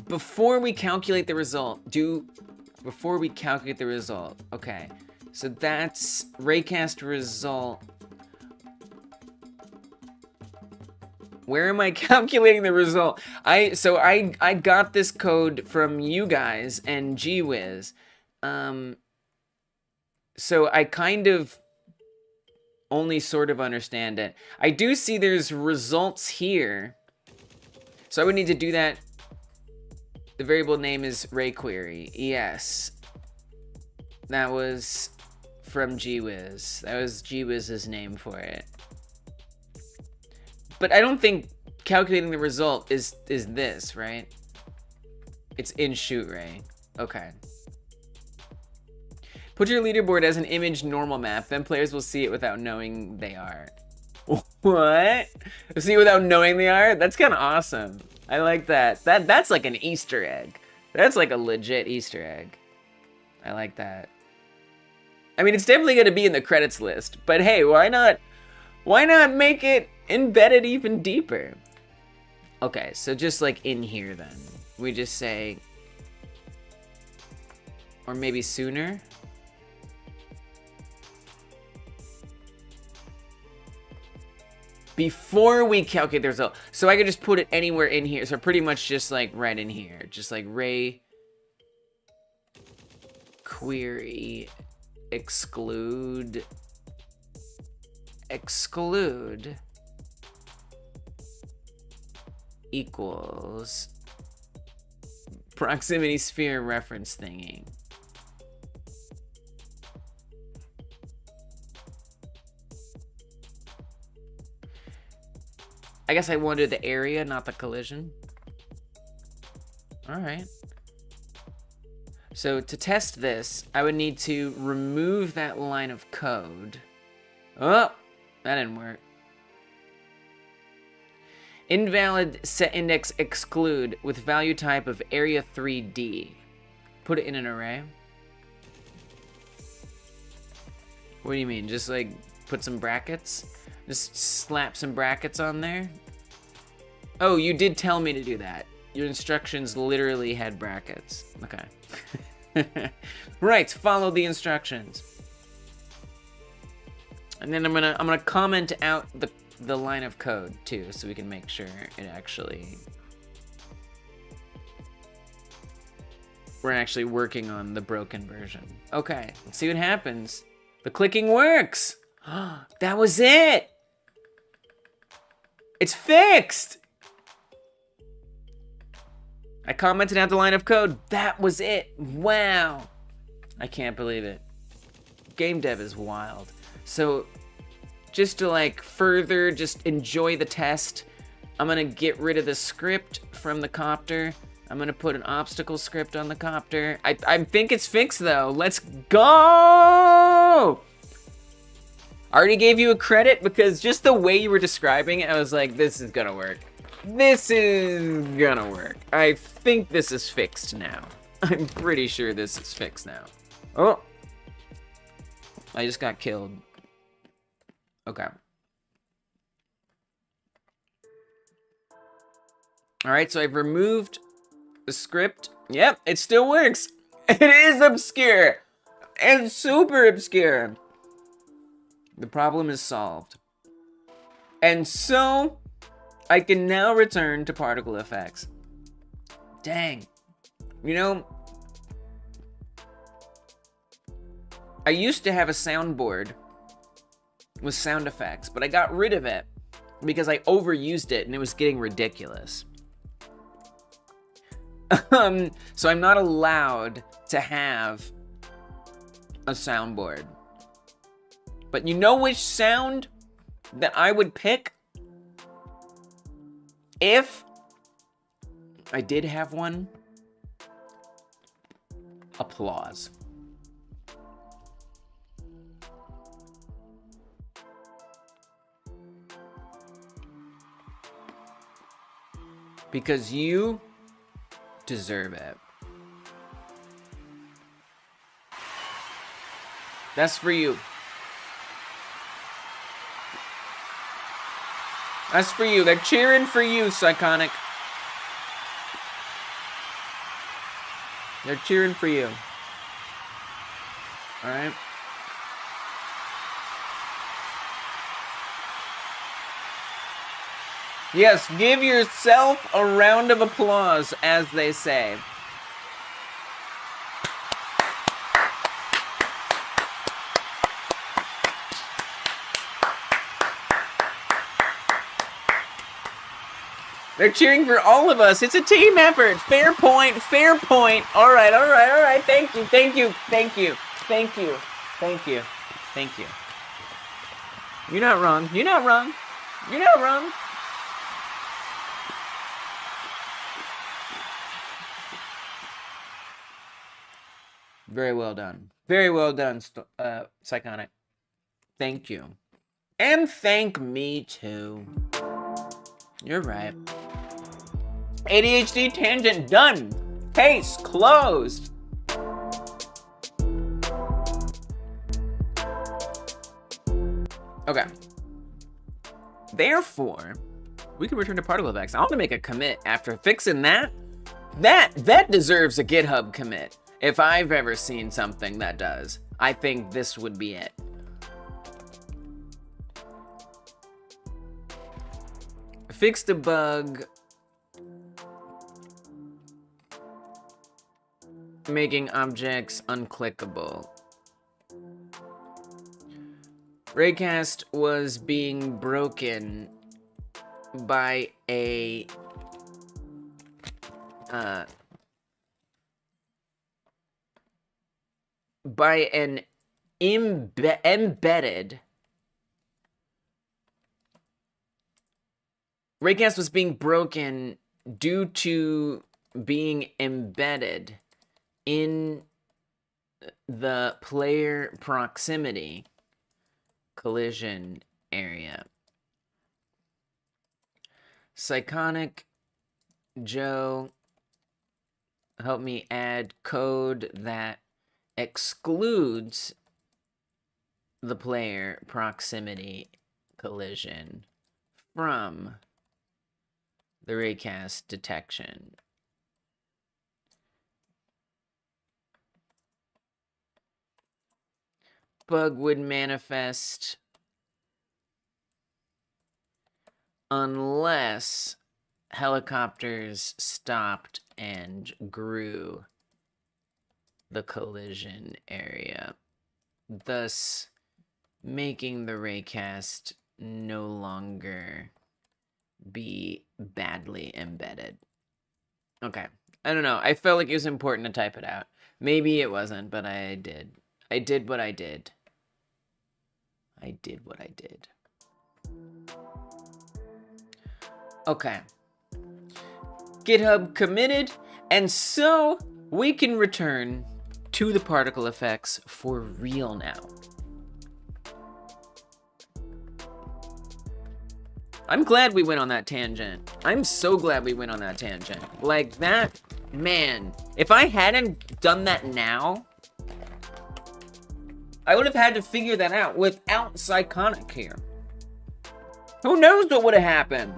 [SPEAKER 1] Before we calculate the result, okay. So that's raycast result. Where am I calculating the result? I got this code from you guys and GWiz. So I kind of only sort of understand it. I do see there's results here. So I would need to do that. The variable name is rayquery. Yes. That was from GWiz. That was GWiz's name for it. But I don't think calculating the result is this, right? It's in shoot ray. Okay. Put your leaderboard as an image normal map, then players will see it without knowing they are. What? See it without knowing they are? That's kind of awesome. I like that. That's like an Easter egg. That's like a legit Easter egg. I like that. I mean, it's definitely going to be in the credits list, but hey, why not make it embedded even deeper? Okay, so just like in here then, we just say, or maybe sooner. Before we calculate the result. So I could just put it anywhere in here. So pretty much just like right in here. Just like ray query exclude equals proximity sphere reference thingy. I guess I wanted the area, not the collision. All right. So to test this, I would need to remove that line of code. Oh, that didn't work. Invalid set index exclude with value type of area 3D. Put it in an array. What do you mean? Just like put some brackets? Just slap some brackets on there? Oh, you did tell me to do that. Your instructions literally had brackets. Okay. Right, follow the instructions. And then I'm gonna comment out the line of code too, so we can make sure it actually we're actually working on the broken version. Okay, let's see what happens. The clicking works. That was it. It's fixed. I commented out the line of code. That was it. Wow. I can't believe it. Game dev is wild. So just to like further just enjoy the test, I'm gonna get rid of the script from the copter. I'm gonna put an obstacle script on the copter. I think it's fixed though. Let's go. I already gave you a credit because just the way you were describing it, I was like, this is gonna work. This is gonna work. I think this is fixed now. I'm pretty sure this is fixed now. Oh. I just got killed. Okay. Alright, so I've removed the script. Yep, it still works. It is obscure. It's super obscure. The problem is solved. And so, I can now return to particle effects. Dang. You know, I used to have a soundboard with sound effects, but I got rid of it because I overused it and it was getting ridiculous. So I'm not allowed to have a soundboard. But you know which sound that I would pick if I did have one? Applause. Because you deserve it. That's for you. That's for you. They're cheering for you, Psychonic. They're cheering for you. Alright? Yes, give yourself a round of applause, as they say. They're cheering for all of us. It's a team effort. Fair point, fair point. All right, all right, all right. Thank you, thank you, thank you, thank you, thank you, thank you. You're not wrong. You're not wrong. You're not wrong. Very well done. Very well done, Psychonic. Thank you. And thank me, too. You're right. ADHD tangent done. Case closed. Okay. Therefore, we can return to particle effects. I want to make a commit after fixing that. That deserves a GitHub commit. If I've ever seen something that does, I think this would be it. Fixed a bug making objects unclickable. Raycast was being broken by a by an embedded. Raycast was being broken due to being embedded in the player proximity collision area. Psychonic Joe, help me add code that excludes the player proximity collision from the raycast detection. Bug would manifest unless helicopters stopped and grew the collision area, thus making the raycast no longer be badly embedded. Okay, I don't know. I felt like it was important to type it out. Maybe it wasn't, but I did. I did what I did. I did what I did. Okay. GitHub committed, and so we can return to the particle effects for real now. I'm glad we went on that tangent. I'm so glad we went on that tangent. Like that, man, if I hadn't done that now, I would have had to figure that out without Psychonic here. Who knows what would have happened?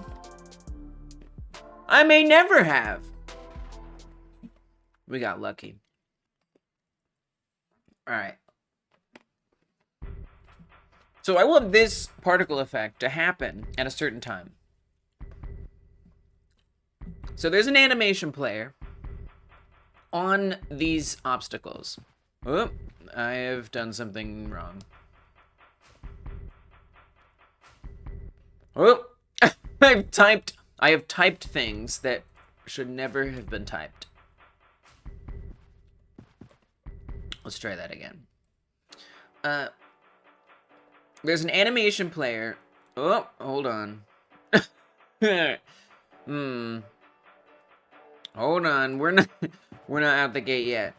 [SPEAKER 1] I may never have. We got lucky. All right. So I want this particle effect to happen at a certain time. So there's an animation player on these obstacles. Oh, I have done something wrong. Oh! I have typed things that should never have been typed. Let's try that again. There's an animation player. Oh, hold on. Hold on. We're not out the gate yet.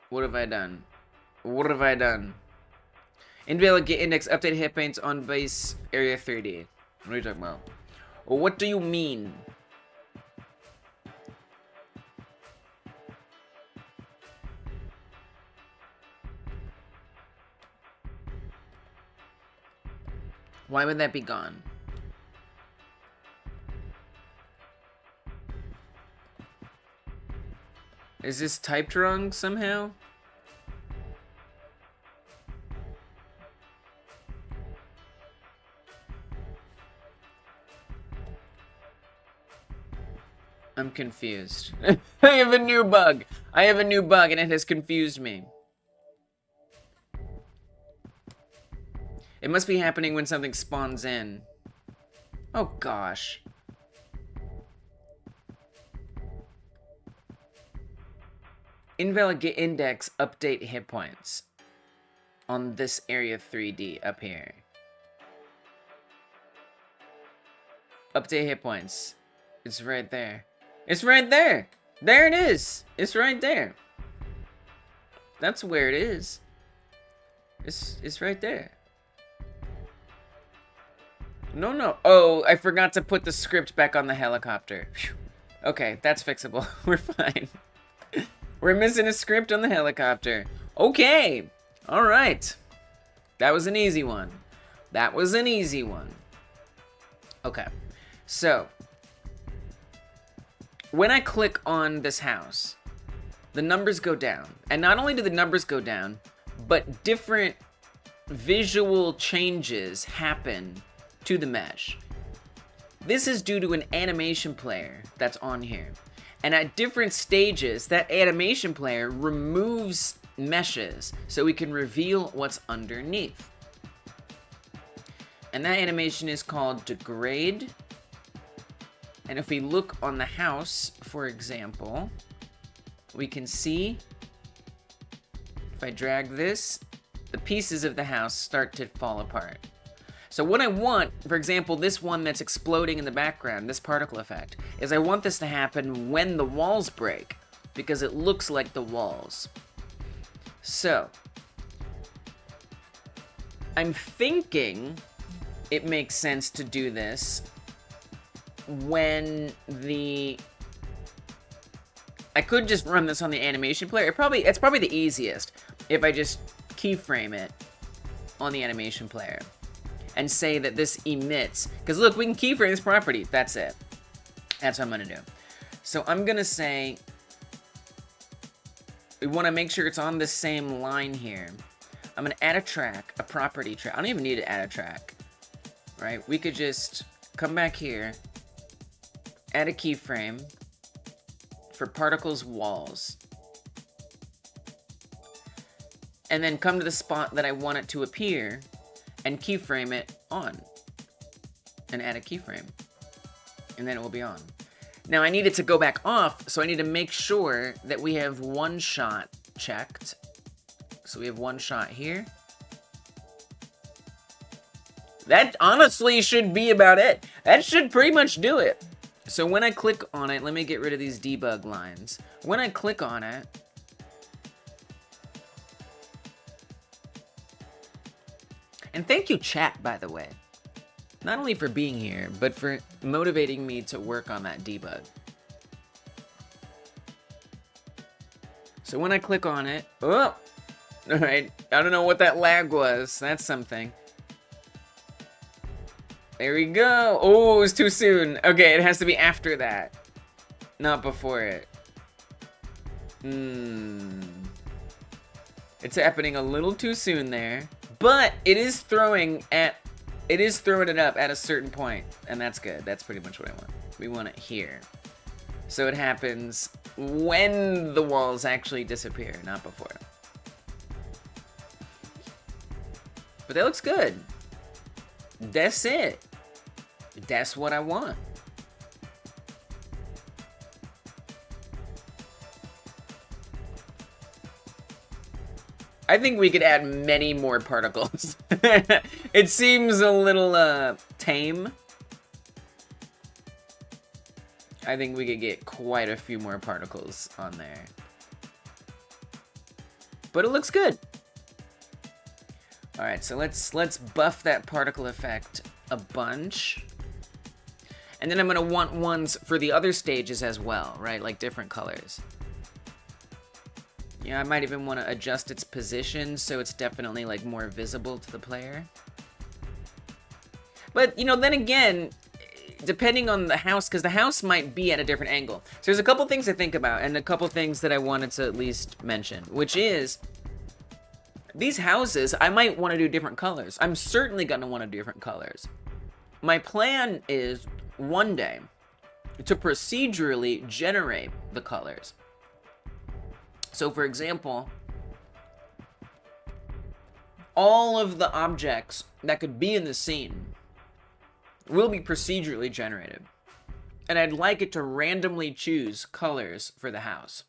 [SPEAKER 1] What have I done? What have I done? NVIDIA Get Index update hit points on base area 3D. What are you talking about? Well, what do you mean? Why would that be gone? Is this typed wrong somehow? I'm confused. I have a new bug. I have a new bug and it has confused me. It must be happening when something spawns in. Oh gosh. Invalid get index update hit points on this area 3D up here. Update hit points. It's right there. It's right there. There it is. It's right there. That's where it is. It's right there. No. Oh, I forgot to put the script back on the helicopter. Whew. Okay, that's fixable. We're fine. We're missing a script on the helicopter. Okay. All right. That was an easy one. That was an easy one. Okay. So, when I click on this house, the numbers go down. And not only do the numbers go down, but different visual changes happen to the mesh. This is due to an animation player that's on here. And at different stages, that animation player removes meshes so we can reveal what's underneath. And that animation is called degrade. And if we look on the house, for example, we can see, if I drag this, the pieces of the house start to fall apart. So what I want, for example, this one that's exploding in the background, this particle effect, is I want this to happen when the walls break, because it looks like the walls. So, I'm thinking it makes sense to do this when I could just run this on the animation player. It's probably the easiest if I just keyframe it on the animation player and say that this emits, because look, we can keyframe this property. That's it. That's what I'm gonna do. So I'm gonna say, we wanna make sure it's on the same line here. I'm gonna add a track, a property track. I don't even need to add a track, right? We could just come back here, add a keyframe for particles walls, and then come to the spot that I want it to appear and keyframe it on, and add a keyframe, and then it will be on. Now I need it to go back off, so I need to make sure that we have one shot checked. So we have one shot here. That honestly should be about it. That should pretty much do it. So when I click on it, let me get rid of these debug lines. When I click on it, and thank you, chat, by the way. Not only for being here, but for motivating me to work on that debug. So when I click on it, oh, all right, I don't know what that lag was. That's something. There we go. Oh, it was too soon. Okay, it has to be after that, not before it. It's happening a little too soon there. But it is throwing it up at a certain point, and that's good. That's pretty much what I want. We want it here. So it happens when the walls actually disappear, not before. But that looks good. That's it. That's what I want. I think we could add many more particles. It seems a little tame. I think we could get quite a few more particles on there. But it looks good. All right, so let's buff that particle effect a bunch. And then I'm gonna want ones for the other stages as well, right? Like different colors. Yeah, I might even want to adjust its position so it's definitely like more visible to the player. But, you know, then again, depending on the house, because the house might be at a different angle. So there's a couple things to think about and a couple things that I wanted to at least mention, which is these houses, I might want to do different colors. I'm certainly going to want to do different colors. My plan is one day to procedurally generate the colors. So for example, all of the objects that could be in the scene will be procedurally generated. And I'd like it to randomly choose colors for the house.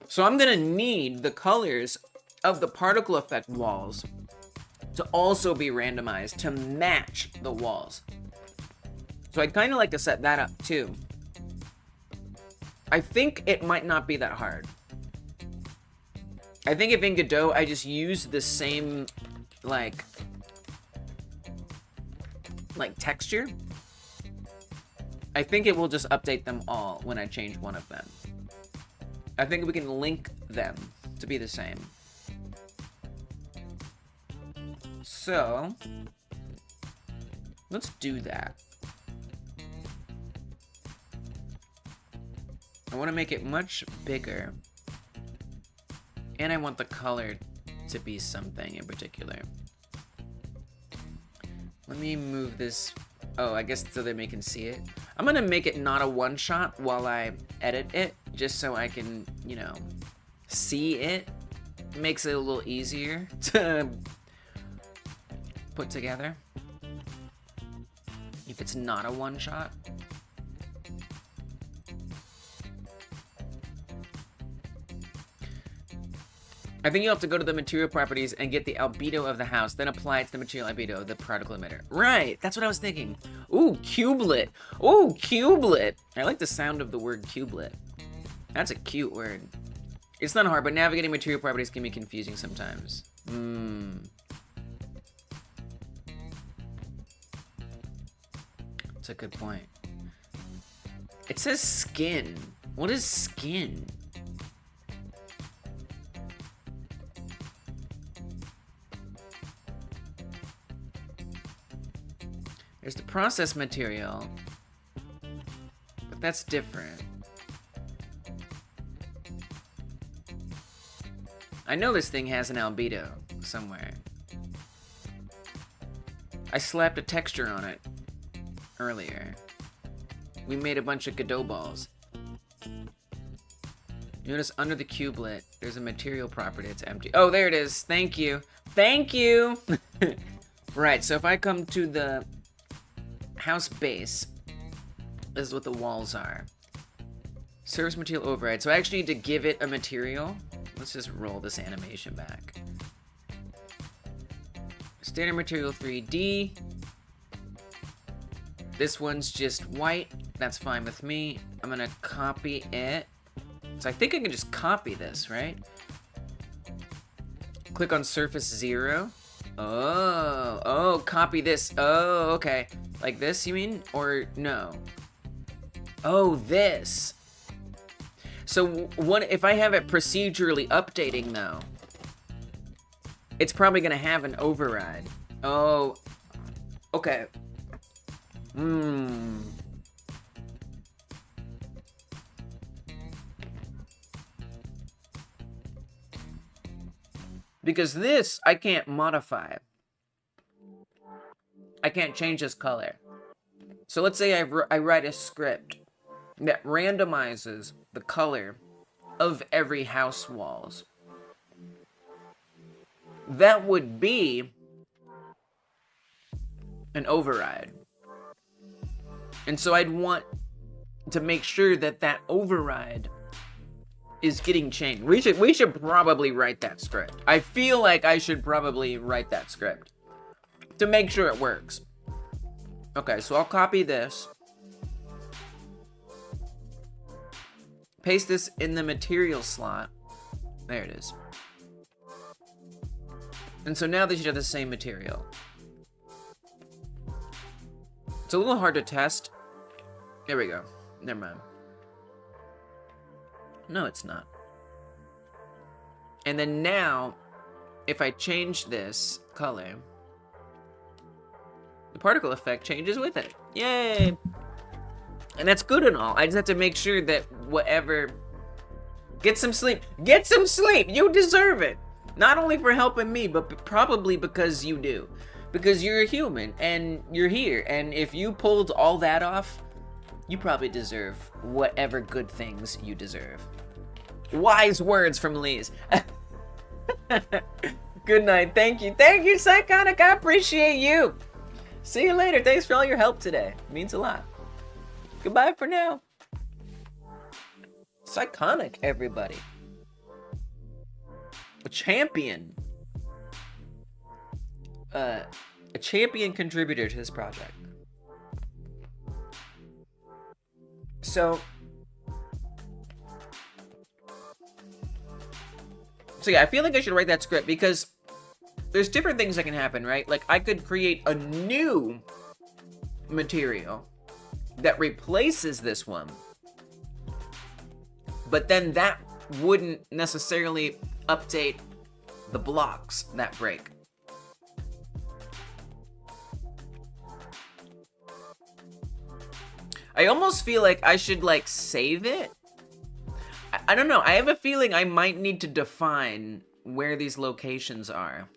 [SPEAKER 1] So I'm gonna need the colors of the particle effect walls to also be randomized to match the walls. So I'd kind of like to set that up too. I think it might not be that hard. I think if in Godot I just use the same, like texture, I think it will just update them all when I change one of them. I think we can link them to be the same. So, let's do that. I want to make it much bigger. And I want the color to be something in particular. Let me move this. Oh, I guess so that they can see it. I'm going to make it not a one-shot while I edit it, just so I can, you know, see it. Makes it a little easier to put together if it's not a one-shot. I think you'll have to go to the material properties and get the albedo of the house, then apply it to the material albedo of the particle emitter. Right, that's what I was thinking. Ooh, cubelet. Ooh, cubelet. I like the sound of the word cubelet. That's a cute word. It's not hard, but navigating material properties can be confusing sometimes. That's a good point. It says skin. What is skin? There's the process material, but that's different. I know this thing has an albedo somewhere. I slapped a texture on it earlier. We made a bunch of Godot balls. Notice under the cubelet, there's a material property that's empty. Oh, there it is. Thank you. Thank you. Right, so if I come to the house base, this is what the walls are. Surface material override. So I actually need to give it a material. Let's just roll this animation back. Standard material 3D. This one's just white. That's fine with me. I'm gonna copy it. So I think I can just copy this, right? Click on surface 0. Oh, copy this. Oh, okay. Like this, you mean? Or no? Oh, this. So what if I have it procedurally updating though? It's probably gonna have an override. Oh, okay. Because this, I can't modify. I can't change this color. So let's say I write a script. that randomizes the color of every house walls. That would be an override. And so I'd want to make sure that that override is getting changed. We should probably write that script. I feel like I should probably write that script to make sure it works. Okay, so I'll copy this. Paste this in the material slot. There it is. And so now they should have the same material. It's a little hard to test. There we go. Never mind. No, it's not. And then now, if I change this color, the particle effect changes with it. Yay! And that's good and all. I just have to make sure that whatever... Get some sleep. Get some sleep! You deserve it! Not only for helping me, but probably because you do. Because you're a human, and you're here. And if you pulled all that off, you probably deserve whatever good things you deserve. Wise words from Lise. Good night. Thank you. Thank you, Psychotic. I appreciate you. See you later. Thanks for all your help today. It means a lot. Goodbye for now. Psychotic, everybody. A champion. A champion contributor to this project. So yeah, I feel like I should write that script because there's different things that can happen, right? Like I could create a new material that replaces this one, but then that wouldn't necessarily update the blocks that break. I almost feel like I should like save it. I don't know. I have a feeling I might need to define where these locations are.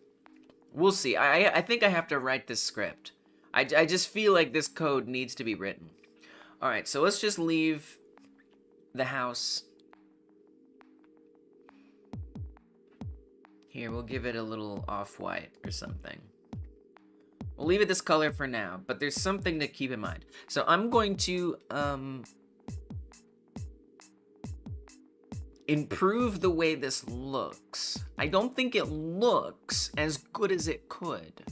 [SPEAKER 1] We'll see. I think I have to write this script. I just feel like this code needs to be written. All right, so let's just leave the house. Here, we'll give it a little off-white or something. We'll leave it this color for now, but there's something to keep in mind. So I'm going to improve the way this looks. I don't think it looks as good as it could.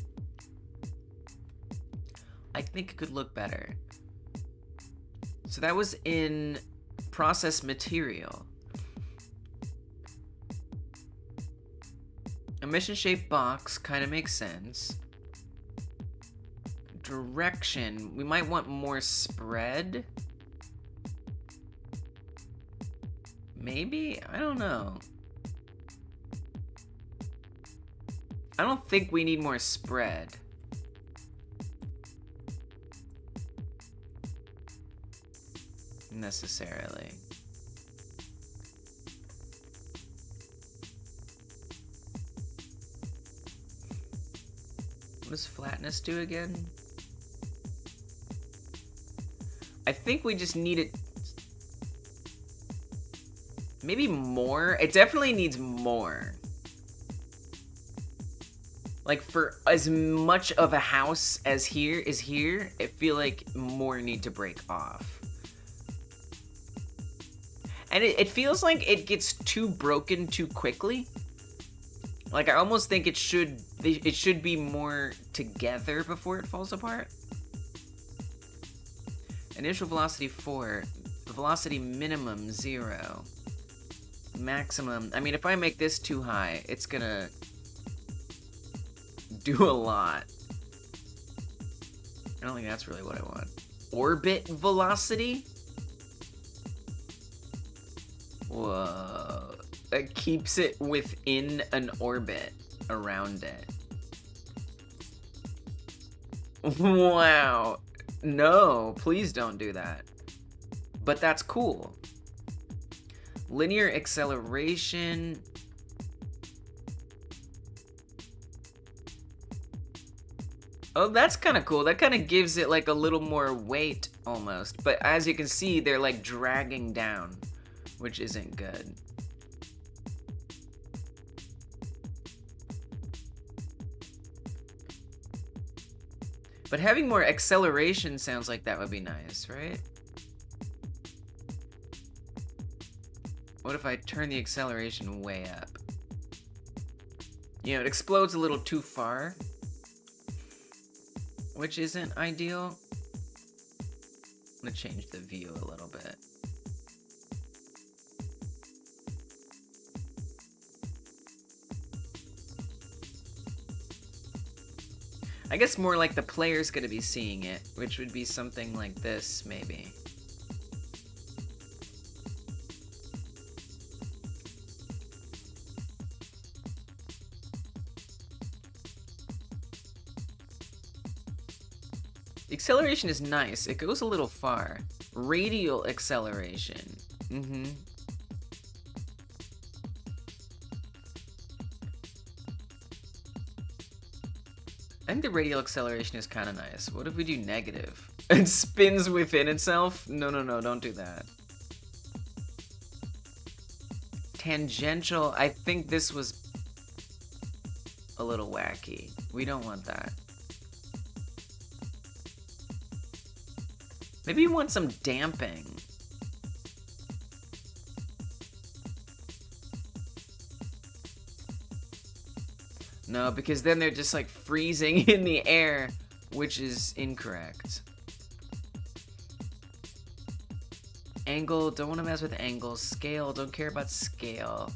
[SPEAKER 1] I think it could look better. So that was in process material. A mission-shaped box kind of makes sense. Direction, we might want more spread. Maybe? I don't know. I don't think we need more spread. Necessarily. What does flatness do again? I think we just need it. Maybe more? It definitely needs more. Like for as much of a house as here is here, I feel like more need to break off. And it feels like it gets too broken too quickly. Like I almost think it should be more together before it falls apart. Initial velocity 4, velocity minimum 0. Maximum, I mean if I make this too high, it's gonna do a lot. I don't think that's really what I want. Orbit velocity? Whoa. That keeps it within an orbit around it. Wow. No, please don't do that. But that's cool. Linear acceleration. Oh, that's kind of cool. That kind of gives it like a little more weight almost. But as you can see, they're like dragging down, which isn't good. But having more acceleration sounds like that would be nice, right? What if I turn the acceleration way up? You know, it explodes a little too far, which isn't ideal. I'm gonna change the view a little bit. I guess more like the player's gonna be seeing it, which would be something like this, maybe. The acceleration is nice. It goes a little far. Radial acceleration. I think the radial acceleration is kind of nice. What if we do negative? It spins within itself? No, no, no, don't do that. Tangential, I think this was a little wacky. We don't want that. Maybe you want some damping. No, because then they're just like freezing in the air, which is incorrect. Angle, don't want to mess with angles. Scale, don't care about scale.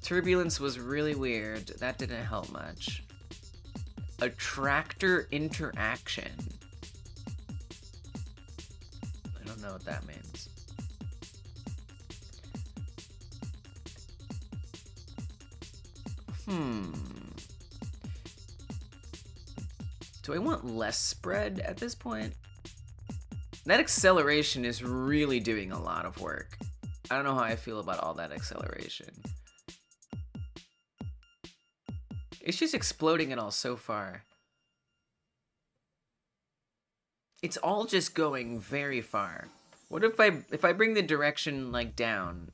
[SPEAKER 1] Turbulence was really weird. That didn't help much. Attractor interaction. I don't know what that means. Do I want less spread at this point? That acceleration is really doing a lot of work. I don't know how I feel about all that acceleration. It's just exploding it all so far. It's all just going very far. What if I bring the direction like down?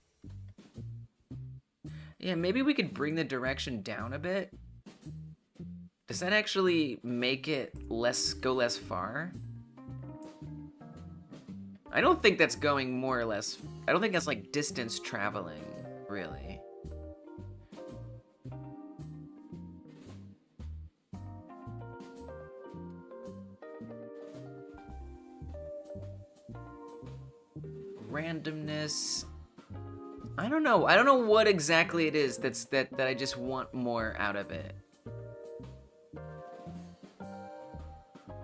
[SPEAKER 1] Yeah, maybe we could bring the direction down a bit. Does that actually make it go less far? I don't think that's going more or less. I don't think that's like distance traveling, really. Randomness. I don't know. I don't know what exactly it is that I just want more out of it.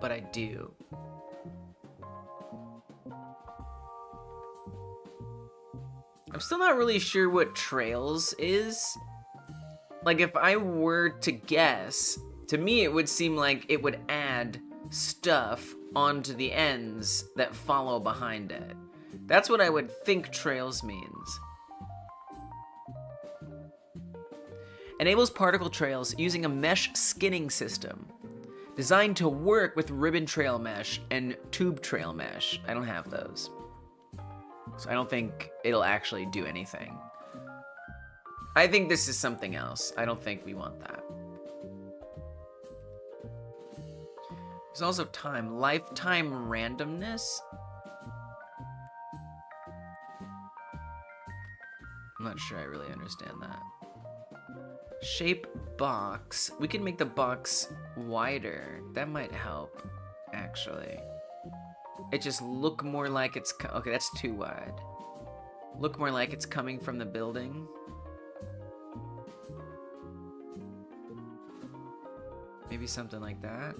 [SPEAKER 1] But I do. I'm still not really sure what trails is. Like, if I were to guess, to me it would seem like it would add stuff onto the ends that follow behind it. That's what I would think trails means. Enables particle trails using a mesh skinning system. Designed to work with ribbon trail mesh and tube trail mesh. I don't have those. So I don't think it'll actually do anything. I think this is something else. I don't think we want that. There's also time. Lifetime randomness. I'm not sure I really understand that. Shape box. We can make the box wider. That might help, actually. It just look more like it's... Okay, that's too wide. Look more like it's coming from the building. Maybe something like that.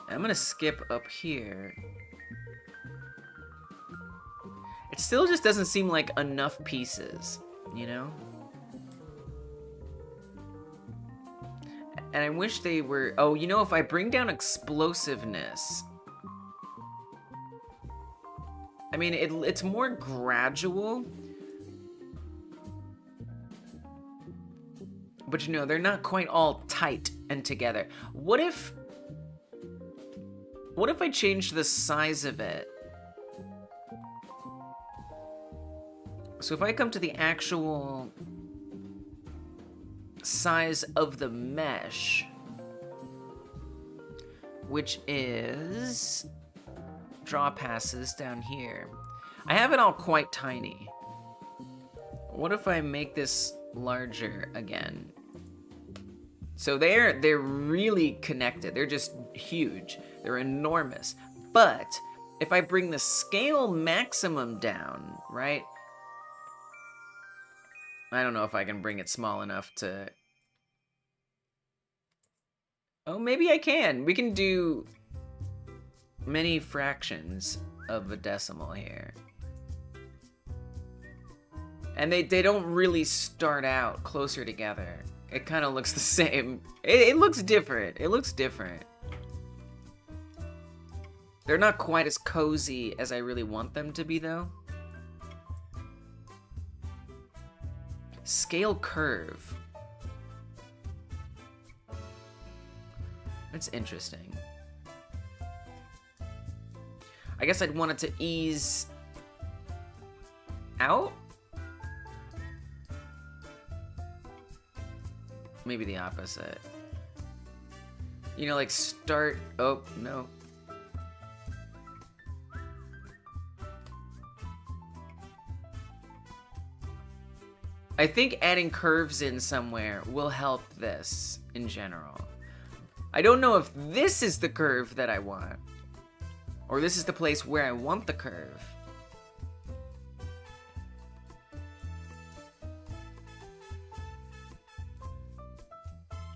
[SPEAKER 1] I'm gonna skip up here. It still just doesn't seem like enough pieces, you know? And I wish they were... Oh, you know, if I bring down explosiveness... I mean, it's more gradual. But, you know, they're not quite all tight and together. What if I changed the size of it? So if I come to the actual size of the mesh, which is draw passes down here. I have it all quite tiny. What if I make this larger again? So they're really connected. They're just huge. They're enormous. But if I bring the scale maximum down, right? I don't know if I can bring it small enough to... Oh, maybe I can. We can do many fractions of a decimal here. And they don't really start out closer together. It kind of looks the same. It looks different. It looks different. They're not quite as cozy as I really want them to be, though. Scale curve. That's interesting. I guess I'd want it to ease out? Maybe the opposite. You know, like start... Oh, no. I think adding curves in somewhere will help this in general. I don't know if this is the curve that I want, or this is the place where I want the curve.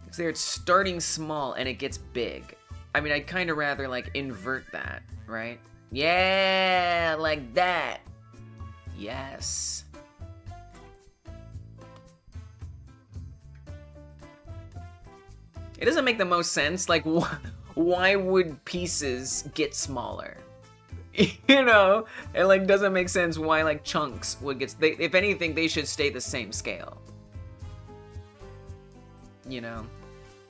[SPEAKER 1] Because there it's starting small and it gets big. I mean, I'd kind of rather like invert that, right? Yeah, like that. Yes. It doesn't make the most sense. Like, why would pieces get smaller? You know? It, like, doesn't make sense why, like, chunks would get... if anything, they should stay the same scale. You know?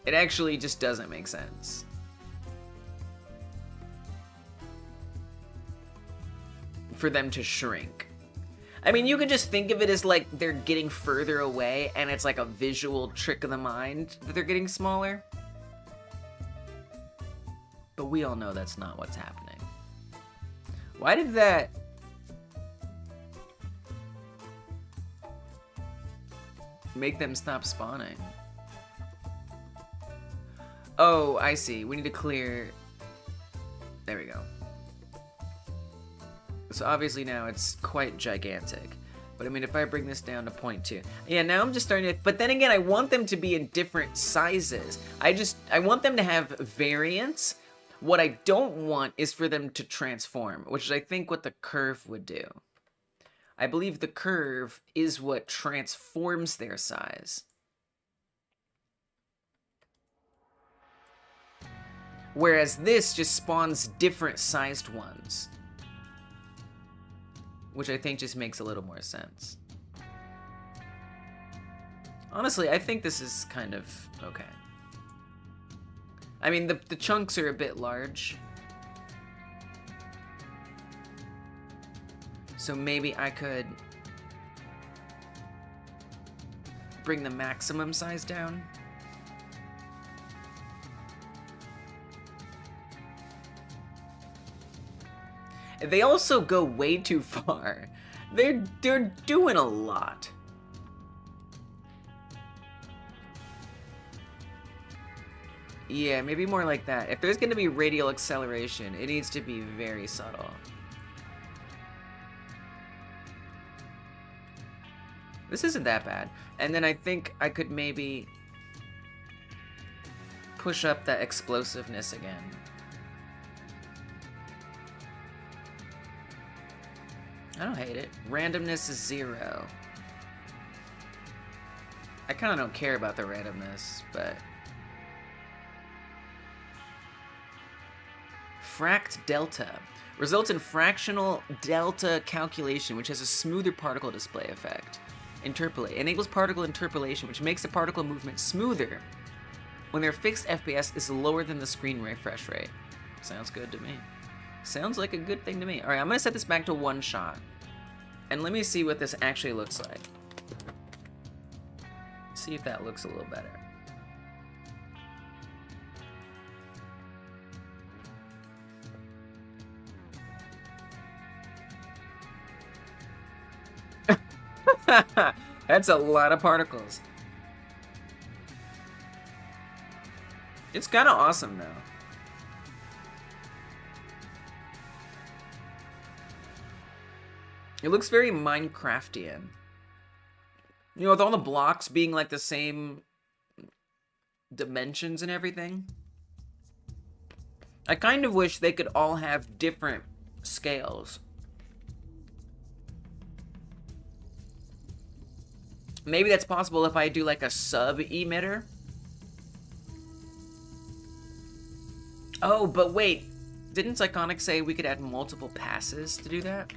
[SPEAKER 1] It actually just doesn't make sense. For them to shrink. I mean, you could just think of it as, like, they're getting further away, and it's like a visual trick of the mind that they're getting smaller. But we all know that's not what's happening. Why did that... make them stop spawning? Oh, I see. We need to clear... There we go. So obviously now it's quite gigantic. But I mean, if I bring this down to 0.2. Yeah, now I'm just starting to... But then again, I want them to be in different sizes. I want them to have variance. What I don't want is for them to transform, which is I think what the curve would do. I believe the curve is what transforms their size. Whereas this just spawns different sized ones. Which I think just makes a little more sense. Honestly, I think this is kind of okay. I mean, the chunks are a bit large. So maybe I could bring the maximum size down. They also go way too far. They're doing a lot. Yeah, maybe more like that. If there's gonna be radial acceleration, it needs to be very subtle. This isn't that bad. And then I think I could maybe push up that explosiveness again. I don't hate it. Randomness is 0. I kind of don't care about the randomness, but... Fract delta. Results in fractional delta calculation, which has a smoother particle display effect. Interpolate. Enables particle interpolation, which makes the particle movement smoother. when their fixed FPS is lower than the screen refresh rate. Sounds good to me. Sounds like a good thing to me. All right, I'm gonna set this back to 1 shot. And let me see what this actually looks like. See if that looks a little better. That's a lot of particles. It's kind of awesome, though. It looks very Minecraftian. You know, with all the blocks being like the same dimensions and everything. I kind of wish they could all have different scales. Maybe that's possible if I do like a sub-emitter. Oh, but wait. Didn't Psychonic say we could add multiple passes to do that?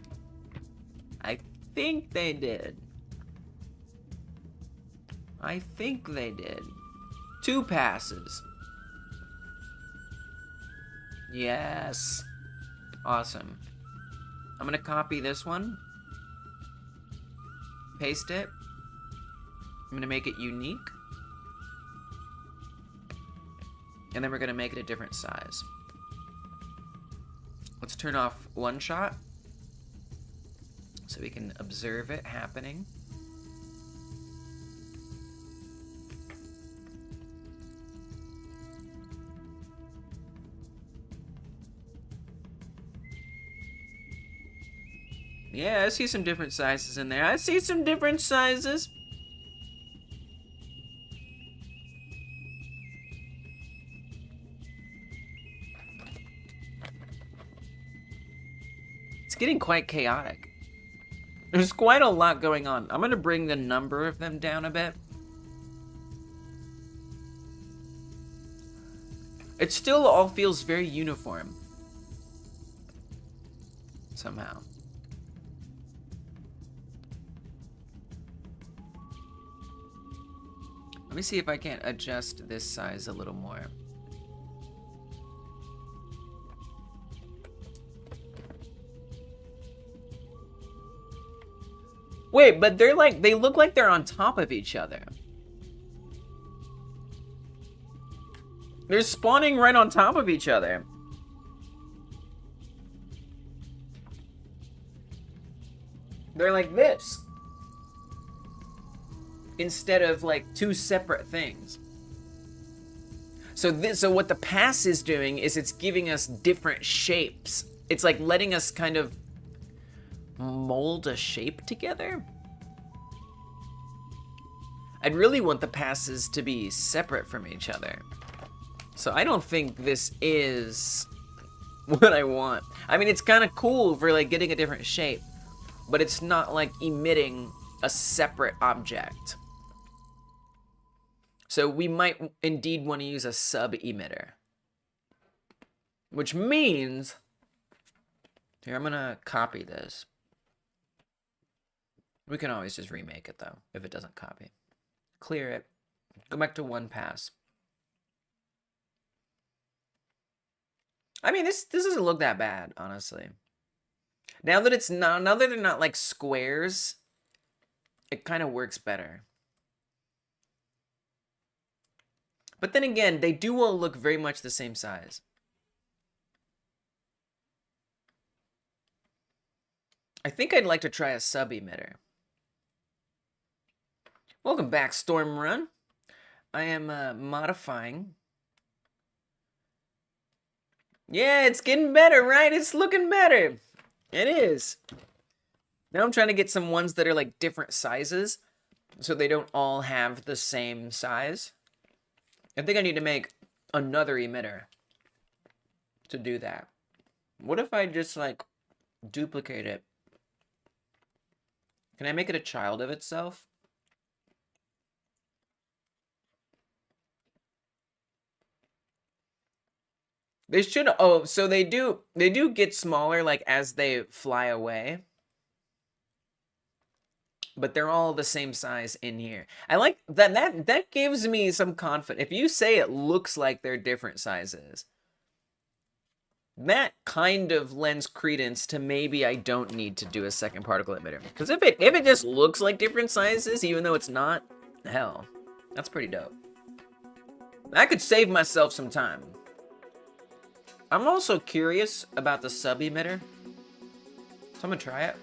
[SPEAKER 1] I think they did. I think they did. 2 passes. Yes. Awesome. I'm gonna copy this one. Paste it. I'm gonna make it unique. And then we're gonna make it a different size. Let's turn off 1 shot so we can observe it happening. Yeah, I see some different sizes in there. I see some different sizes. It's getting quite chaotic. There's quite a lot going on. I'm gonna bring the number of them down a bit. It still all feels very uniform. Somehow. Let me see if I can't adjust this size a little more. Wait, but they're like, they look like they're on top of each other. They're spawning right on top of each other. They're like this. Instead of like 2 separate things. So what the pass is doing is it's giving us different shapes. It's like letting us kind of mold a shape together. I'd really want the passes to be separate from each other. So I don't think this is what I want. I mean, it's kind of cool for like getting a different shape, but it's not like emitting a separate object. So we might indeed want to use a sub-emitter. Which means, here, I'm gonna copy this. We can always just remake it though, if it doesn't copy. Clear it, go back to 1 pass. I mean, this doesn't look that bad, honestly. Now that they're not like squares, it kind of works better. But then again, they do all look very much the same size. I think I'd like to try a sub-emitter. Welcome back, Storm Run. I am modifying. Yeah, it's getting better, right? It's looking better. It is. Now I'm trying to get some ones that are like different sizes, so they don't all have the same size. I think I need to make another emitter to do that. What if I just like duplicate it? Can I make it a child of itself? They should, oh, so they do get smaller like as they fly away. but they're all the same size in here. I like that. That gives me some confidence. If you say it looks like they're different sizes, that kind of lends credence to maybe I don't need to do a second particle emitter. Because if it just looks like different sizes, even though it's not, hell, that's pretty dope. I could save myself some time. I'm also curious about the sub emitter, so I'm gonna try it.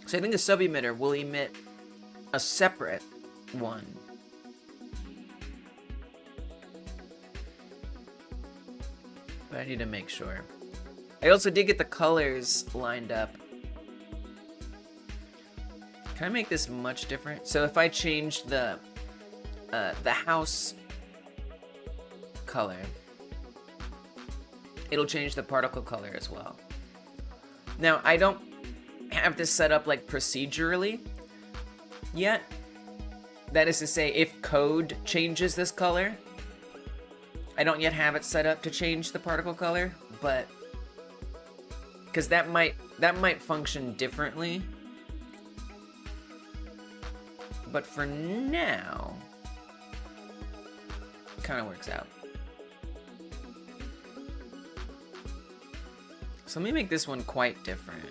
[SPEAKER 1] So I think the sub emitter will emit a separate one. But I need to make sure. I also did get the colors lined up. Can I make this much different? So if I change the house color, it'll change the particle color as well. Now, I don't have this set up like procedurally yet. That is to say, if code changes this color, I don't yet have it set up to change the particle color, but because that might function differently. But for now, it kind of works out. So let me make this one quite different.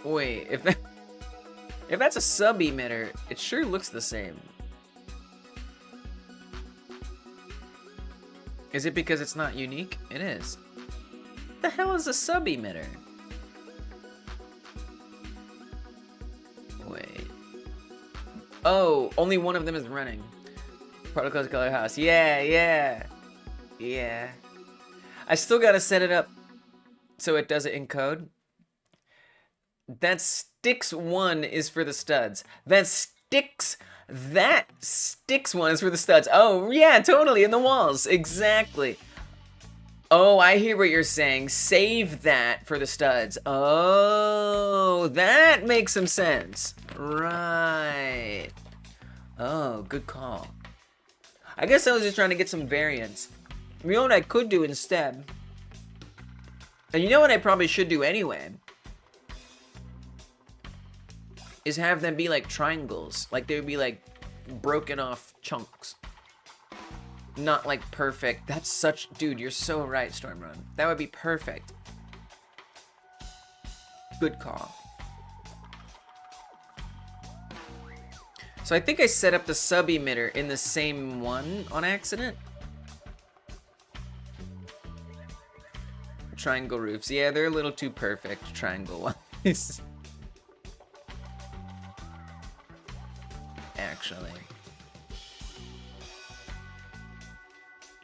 [SPEAKER 1] Wait, if that's a sub emitter, it sure looks the same. Is it because it's not unique? It is. What the hell is a sub emitter? Wait. Oh, only one of them is running. Particle color house. Yeah. I still gotta set it up so it does it in code. That sticks one is for the studs. That sticks one is for the studs. Oh, yeah, totally, in the walls. Exactly. Oh, I hear what you're saying. Save that for the studs. Oh, that makes some sense. Right. Oh, good call. I guess I was just trying to get some variance. You know what I could do instead? And you know what I probably should do anyway? Is have them be like triangles. Like they would be like broken off chunks. Not like perfect. That's such... Dude, you're so right, Stormrun. That would be perfect. Good call. So I think I set up the sub emitter in the same one on accident. Triangle roofs. Yeah, they're a little too perfect, triangle ones. Actually.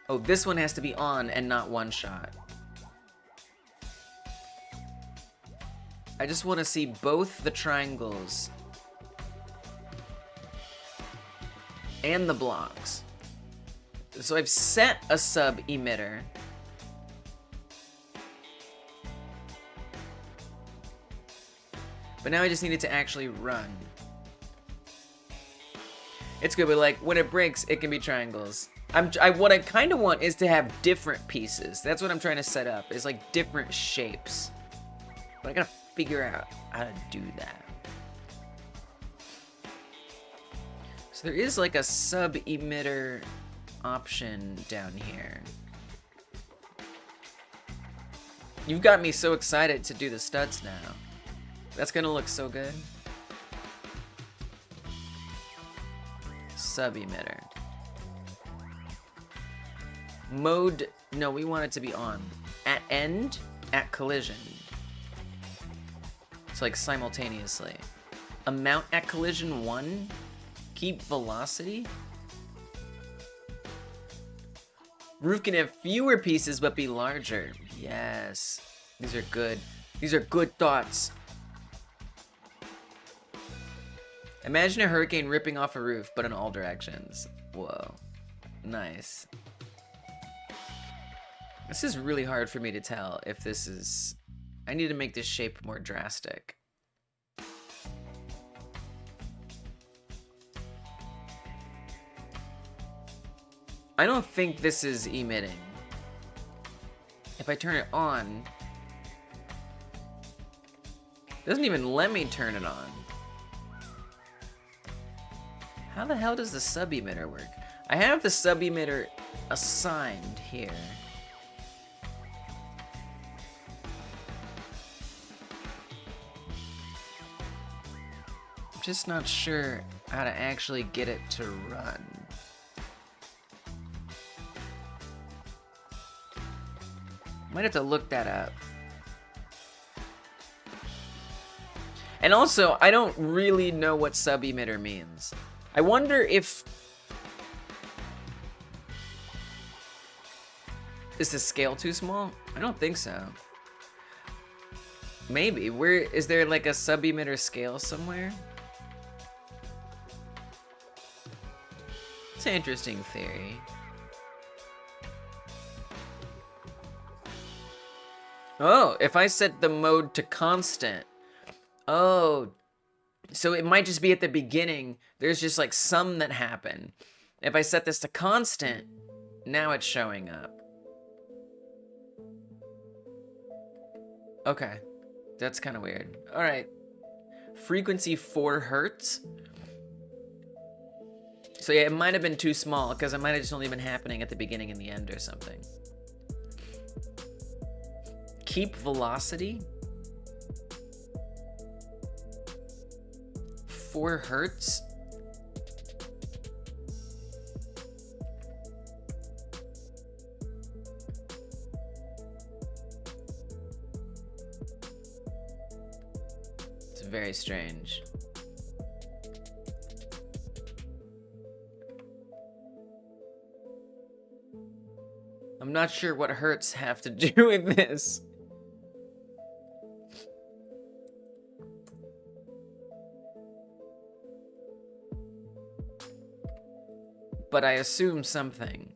[SPEAKER 1] Oh, this one has to be on and not one shot. I just want to see both the triangles and the blocks. So I've set a sub emitter. But now I just need it to actually run. It's good, but like when it breaks, it can be triangles. What I kind of want is to have different pieces. That's what I'm trying to set up, is like different shapes. But I gotta figure out how to do that. So there is like a sub emitter option down here. You've got me so excited to do the studs now. That's gonna look so good. Sub emitter. Mode, no, we want it to be on. At end, at collision. It's like simultaneously. Amount at collision 1. Keep velocity. Roof can have fewer pieces but be larger. Yes. These are good. These are good thoughts. Imagine a hurricane ripping off a roof, but in all directions. Whoa. Nice. This is really hard for me to tell if this is... I need to make this shape more drastic. I don't think this is emitting. If I turn it on, it doesn't even let me turn it on. How the hell does the sub emitter work? I have the sub emitter assigned here. I'm just not sure how to actually get it to run. Might have to look that up. And also, I don't really know what sub emitter means. I wonder if... Is the scale too small? I don't think so. Maybe. Where is there like a sub emitter scale somewhere? It's an interesting theory. Oh, if I set the mode to constant. Oh, so it might just be at the beginning. There's just like some that happen. If I set this to constant, now it's showing up. Okay, that's kind of weird. All right, frequency 4 hertz. So yeah, it might have been too small because it might have just only been happening at the beginning and the end or something. Keep velocity. 4 hertz. It's very strange. I'm not sure what hertz have to do with this. But I assume something.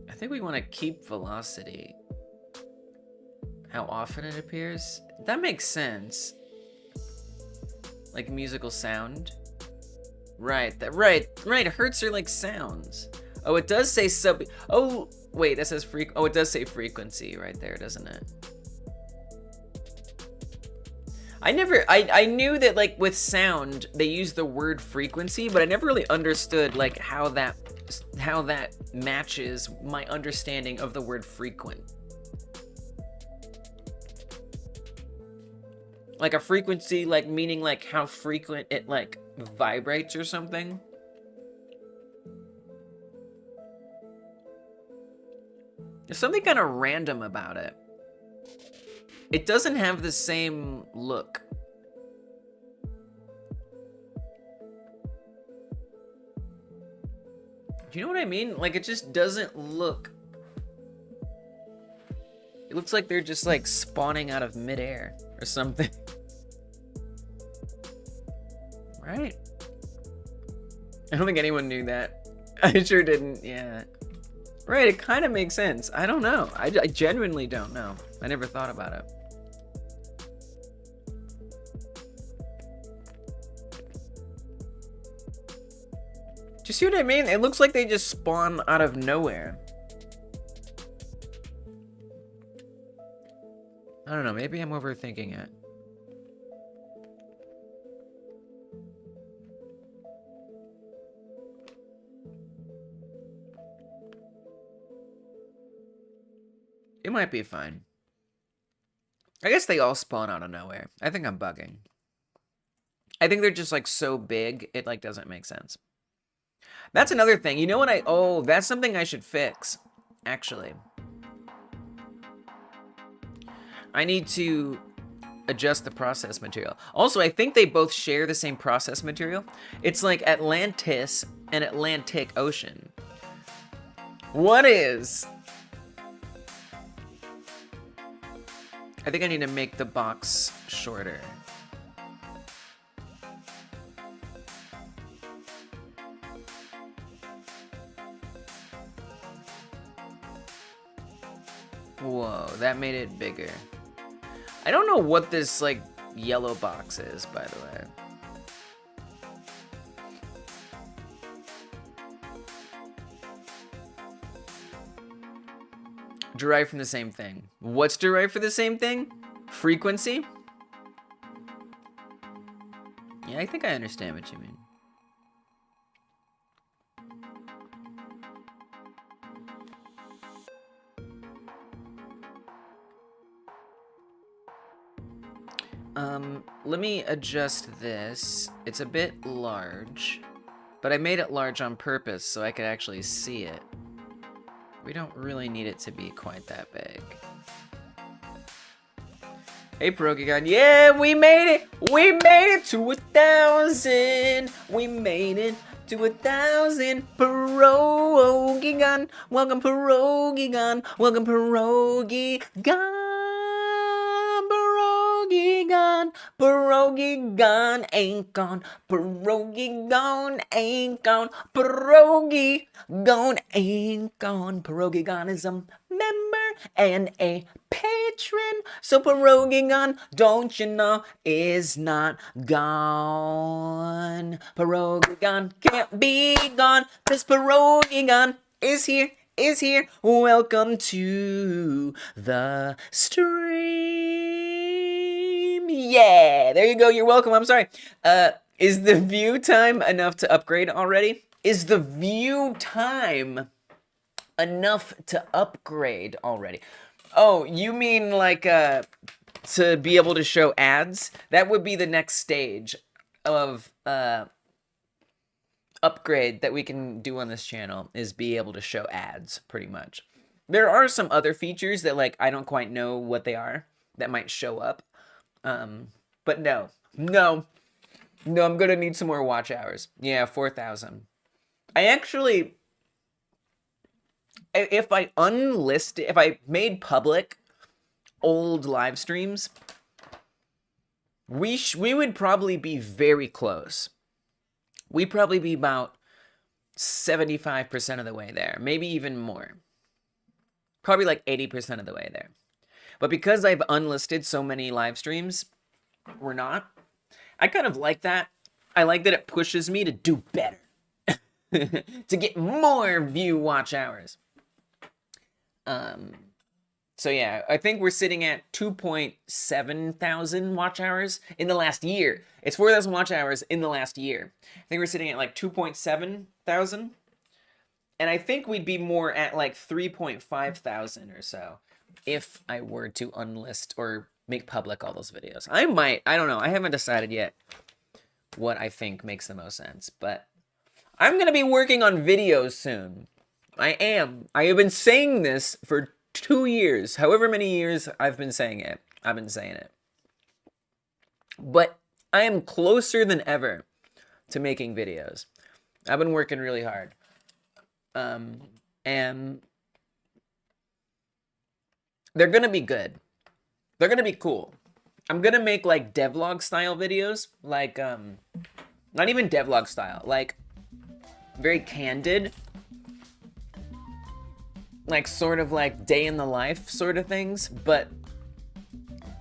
[SPEAKER 1] I think we want to keep velocity. How often it appears? That makes sense. Like musical sound. Right, right, hertz are like sounds. Oh, it does say sub... Oh, wait, that says oh, it does say frequency right there, doesn't it? I knew that like with sound, they use the word frequency, but I never really understood like how that matches my understanding of the word frequent. Like a frequency, like meaning like how frequent it like vibrates or something. There's something kind of random about it. It doesn't have the same look. Do you know what I mean? Like it just doesn't look. It looks like they're just like spawning out of midair or something. Right? I don't think anyone knew that. I sure didn't, yeah. Right, it kind of makes sense. I don't know. I genuinely don't know. I never thought about it. Do you see what I mean? It looks like they just spawn out of nowhere. I don't know, maybe I'm overthinking it. It might be fine. I guess they all spawn out of nowhere. I think I'm bugging. I think they're just like so big, it like doesn't make sense. That's another thing. You know what oh, that's something I should fix, actually. I need to adjust the process material. Also, I think they both share the same process material. It's like Atlantis and Atlantic Ocean. What is? I think I need to make the box shorter. Whoa, that made it bigger. I don't know what this, like, yellow box is, by the way. Derived from the same thing. What's derived from the same thing? Frequency? Yeah, I think I understand what you mean. Let me adjust this. It's a bit large, but I made it large on purpose so I could actually see it. We don't really need it to be quite that big. Hey, Pierogi God. Yeah, we made it! We made it to 1,000! We made it to 1,000! Pierogi God! Welcome, Pierogi God! Welcome, Pierogi God! Pierogi gone, pierogi gone, ain't gone, pierogi gone, ain't gone, pierogi gone, ain't gone. Pierogi gone is a member and a patron, so pierogi gone, don't you know, is not gone. Pierogi gone can't be gone, 'cause pierogi gone is here. Welcome to the stream. Yeah, there you go. You're welcome. I'm sorry. Is the view time enough to upgrade already? Is the view time enough to upgrade already? Oh, you mean like to be able to show ads? That would be the next stage of upgrade that we can do on this channel, is be able to show ads, pretty much. There are some other features that, like, I don't quite know what they are that might show up. But no, I'm gonna need some more watch hours. Yeah, 4,000. I actually, if I made public old live streams, we would probably be very close. We'd probably be about 75% of the way there, maybe even more. Probably like 80% of the way there. But because I've unlisted so many live streams, we're not. I kind of like that. I like that it pushes me to do better. To get more view watch hours. So yeah, I think we're sitting at 2.7 thousand watch hours in the last year. It's 4,000 watch hours in the last year. I think we're sitting at like 2.7 thousand. And I think we'd be more at like 3.5 thousand or so if I were to unlist or make public all those videos. I might, I don't know. I haven't decided yet what I think makes the most sense. But I'm going to be working on videos soon. I am. I have been saying this for 2 years, however many years I've been saying it. But I am closer than ever to making videos. I've been working really hard. And they're gonna be good. They're gonna be cool. I'm gonna make like devlog style videos, like not even devlog style, like very candid, like sort of like day in the life sort of things. But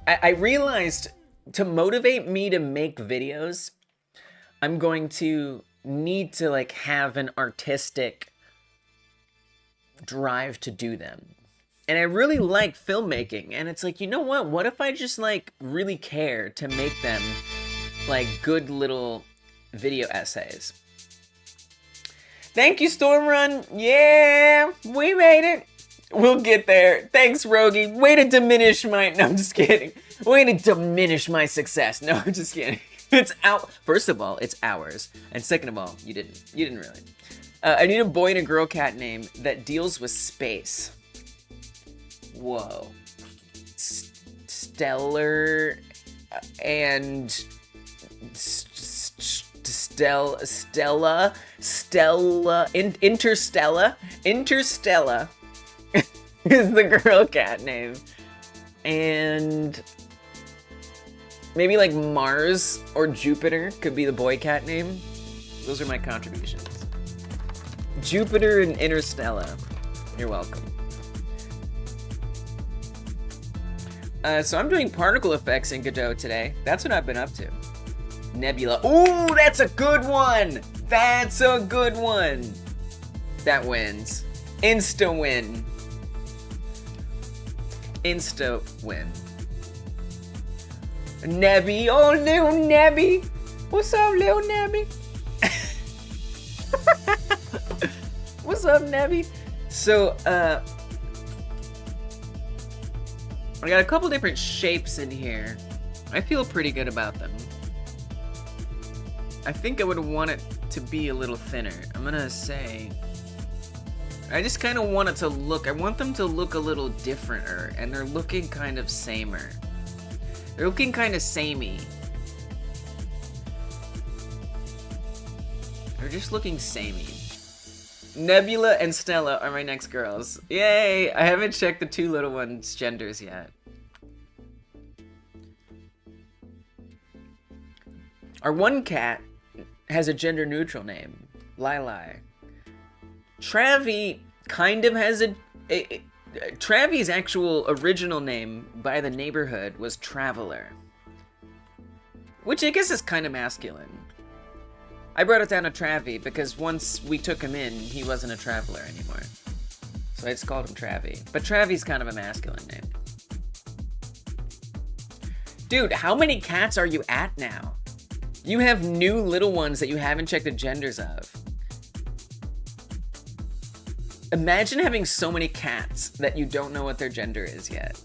[SPEAKER 1] I realized to motivate me to make videos, I'm going to need to like have an artistic drive to do them. And I really like filmmaking, and it's like, you know what if I just like really care to make them like good little video essays. Thank you, Stormrun. Yeah, we made it. We'll get there. Thanks, Rogi. Way to diminish my... No, I'm just kidding. Way to diminish my success. No, I'm just kidding. It's out. First of all, it's ours. And second of all, you didn't really. I need a boy and a girl cat name that deals with space. Whoa. Stellar and... Interstellar is the girl cat name, and maybe like Mars or Jupiter could be the boy cat name. Those are my contributions. Jupiter and Interstellar. You're welcome. So I'm doing particle effects in Godot today. That's what I've been up to. Nebula. Ooh, that's a good one. That's a good one. That wins. Insta win. Insta win. Nebby, oh little Nebby. What's up, little Nebby? What's up, Nebby? So, I got a couple different shapes in here. I feel pretty good about them. I think I would want it to be a little thinner. I'm gonna say, I just kind of want it to look, I want them to look a little differenter, and they're looking kind of samer. They're looking kind of samey. They're just looking samey. Nebula and Stella are my next girls. Yay! I haven't checked the two little ones' genders yet. Our one cat has a gender-neutral name, Lili. Travi kind of has Travi's actual original name by the neighborhood was Traveler, which I guess is kind of masculine. I brought it down to Travi because once we took him in, he wasn't a traveler anymore. So I just called him Travi. But Travi's kind of a masculine name. Dude, how many cats are you at now? You have new little ones that you haven't checked the genders of. Imagine having so many cats that you don't know what their gender is yet.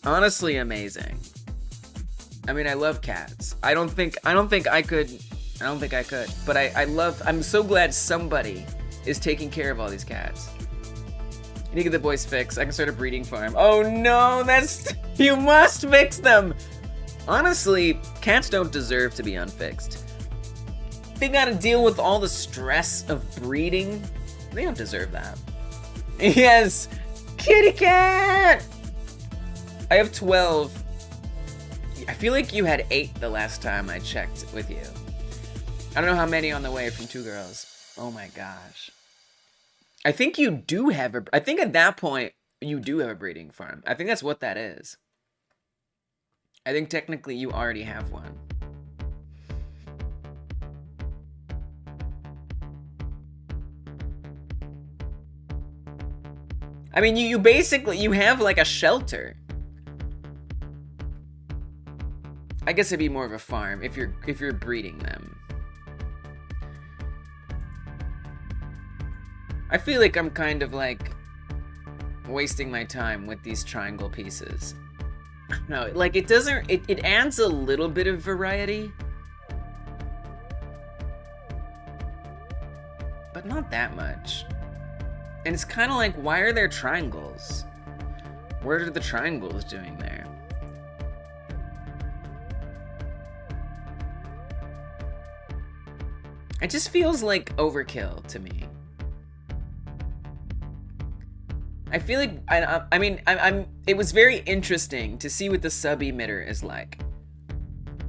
[SPEAKER 1] Honestly amazing. I mean, I love cats. I don't think I could, but I'm so glad somebody is taking care of all these cats. You need to get the boys fixed. I can start a breeding farm. Oh no, you must fix them! Honestly, cats don't deserve to be unfixed. They gotta deal with all the stress of breeding. They don't deserve that. Yes! Kitty cat! I have 12. I feel like you had 8 the last time I checked with you. I don't know how many on the way from 2 girls. Oh my gosh. I think you do have I think at that point, you do have a breeding farm. I think that's what that is. I think technically you already have one. I mean, you basically, you have like a shelter. I guess it'd be more of a farm if you're breeding them. I feel like I'm kind of like wasting my time with these triangle pieces. No, like it adds a little bit of variety. But not that much. And it's kind of like, why are there triangles? What are the triangles doing there? It just feels like overkill to me. I feel like, I mean, it was very interesting to see what the sub emitter is like.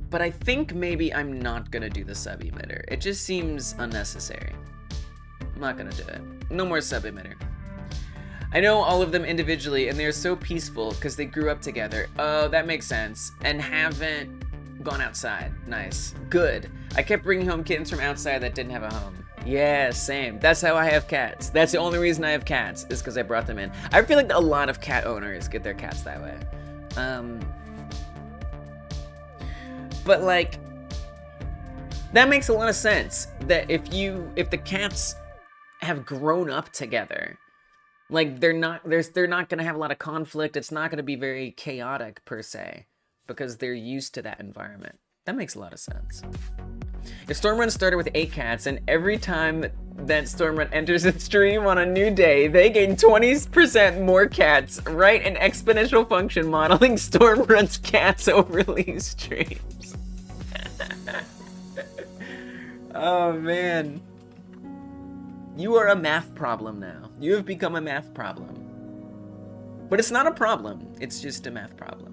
[SPEAKER 1] But I think maybe I'm not gonna do the sub emitter. It just seems unnecessary. I'm not gonna do it. No more sub emitter. I know all of them individually, and they're so peaceful because they grew up together. Oh, that makes sense. And haven't gone outside. Nice. Good. I kept bringing home kittens from outside that didn't have a home. Yeah, same. That's how I have cats. That's the only reason I have cats, is because I brought them in. I feel like a lot of cat owners get their cats that way. But like, that makes a lot of sense. That if the cats have grown up together, like they're not gonna have a lot of conflict. It's not gonna be very chaotic per se, because they're used to that environment. That makes a lot of sense. If Stormrun started with 8 cats, and every time that Stormrun enters its stream on a new day, they gain 20% more cats. Write an exponential function modeling Stormrun's cats overly streams. Oh man. You are a math problem now. You have become a math problem. But it's not a problem, it's just a math problem.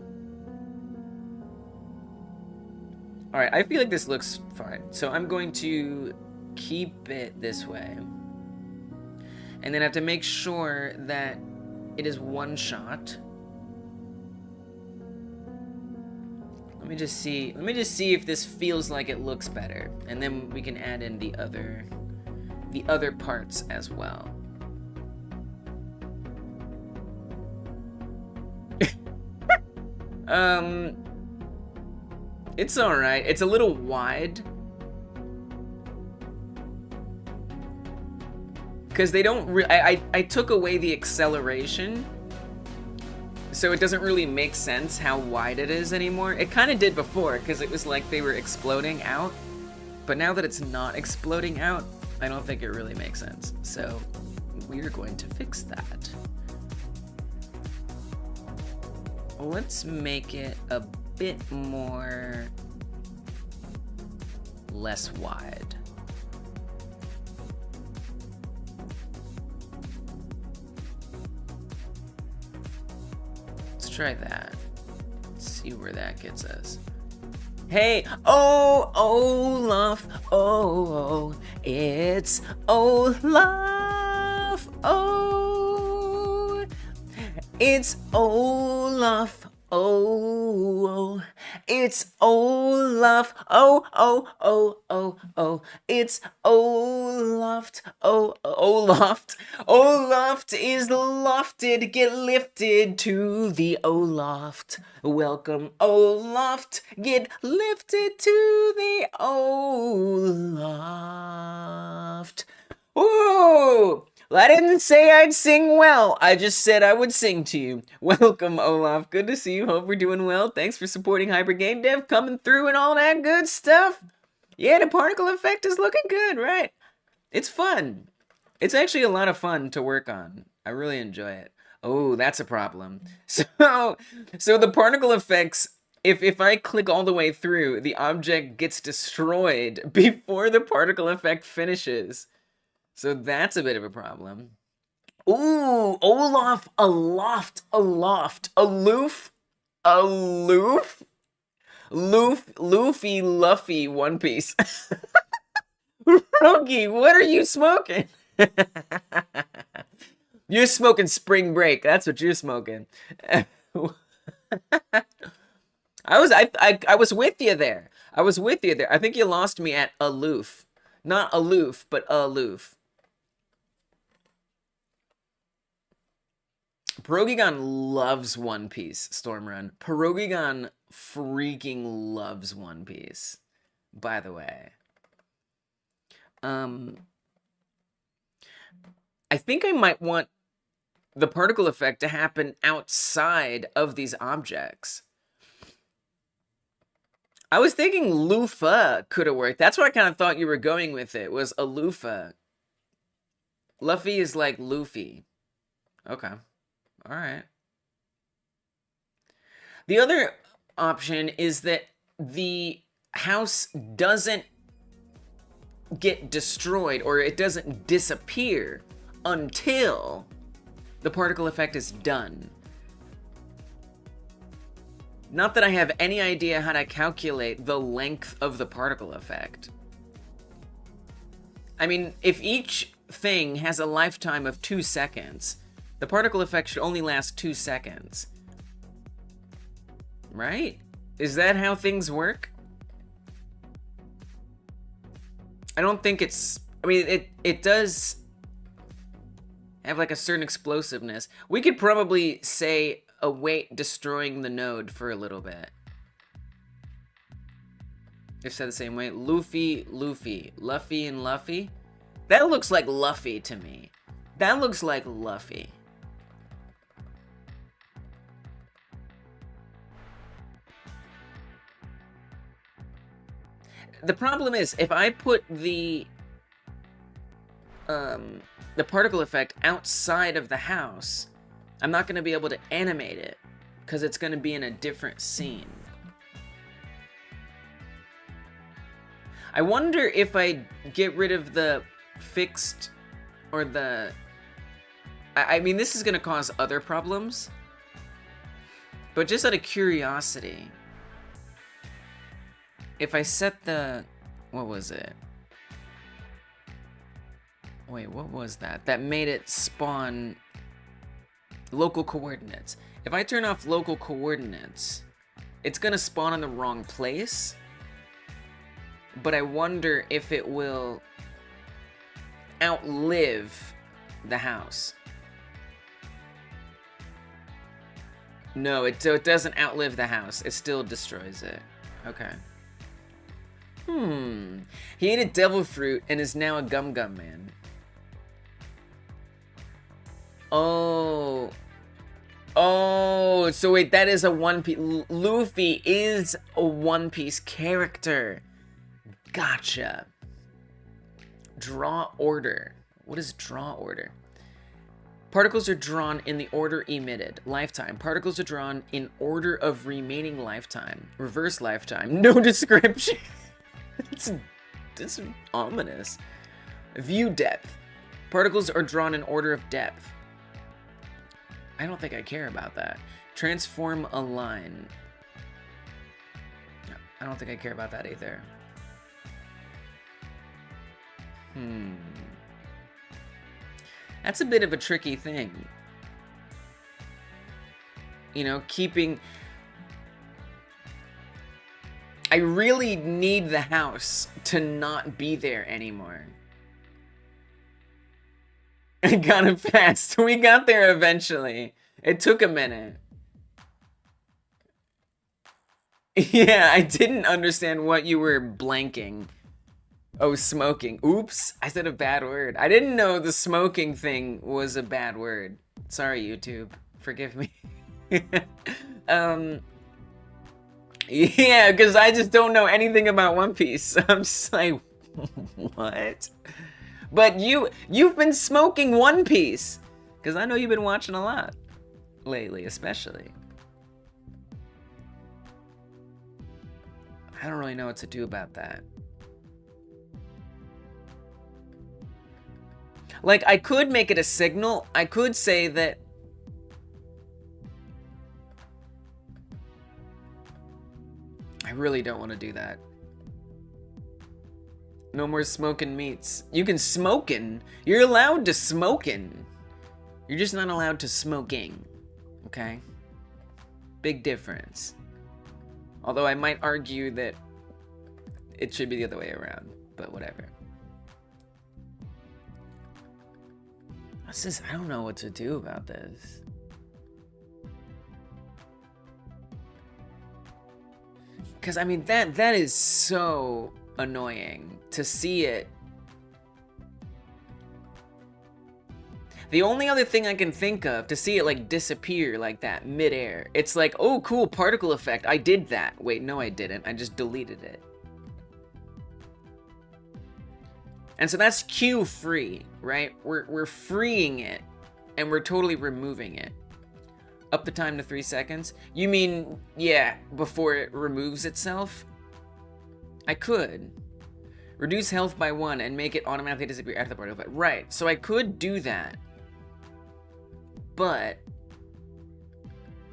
[SPEAKER 1] Alright, I feel like this looks fine. So I'm going to keep it this way. And then I have to make sure that it is one shot. Let me just see if this feels like it looks better. And then we can add in the other parts as well. It's alright. It's a little wide. Because they don't I took away the acceleration, so it doesn't really make sense how wide it is anymore. It kind of did before, because it was like they were exploding out. But now that it's not exploding out, I don't think it really makes sense. So we're going to fix that. Let's make it a bit more less wide. Let's try that. Let's see where that gets us. Hey, oh, Olaf, oh, it's Olaf, oh, it's Olaf, oh, it's Olaf, oh, it's Olaf, Olaf is lofted, get lifted to the Oloft. Welcome, Oloft, get lifted to the Oloft. Whoa! Well, I didn't say I'd sing well. I just said I would sing to you. Welcome, Olaf. Good to see you. Hope we're doing well. Thanks for supporting Hyper Game Dev, coming through and all that good stuff. Yeah, the particle effect is looking good, right? It's fun. It's actually a lot of fun to work on. I really enjoy it. Oh, that's a problem. So the particle effects, if I click all the way through, the object gets destroyed before the particle effect finishes. So that's a bit of a problem. Ooh, Olaf, aloft, aloof, Luffy, Luffy, One Piece. Rogi, what are you smoking? You're smoking Spring Break. That's what you're smoking. I was with you there. I think you lost me at aloof. Not aloof, but aloof. Pierogigon loves One Piece, Stormrun. Pierogigon freaking loves One Piece, by the way. I think I might want the particle effect to happen outside of these objects. I was thinking loofah could have worked. That's what I kind of thought you were going with it, was a loofah. Luffy is like Luffy. Okay. All right. The other option is that the house doesn't get destroyed, or it doesn't disappear until the particle effect is done. Not that I have any idea how to calculate the length of the particle effect. I mean, if each thing has a lifetime of 2 seconds, the particle effect should only last 2 seconds. Right? Is that how things work? I don't think it's... I mean, it does have like a certain explosiveness. We could probably say await destroying the node for a little bit. If said the same way. Luffy, Luffy. Luffy and Luffy? That looks like Luffy to me. That looks like Luffy. The problem is, if I put the particle effect outside of the house, I'm not going to be able to animate it, because it's going to be in a different scene. I wonder if I get rid of the fixed, or the... I mean, this is going to cause other problems, but just out of curiosity, if I set the... What was it? Wait, what was that? That made it spawn local coordinates. If I turn off local coordinates, it's gonna spawn in the wrong place. But I wonder if it will outlive the house. No, so it doesn't outlive the house. It still destroys it. Okay. He ate a devil fruit and is now a gum gum man. Oh. Oh, so wait, that is a One Piece. Luffy is a One Piece character. Gotcha. Draw order. What is draw order? Particles are drawn in the order emitted. Lifetime. Particles are drawn in order of remaining lifetime. Reverse lifetime. No description. It's ominous. View depth. Particles are drawn in order of depth. I don't think I care about that. Transform a line. I don't think I care about that either. That's a bit of a tricky thing. You know, keeping... I really need the house to not be there anymore. I got it fast. We got there eventually. It took a minute. Yeah, I didn't understand what you were blanking. Oh, smoking. Oops, I said a bad word. I didn't know the smoking thing was a bad word. Sorry, YouTube. Forgive me. Yeah, because I just don't know anything about One Piece. I'm just like, what? But you've been smoking One Piece. Because I know you've been watching a lot. Lately, especially. I don't really know what to do about that. Like, I could make it a signal. I could say that... I really don't want to do that. No more smoking meats. You can smokin'. You're allowed to smokin'. You're just not allowed to smoking. Okay? Big difference. Although I might argue that it should be the other way around. But whatever. What's this? I don't know what to do about this. Because, I mean, that is so annoying to see it. The only other thing I can think of to see it, like, disappear like that midair. It's like, oh, cool, particle effect. I did that. Wait, no, I didn't. I just deleted it. And so that's cue free, right? We're freeing it, and we're totally removing it. Up the time to 3 seconds? You mean, yeah, before it removes itself? I could. Reduce health by 1 and make it automatically disappear after the particle effect. Right, so I could do that. But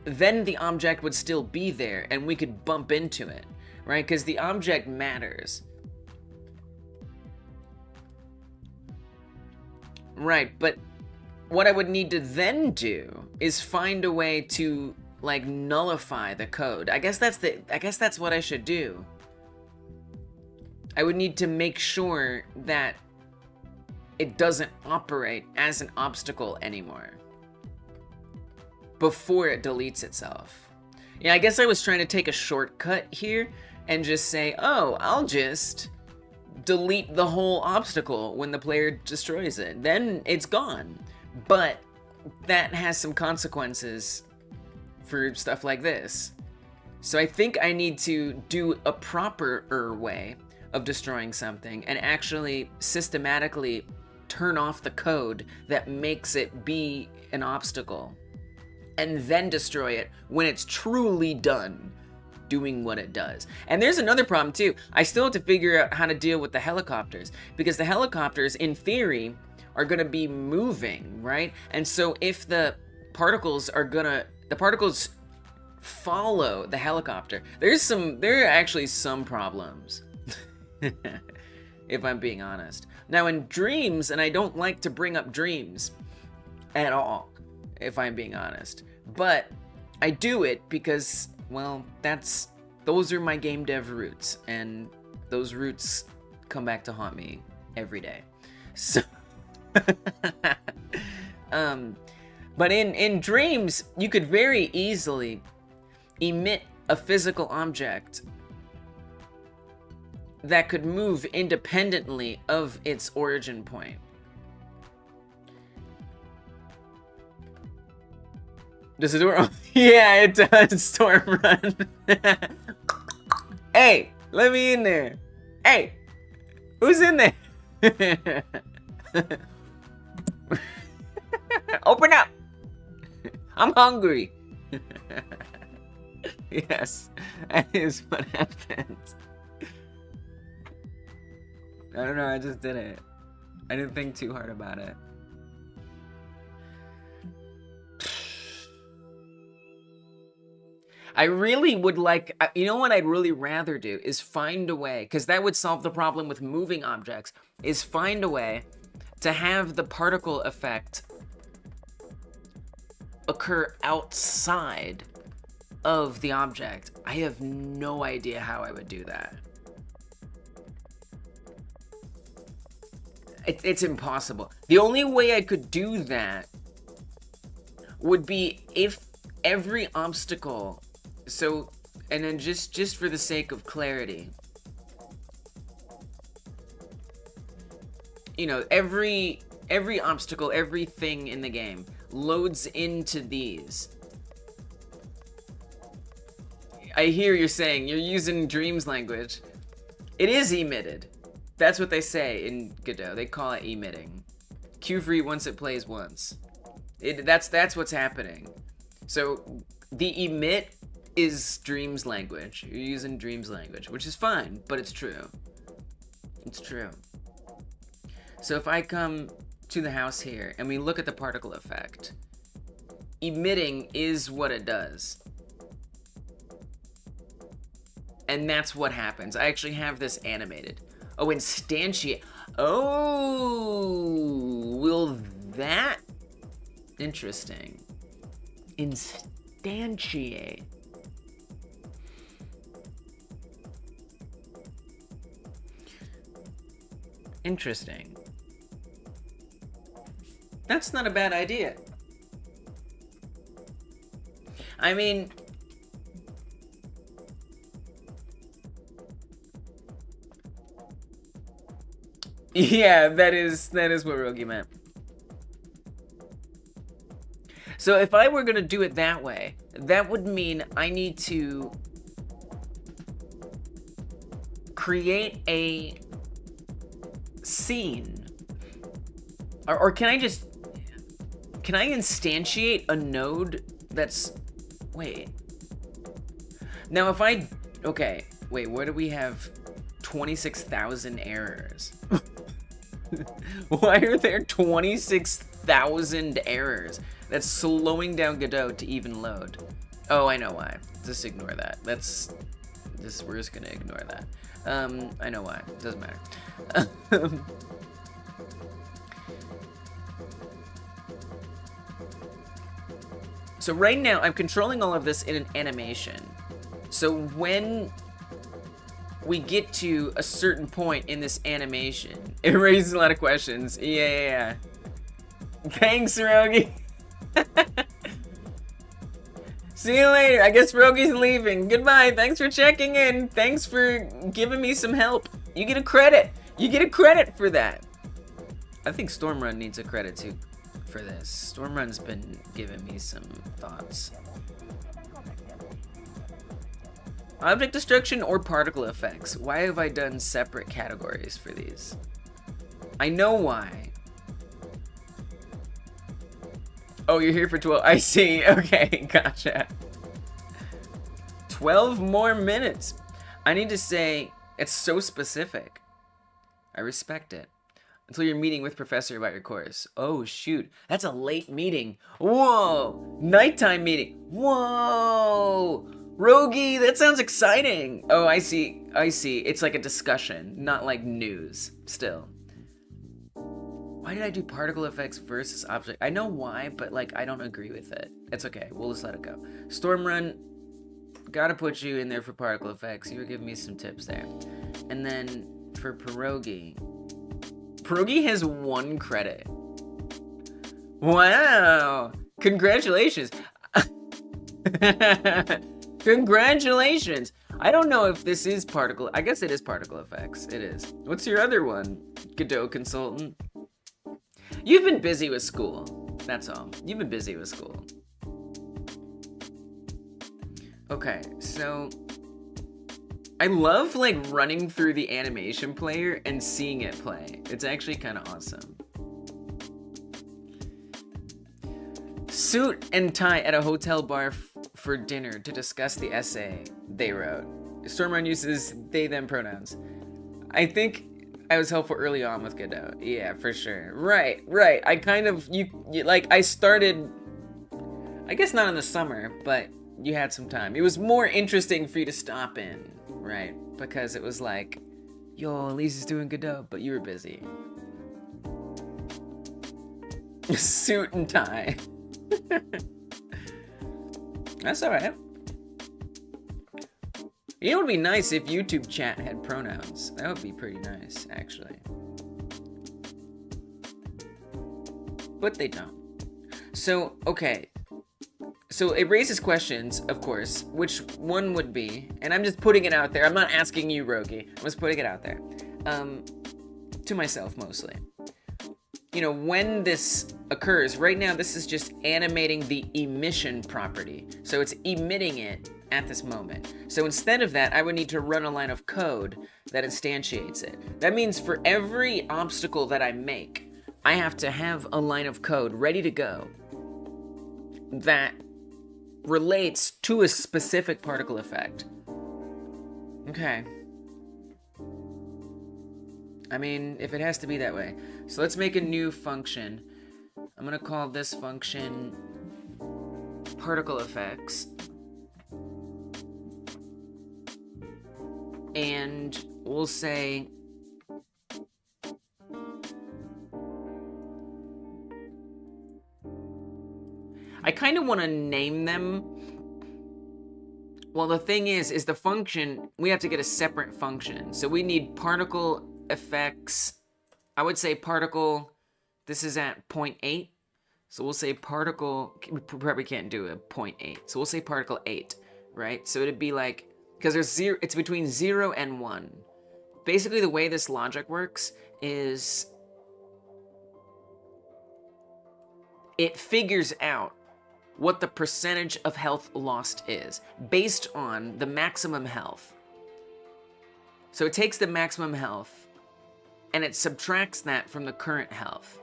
[SPEAKER 1] then the object would still be there, and we could bump into it, right? Because the object matters. Right, but what I would need to then do is find a way to, like, nullify the code. I guess that's what I should do. I would need to make sure that it doesn't operate as an obstacle anymore before it deletes itself. Yeah, I guess I was trying to take a shortcut here and just say, oh, I'll just delete the whole obstacle when the player destroys it. Then it's gone. But that has some consequences for stuff like this. So I think I need to do a proper way of destroying something and actually systematically turn off the code that makes it be an obstacle. And then destroy it when it's truly done doing what it does. And there's another problem too. I still have to figure out how to deal with the helicopters, because the helicopters, in theory, are gonna be moving, right? And so if the particles follow the helicopter, there are actually some problems. If I'm being honest. Now in dreams, and I don't like to bring up dreams at all, if I'm being honest, but I do it because, well, those are my game dev roots, and those roots come back to haunt me every day. So But in dreams, you could very easily emit a physical object that could move independently of its origin point. Does the door? Yeah, it does. Storm run. Hey, let me in there. Hey, who's in there? Open up. I'm hungry. Yes, that is what happens. I don't know, I just did it. I didn't think too hard about it. I really would like, you know what I'd really rather do is find a way, because that would solve the problem with moving objects, is find a way to have the particle effect occur outside of the object. I have no idea how I would do that. It's impossible. The only way I could do that would be if every obstacle, so, and then just for the sake of clarity, you know, every obstacle, everything in the game loads into these. I hear you're saying you're using Dreams language. It is emitted. That's what they say in Godot. They call it emitting. Cue free once it plays once. That's what's happening. So the emit is Dreams language. You're using Dreams language, which is fine, but it's true. It's true. So if I come to the house here and we look at the particle effect, emitting is what it does. And that's what happens. I actually have this animated. Oh, instantiate. Oh, will that? Interesting. Instantiate. Interesting. That's not a bad idea. I mean, yeah, that is what Rogi meant. So if I were gonna do it that way, that would mean I need to create a scene. Or can I instantiate a node that's, wait. Now if I, okay, wait, what do we have? 26,000 errors. Why are there 26,000 errors? That's slowing down Godot to even load. Oh, I know why. Just ignore that. We're just gonna ignore that. I know why. It doesn't matter. So right now, I'm controlling all of this in an animation. So when we get to a certain point in this animation, it raises a lot of questions. Yeah. Thanks, Rogi. See you later. I guess Rogi's leaving. Goodbye. Thanks for checking in. Thanks for giving me some help. You get a credit. You get a credit for that. I think Stormrun needs a credit too for this. Stormrun's been giving me some thoughts. Object destruction or particle effects? Why have I done separate categories for these? I know why. Oh, you're here for 12. I see. Okay, gotcha. 12 more minutes. I need to say, it's so specific. I respect it. Until you're meeting with professor about your course. Oh, shoot. That's a late meeting. Whoa. Nighttime meeting. Whoa. Rogi, that sounds exciting. Oh, I see. It's like a discussion, not like news. Still. Why did I do particle effects versus object? I know why, but like I don't agree with it. It's okay. We'll just let it go. Stormrun, gotta put you in there for particle effects. You were giving me some tips there. And then for Pierogi has 1 credit. Wow. Congratulations. Congratulations. I don't know if this is particle. I guess it is particle effects. It is. What's your other one, Godot consultant? You've been busy with school. That's all. You've been busy with school. Okay, so I love like running through the animation player and seeing it play. It's actually kind of awesome. Suit and tie at a hotel bar for dinner to discuss the essay they wrote. Stormrun uses they them pronouns. I think I was helpful early on with Godot. Yeah, for sure. Right. I kind of you like I started, I guess not in the summer, but you had some time. It was more interesting for you to stop in, right? Because it was like, yo, Elise's doing Godot, but you were busy. Suit and tie. That's alright. You know what would be nice if YouTube chat had pronouns? That would be pretty nice, actually. But they don't. So, okay. So it raises questions, of course, which one would be, and I'm just putting it out there. I'm not asking you, Roki. I'm just putting it out there. To myself, mostly. You know, when this occurs, right now this is just animating the emission property. So it's emitting it at this moment. So instead of that, I would need to run a line of code that instantiates it. That means for every obstacle that I make, I have to have a line of code ready to go that relates to a specific particle effect. Okay. I mean, if it has to be that way. So let's make a new function. I'm gonna call this function particle effects. And we'll say I kind of want to name them. Well, the thing is the function, we have to get a separate function. So we need particle effects. I would say particle, this is at 0.8. So we'll say particle, we probably can't do a 0.8. So we'll say particle 8, right? So it'd be like, because there's zero, it's between 0 and 1. Basically the way this logic works is it figures out what the percentage of health lost is based on the maximum health. So it takes the maximum health and it subtracts that from the current health.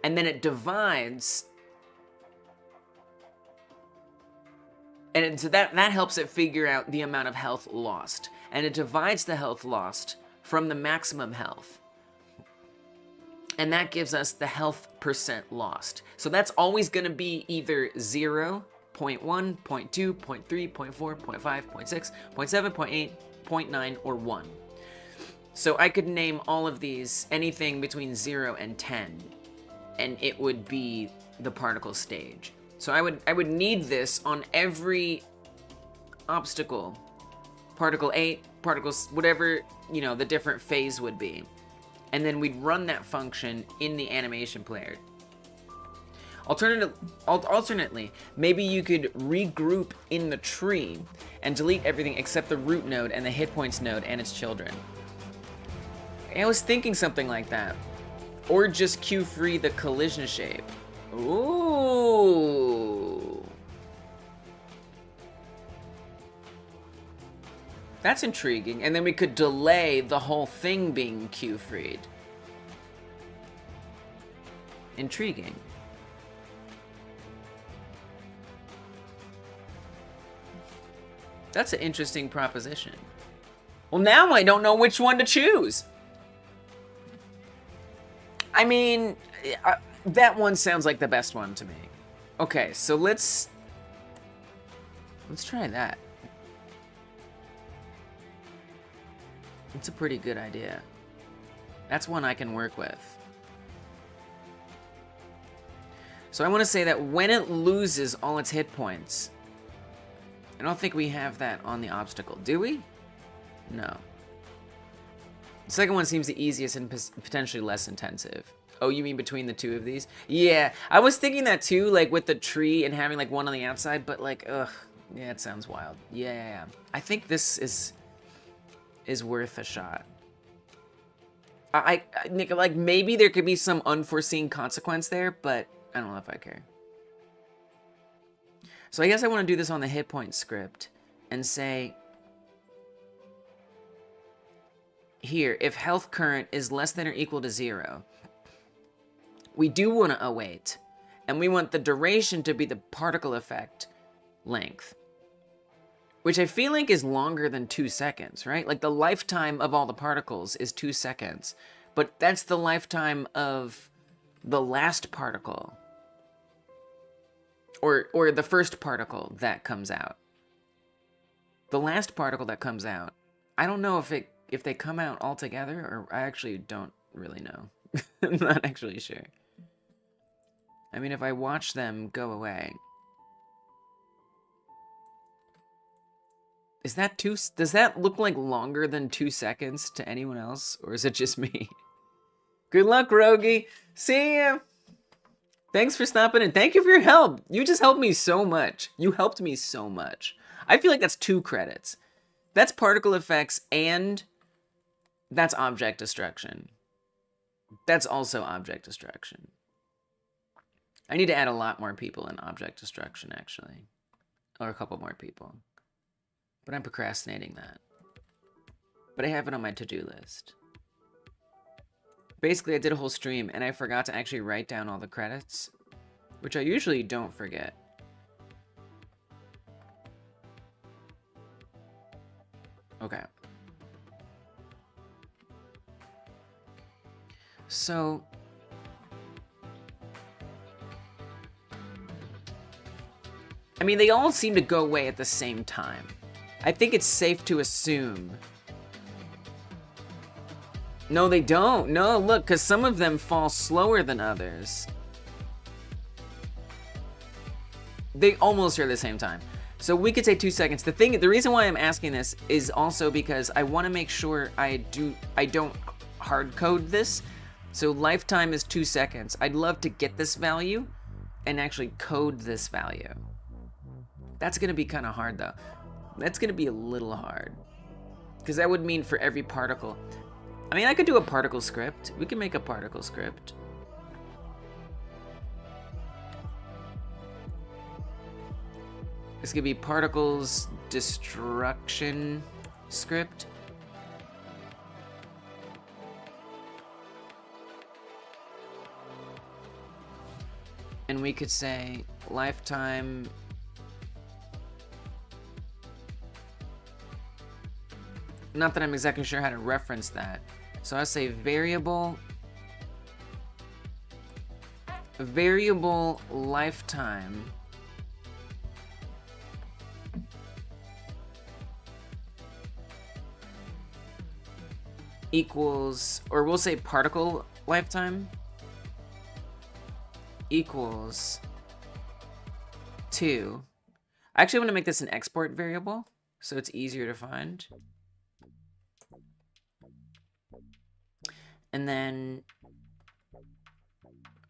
[SPEAKER 1] And then it divides, and so that helps it figure out the amount of health lost. And it divides the health lost from the maximum health. And that gives us the health percent lost. So that's always going to be either 0, 0.1, 0.2, 0.3, 0.4, 0.5, 0.6, 0.7, 0.8, 0.9, or 1. So I could name all of these anything between 0 and 10, and it would be the particle stage. So I would need this on every obstacle. Particle 8, particles, whatever, you know, the different phase would be. And then we'd run that function in the animation player. Alternately, maybe you could regroup in the tree and delete everything except the root node and the hit points node and its children. I was thinking something like that. Or just queue free the collision shape. Ooh. That's intriguing. And then we could delay the whole thing being queue freed. Intriguing. That's an interesting proposition. Well, now I don't know which one to choose. I mean, that one sounds like the best one to me. Okay, so let's try that. It's a pretty good idea. That's one I can work with. So I want to say that when it loses all its hit points, I don't think we have that on the obstacle, do we? No. The second one seems the easiest and potentially less intensive. Oh, you mean between the two of these? Yeah, I was thinking that too, like with the tree and having like one on the outside, but like, ugh, yeah, it sounds wild. Yeah. I think this is worth a shot. Nick, like maybe there could be some unforeseen consequence there, but I don't know if I care. So I guess I want to do this on the hit point script and say, here, if health current is less than or equal to 0, we do want to await, and we want the duration to be the particle effect length, which I feel like is longer than 2 seconds, right? Like the lifetime of all the particles is 2 seconds, but that's the lifetime of the last particle, or the first particle that comes out. The last particle that comes out, I don't know if they come out all together, or I actually don't really know. I'm not actually sure. I mean, if I watch them go away, is that does that look like longer than 2 seconds to anyone else, or is it just me? Good luck, Rogie. See ya. Thanks for stopping in. Thank you for your help. You just helped me so much. You helped me so much. I feel like that's 2 credits. That's particle effects and that's object destruction. That's also object destruction. I need to add a lot more people in object destruction, actually. Or a couple more people. But I'm procrastinating that. But I have it on my to-do list. Basically, I did a whole stream and I forgot to actually write down all the credits, which I usually don't forget. Okay. So, I mean, they all seem to go away at the same time. I think it's safe to assume. No, they don't. No, look, because some of them fall slower than others. They almost are at the same time. So we could say 2 seconds. The reason why I'm asking this is also because I want to make sure I don't hard code this. So lifetime is 2 seconds. I'd love to get this value and actually code this value. That's going to be kind of hard though. That's going to be a little hard. Because that would mean for every particle. I mean, I could do a particle script. We can make a particle script. This could be particles destruction script. And we could say lifetime not that I'm exactly sure how to reference that. So I say variable lifetime equals, or we'll say particle lifetime equals 2. I actually want to make this an export variable so it's easier to find. And then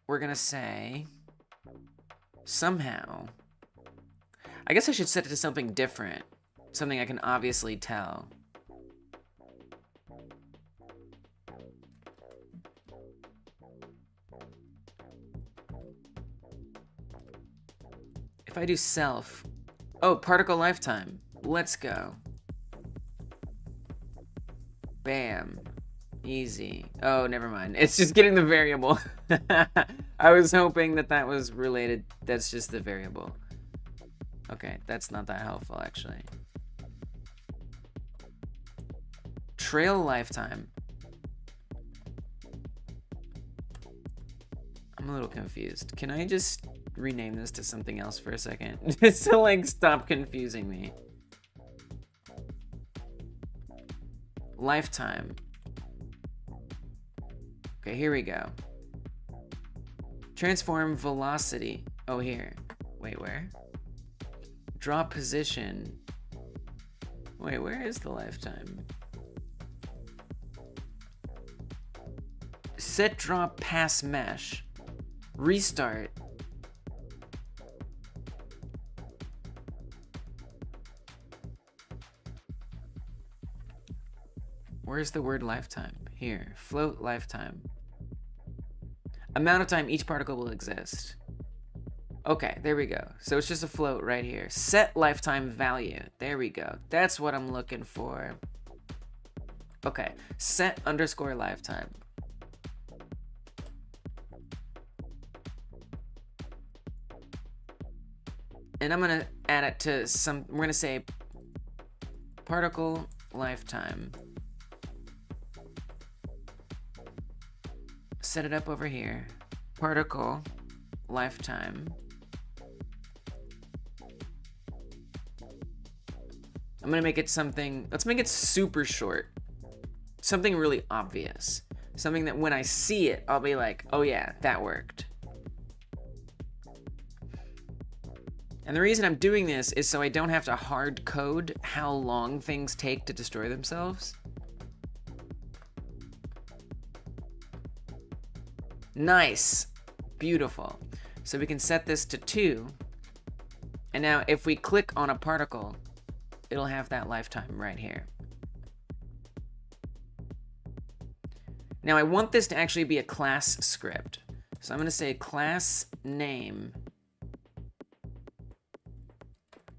[SPEAKER 1] we're gonna say somehow, I guess I should set it to something different, something I can obviously tell. If I do self, oh, particle lifetime, let's go. Bam. Easy. Oh, never mind. It's just getting the variable. I was hoping that that was related. That's just the variable. Okay, that's not that helpful, actually. Trail lifetime. I'm a little confused. Can I just rename this to something else for a second? Just to, like, stop confusing me. Lifetime. Okay, here we go. Transform velocity. Oh, here. Wait, where? Draw position. Wait, where is the lifetime? set drop pass mesh. Restart. Where's the word lifetime? Here, float lifetime. Amount of time each particle will exist. Okay, there we go. So it's just a float right here. Set lifetime value. There we go. That's what I'm looking for. Okay, set underscore lifetime. And I'm gonna add it to some, we're gonna say particle lifetime. Set it up over here. Particle lifetime. I'm gonna make it something, let's make it super short. Something really obvious. Something that when I see it, I'll be like, oh yeah, that worked. And the reason I'm doing this is so I don't have to hard code how long things take to destroy themselves. Nice. Beautiful. So we can set this to 2. And now if we click on a particle, it'll have that lifetime right here. Now I want this to actually be a class script. So I'm going to say class name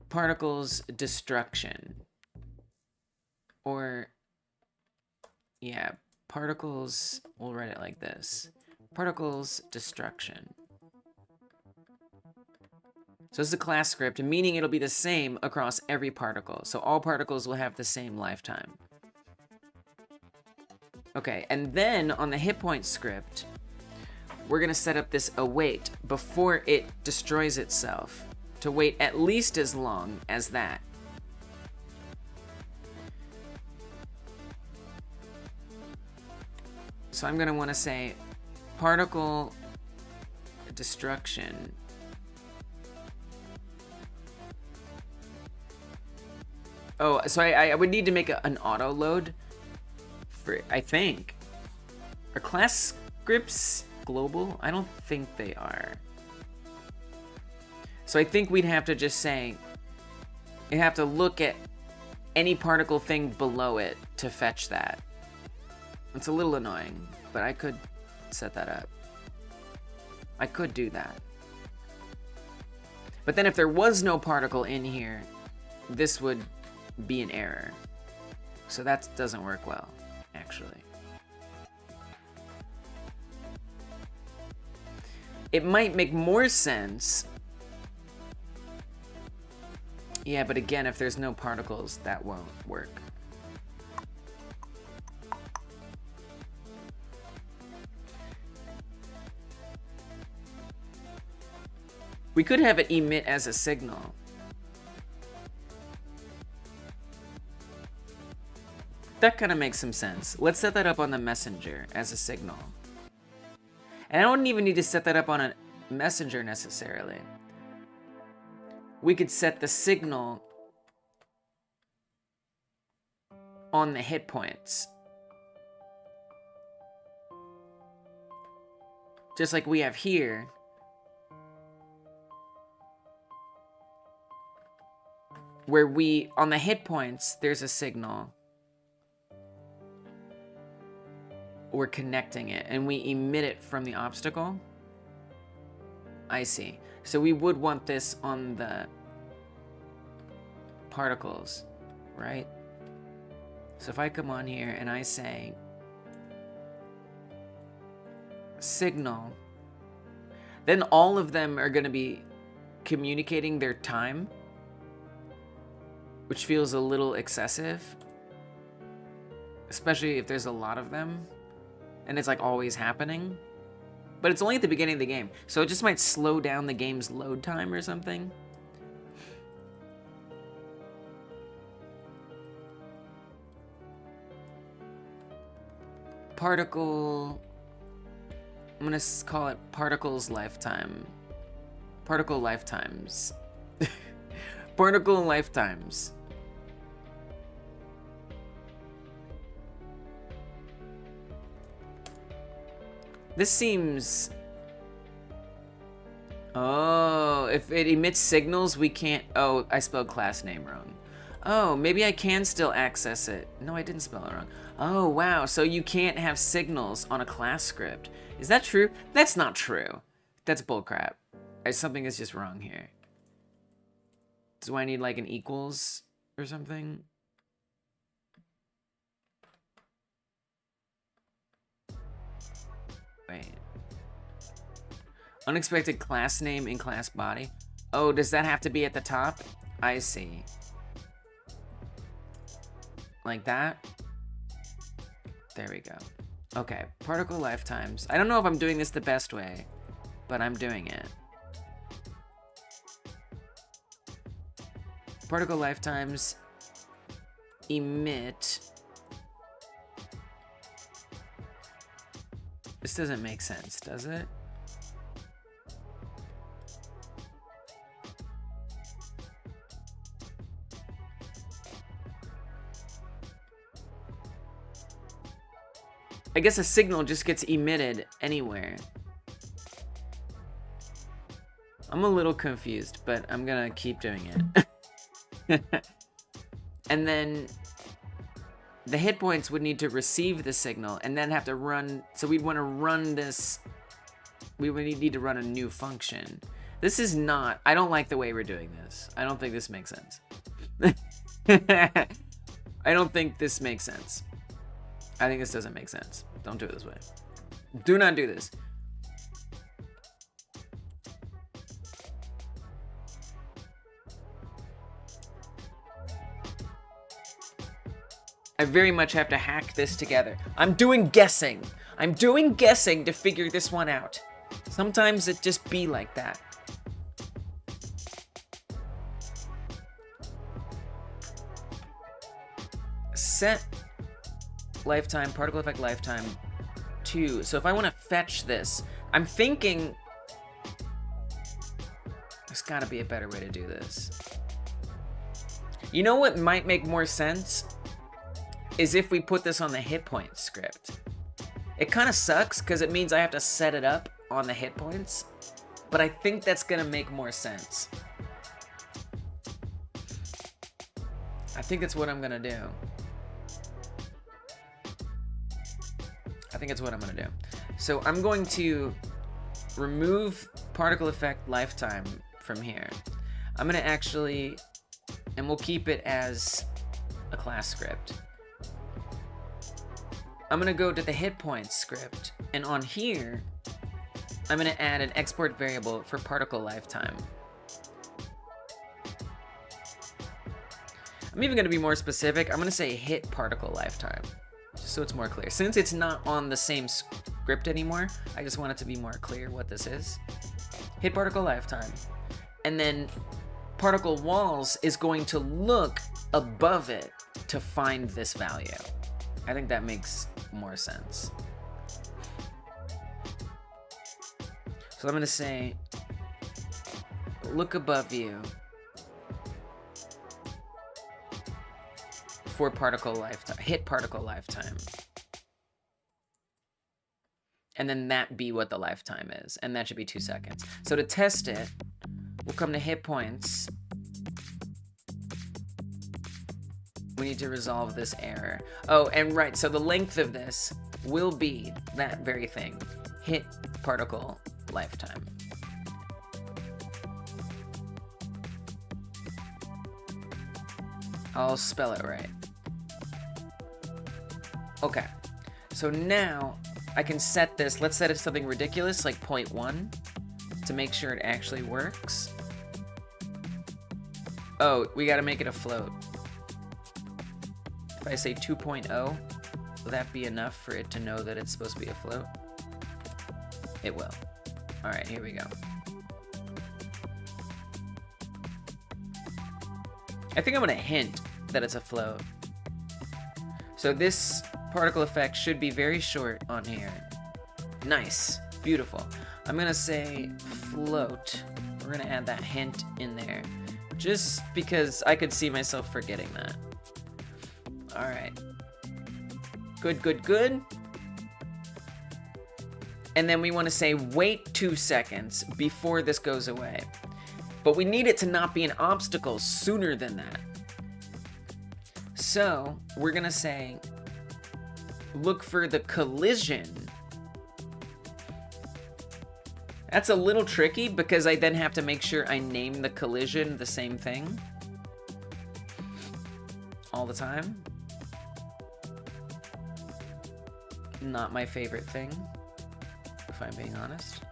[SPEAKER 1] particles destruction. Or, yeah, particles, we'll write it like this. Particles destruction. So this is a class script, meaning it'll be the same across every particle. So all particles will have the same lifetime. Okay, and then on the hit point script, we're gonna set up this await before it destroys itself to wait at least as long as that. So I'm gonna wanna say particle destruction. Oh, so I would need to make an auto load for, I think. Are class scripts global? I don't think they are. So I think we'd have to just say, you have to look at any particle thing below it to fetch that. It's a little annoying, but I could set that up. I could do that. But then if there was no particle in here, this would be an error. So that doesn't work well, actually. It might make more sense. Yeah, but again, if there's no particles, that won't work. We could have it emit as a signal. That kind of makes some sense. Let's set that up on the messenger as a signal. And I don't even need to set that up on a messenger necessarily. We could set the signal on the hit points. Just like we have here. Where we, on the hit points, there's a signal. We're connecting it, and we emit it from the obstacle. I see. So we would want this on the particles, right? So if I come on here and I say signal, then all of them are going to be communicating their time, which feels a little excessive, especially if there's a lot of them. And it's like always happening. But it's only at the beginning of the game. So it just might slow down the game's load time or something. Particle... I'm gonna call it particles lifetime. Particle lifetimes. Particle lifetimes. This seems... Oh, if it emits signals, we can't... Oh, I spelled class name wrong. Oh, maybe I can still access it. No, I didn't spell it wrong. Oh, wow, so you can't have signals on a class script. Is that true? That's not true. That's bullcrap. Something is just wrong here. Do I need like an equals or something? Wait. Unexpected class name in class body. Oh, does that have to be at the top? I see. Like that? There we go. Okay, particle lifetimes. I don't know if I'm doing this the best way, but I'm doing it. Particle lifetimes emit. This doesn't make sense, does it? I guess a signal just gets emitted anywhere. I'm a little confused, but I'm gonna keep doing it. And then the hit points would need to receive the signal and then have to run. So we'd want to run this. We would need to run a new function. This is not, I don't like the way we're doing this. I don't think this makes sense. I don't think this makes sense. I think this doesn't make sense. Don't do it this way. Do not do this. I very much have to hack this together. I'm doing guessing. I'm doing guessing to figure this one out. Sometimes it just be like that. Set lifetime, particle effect lifetime 2. So if I want to fetch this, I'm thinking there's got to be a better way to do this. You know what might make more sense? Is if we put this on the hit point script. It kind of sucks because it means I have to set it up on the hit points, but I think that's gonna make more sense. I think that's what I'm gonna do. I think it's what I'm gonna do. So I'm going to remove particle effect lifetime from here. I'm gonna actually, and we'll keep it as a class script. I'm gonna go to the hit points script, and on here, I'm gonna add an export variable for particle lifetime. I'm even gonna be more specific. I'm gonna say hit particle lifetime, just so it's more clear. Since it's not on the same script anymore, I just want it to be more clear what this is. Hit particle lifetime. And then particle walls is going to look above it to find this value. I think that makes more sense. So I'm gonna say, look above you for particle lifetime, hit particle lifetime. And then that be what the lifetime is, and that should be 2 seconds. So to test it, we'll come to hit points. We need to resolve this error. Oh, and right, so the length of this will be that very thing. Hit particle lifetime. I'll spell it right. Okay, so now I can set this, let's set it to something ridiculous, like 0.1, to make sure it actually works. Oh, we gotta make it a float. If I say 2.0, will that be enough for it to know that it's supposed to be a float? It will. All right, here we go. I think I'm gonna hint that it's a float. So this particle effect should be very short on here. Nice, beautiful. I'm gonna say float. We're gonna add that hint in there, just because I could see myself forgetting that. All right. Good, good, good. And then we want to say wait 2 seconds before this goes away. But we need it to not be an obstacle sooner than that. So we're going to say look for the collision. That's a little tricky because I then have to make sure I name the collision the same thing all the time. Not my favorite thing, if I'm being honest.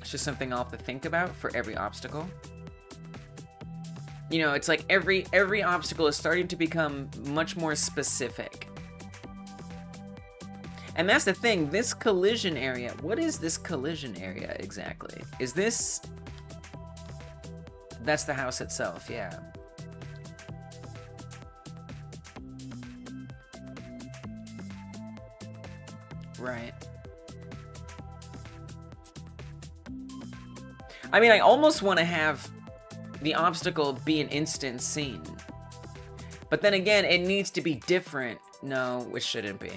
[SPEAKER 1] It's just something I'll have to think about for every obstacle. You know, it's like every obstacle is starting to become much more specific. And that's the thing, this collision area, what is this collision area exactly? Is this... That's the house itself, yeah. Right. I mean, I almost want to have the obstacle be an instant scene. But then again, it needs to be different. No, it shouldn't be.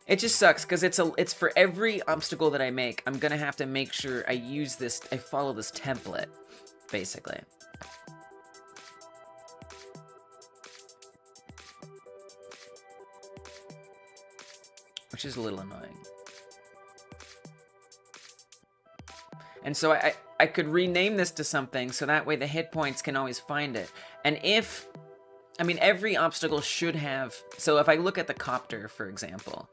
[SPEAKER 1] It just sucks because it's for every obstacle that I make, I'm gonna have to make sure I use this, I follow this template, basically. Which is a little annoying. And so I could rename this to something so that way the hit points can always find it. And if, I mean, every obstacle should have, so if I look at the copter, for example,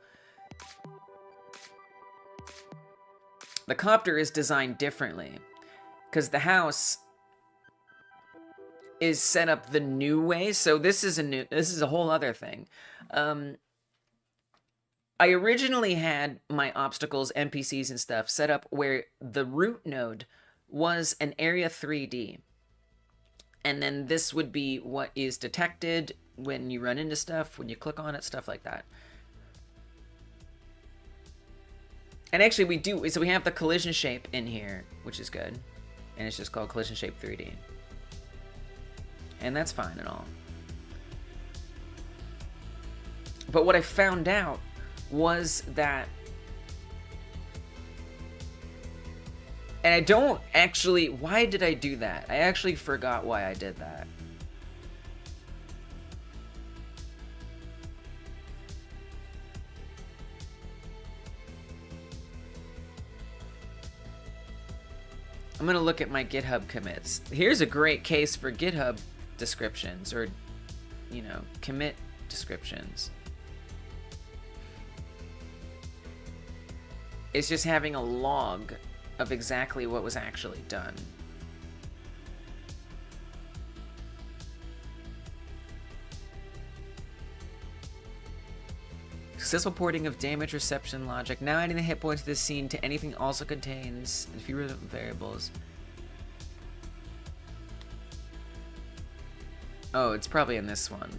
[SPEAKER 1] the copter is designed differently because the house is set up the new way. So this is a whole other thing. I originally had my obstacles, NPCs and stuff set up where the root node was an area 3D. And then this would be what is detected when you run into stuff, when you click on it, stuff like that. And actually we do, so we have the collision shape in here, which is good. And it's just called collision shape 3D. And that's fine and all. But what I found out was that, and I don't actually, why did I do that? I actually forgot why I did that. I'm gonna look at my GitHub commits. Here's a great case for GitHub descriptions, or, you know, commit descriptions. It's just having a log of exactly what was actually done. Successful porting of damage reception logic. Now adding the hit points to this scene to anything also contains fewer variables. Oh, it's probably in this one.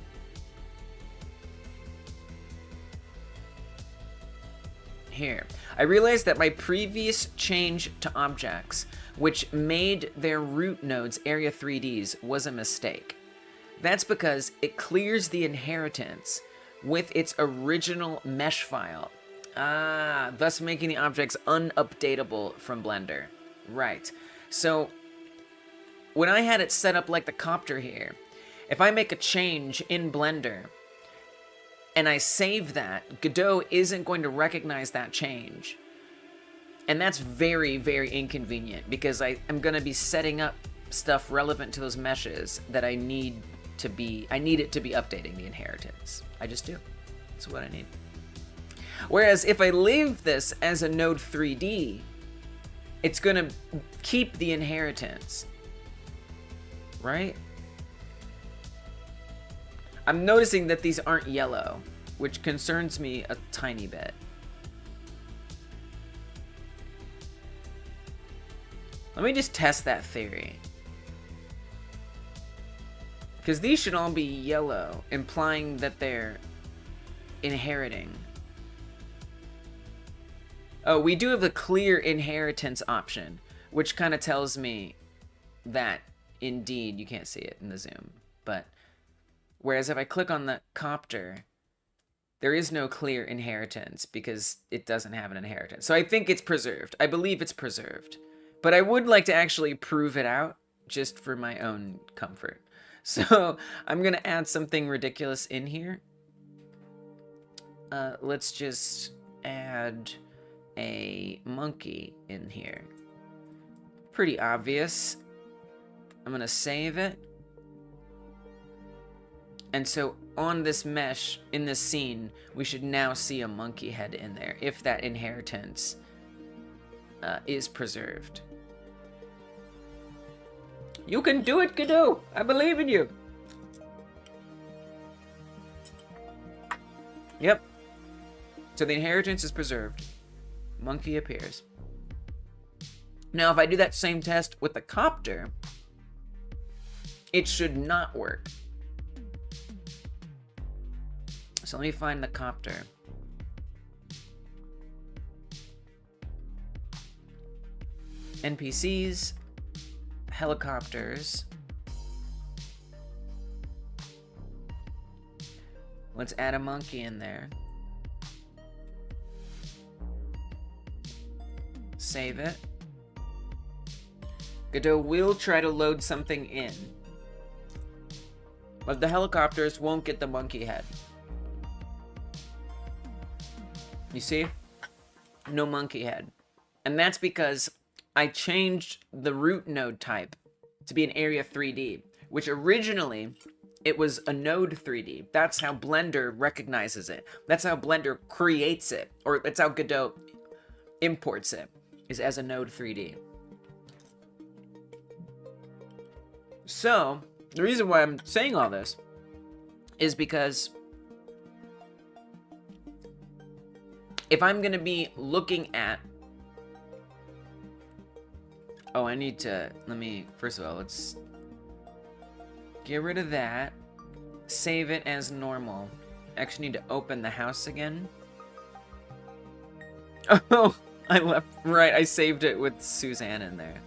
[SPEAKER 1] Here. I realized that my previous change to objects, which made their root nodes area 3Ds, was a mistake. That's because it clears the inheritance with its original mesh file. Thus making the objects unupdatable from Blender. Right. So, when I had it set up like the copter here, if I make a change in Blender, and I save that, Godot isn't going to recognize that change. And that's very, very inconvenient because I'm going to be setting up stuff relevant to those meshes that I need it to be updating the inheritance. I just do. That's what I need. Whereas if I leave this as a node 3D, it's going to keep the inheritance. Right? I'm noticing that these aren't yellow, which concerns me a tiny bit. Let me just test that theory. Because these should all be yellow, implying that they're inheriting. Oh, we do have the clear inheritance option, which kind of tells me that Indeed, you can't see it in the zoom. But whereas if I click on the copter, there is no clear inheritance because it doesn't have an inheritance. So I think it's preserved. I believe it's preserved. But I would like to actually prove it out just for my own comfort. So I'm going to add something ridiculous in here. Let's just add a monkey in here. Pretty obvious. I'm going to save it. And so on this mesh, in this scene, we should now see a monkey head in there, if that inheritance is preserved. You can do it, Godot! I believe in you! Yep. So the inheritance is preserved. Monkey appears. Now, if I do that same test with the copter, it should not work. So let me find the copter. NPCs, helicopters. Let's add a monkey in there. Save it. Godot will try to load something in, but the helicopters won't get the monkey head. You see? No monkey head. And that's because I changed the root node type to be an area 3D, which originally it was a node 3D. That's how Blender recognizes it. That's how Blender creates it, or that's how Godot imports it, is as a node 3D. So, the reason why I'm saying all this is because if I'm going to be looking at... Oh, I need to... First of all, let's get rid of that. Save it as normal. Actually need to open the house again. Oh, I left... Right, I saved it with Suzanne in there.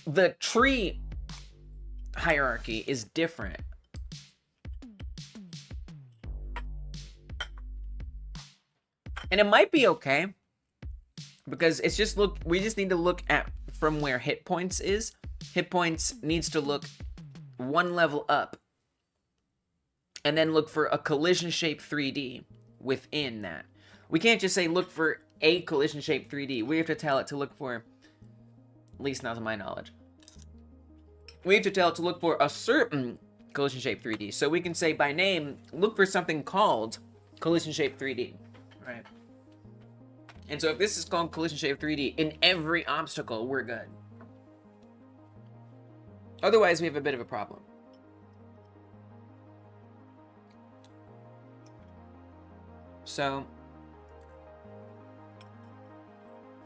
[SPEAKER 1] The tree hierarchy is different. And it might be okay, because it's just we just need to look at from where hit points is. Hit points needs to look one level up, and then look for a collision shape 3D within that. We can't just say look for a collision shape 3D. We have to tell it to look for, at least not to my knowledge, we have to tell it to look for a certain collision shape 3D. So we can say by name, look for something called collision shape 3D, right? And so if this is called collision shape 3D in every obstacle, we're good. Otherwise, we have a bit of a problem. So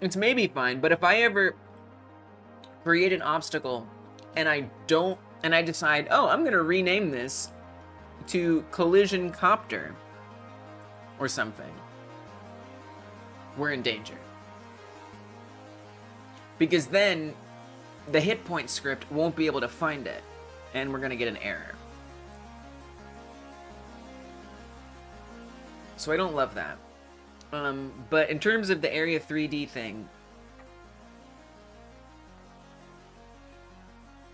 [SPEAKER 1] it's maybe fine, but if I ever create an obstacle and I decide, oh, I'm gonna rename this to collision copter or something, we're in danger. Because then the hit point script won't be able to find it, and we're gonna get an error. So I don't love that. But in terms of the area 3D thing,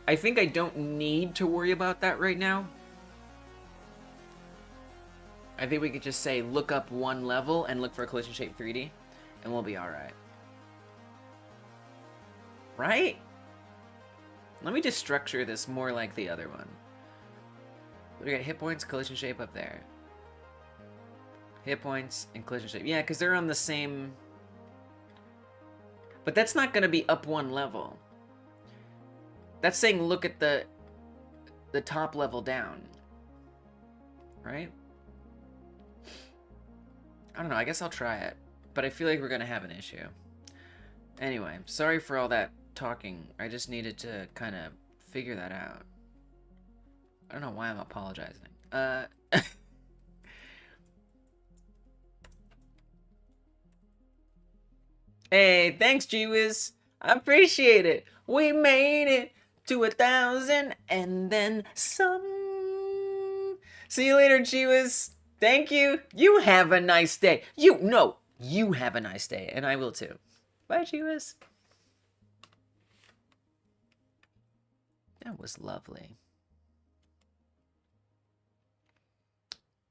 [SPEAKER 1] I think I don't need to worry about that right now. I think we could just say look up one level and look for a collision shape 3D, and we'll be alright. Right? Let me just structure this more like the other one. We got hit points, collision shape up there. Hit points and collision shape. Yeah, because they're on the same... But that's not going to be up one level. That's saying look at the top level down. Right? I don't know, I guess I'll try it. But I feel like we're going to have an issue. Anyway, sorry for all that talking. I just needed to kind of figure that out. I don't know why I'm apologizing. Hey, thanks, G-Wiz. I appreciate it. We made it to 1,000 and then some. See you later, G-Wiz. Thank you. You have a nice day. You have a nice day, and I will too. Bye, G-Wiz. That was lovely.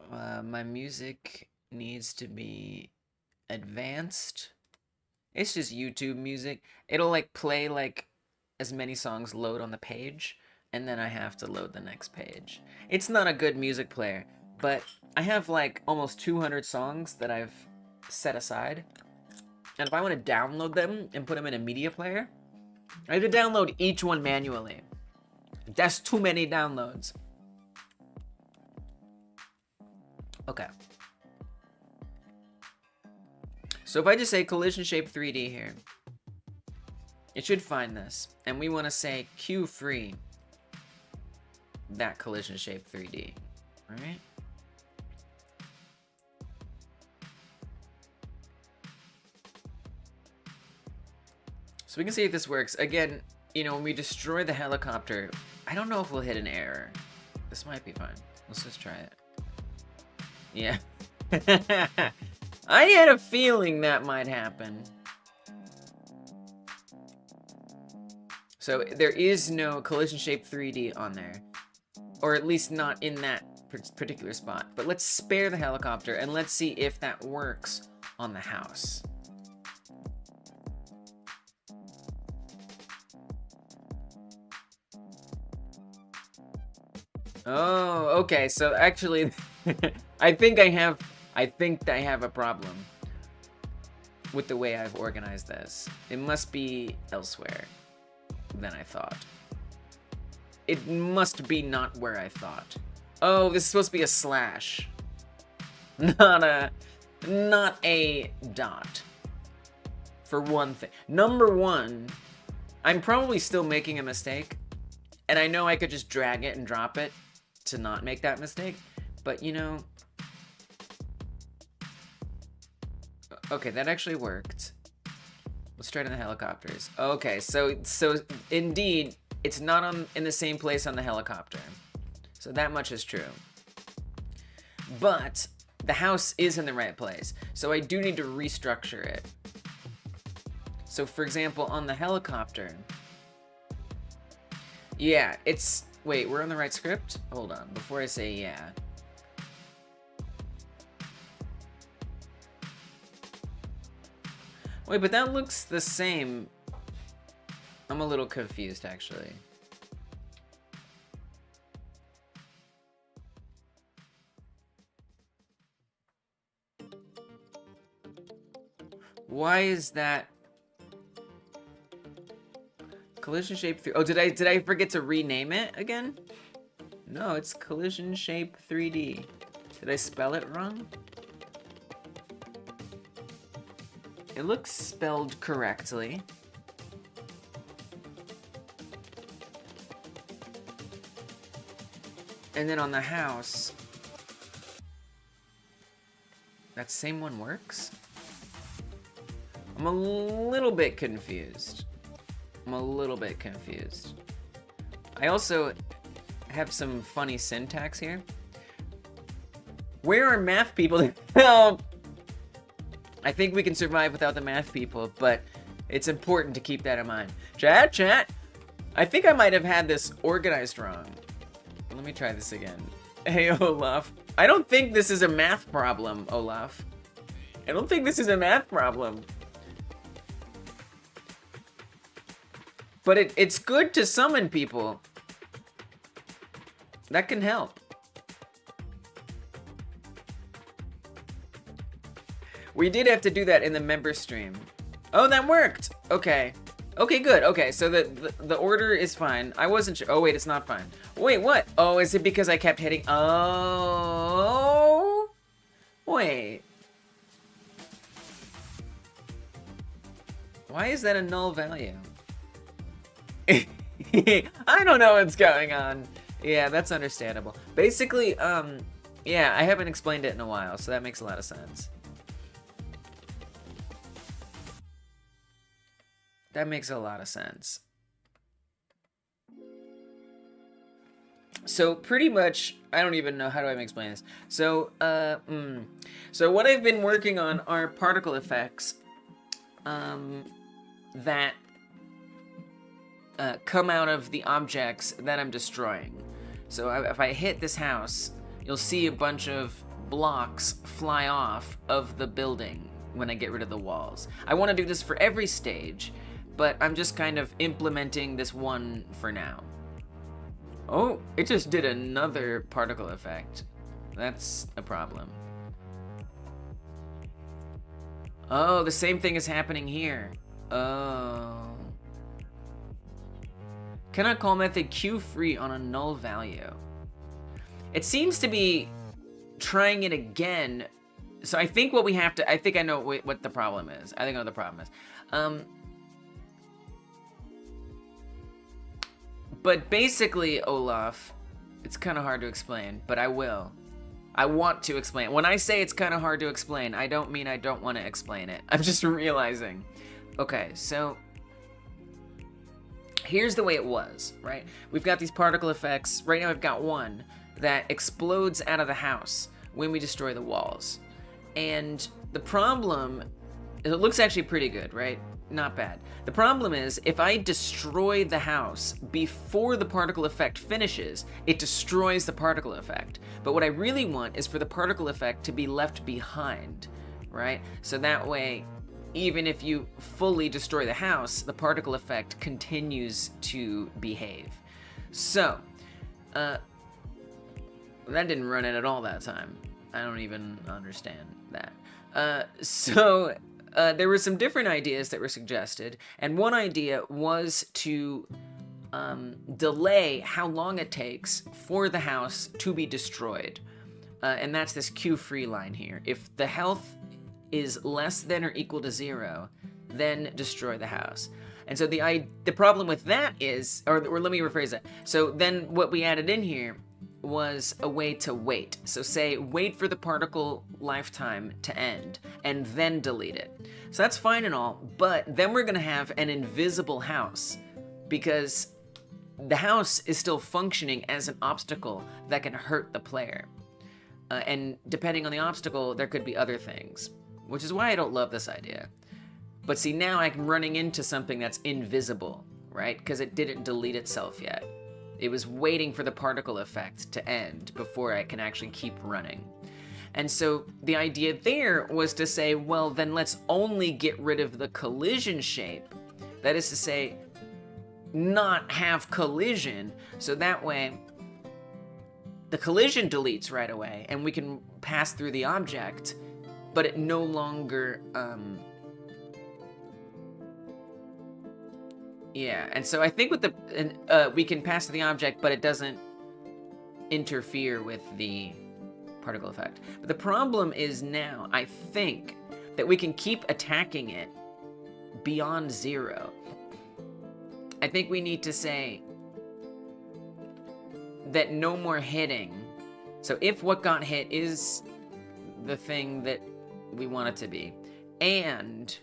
[SPEAKER 1] My music needs to be advanced. It's just YouTube music. It'll like play like as many songs load on the page, and then I have to load the next page. It's not a good music player, but I have like almost 200 songs that I've set aside. And if I want to download them and put them in a media player, I have to download each one manually. That's too many downloads. Okay. So if I just say collision shape 3D here, it should find this. And we want to say cue free that collision shape 3D. All right? So we can see if this works. Again, you know, when we destroy the helicopter, I don't know if we'll hit an error. This might be fine. Let's just try it. Yeah. I had a feeling that might happen. So there is no collision shape 3D on there. Or at least not in that particular spot. But let's spare the helicopter and let's see if that works on the house. Oh, okay. So actually, I think I have a problem with the way I've organized this. It must be elsewhere than I thought. It must be not where I thought. Oh, this is supposed to be a slash. Not a dot. For one thing. Number one, I'm probably still making a mistake. And I know I could just drag it and drop it to not make that mistake. But you know, okay, that actually worked. Let's try it in the helicopters. Okay, so indeed, it's not in the same place on the helicopter. So that much is true. But the house is in the right place. So I do need to restructure it. So for example, on the helicopter, yeah, it's, wait, we're on the right script? Hold on, before I say yeah. Wait, but that looks the same. I'm a little confused, actually. Why is that? Collision shape 3. Oh, did I forget to rename it again? No, it's collision shape 3D. Did I spell it wrong? It looks spelled correctly. And then on the house, that same one works? I'm a little bit confused. I also have some funny syntax here. Where are math people? Help! I think we can survive without the math people, but it's important to keep that in mind. Chat! I think I might have had this organized wrong. Let me try this again. Hey, Olaf. I don't think this is a math problem, Olaf. I don't think this is a math problem. But it's good to summon people. That can help. We did have to do that in the member stream. Oh, that worked. Okay. Okay, good. Okay, so the order is fine. I wasn't sure. Oh, wait, it's not fine. Wait, what? Oh, is it because I kept hitting? Oh. Wait. Why is that a null value? I don't know what's going on. Yeah, that's understandable. Basically, yeah, I haven't explained it in a while, so that makes a lot of sense. That makes a lot of sense. So pretty much, I don't even know, how do I explain this? So, so what I've been working on are particle effects that come out of the objects that I'm destroying. So if I hit this house, you'll see a bunch of blocks fly off of the building when I get rid of the walls. I want to do this for every stage, but I'm just kind of implementing this one for now. Oh, it just did another particle effect. That's a problem. Oh, the same thing is happening here. Oh. Cannot call method Q free on a null value. It seems to be trying it again. So I think what we have to, I think I know what the problem is. I think I know what the problem is. But basically, Olaf, it's kind of hard to explain, but I will. I want to explain. When I say it's kind of hard to explain, I don't mean I don't want to explain it. I'm just realizing. Okay, so here's the way it was, right? We've got these particle effects. Right now I've got one that explodes out of the house when we destroy the walls. And the problem, it looks actually pretty good, right? Not bad. The problem is, if I destroy the house before the particle effect finishes, it destroys the particle effect. But what I really want is for the particle effect to be left behind, right? So that way, even if you fully destroy the house, the particle effect continues to behave. So, that didn't run it at all that time. I don't even understand that. There were some different ideas that were suggested, and one idea was to delay how long it takes for the house to be destroyed. And that's this Q-free line here. If the health is less than or equal to 0, then destroy the house. And so the problem with that is, or let me rephrase that. So then what we added in here was a way to wait. So say, wait for the particle lifetime to end, and then delete it. So that's fine and all, but then we're gonna have an invisible house, because the house is still functioning as an obstacle that can hurt the player. And depending on the obstacle, there could be other things, which is why I don't love this idea. But see, now I'm running into something that's invisible, right? Because it didn't delete itself yet. It was waiting for the particle effect to end before I can actually keep running. And so the idea there was to say, well, then let's only get rid of the collision shape. That is to say, not have collision, so that way the collision deletes right away and we can pass through the object, but it no longer, yeah, and so I think with the, we can pass to the object, but it doesn't interfere with the particle effect. But the problem is now, I think, that we can keep attacking it beyond 0. I think we need to say that no more hitting. So if what got hit is the thing that we want it to be, and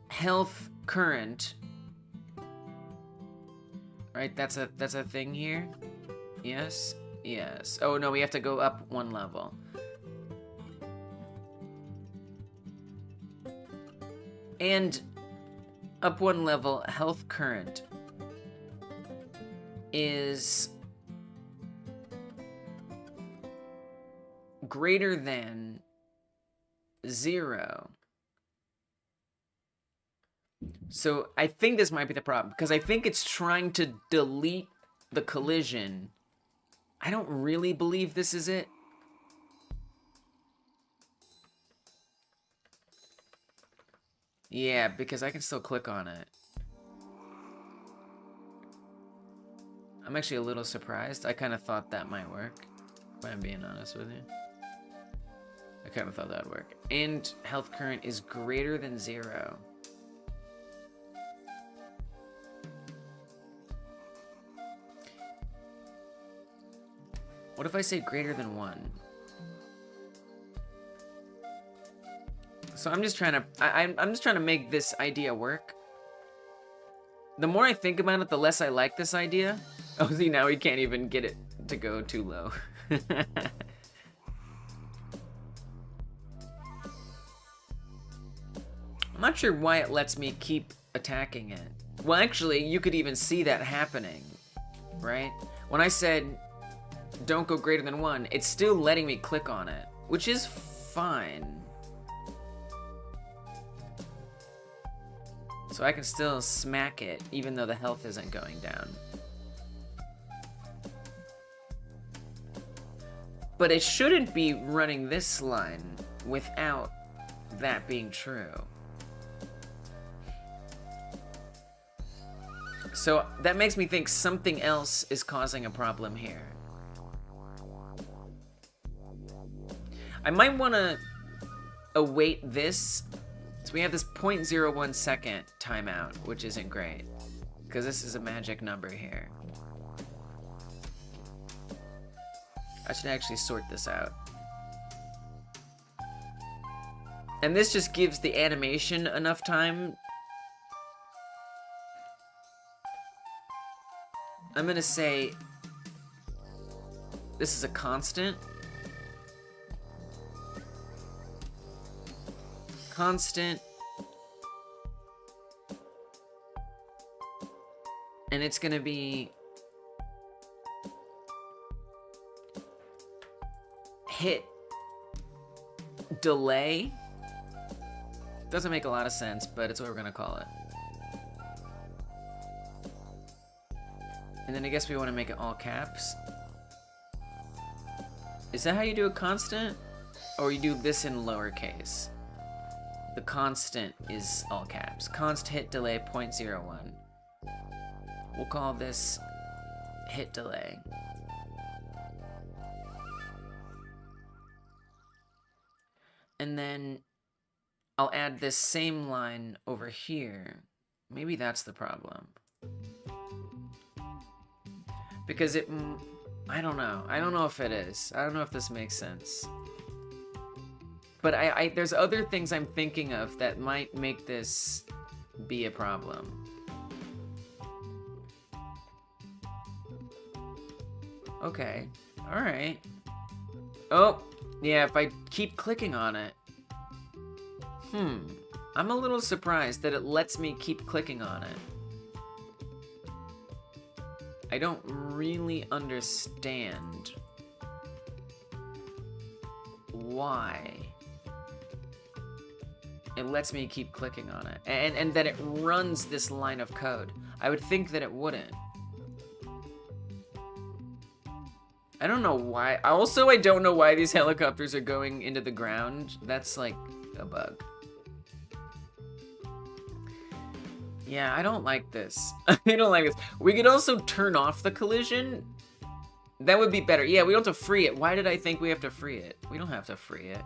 [SPEAKER 1] health current, right? That's a thing here. Yes, yes. Oh no, we have to go up 1 level. And up 1 level, health current is greater than 0. So I think this might be the problem, because I think it's trying to delete the collision. I don't really believe this is it. Yeah, because I can still click on it. I'm actually a little surprised. I kind of thought that might work, if I'm being honest with you. I kind of thought that would work. And health current is greater than 0. What if I say greater than 1? So I'm just trying to, I'm just trying to make this idea work. The more I think about it, the less I like this idea. Oh, see, now we can't even get it to go too low. I'm not sure why it lets me keep attacking it. Well, actually, you could even see that happening, right? When I said, don't go greater than 1, it's still letting me click on it, which is fine. So I can still smack it, even though the health isn't going down. But it shouldn't be running this line without that being true. So that makes me think something else is causing a problem here. I might want to await this. So we have this 0.01 second timeout, which isn't great, because this is a magic number here. I should actually sort this out. And this just gives the animation enough time. I'm gonna say this is a constant. Constant. And it's gonna be hit delay. Doesn't make a lot of sense, but it's what we're gonna call it. And then I guess we want to make it all caps. Is that how you do a constant? Or you do this in lowercase? The constant is all caps. Const hit delay 0.01. We'll call this hit delay. And then I'll add this same line over here. Maybe that's the problem. Because it, I don't know. I don't know if it is. I don't know if this makes sense. But there's other things I'm thinking of that might make this be a problem. Okay. All right. Oh, yeah, if I keep clicking on it. I'm a little surprised that it lets me keep clicking on it. I don't really understand why it lets me keep clicking on it, and that it runs this line of code. I would think that it wouldn't. I don't know why. Also, I don't know why these helicopters are going into the ground. That's like a bug. Yeah, I don't like this. I don't like this. We could also turn off the collision. That would be better. Yeah, we don't have to free it. Why did I think we have to free it? We don't have to free it.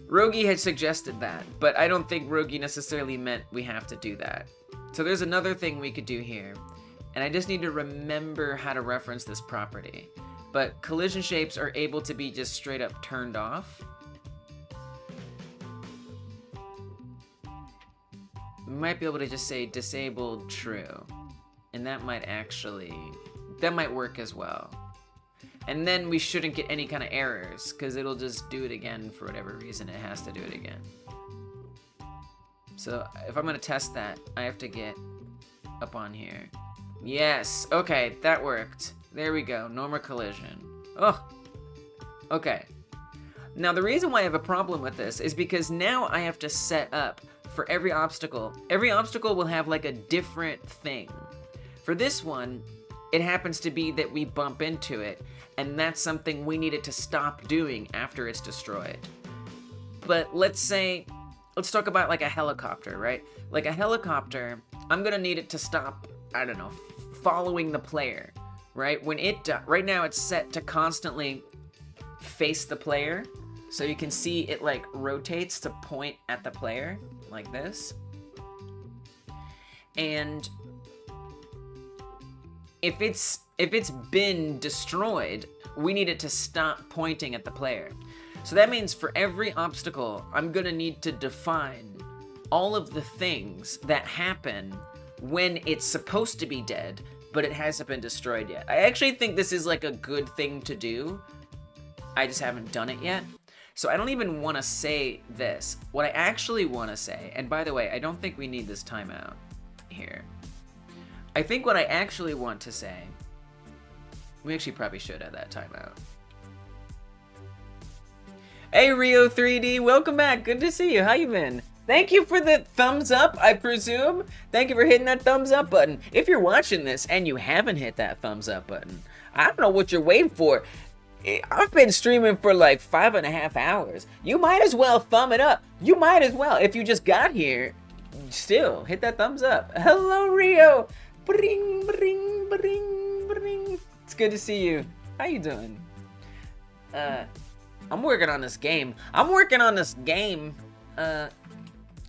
[SPEAKER 1] Rogi had suggested that, but I don't think Rogi necessarily meant we have to do that. So there's another thing we could do here, and I just need to remember how to reference this property. But collision shapes are able to be just straight up turned off. We might be able to just say disabled true, and that might work as well. And then we shouldn't get any kind of errors, because it'll just do it again for whatever reason it has to do it again. So if I'm going to test that, I have to get up on here. Yes, okay, that worked. There we go, no more collision. Oh, okay. Now the reason why I have a problem with this is because now I have to set up for every obstacle. Every obstacle will have like a different thing. For this one, it happens to be that we bump into it, and that's something we need it to stop doing after it's destroyed. But let's talk about like a helicopter, right? Like a helicopter, I'm gonna need it to stop, I don't know, following the player, right? Right now it's set to constantly face the player, so you can see it like rotates to point at the player, like this. And if it's been destroyed, we need it to stop pointing at the player. So that means for every obstacle, I'm gonna need to define all of the things that happen when it's supposed to be dead, but it hasn't been destroyed yet. I actually think this is like a good thing to do. I just haven't done it yet. So I don't even want to say this. What I actually want to say, and by the way, I don't think we need this timeout here. I think what I actually want to say, we actually probably should have that timeout. Hey Rio 3D, welcome back. Good to see you. How you been? Thank you for the thumbs up, I presume. Thank you for hitting that thumbs up button. If you're watching this and you haven't hit that thumbs up button, I don't know what you're waiting for. I've been streaming for like 5.5 hours. You might as well thumb it up. You might as well. If you just got here, still hit that thumbs up. Hello, Rio. Bring, bring, bring, bring. It's good to see you. How you doing? I'm working on this game.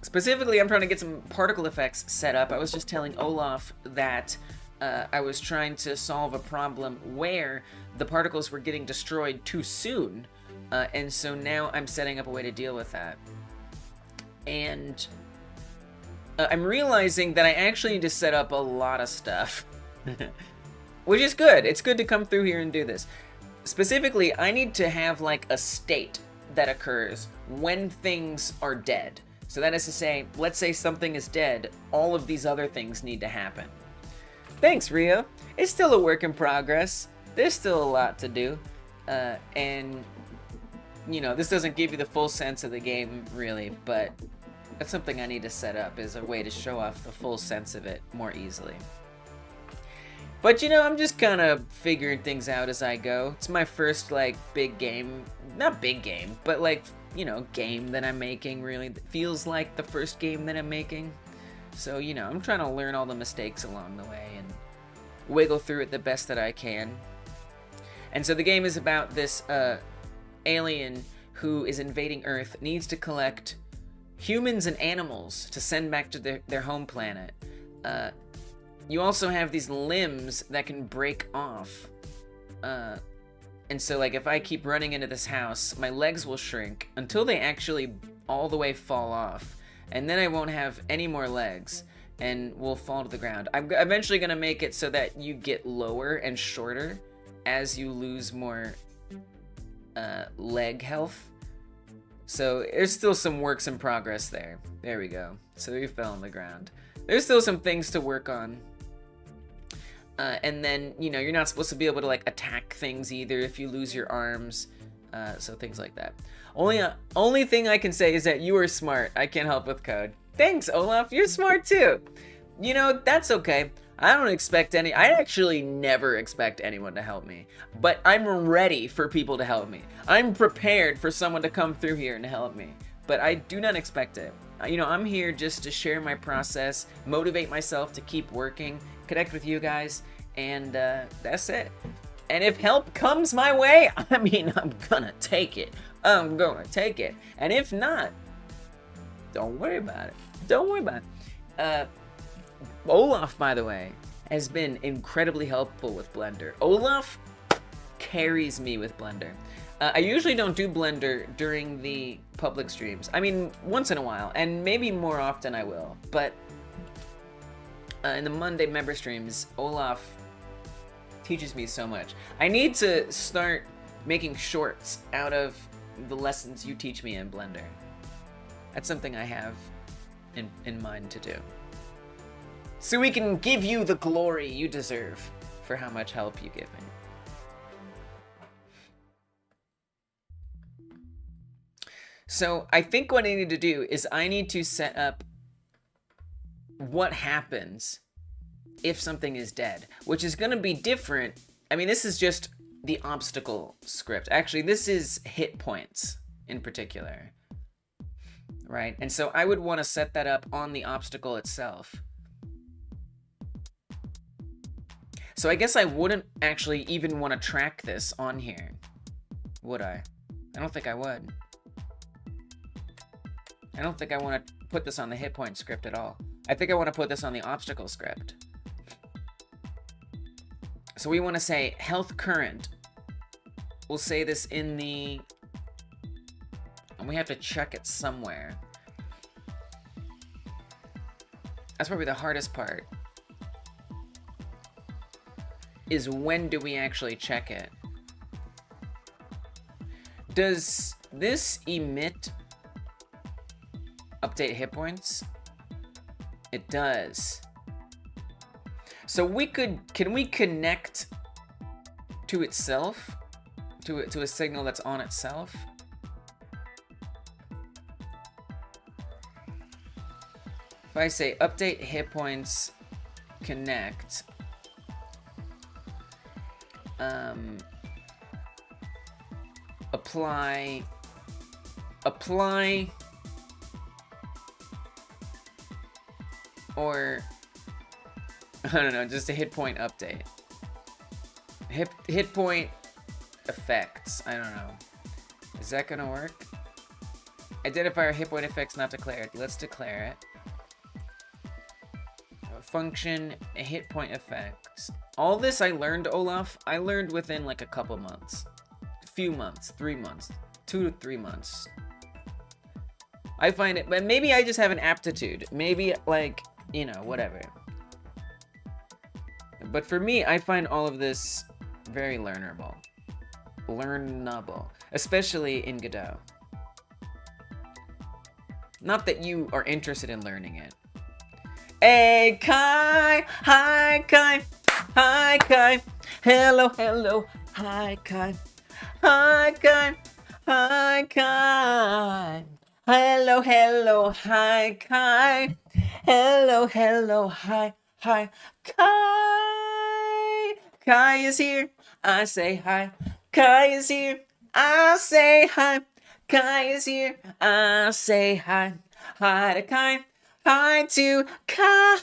[SPEAKER 1] Specifically, I'm trying to get some particle effects set up. I was just telling Olaf that I was trying to solve a problem where the particles were getting destroyed too soon, and so now I'm setting up a way to deal with that. And I'm realizing that I actually need to set up a lot of stuff, which is good. It's good to come through here and do this. Specifically, I need to have like a state that occurs when things are dead. So that is to say, let's say something is dead, all of these other things need to happen. Thanks, Rio. It's still a work in progress. There's still a lot to do. And, you know, this doesn't give you the full sense of the game, really, but that's something I need to set up, is a way to show off the full sense of it more easily. But, you know, I'm just kind of figuring things out as I go. It's my first, like, big game. Not big game, but, like, you know, game that I'm making, really. It feels like the first game that I'm making. So, you know, I'm trying to learn all the mistakes along the way and wiggle through it the best that I can. And so the game is about this alien who is invading Earth, needs to collect humans and animals to send back to their home planet. You also have these limbs that can break off. And so, like, if I keep running into this house, my legs will shrink until they actually all the way fall off. And then I won't have any more legs and will fall to the ground. I'm eventually going to make it so that you get lower and shorter as you lose more leg health. So there's still some works in progress there. There we go. So you fell on the ground. There's still some things to work on. And then, you know, you're not supposed to be able to, like, attack things either if you lose your arms. So things like that. Only thing I can say is that you are smart. I can't help with code. Thanks, Olaf. You're smart too. You know, that's okay. I actually never expect anyone to help me. But I'm ready for people to help me. I'm prepared for someone to come through here and help me. But I do not expect it. You know, I'm here just to share my process, motivate myself to keep working, connect with you guys, and that's it. And if help comes my way, I mean, I'm gonna take it. I'm gonna take it. And if not, don't worry about it. Don't worry about it. Olaf, by the way, has been incredibly helpful with Blender. Olaf carries me with Blender. I usually don't do Blender during the public streams. I mean, once in a while, and maybe more often I will. But in the Monday member streams, Olaf teaches me so much. I need to start making shorts out of the lessons you teach me in Blender. That's something I have in mind to do. So we can give you the glory you deserve for how much help you give me. So I think what I need to do is I need to set up what happens if something is dead, which is going to be different. I mean, this is just the obstacle script. Actually, this is hit points in particular, right? And so I would want to set that up on the obstacle itself. So I guess I wouldn't actually even want to track this on here, would I? I don't think I would. I don't think I want to put this on the hit point script at all. I think I want to put this on the obstacle script. So we want to say health current. We'll say this in the And we have to check it somewhere. That's probably the hardest part. Is when do we actually check it? Does this emit update hit points? It does. So we could, can we connect to itself? To a signal that's on itself? If I say update hit points, connect, apply, or I don't know, just a hit point update. Hit point effects. I don't know. Is that gonna work? Identifier hit point effects not declared. Let's declare it. Function hit point effects. All this I learned, Olaf. I learned within like a couple months, a few months, 3 months, 2 to 3 months. I find it, but maybe I just have an aptitude. Maybe like, you know, whatever. But for me, I find all of this very learnable, especially in Godot. Not that you are interested in learning it. Hey, Kai! Hi, Kai! Hi, Kai! Hello, hello! Hi, Kai! Hi, Kai! Hi, Kai! Hello, hello! Hi, Kai! Hello, hello! Hi, hi! Kai! Kai is here! I say hi! Kai is here! I say hi! Kai is here! I say hi! Hi to Kai! Hi to Kai!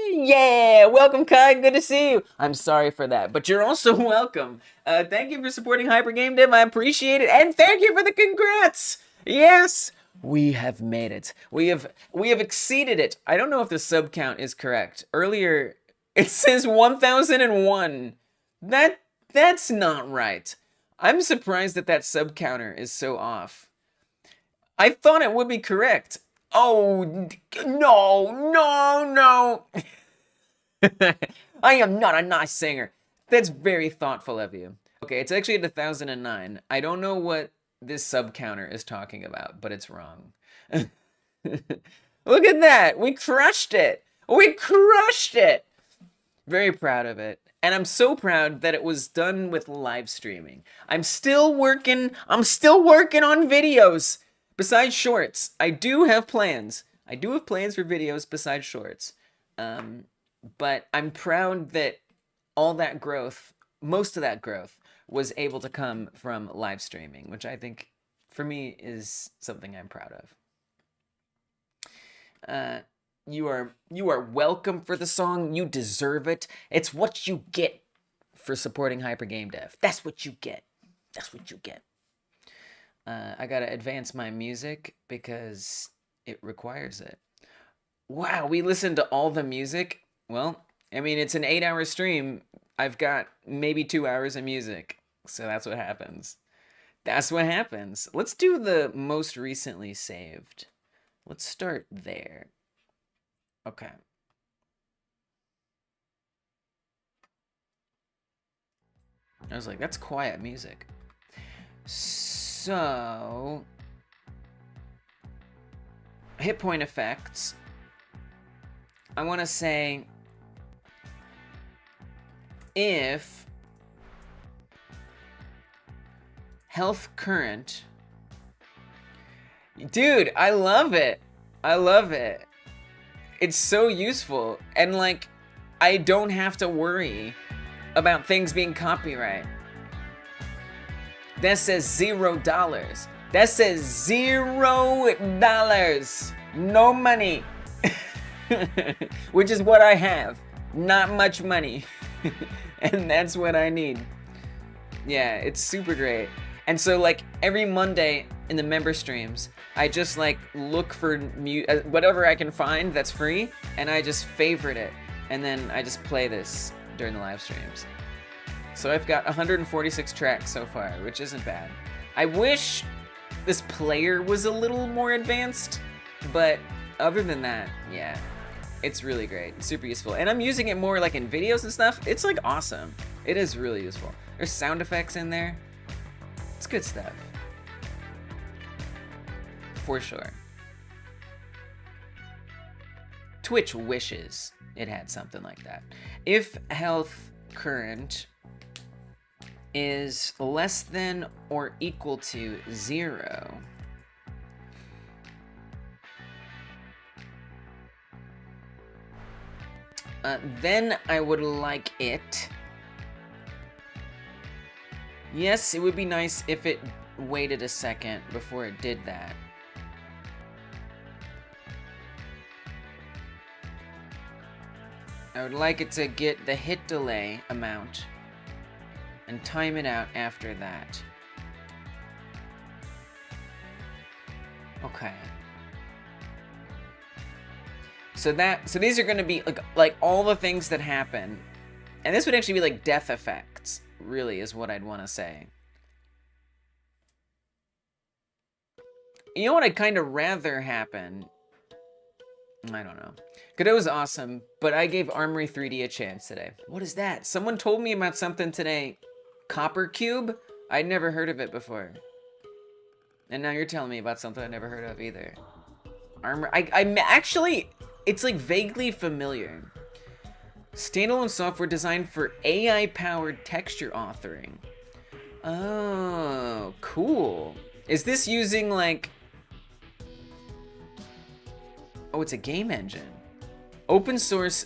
[SPEAKER 1] Yeah! Welcome, Kai! Good to see you! I'm sorry for that, but you're also welcome. Thank you for supporting Hyper Game Dev. I appreciate it, and thank you for the congrats! Yes! We have made it. We have exceeded it. I don't know if the sub count is correct. Earlier, it says 1001. That's not right. I'm surprised that sub counter is so off. I thought it would be correct. Oh, no. I am not a nice singer. That's very thoughtful of you. Okay, it's actually at 1009. I don't know what this sub counter is talking about, but it's wrong. Look at that. We crushed it. We crushed it. Very proud of it. And I'm so proud that it was done with live streaming. I'm still working on videos. Besides shorts, I do have plans. I do have plans for videos besides shorts. But I'm proud that all that growth, most of that growth, was able to come from live streaming, which I think, for me, is something I'm proud of. You are welcome for the song. You deserve it. It's what you get for supporting Hyper Game Dev. That's what you get. That's what you get. I gotta advance my music because it requires it. Wow, we listened to all the music? Well, I mean, it's an 8-hour stream. I've got maybe 2 hours of music. So that's what happens. That's what happens. Let's do the most recently saved. Let's start there. Okay. I was like, that's quiet music. So, hit point effects. I want to say if health current. Dude, I love it. I love it. It's so useful. And like, I don't have to worry about things being copyright. That says $0. That says $0. No money. Which is what I have. Not much money. And that's what I need. Yeah, it's super great. And so like every Monday in the member streams, I just like look for whatever I can find that's free, and I just favorite it. And then I just play this during the live streams. So I've got 146 tracks so far, which isn't bad. I wish this player was a little more advanced, but other than that, yeah, it's really great, super useful. And I'm using it more like in videos and stuff. It's like awesome. It is really useful. There's sound effects in there. It's good stuff. For sure. Twitch wishes it had something like that. If health current is less than or equal to 0, then I would like it. Yes, it would be nice if it waited a second before it did that. I would like it to get the hit delay amount and time it out after that. Okay. So these are going to be like all the things that happen. And this would actually be like death effects, really, is what I'd want to say. You know what I'd kind of rather happen? I don't know. Godot was awesome, but I gave Armory 3D a chance today. What is that? Someone told me about something today. Copper Cube? I'd never heard of it before. And now you're telling me about something I never heard of either. I'm actually, it's like vaguely familiar. Standalone software designed for AI-powered texture authoring. Oh, cool. Is this using like... Oh, it's a game engine. Open source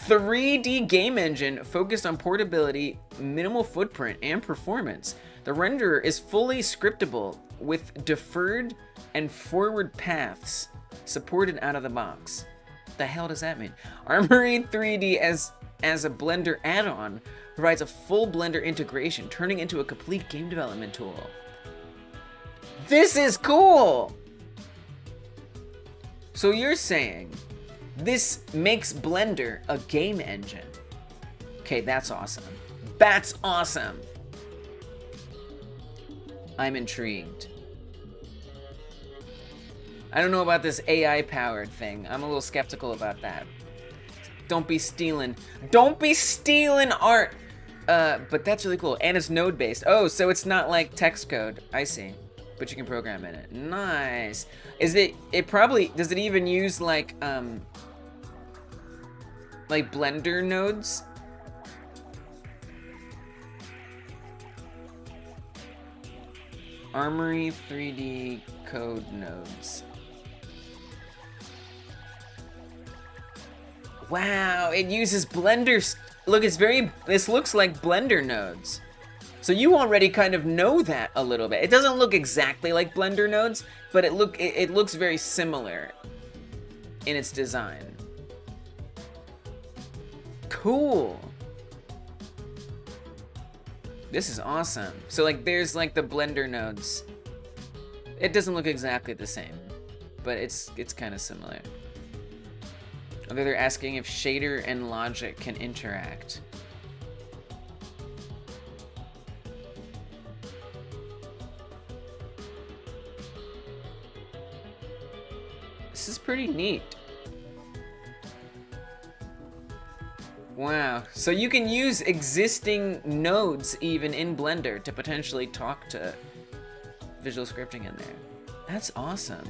[SPEAKER 1] 3D game engine focused on portability, minimal footprint, and performance. The renderer is fully scriptable with deferred and forward paths supported out of the box. What the hell does that mean? Armory 3D as a Blender add-on provides a full Blender integration, turning into a complete game development tool. This is cool! So you're saying this makes Blender a game engine. Okay, that's awesome. That's awesome. I'm intrigued. I don't know about this AI-powered thing. I'm a little skeptical about that. Don't be stealing. Don't be stealing art! But that's really cool. And it's node-based. Oh, so it's not like text code. I see. But you can program in it. Nice. Is it probably, does it even use like Blender nodes? Armory 3D code nodes. Wow, it uses Blender. Look, this looks like Blender nodes. So you already kind of know that a little bit. It doesn't look exactly like Blender nodes, but it looks very similar in its design. Cool. This is awesome. So like there's like the Blender nodes. It doesn't look exactly the same, but it's kind of similar. Okay, they're asking if shader and logic can interact. This is pretty neat. Wow, so you can use existing nodes even in Blender to potentially talk to visual scripting in there. That's awesome.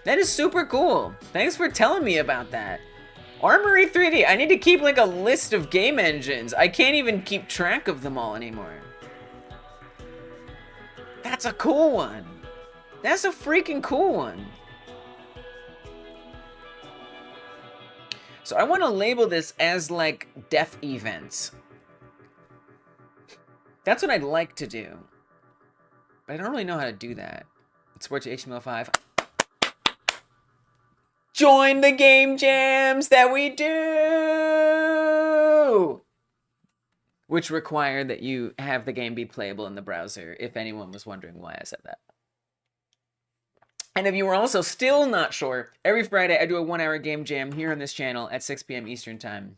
[SPEAKER 1] That is super cool. Thanks for telling me about that. Armory 3D, I need to keep like a list of game engines. I can't even keep track of them all anymore. That's a cool one. That's a freaking cool one. So I want to label this as like death events. That's what I'd like to do. But I don't really know how to do that. Support to HTML5. Join the game jams that we do! Which require that you have the game be playable in the browser, if anyone was wondering why I said that. And if you were also still not sure, every Friday I do a 1-hour game jam here on this channel at 6 p.m. Eastern Time.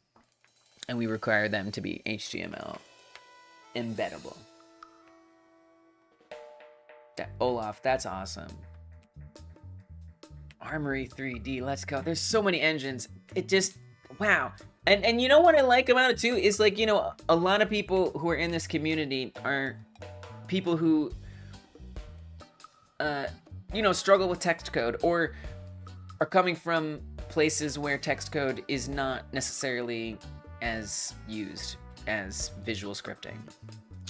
[SPEAKER 1] And we require them to be HTML. embeddable. Olaf, that's awesome. Armory 3D, let's go. There's so many engines. It just, wow. And you know what I like about it too is, like, you know, a lot of people who are in this community are people who, you know, struggle with text code or are coming from places where text code is not necessarily as used as visual scripting.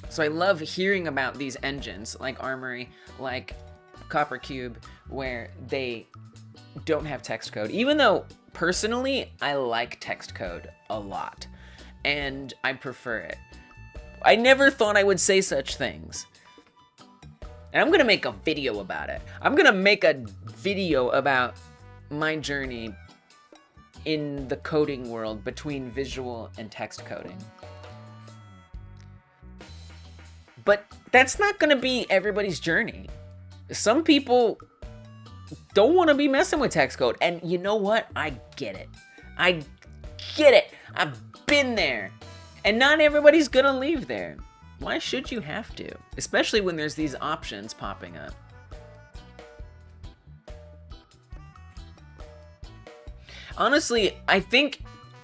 [SPEAKER 1] So I love hearing about these engines like Armory, like Copper Cube, where they don't have text code, even though personally I like text code a lot and I prefer it. I never thought I would say such things. And I'm gonna make a video about it. I'm gonna make a video about my journey in the coding world between visual and text coding. But that's not gonna be everybody's journey. Some people don't want to be messing with text code, and you know what? I get it. I get it. I've been there. And not everybody's gonna leave there. Why should you have to? Especially when there's these options popping up. Honestly, I think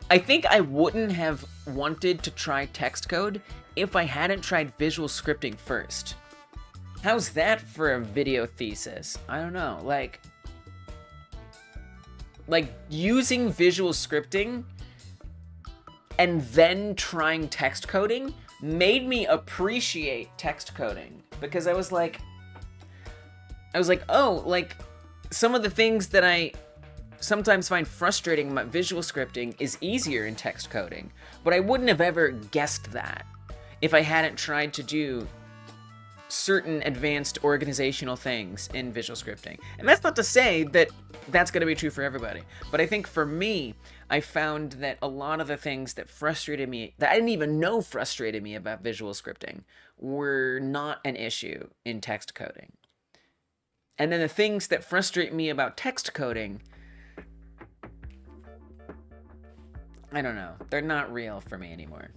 [SPEAKER 1] I wouldn't have wanted to try text code if I hadn't tried visual scripting first. How's that for a video thesis? I don't know, like using visual scripting and then trying text coding made me appreciate text coding, because I was like, oh, like some of the things that I sometimes find frustrating about visual scripting is easier in text coding, but I wouldn't have ever guessed that if I hadn't tried to do certain advanced organizational things in visual scripting. And that's not to say that that's going to be true for everybody, but I think for me, I found that a lot of the things that frustrated me, that I didn't even know frustrated me about visual scripting, were not an issue in text coding. And then the things that frustrate me about text coding, I don't know, they're not real for me anymore.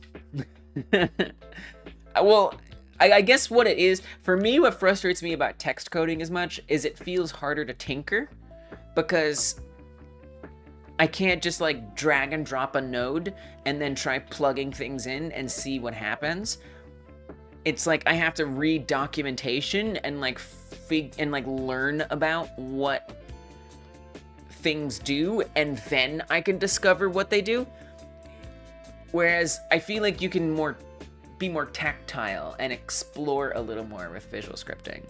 [SPEAKER 1] Well, I guess what it is, for me, what frustrates me about text coding as much is it feels harder to tinker, because I can't just like drag and drop a node and then try plugging things in and see what happens. It's like I have to read documentation and like learn about what things do, and then I can discover what they do. Whereas I feel like you can be more tactile and explore a little more with visual scripting.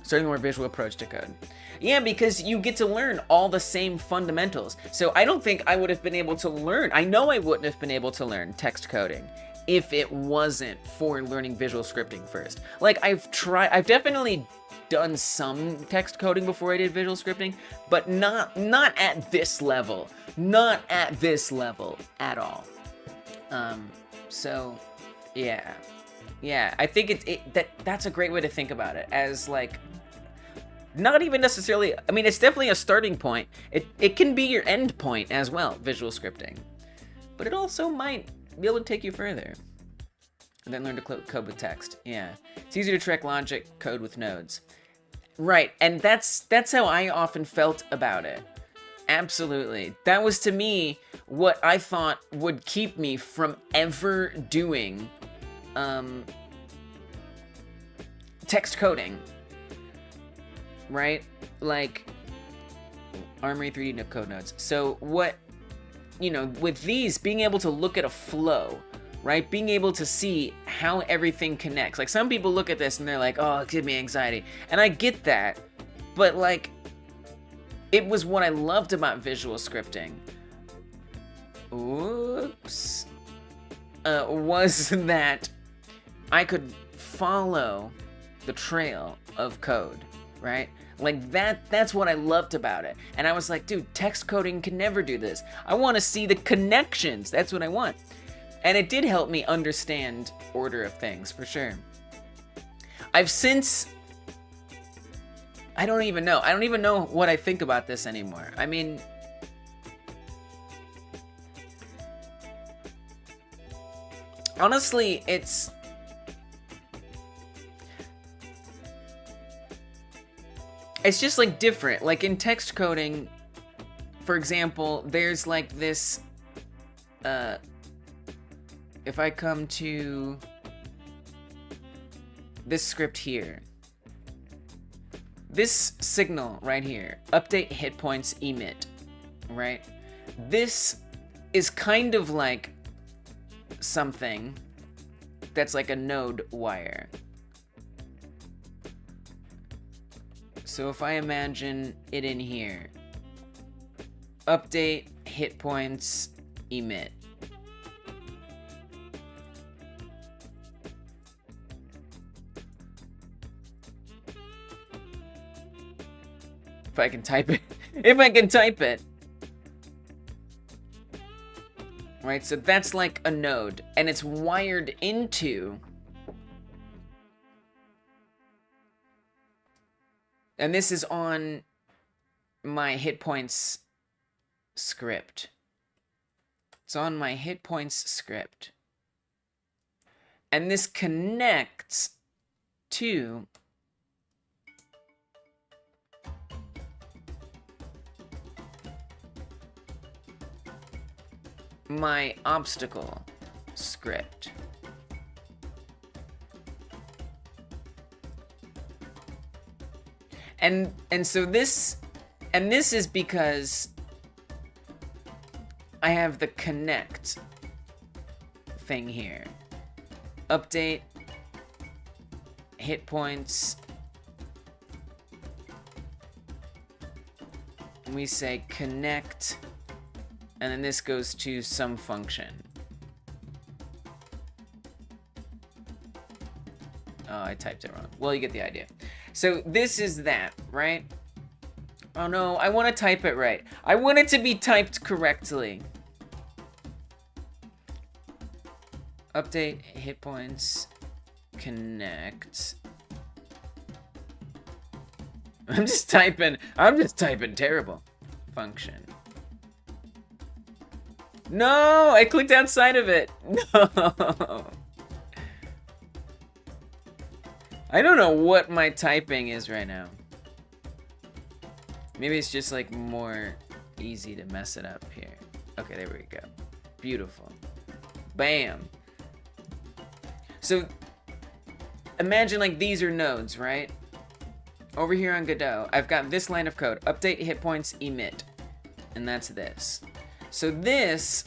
[SPEAKER 1] Starting a more visual approach to code. Yeah, because you get to learn all the same fundamentals. So I don't think I would have been able to learn, I know I wouldn't have been able to learn text coding if it wasn't for learning visual scripting first. Like I've definitely done some text coding before I did visual scripting, but not at this level. Not at this level at all. So yeah, I think that's a great way to think about it, as like, not even necessarily, I mean, it's definitely a starting point. It can be your end point as well, visual scripting, but it also might be able to take you further. And then learn to code with text. Yeah, it's easier to track logic code with nodes. Right, and that's how I often felt about it. Absolutely. That was, to me, what I thought would keep me from ever doing text coding. Right? Like Armory 3D code nodes. So what, you know, with these, being able to look at a flow, right? Being able to see how everything connects. Like, some people look at this and they're like, oh, it gives me anxiety. And I get that, but like, it was what I loved about visual scripting. Oops. Was that I could follow the trail of code, right? Like that's what I loved about it. And I was like, dude, text coding can never do this. I want to see the connections. That's what I want. And it did help me understand order of things, for sure. I've since, I don't even know what I think about this anymore. I mean, Honestly, it's just like different. Like in text coding, for example, there's like this, if I come to this script here, this signal right here, update hit points emit, right? This is kind of like something that's like a node wire. So if I imagine it in here, update hit points emit. If I can type it. If I can type it. Right, so that's like a node, and it's wired into, and this is on my hit points script. It's on my hit points script. And this connects to my obstacle script. And so this is because I have the connect thing here. Update hit points. We say connect, and then this goes to some function. Oh, I typed it wrong. Well, you get the idea. So this is that, right? Oh no, I want to type it right. I want it to be typed correctly. Update hit points connect. I'm just typing terrible. Function. No, I clicked outside of it. No. I don't know what my typing is right now. Maybe it's just like more easy to mess it up here. Okay, there we go. Beautiful. Bam. So imagine like these are nodes, right? Over here on Godot, I've got this line of code, update hit points emit, and that's this. So this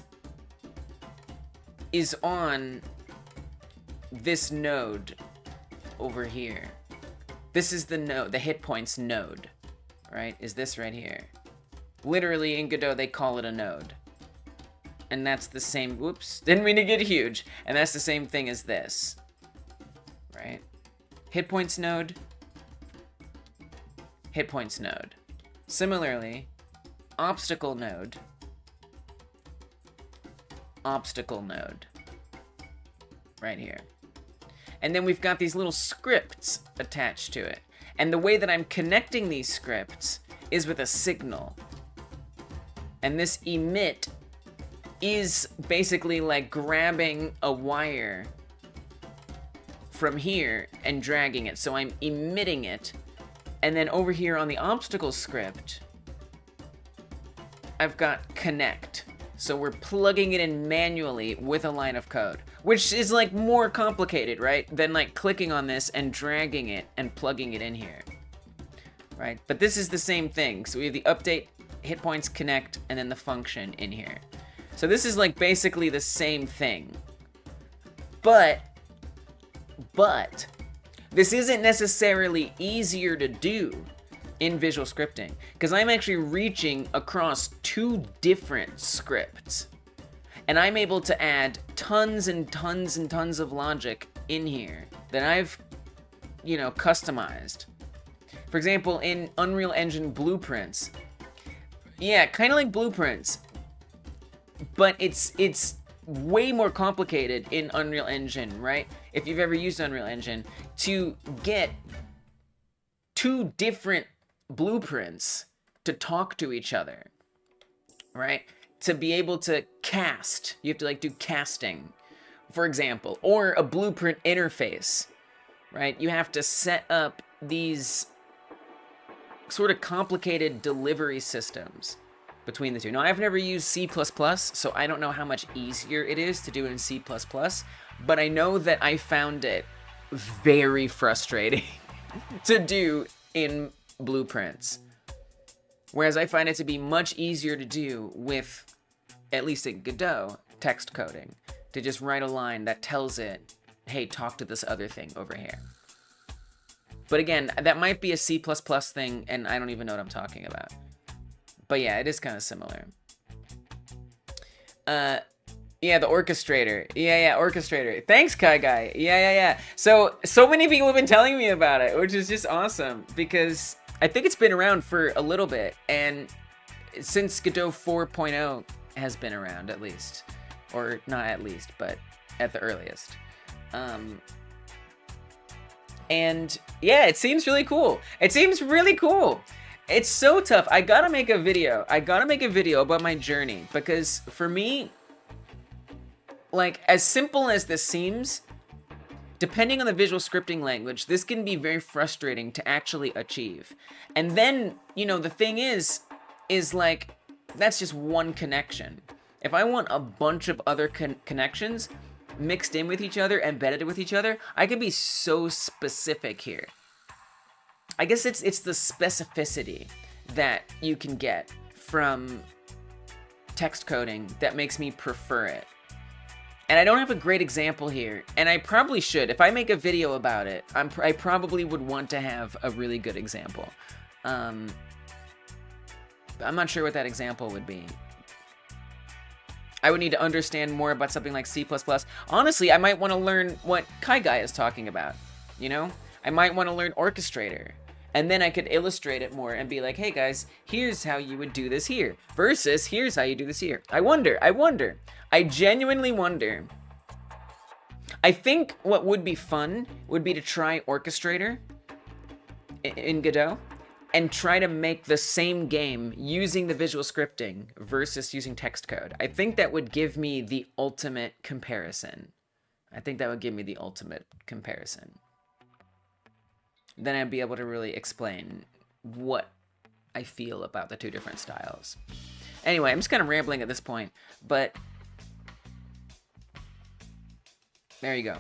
[SPEAKER 1] is on this node over here. This is the node, the hit points node, right? Is this right here. Literally in Godot, they call it a node. And that's the same, whoops, didn't mean to get huge. And that's the same thing as this, right? Hit points node, hit points node. Similarly, obstacle node, obstacle node, right here. And then we've got these little scripts attached to it. And the way that I'm connecting these scripts is with a signal. And this emit is basically like grabbing a wire from here and dragging it. So I'm emitting it. And then over here on the obstacle script, I've got connect. So we're plugging it in manually with a line of code, which is like more complicated, right? Than like clicking on this and dragging it and plugging it in here, right? But this is the same thing. So we have the update, hit points, connect, and then the function in here. So this is like basically the same thing. But this isn't necessarily easier to do in visual scripting, because I'm actually reaching across two different scripts. And I'm able to add tons and tons and tons of logic in here that I've, you know, customized. For example, in Unreal Engine Blueprints. Yeah, kind of like Blueprints, but it's way more complicated in Unreal Engine, right? If you've ever used Unreal Engine, to get two different blueprints to talk to each other, right? To be able to cast, you have to like do casting for example, or a blueprint interface, right? You have to set up these sort of complicated delivery systems between the two. Now, I've never used C++, so I don't know how much easier it is to do it in C++, but I know that I found it very frustrating to do in blueprints. Whereas I find it to be much easier to do with, at least in Godot, text coding, to just write a line that tells it, hey, talk to this other thing over here. But again, that might be a C++ thing, and I don't even know what I'm talking about. But yeah, it is kind of similar. Yeah, the orchestrator. Yeah, orchestrator. Thanks, Kai Guy. Yeah. So many people have been telling me about it, which is just awesome, because I think it's been around for a little bit, and since Godot 4.0 has been around, at least. Or not at least, but at the earliest. And yeah, it seems really cool. It's so tough. I gotta make a video about my journey, because for me, like, as simple as this seems, depending on the visual scripting language, this can be very frustrating to actually achieve. And then, you know, the thing is like, that's just one connection. If I want a bunch of other connections mixed in with each other, embedded with each other, I can be so specific here. I guess it's the specificity that you can get from text coding that makes me prefer it. And I don't have a great example here, and I probably should. If I make a video about it, I probably would want to have a really good example. I'm not sure what that example would be. I would need to understand more about something like C++. Honestly, I might want to learn what Kai Guy is talking about, you know? I might want to learn orchestrator. And then I could illustrate it more and be like, hey guys, here's how you would do this here, versus here's how you do this here. I wonder. I genuinely wonder. I think what would be fun would be to try orchestrator in Godot and try to make the same game using the visual scripting versus using text code. I think that would give me the ultimate comparison. Then I'd be able to really explain what I feel about the two different styles. Anyway, I'm just kind of rambling at this point, but there you go.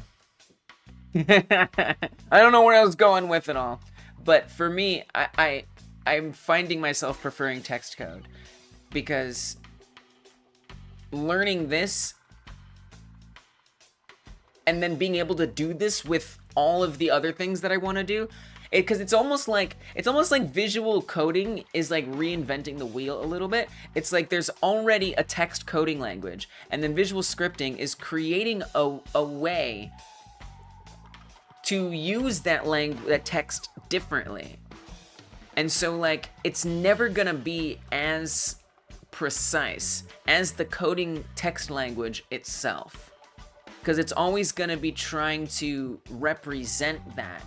[SPEAKER 1] I don't know where I was going with it all, but for me, I'm finding myself preferring text code, because learning this and then being able to do this with all of the other things that I want to do, because it's almost like visual coding is like reinventing the wheel a little bit. It's like there's already a text coding language, and then visual scripting is creating a way to use that text differently. And so, like, it's never gonna be as precise as the coding text language itself, because it's always gonna be trying to represent that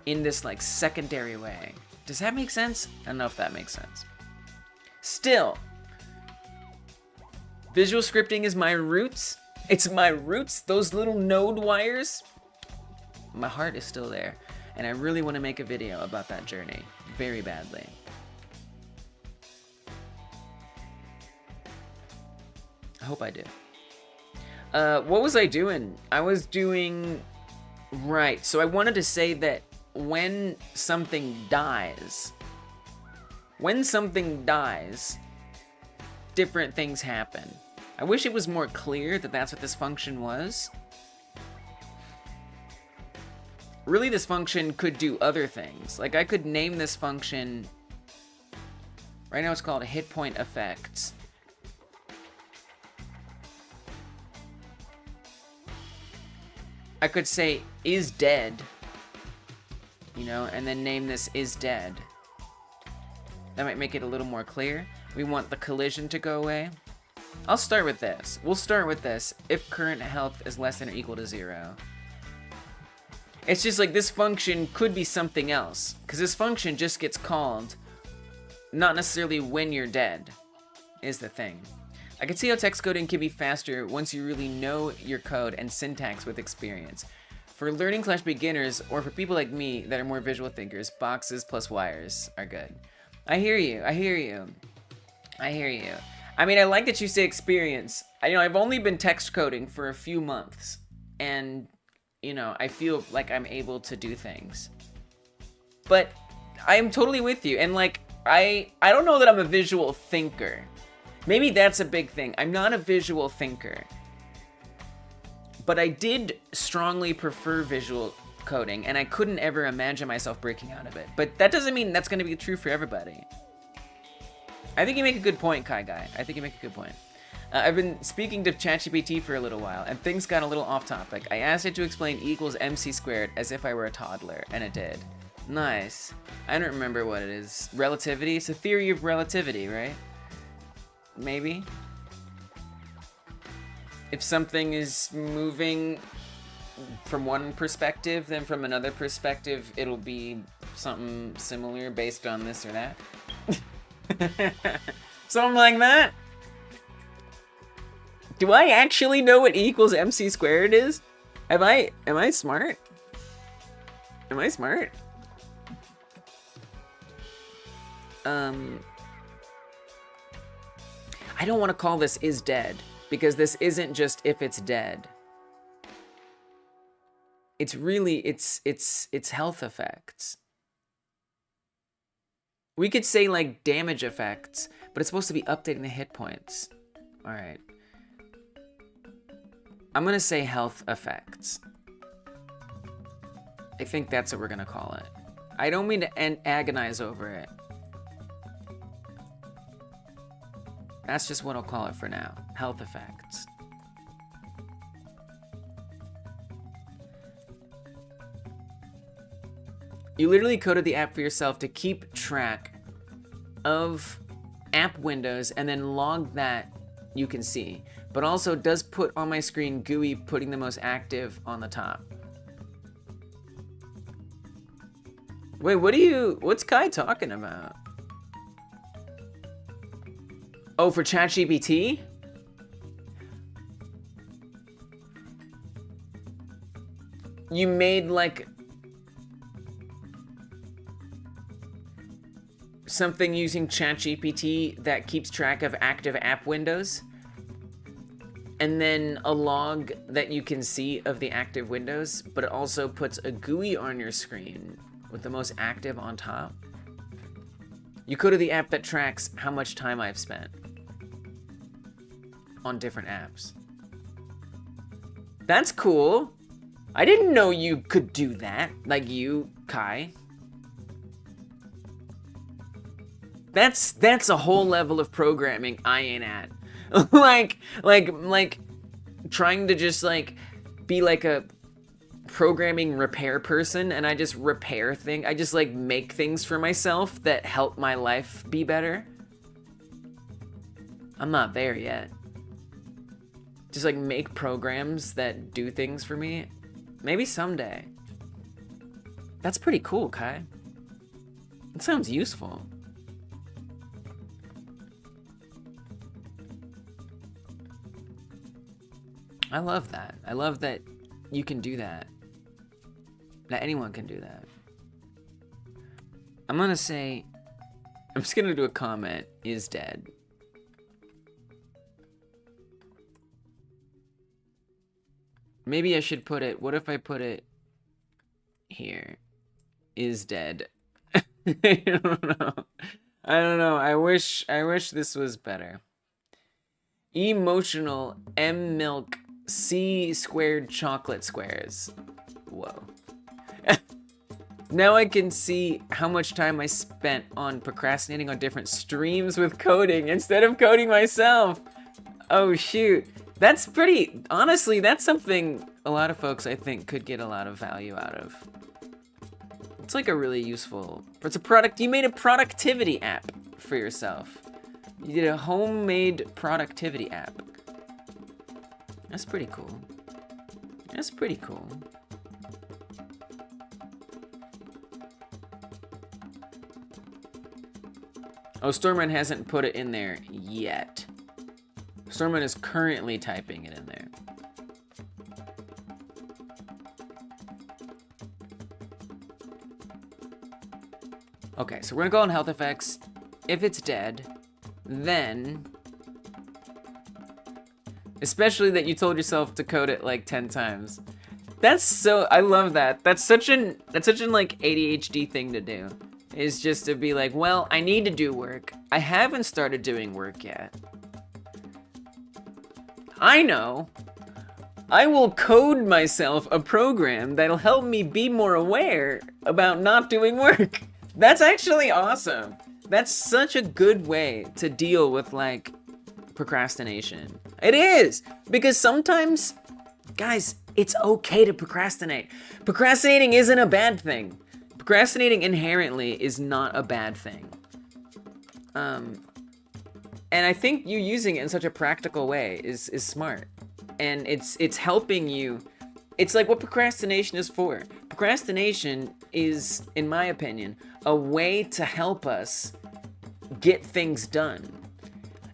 [SPEAKER 1] in this, like, secondary way. Does that make sense? I don't know if that makes sense. Still, visual scripting is my roots. It's my roots. Those little node wires, my heart is still there. And I really want to make a video about that journey very badly. I hope I do. What was I doing? I was doing... Right, so I wanted to say that when something dies, different things happen. I wish it was more clear that that's what this function was. Really, this function could do other things. Like, I could name this function... Right now it's called hit point effects. I could say is dead, you know, and then name this is dead. That might make it a little more clear. We want the collision to go away. I'll start with this. We'll start with this. If current health is less than or equal to 0. It's just like this function could be something else, because this function just gets called not necessarily when you're dead, is the thing. I can see how text coding can be faster once you really know your code and syntax with experience. For learning / beginners, or for people like me that are more visual thinkers, boxes plus wires are good. I hear you. I hear you. I hear you. I mean, I like that you say experience. I've only been text coding for a few months, and I feel like I'm able to do things. But I am totally with you, and like I don't know that I'm a visual thinker. Maybe that's a big thing. I'm not a visual thinker. But I did strongly prefer visual coding, and I couldn't ever imagine myself breaking out of it. But that doesn't mean that's going to be true for everybody. I think you make a good point, Kai Guy. I think you make a good point. I've been speaking to ChatGPT for a little while, and things got a little off topic. I asked it to explain E equals MC squared as if I were a toddler, and it did. Nice. I don't remember what it is. Relativity? It's a theory of relativity, right? Maybe? If something is moving from one perspective, then from another perspective, it'll be something similar based on this or that. Something like that. Do I actually know what E equals MC squared is? Am I smart? Am I smart? I don't want to call this is dead, because this isn't just if it's dead. It's really, it's health effects. We could say like damage effects, but it's supposed to be updating the hit points. All right. I'm gonna say health effects. I think that's what we're gonna call it. I don't mean to agonize over it. That's just what I'll call it for now. Health effects. You literally coded the app for yourself to keep track of app windows and then log that you can see. But also does put on my screen GUI putting the most active on the top. Wait, what's Kai talking about? Oh, for ChatGPT? You made like something using ChatGPT that keeps track of active app windows? And then a log that you can see of the active windows, but it also puts a GUI on your screen with the most active on top? You coded the app that tracks how much time I've spent on different apps. That's cool. I didn't know you could do that, like you, Kai. That's a whole level of programming I ain't at. like trying to just like be like a programming repair person, and I just repair things. I just like make things for myself that help my life be better. I'm not there yet. Just like make programs that do things for me. Maybe someday. That's pretty cool, Kai. It sounds useful. I love that. I love that you can do that. That anyone can do that. I'm gonna say, I'm just gonna do a comment, is dead. Maybe I should put it, what if I put it here? Is dead. I don't know. I don't know. I wish this was better. Emotional M milk C squared chocolate squares. Whoa. Now I can see how much time I spent on procrastinating on different streams with coding instead of coding myself. Oh shoot. That's pretty, honestly, that's something a lot of folks I think could get a lot of value out of. It's like a really useful, it's a product, you made a productivity app for yourself. You did a homemade productivity app. That's pretty cool. That's pretty cool. Oh, Stormrun hasn't put it in there yet. Stormman is currently typing it in there. Okay, so we're gonna go on health effects. If it's dead, then... Especially that you told yourself to code it like 10 times. That's so, I love that. That's such an like ADHD thing to do. Is just to be like, well, I need to do work. I haven't started doing work yet. I know. I will code myself a program that'll help me be more aware about not doing work. That's actually awesome. That's such a good way to deal with like procrastination. It is, because sometimes, guys, it's okay to procrastinate. Procrastinating isn't a bad thing. Procrastinating inherently is not a bad thing. And I think you using it in such a practical way is smart. And it's helping you. It's like what procrastination is for. Procrastination is, in my opinion, a way to help us get things done.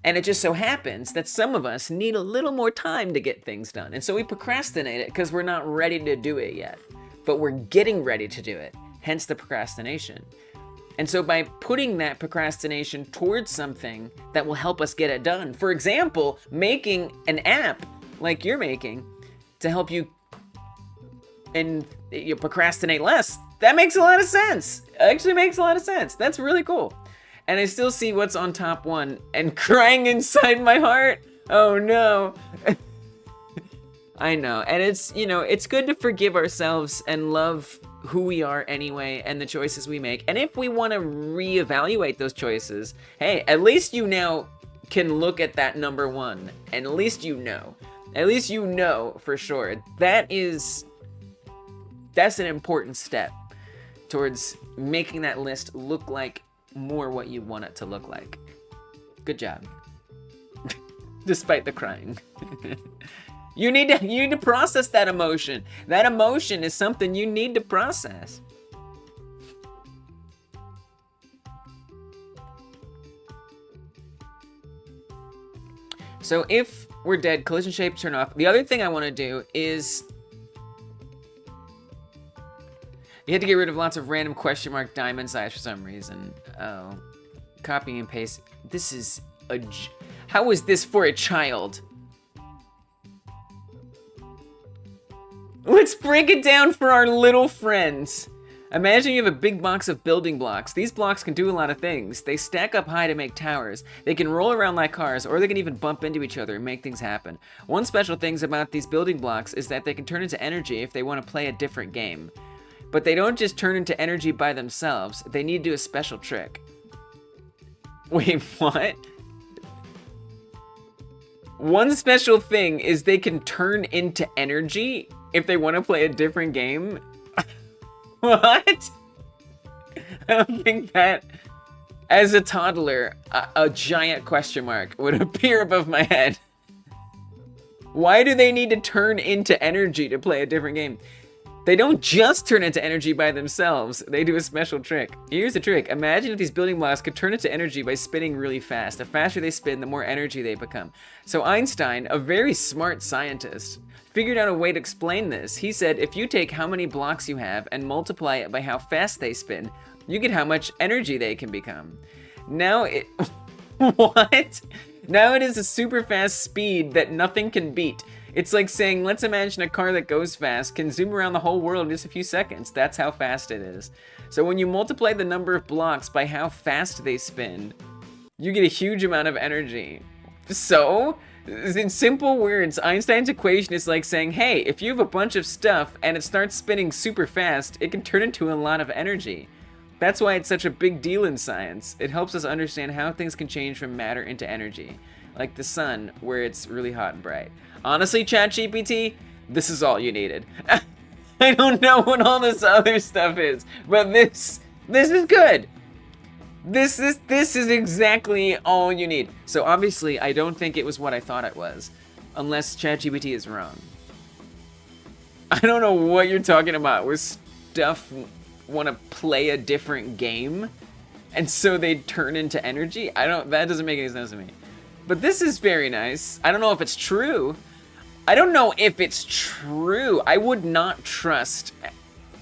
[SPEAKER 1] And it just so happens that some of us need a little more time to get things done. And so we procrastinate it because we're not ready to do it yet. But we're getting ready to do it, hence the procrastination. And so by putting that procrastination towards something that will help us get it done, for example, making an app like you're making to help you and you procrastinate less, that makes a lot of sense. It actually makes a lot of sense. That's really cool. And I still see what's on top one and crying inside my heart. Oh no. I know. And it's, you know, it's good to forgive ourselves and love who we are anyway and the choices we make. And if we want to reevaluate those choices, hey, at least you now can look at that number one. And at least you know. At least you know for sure. That's an important step towards making that list look like more what you want it to look like. Good job. Despite the crying. You need to process that emotion. That emotion is something you need to process. So if we're dead, collision shape turn off. The other thing I want to do is you had to get rid of lots of random question mark diamond size for some reason. Oh, copy and paste. This is how is this for a child? Let's break it down for our little friends. Imagine you have a big box of building blocks. These blocks can do a lot of things. They stack up high to make towers. They can roll around like cars, or they can even bump into each other and make things happen. One special thing about these building blocks is that they can turn into energy if they want to play a different game. But they don't just turn into energy by themselves. They need to do a special trick. Wait, what? One special thing is they can turn into energy if they want to play a different game? What? I don't think that, as a toddler, a giant question mark would appear above my head. Why do they need to turn into energy to play a different game? They don't just turn into energy by themselves. They do a special trick. Here's the trick. Imagine if these building blocks could turn into energy by spinning really fast. The faster they spin, the more energy they become. So Einstein, a very smart scientist, figured out a way to explain this. He said, if you take how many blocks you have and multiply it by how fast they spin, you get how much energy they can become. Now it... What? Now it is a super fast speed that nothing can beat. It's like saying, let's imagine a car that goes fast can zoom around the whole world in just a few seconds. That's how fast it is. So when you multiply the number of blocks by how fast they spin, you get a huge amount of energy. So, in simple words, Einstein's equation is like saying, hey, if you have a bunch of stuff and it starts spinning super fast, it can turn into a lot of energy. That's why it's such a big deal in science. It helps us understand how things can change from matter into energy. Like the sun, where it's really hot and bright. Honestly, ChatGPT, this is all you needed. I don't know what all this other stuff is, but this is good. This is exactly all you need. So obviously, I don't think it was what I thought it was, unless ChatGPT is wrong. I don't know what you're talking about, where stuff want to play a different game, and so they turn into energy. That doesn't make any sense to me. But this is very nice. I don't know if it's true. I don't know if it's true. I would not trust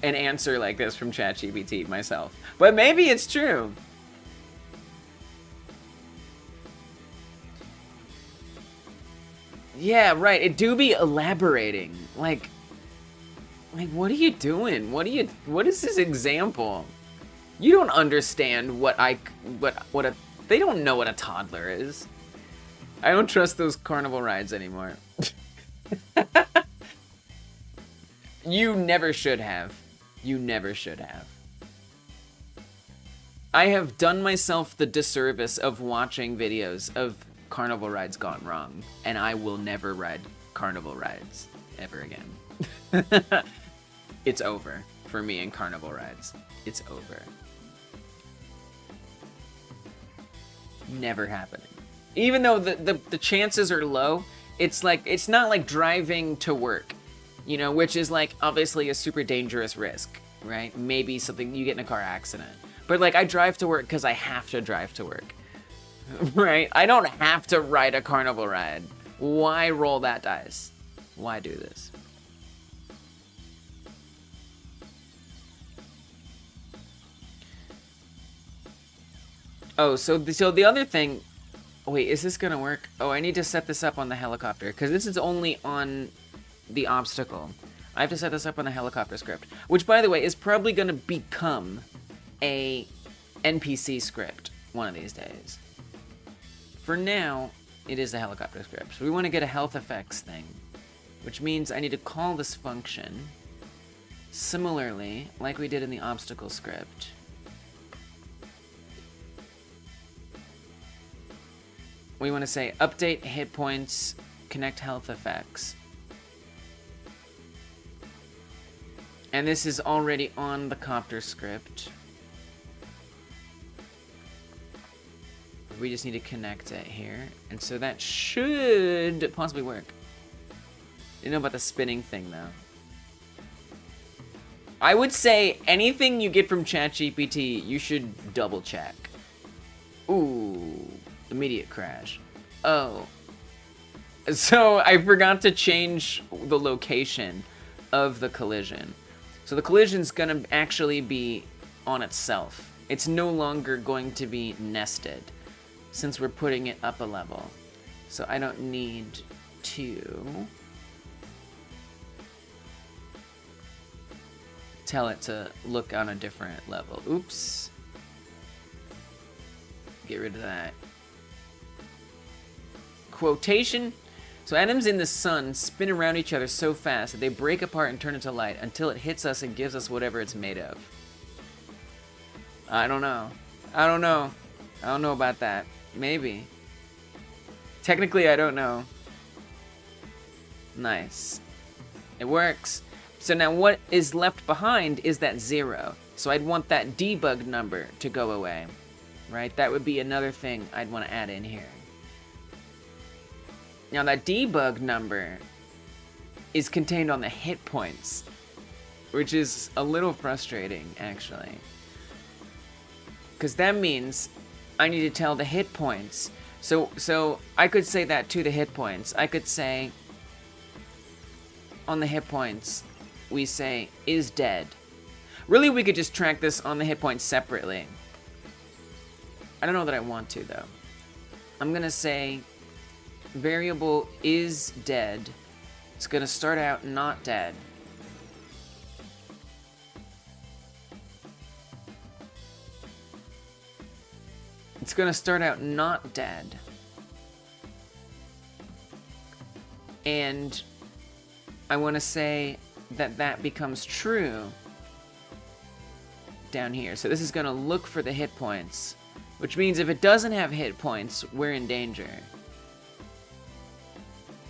[SPEAKER 1] an answer like this from ChatGPT myself. But maybe it's true. Yeah, right. It do be elaborating. Like what are you doing? What is this example? You don't understand what they don't know what a toddler is. I don't trust those carnival rides anymore. You never should have. You never should have. I have done myself the disservice of watching videos of carnival rides gone wrong, and I will never ride carnival rides ever again. It's over for me in carnival rides. It's over. Never happening. Even though the chances are low, it's not like driving to work, you know, which is like obviously a super dangerous risk, right? Maybe something, you get in a car accident. But like I drive to work because I have to drive to work, right? I don't have to ride a carnival ride. Why roll that dice? Why do this? Oh, so the other thing, wait, is this gonna work? Oh, I need to set this up on the helicopter, because this is only on the obstacle. I have to set this up on the helicopter script, which, by the way, is probably gonna become a NPC script one of these days. For now, it is a helicopter script. So we want to get a health effects thing, which means I need to call this function similarly, like we did in the obstacle script. We want to say update hit points, connect health effects. And this is already on the copter script. We just need to connect it here. And so that should possibly work. Didn't know about the spinning thing though. I would say anything you get from ChatGPT, you should double check. Ooh. Immediate crash. Oh. So I forgot to change the location of the collision. So the collision's gonna actually be on itself. It's no longer going to be nested since we're putting it up a level. So I don't need to tell it to look on a different level. Oops. Get rid of that. Quotation. So atoms in the sun spin around each other so fast that they break apart and turn into light until it hits us and gives us whatever it's made of. I don't know. I don't know. I don't know about that. Maybe. Technically, I don't know. Nice. It works. So now what is left behind is that 0. So I'd want that debug number to go away. Right? That would be another thing I'd want to add in here. Now that debug number is contained on the hit points, which is a little frustrating, actually. Because that means I need to tell the hit points. So I could say that to the hit points. I could say, on the hit points, we say, is dead. Really, we could just track this on the hit points separately. I don't know that I want to, though. I'm going to say variable is dead. It's going to start out not dead. It's going to start out not dead. And I want to say that that becomes true down here. So this is going to look for the hit points, which means if it doesn't have hit points, we're in danger.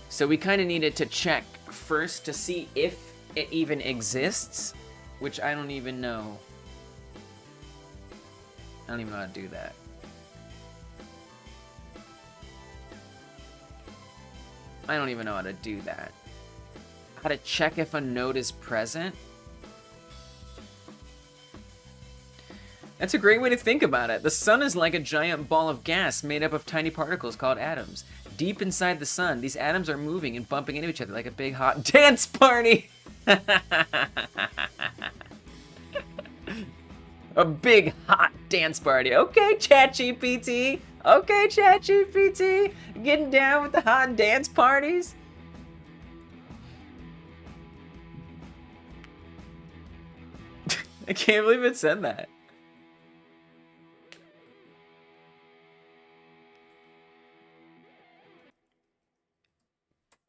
[SPEAKER 1] So we kind of needed to check first to see if it even exists, which I don't even know. I don't even know how to do that. I don't even know how to do that. How to check if a node is present? That's a great way to think about it. The sun is like a giant ball of gas made up of tiny particles called atoms. Deep inside the sun, these atoms are moving and bumping into each other like a big hot dance party. A big hot dance party. Okay, ChatGPT. Okay, ChatGPT. Getting down with the hot dance parties. I can't believe it said that.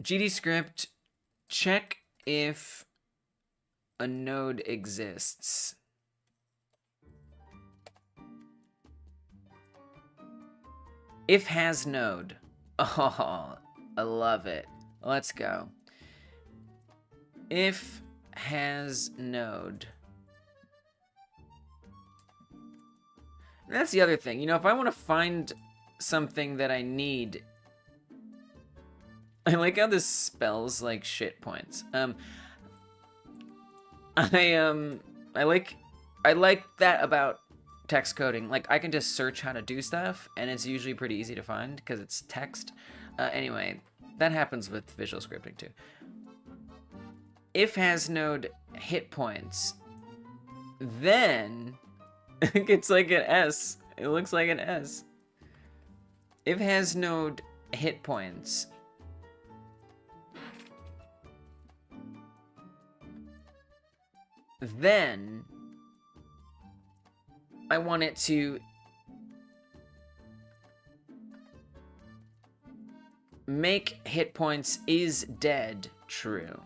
[SPEAKER 1] GD script, check if a node exists. If has node. Oh, I love it. Let's go. If has node. That's the other thing. You know, if I want to find something that I need, I like how this spells like shit points. I like that about text coding. Like, I can just search how to do stuff, and it's usually pretty easy to find because it's text. Anyway, that happens with visual scripting too. If has node hit points, then it's like an S. It looks like an S. If has node hit points, then I want it to make hit points is dead true.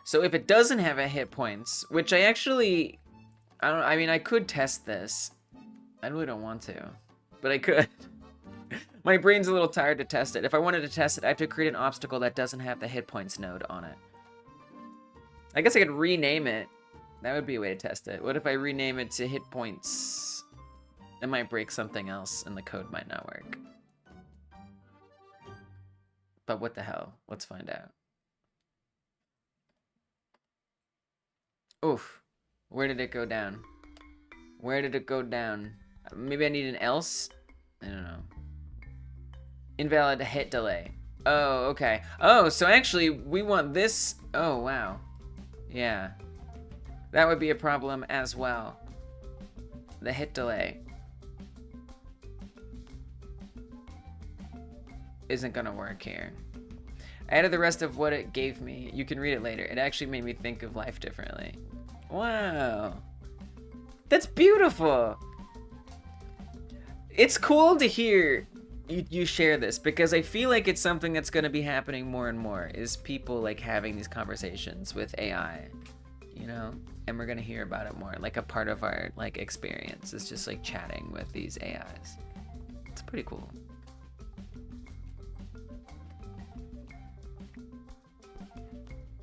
[SPEAKER 1] So if it doesn't have a hit points, which I mean, I could test this. I really don't want to, but I could. My brain's a little tired to test it. If I wanted to test it, I have to create an obstacle that doesn't have the hit points node on it. I guess I could rename it. That would be a way to test it. What if I rename it to hit points? It might break something else and the code might not work. But what the hell? Let's find out. Oof. Where did it go down? Where did it go down? Maybe I need an else? I don't know. Invalid hit delay. Oh, okay. Oh, so actually we want this. Oh, wow. Yeah. That would be a problem as well. The hit delay isn't gonna work here. I added the rest of what it gave me. You can read it later. It actually made me think of life differently. Wow. That's beautiful. It's cool to hear you share this, because I feel like it's something that's going to be happening more and more, is people like having these conversations with AI, you know, and we're going to hear about it more. Like a part of our like experience is just like chatting with these AIs. It's pretty cool.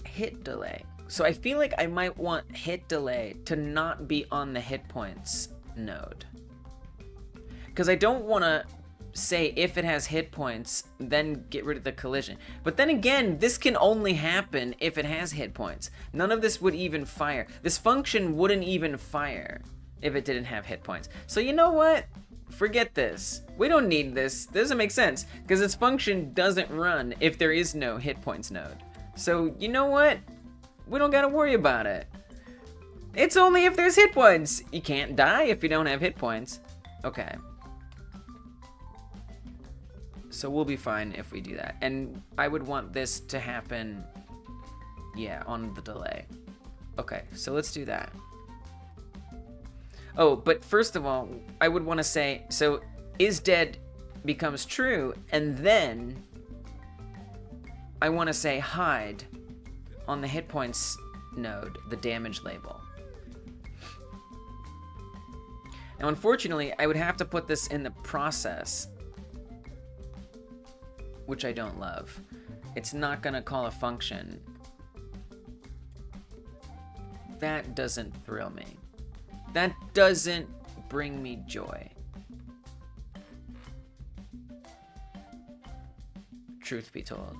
[SPEAKER 1] Hit delay. So I feel like I might want hit delay to not be on the hit points node, because I don't want to say if it has hit points, then get rid of the collision. But then again, this can only happen if it has hit points. None of this would even fire. This function wouldn't even fire if it didn't have hit points. So you know what? Forget this. We don't need this. This doesn't make sense, because this function doesn't run if there is no hit points node. So you know what? We don't gotta worry about it. It's only if there's hit points. You can't die if you don't have hit points. Okay. So we'll be fine if we do that. And I would want this to happen, yeah, on the delay. Okay, so let's do that. Oh, but first of all, I would want to say, so is dead becomes true, and then I want to say hide on the hit points node, the damage label. Now, unfortunately, I would have to put this in the process, which I don't love. It's not gonna call a function. That doesn't thrill me. That doesn't bring me joy. Truth be told.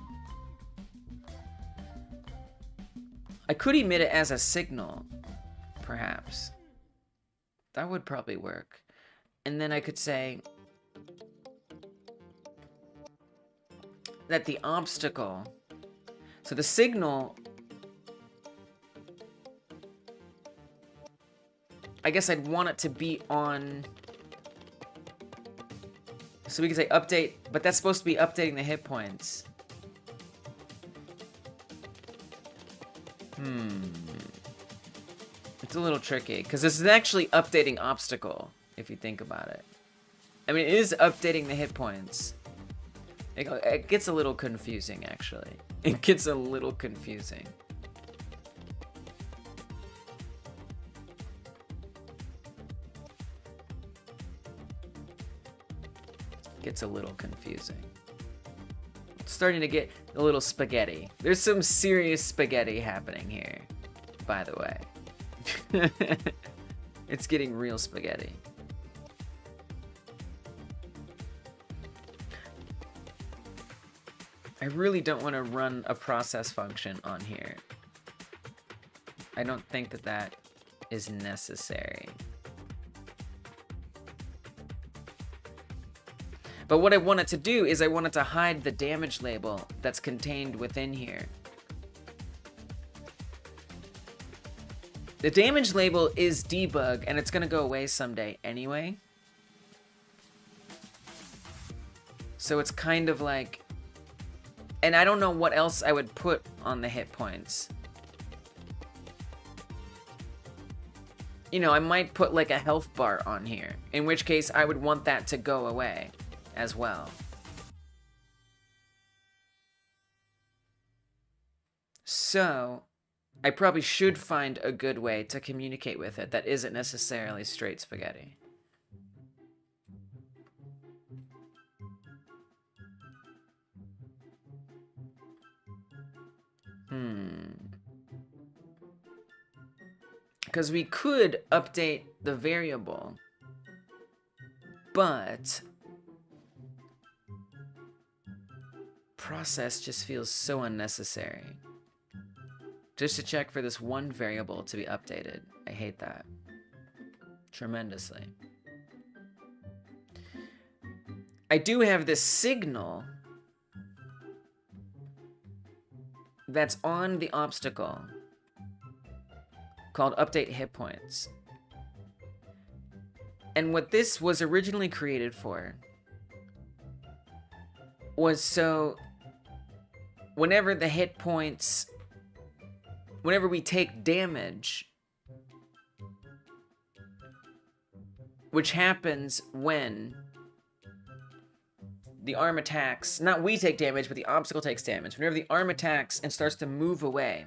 [SPEAKER 1] I could emit it as a signal, perhaps. That would probably work. And then I could say that the obstacle, so the signal, I guess I'd want it to be on, so we could say update, but that's supposed to be updating the hit points. It's a little tricky, because this is actually updating obstacle, if you think about it. I mean, it is updating the hit points. It gets a little confusing, actually. It gets a little confusing. Gets a little confusing. It's starting to get a little spaghetti. There's some serious spaghetti happening here, by the way. It's getting real spaghetti. I really don't want to run a process function on here. I don't think that that is necessary. But what I want it to do is I want it to hide the damage label that's contained within here. The damage label is debug, and it's going to go away someday anyway. So it's kind of like... And I don't know what else I would put on the hit points. You know, I might put like a health bar on here, in which case I would want that to go away as well. So, I probably should find a good way to communicate with it that isn't necessarily straight spaghetti. Because we could update the variable, but process just feels so unnecessary. Just to check for this one variable to be updated. I hate that tremendously. I do have this signal that's on the obstacle called update hit points. And what this was originally created for was so whenever the hit points, whenever we take damage, which happens when the arm attacks, not we take damage, but the obstacle takes damage. Whenever the arm attacks and starts to move away,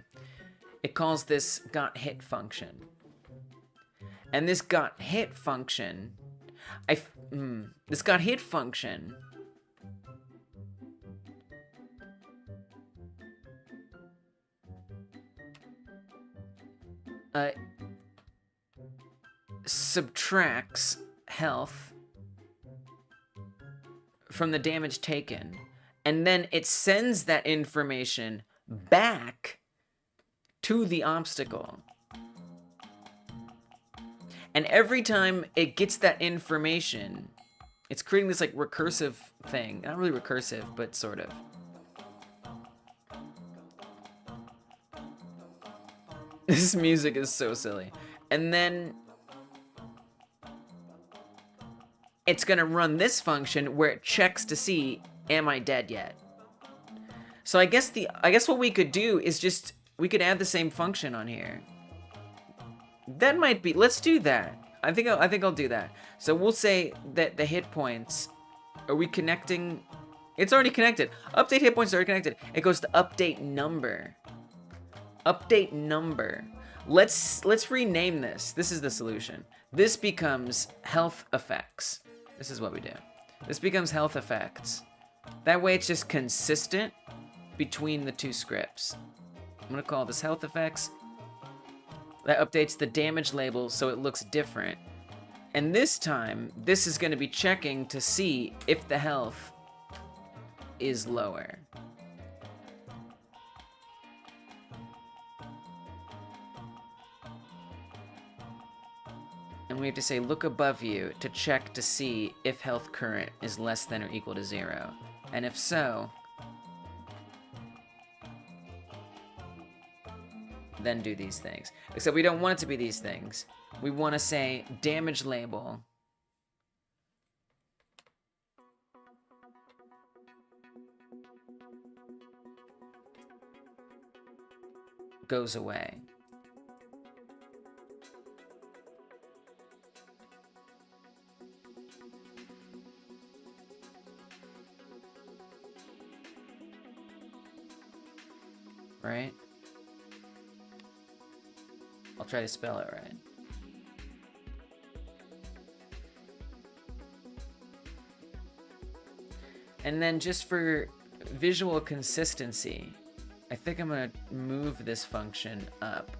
[SPEAKER 1] it calls this got hit function. And this got hit function, this got hit function subtracts health from the damage taken, and then it sends that information back to the obstacle. And every time it gets that information, it's creating this like recursive thing. Not really recursive, but sort of. This music is so silly. And then it's gonna run this function where it checks to see, am I dead yet? So I guess what we could do is just, we could add the same function on here. That might be, let's do that. I think I'll do that. So we'll say that the hit points, are we connecting? It's already connected. Update hit points are already connected. It goes to update number. Update number. Let's rename this. This is the solution. This becomes health effects. This is what we do. This becomes health effects. That way it's just consistent between the two scripts. I'm gonna call this health effects. That updates the damage label so it looks different. And this time, this is gonna be checking to see if the health is lower. And we have to say look above you to check to see if health current is less than or equal to 0. And if so, then do these things. Except we don't want it to be these things. We want to say damage label goes away. Right? I'll try to spell it right. And then just for visual consistency, I think I'm gonna move this function up.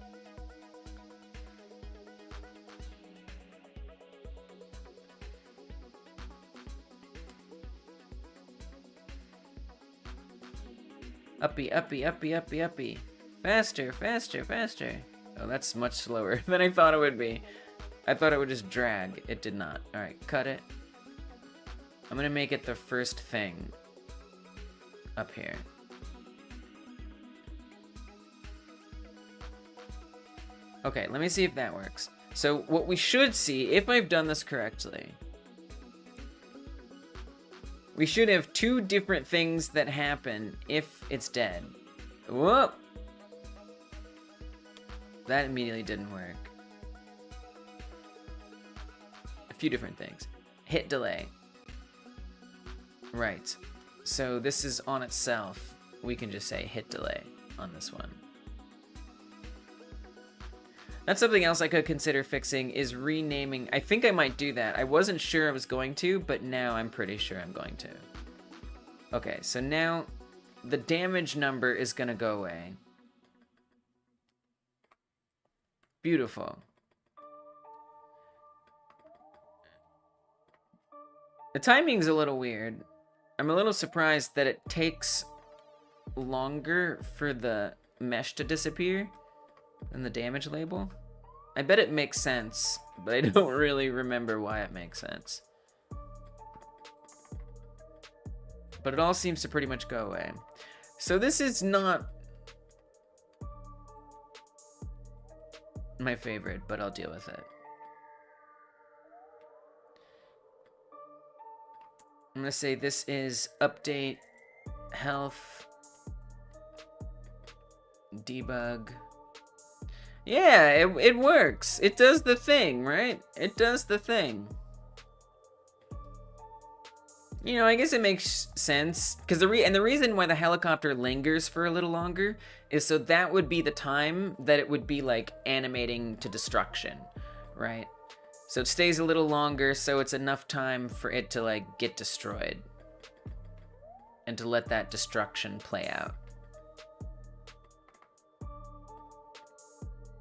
[SPEAKER 1] Uppy, uppy, uppy, uppy, uppy. Faster, faster, faster. Oh, that's much slower than I thought it would be. I thought it would just drag. It did not. All right, cut it. I'm gonna make it the first thing up here. Okay, let me see if that works. So what we should see, if I've done this correctly, we should have two different things that happen if it's dead. Whoop! That immediately didn't work. A few different things. Hit delay. Right. So this is on itself. We can just say hit delay on this one. That's something else I could consider fixing, is renaming. I think I might do that. I wasn't sure I was going to, but now I'm pretty sure I'm going to. Okay, so now the damage number is gonna go away. Beautiful. The timing's a little weird. I'm a little surprised that it takes longer for the mesh to disappear than the damage label. I bet it makes sense, but I don't really remember why it makes sense. But it all seems to pretty much go away. So this is not my favorite, but I'll deal with it. I'm gonna say this is update health debug. Yeah, it works. It does the thing, right? It does the thing. You know, I guess it makes sense, because the reason why the helicopter lingers for a little longer is so that would be the time that it would be like animating to destruction, right? So it stays a little longer, so it's enough time for it to like get destroyed and to let that destruction play out.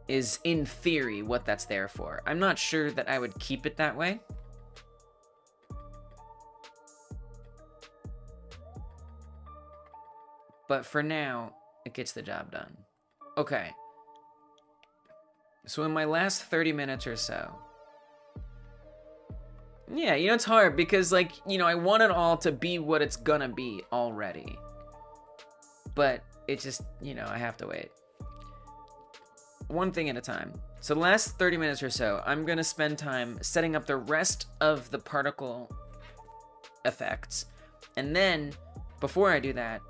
[SPEAKER 1] Is in theory what that's there for. I'm not sure that I would keep it that way. But for now, it gets the job done. Okay. So in my last 30 minutes or so, yeah, you know, it's hard because, like, you know, I want it all to be what it's gonna be already. But it just, you know, I have to wait. One thing at a time. So the last 30 minutes or so, I'm gonna spend time setting up the rest of the particle effects. And then, before I do that,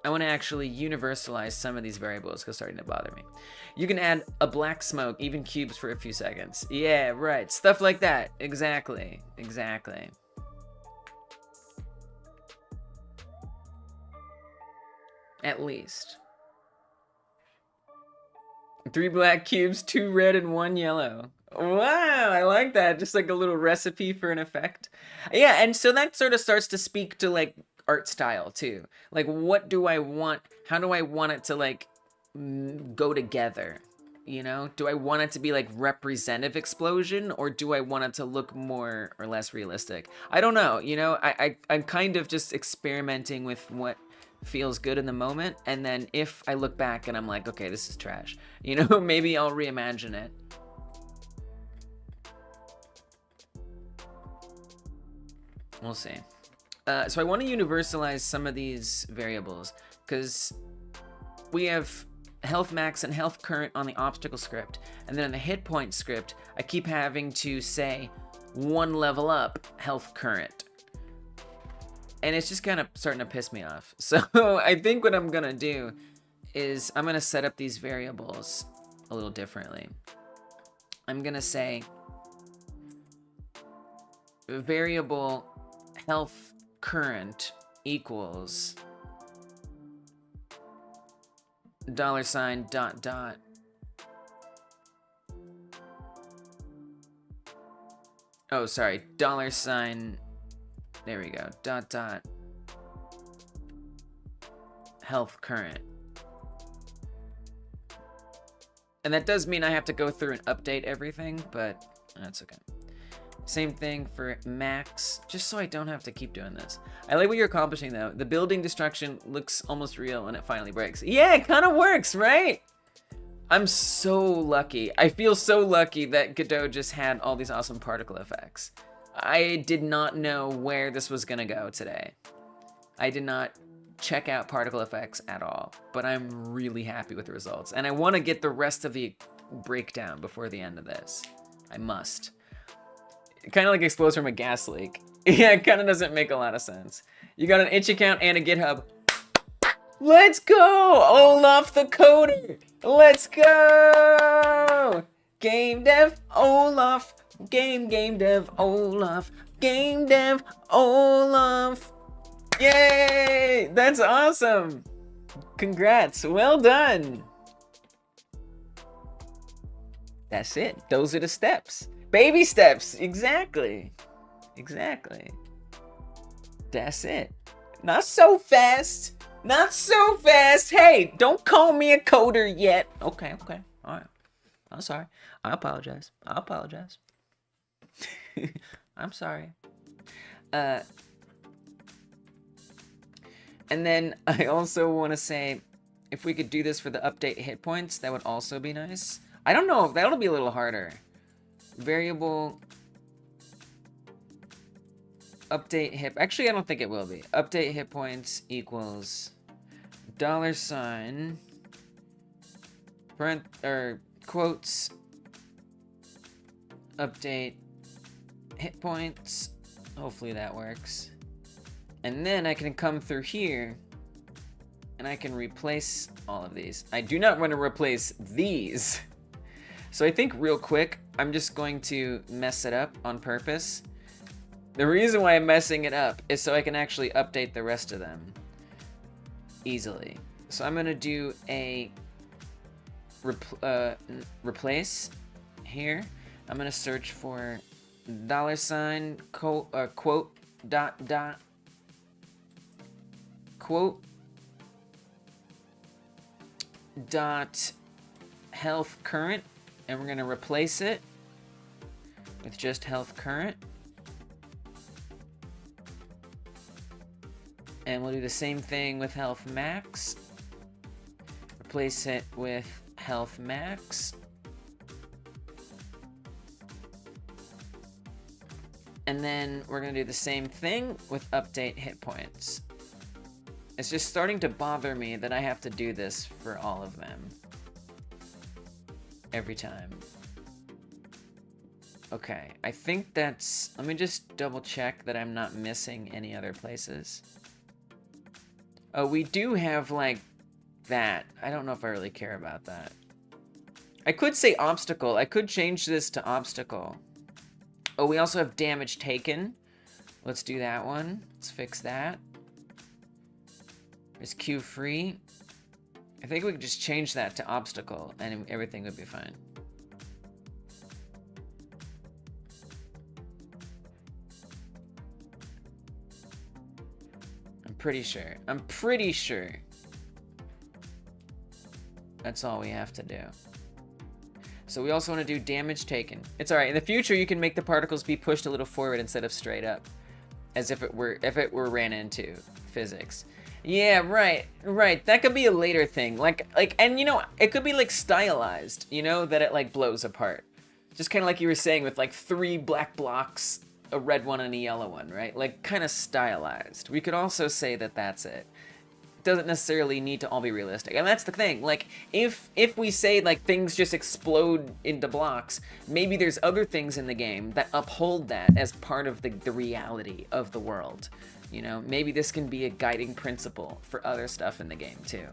[SPEAKER 1] I want to actually universalize some of these variables because it's starting to bother me. You can add a black smoke, even cubes for a few seconds. Yeah, right. Stuff like that. Exactly. Exactly. At least. 3 black cubes, 2 red, and 1 yellow. Wow, I like that. Just like a little recipe for an effect. Yeah, and so that sort of starts to speak to like art style too. Like, what do I want? How do I want it to like go together? You know, do I want it to be like representative explosion, or do I want it to look more or less realistic? I don't know. You know, I'm kind of just experimenting with what feels good in the moment, and then if I look back and I'm like, okay, this is trash, you know, maybe I'll reimagine it. We'll see. So I want to universalize some of these variables because we have health max and health current on the obstacle script, and then in the hit point script, I keep having to say 1 level up health current. And it's just kind of starting to piss me off. So I think what I'm gonna do is I'm gonna set up these variables a little differently. I'm gonna say variable health current equals $, dot, dot. Oh, sorry, $, there we go, dot, dot, health current. And that does mean I have to go through and update everything, but that's okay. Same thing for max, just so I don't have to keep doing this. I like what you're accomplishing though. The building destruction looks almost real when it finally breaks. Yeah, it kind of works, right? I'm so lucky. I feel so lucky that Godot just had all these awesome particle effects. I did not know where this was gonna go today. I did not check out particle effects at all, but I'm really happy with the results. And I want to get the rest of the breakdown before the end of this. I must. It kind of like explodes from a gas leak. Yeah, it kind of doesn't make a lot of sense. You got an itch account and a GitHub. Let's go! Olaf the coder! Let's go! Game dev, Olaf. Game dev, Olaf. Game dev, Olaf. Yay! That's awesome! Congrats, well done! That's it, those are the steps. Baby steps, exactly. Exactly. That's it. Not so fast. Not so fast. Hey, don't call me a coder yet. Okay, okay. All right. I'm sorry. I apologize. I apologize. I'm sorry. And then I also want to say, if we could do this for the update hit points, that would also be nice. I don't know, that'll be a little harder. Variable update hit, actually I don't think it will be. Update hit points equals $, parent, or quotes, update hit points. Hopefully that works. And then I can come through here and I can replace all of these. I do not want to replace these. So I think real quick, I'm just going to mess it up on purpose. The reason why I'm messing it up is so I can actually update the rest of them easily. So I'm gonna do a replace here. I'm gonna search for $, quote, dot, dot, quote, dot, health current, and we're gonna replace it with just health current. And we'll do the same thing with health max. Replace it with health max. And then we're gonna do the same thing with update hit points. It's just starting to bother me that I have to do this for all of them. Every time. Okay, I think that's, let me just double check that I'm not missing any other places. Oh, we do have like that. I don't know if I really care about that. I could say obstacle. I could change this to obstacle. Oh, we also have damage taken. Let's do that one. Let's fix that. There's queue free. I think we could just change that to obstacle and everything would be fine. I'm pretty sure. I'm pretty sure. That's all we have to do. So we also want to do damage taken. It's alright. In the future, you can make the particles be pushed a little forward instead of straight up. As if it were ran into physics. Yeah, right. That could be a later thing. And you know, it could be like stylized, you know, that it like blows apart. Just kind of like you were saying with like 3 black blocks a red one and a yellow one, right? Like, kind of stylized. We could also say that that's it. Doesn't necessarily need to all be realistic. And that's the thing. Like, if we say, like, things just explode into blocks, maybe there's other things in the game that uphold that as part of the reality of the world. You know, maybe this can be a guiding principle for other stuff in the game, too.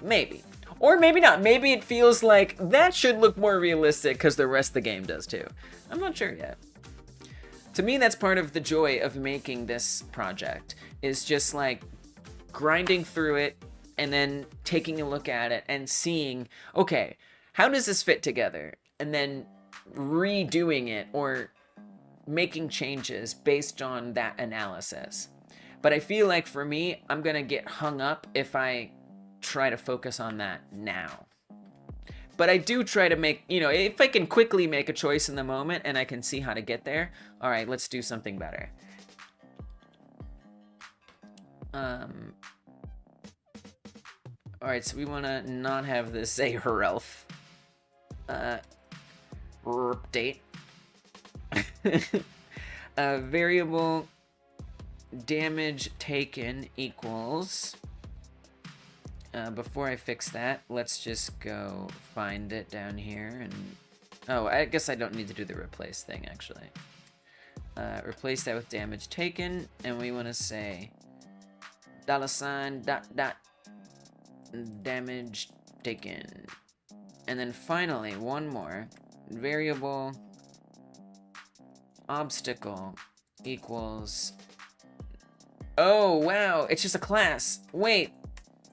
[SPEAKER 1] Maybe. Or maybe not. Maybe it feels like that should look more realistic because the rest of the game does, too. I'm not sure yet. To me, that's part of the joy of making this project, is just, like, grinding through it and then taking a look at it and seeing, okay, how does this fit together? And then redoing it or making changes based on that analysis. But I feel like for me, I'm gonna get hung up if I try to focus on that now. But I do try to make, you know, if I can quickly make a choice in the moment and I can see how to get there, all right, let's do something better. All right, so we want to not have this say herelf. Update. Variable damage taken equals. Before I fix that, let's just go find it down here and. Oh, I guess I don't need to do the replace thing actually. Replace that with damage taken, and we want to say $, damage taken. And then finally, one more. Variable obstacle equals. Oh, wow. It's just a class. Wait.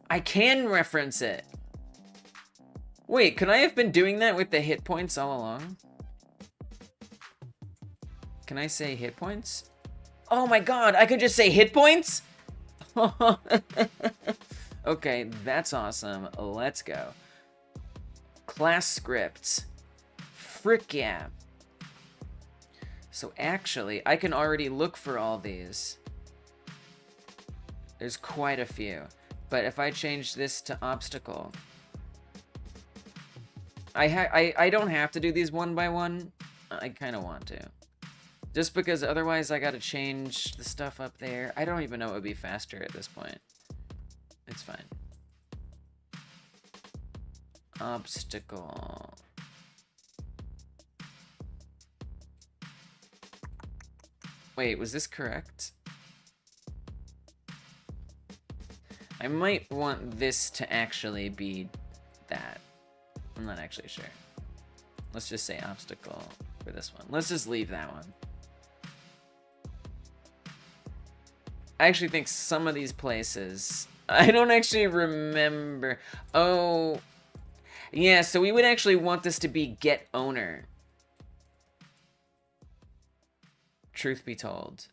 [SPEAKER 1] I can reference it. Wait, could I have been doing that with the hit points all along? Can I say hit points? Oh my god, I could just say hit points? Okay, that's awesome. Let's go. Class scripts. Frick yeah. So actually, I can already look for all these. There's quite a few. But if I change this to obstacle, I don't have to do these one by one. I kind of want to. Just because otherwise I gotta change the stuff up there. I don't even know what would be faster at this point. It's fine. Obstacle. Wait, was this correct? I might want this to actually be that. I'm not actually sure. Let's just say obstacle for this one. Let's just leave that one. I actually think some of these places, I don't actually remember. Oh, yeah, so we would actually want this to be get owner. Truth be told.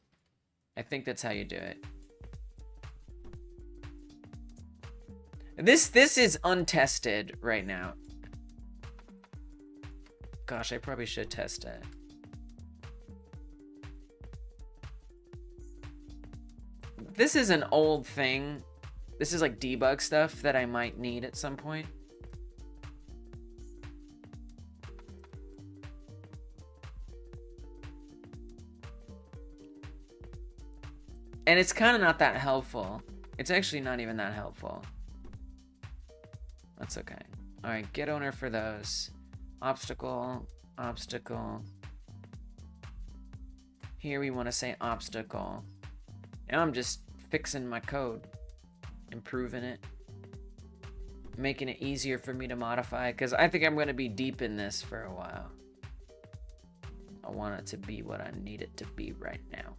[SPEAKER 1] I think that's how you do it. This is untested right now. Gosh, I probably should test it. This is an old thing. This is like debug stuff that I might need at some point. And it's kind of not that helpful. It's actually not even that helpful. That's okay. All right, get owner for those. Obstacle, obstacle. Here we want to say obstacle. Now I'm just fixing my code, improving it, making it easier for me to modify, because I think I'm going to be deep in this for a while. I want it to be what I need it to be right now.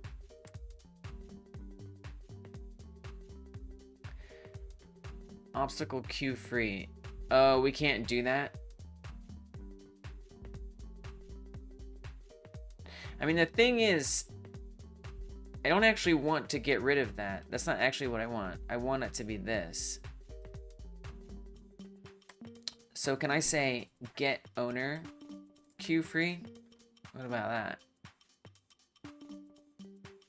[SPEAKER 1] Obstacle queue free. Oh, we can't do that? I mean, the thing is, I don't actually want to get rid of that. That's not actually what I want. I want it to be this. So can I say get owner queue free? What about that?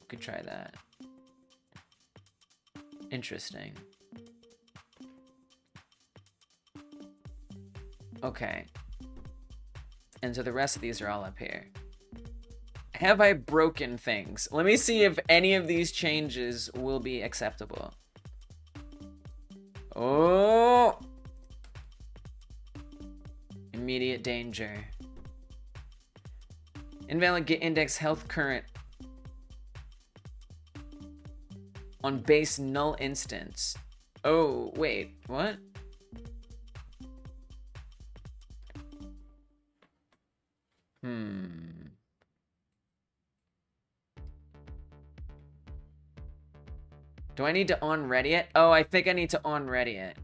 [SPEAKER 1] Could try that. Interesting. Okay. And so the rest of these are all up here. Have I broken things? Let me see if any of these changes will be acceptable. Oh! Immediate danger. Invalid get index health current on base null instance. Oh, wait, what? Do I need to on ready it? Oh, I think I need to on ready it.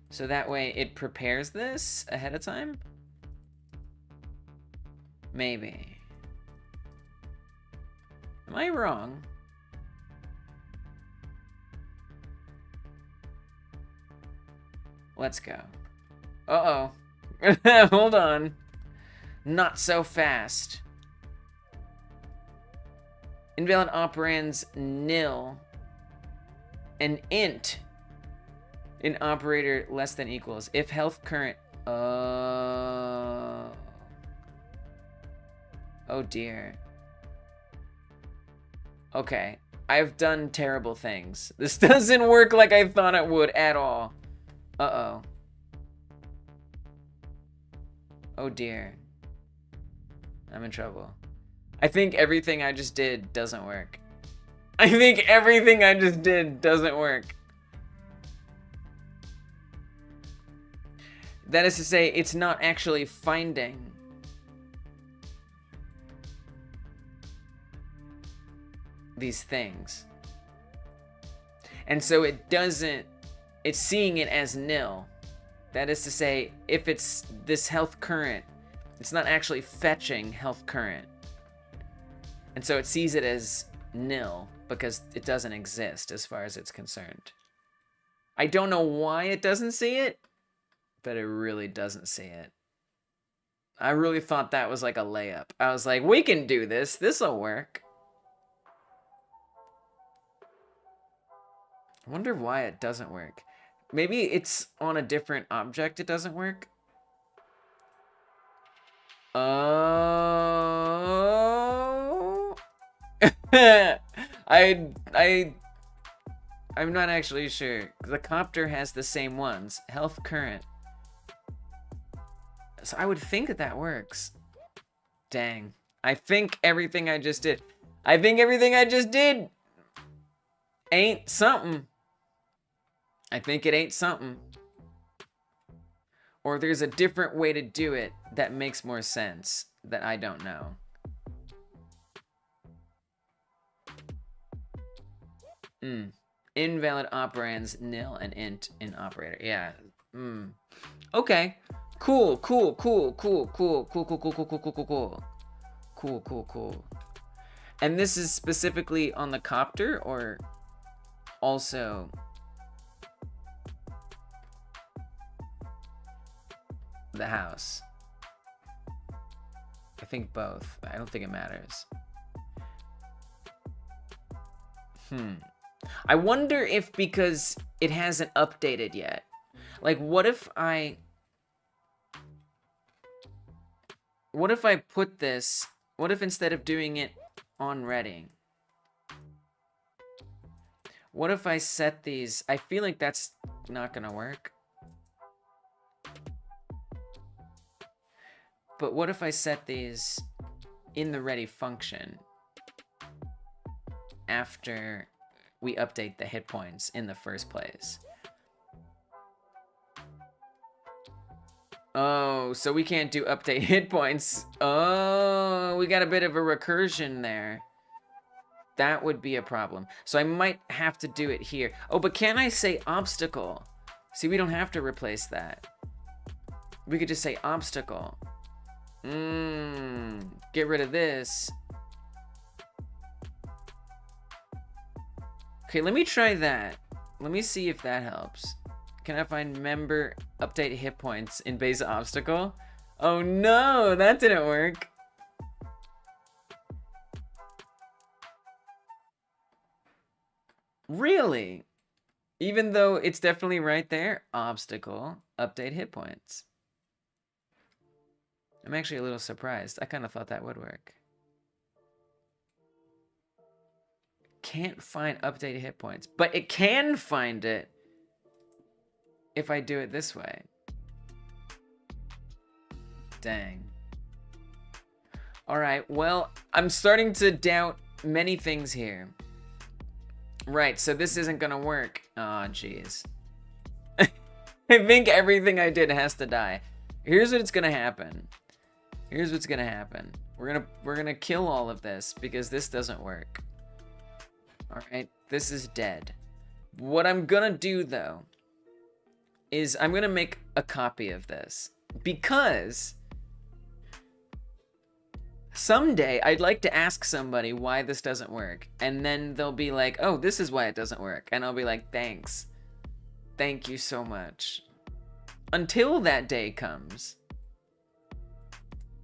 [SPEAKER 1] So that way it prepares this ahead of time? Maybe. Am I wrong? Let's go. Uh-oh. Hold on. Not so fast. Invalid operands nil. An int. An operator less than equals. If health current. Oh dear. Okay. I've done terrible things. This doesn't work like I thought it would at all. Uh-oh. Oh dear. I'm in trouble. I think everything I just did doesn't work. I think everything I just did doesn't work. That is to say, it's not actually finding these things. And so it doesn't, it's seeing it as nil. That is to say, if it's this health current, it's not actually fetching health current. And so it sees it as nil because it doesn't exist as far as it's concerned. I don't know why it doesn't see it, but it really doesn't see it. I really thought that was like a layup. I was like, we can do this. This'll work. I wonder why it doesn't work. Maybe it's on a different object it doesn't work. Oh. I'm not actually sure. The copter has the same ones. Health current. So I would think that works. Dang. I think everything I just did. Ain't something. I think it ain't something. Or there's a different way to do it that makes more sense that I don't know. Invalid operands nil and int in operator. Yeah. Okay. Cool. And this is specifically on the copter or also the house? I think both. I don't think it matters. I wonder if because it hasn't updated yet. Like, what if I put this, what if instead of doing it on ready, what if I set these, I feel like that's not gonna work. But what if I set these in the ready function after we update the hit points in the first place? Oh, so we can't do update hit points. Oh, we got a bit of a recursion there. That would be a problem. So I might have to do it here. Oh, but can I say obstacle? See, we don't have to replace that. We could just say obstacle. Get rid of this. Okay, let me try that. Let me see if that helps. Can I find member update hit points in base obstacle? Oh no, that didn't work. Really? Even though it's definitely right there, obstacle, update hit points. I'm actually a little surprised. I kind of thought that would work. Can't find updated hit points, but it can find it if I do it this way. Dang. All right, well, I'm starting to doubt many things here. Right, so this isn't gonna work. Aw, oh, jeez. I think everything I did has to die. Here's what's gonna happen. Here's what's gonna happen. We're gonna kill all of this because this doesn't work. All right, this is dead. What I'm gonna do though is I'm gonna make a copy of this because someday I'd like to ask somebody why this doesn't work, and then they'll be like, oh, this is why it doesn't work, and I'll be like, thanks. Thank you so much. Until that day comes,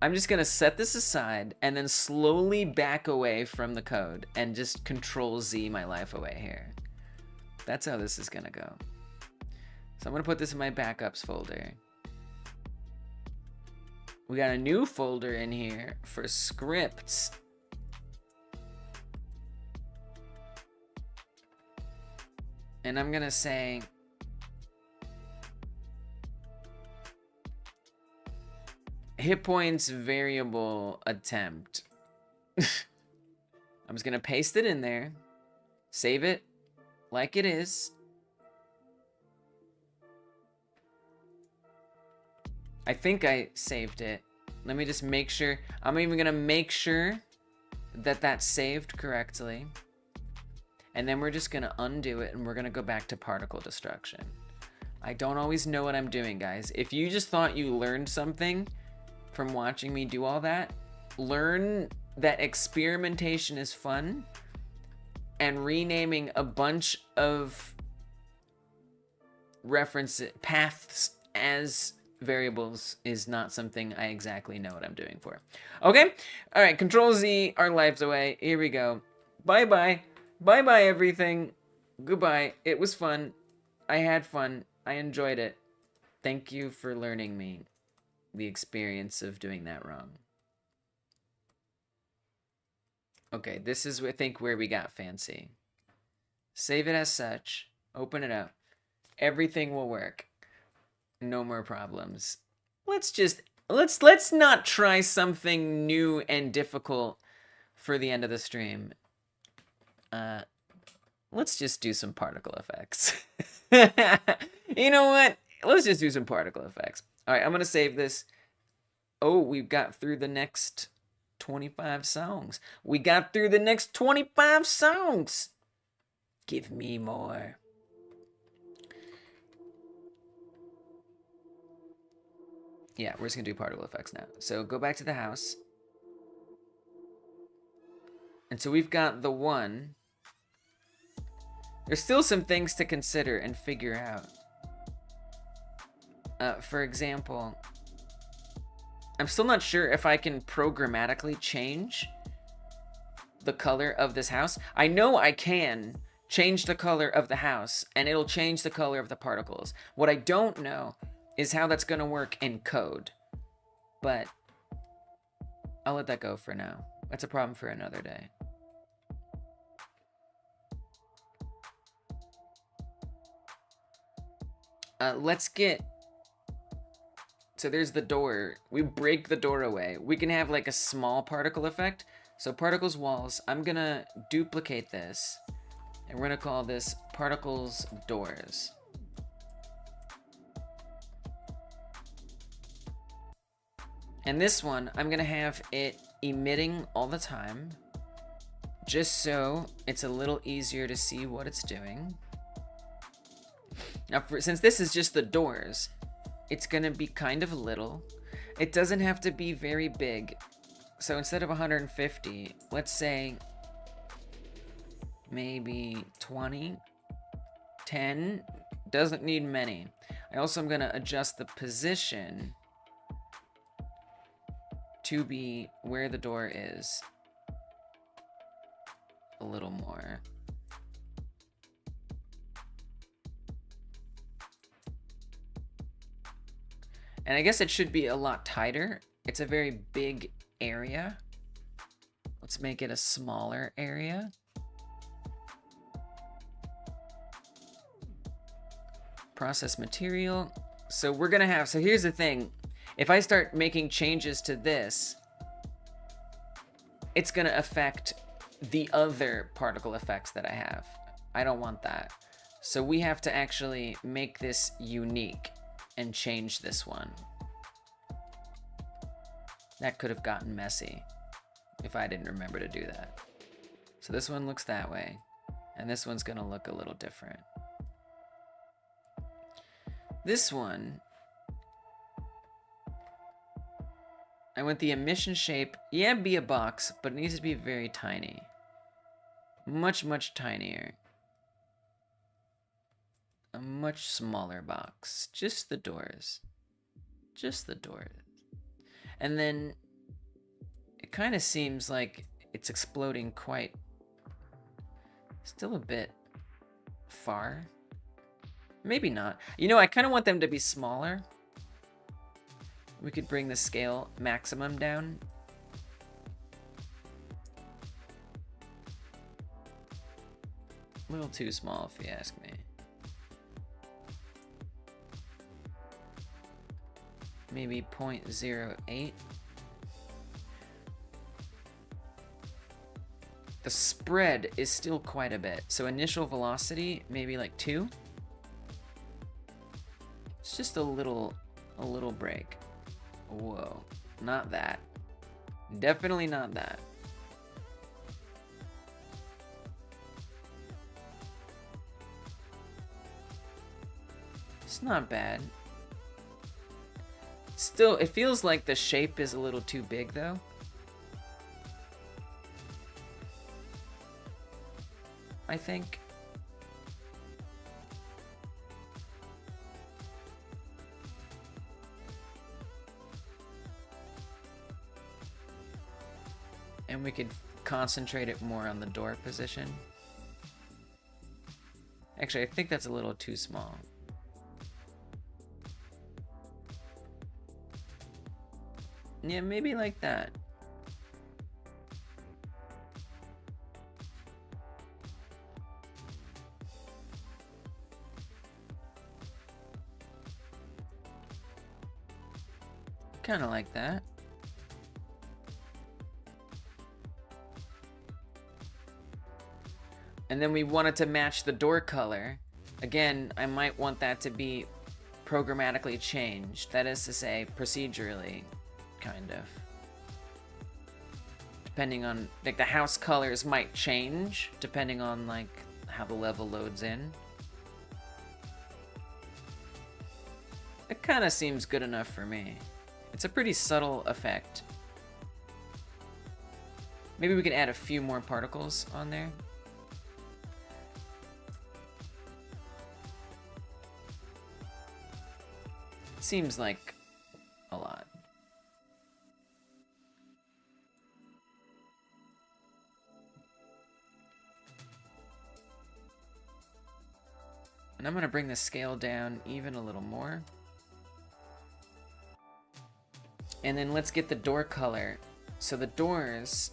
[SPEAKER 1] I'm just gonna set this aside and then slowly back away from the code and just Control Z my life away here. That's how this is gonna go. So I'm gonna put this in my backups folder. We got a new folder in here for scripts. And I'm gonna say hit points variable attempt. I'm just gonna paste it in there, save it like it is. I think I saved it. Let me just make sure. I'm even gonna make sure that that's saved correctly. And then we're just gonna undo it and we're gonna go back to particle destruction. I don't always know what I'm doing, guys. If you just thought you learned something from watching me do all that, learn that experimentation is fun, and renaming a bunch of reference paths as variables is not something I exactly know what I'm doing for. Okay? All right, Control Z our lives away. Here we go. Bye-bye. Bye-bye, everything. Goodbye. It was fun. I had fun. I enjoyed it. Thank you for learning me the experience of doing that wrong. Okay, this is, I think, where we got fancy. Save it as such. Open it up. Everything will work. No more problems. Let's not try something new and difficult for the end of the stream. Let's just do some particle effects. You know what? Let's just do some particle effects. All right, I'm gonna save this. Oh, we've got through the next 25 songs. We got through the next 25 songs. Give me more. Yeah, we're just gonna do particle effects now. So go back to the house. And so we've got the one. There's still some things to consider and figure out. For example, I'm still not sure if I can programmatically change the color of this house. I know I can change the color of the house, and it'll change the color of the particles. What I don't know is how that's going to work in code. But I'll let that go for now. That's a problem for another day. Let's get... So there's the door. We break the door away. We can have like a small particle effect. So particles walls. I'm going to duplicate this. And we're going to call this particles doors. And this one, I'm going to have it emitting all the time. Just so it's a little easier to see what it's doing. Now, since this is just the doors, it's going to be kind of little. It doesn't have to be very big. So instead of 150, let's say maybe 20, 10. Doesn't need many. I also am going to adjust the position to be where the door is a little more. And I guess it should be a lot tighter it's a very big area. Let's make it a smaller area. Process material. So we're gonna have, so here's the thing. If I start making changes to this, it's gonna affect the other particle effects that I have. I don't want that. So we have to actually make this unique and change this one. That could have gotten messy if I didn't remember to do that. So this one looks that way, and this one's gonna look a little different. This one, I want the emission shape, yeah, be a box, but it needs to be very tiny. Much, much tinier. A much smaller box. Just the doors. Just the doors. And then it kind of seems like it's exploding quite, still a bit far. Maybe not. You know, I kind of want them to be smaller. We could bring the scale maximum down. A little too small, if you ask me. Maybe 0.08. The spread is still quite a bit. So initial velocity, maybe like 2. It's just a little break. Whoa, not that. Definitely not that. It's not bad. Still, it feels like the shape is a little too big though. I think. And we could concentrate it more on the door position. Actually, I think that's a little too small. Yeah, maybe like that. Kind of like that. And then we want it to match the door color. Again, I might want that to be programmatically changed. That is to say, procedurally, kind of. Depending on, like, the house colors might change depending on, like, how the level loads in. It kind of seems good enough for me. It's a pretty subtle effect. Maybe we can add a few more particles on there. Seems like a lot. And I'm gonna bring the scale down even a little more. And then let's get the door color. So the doors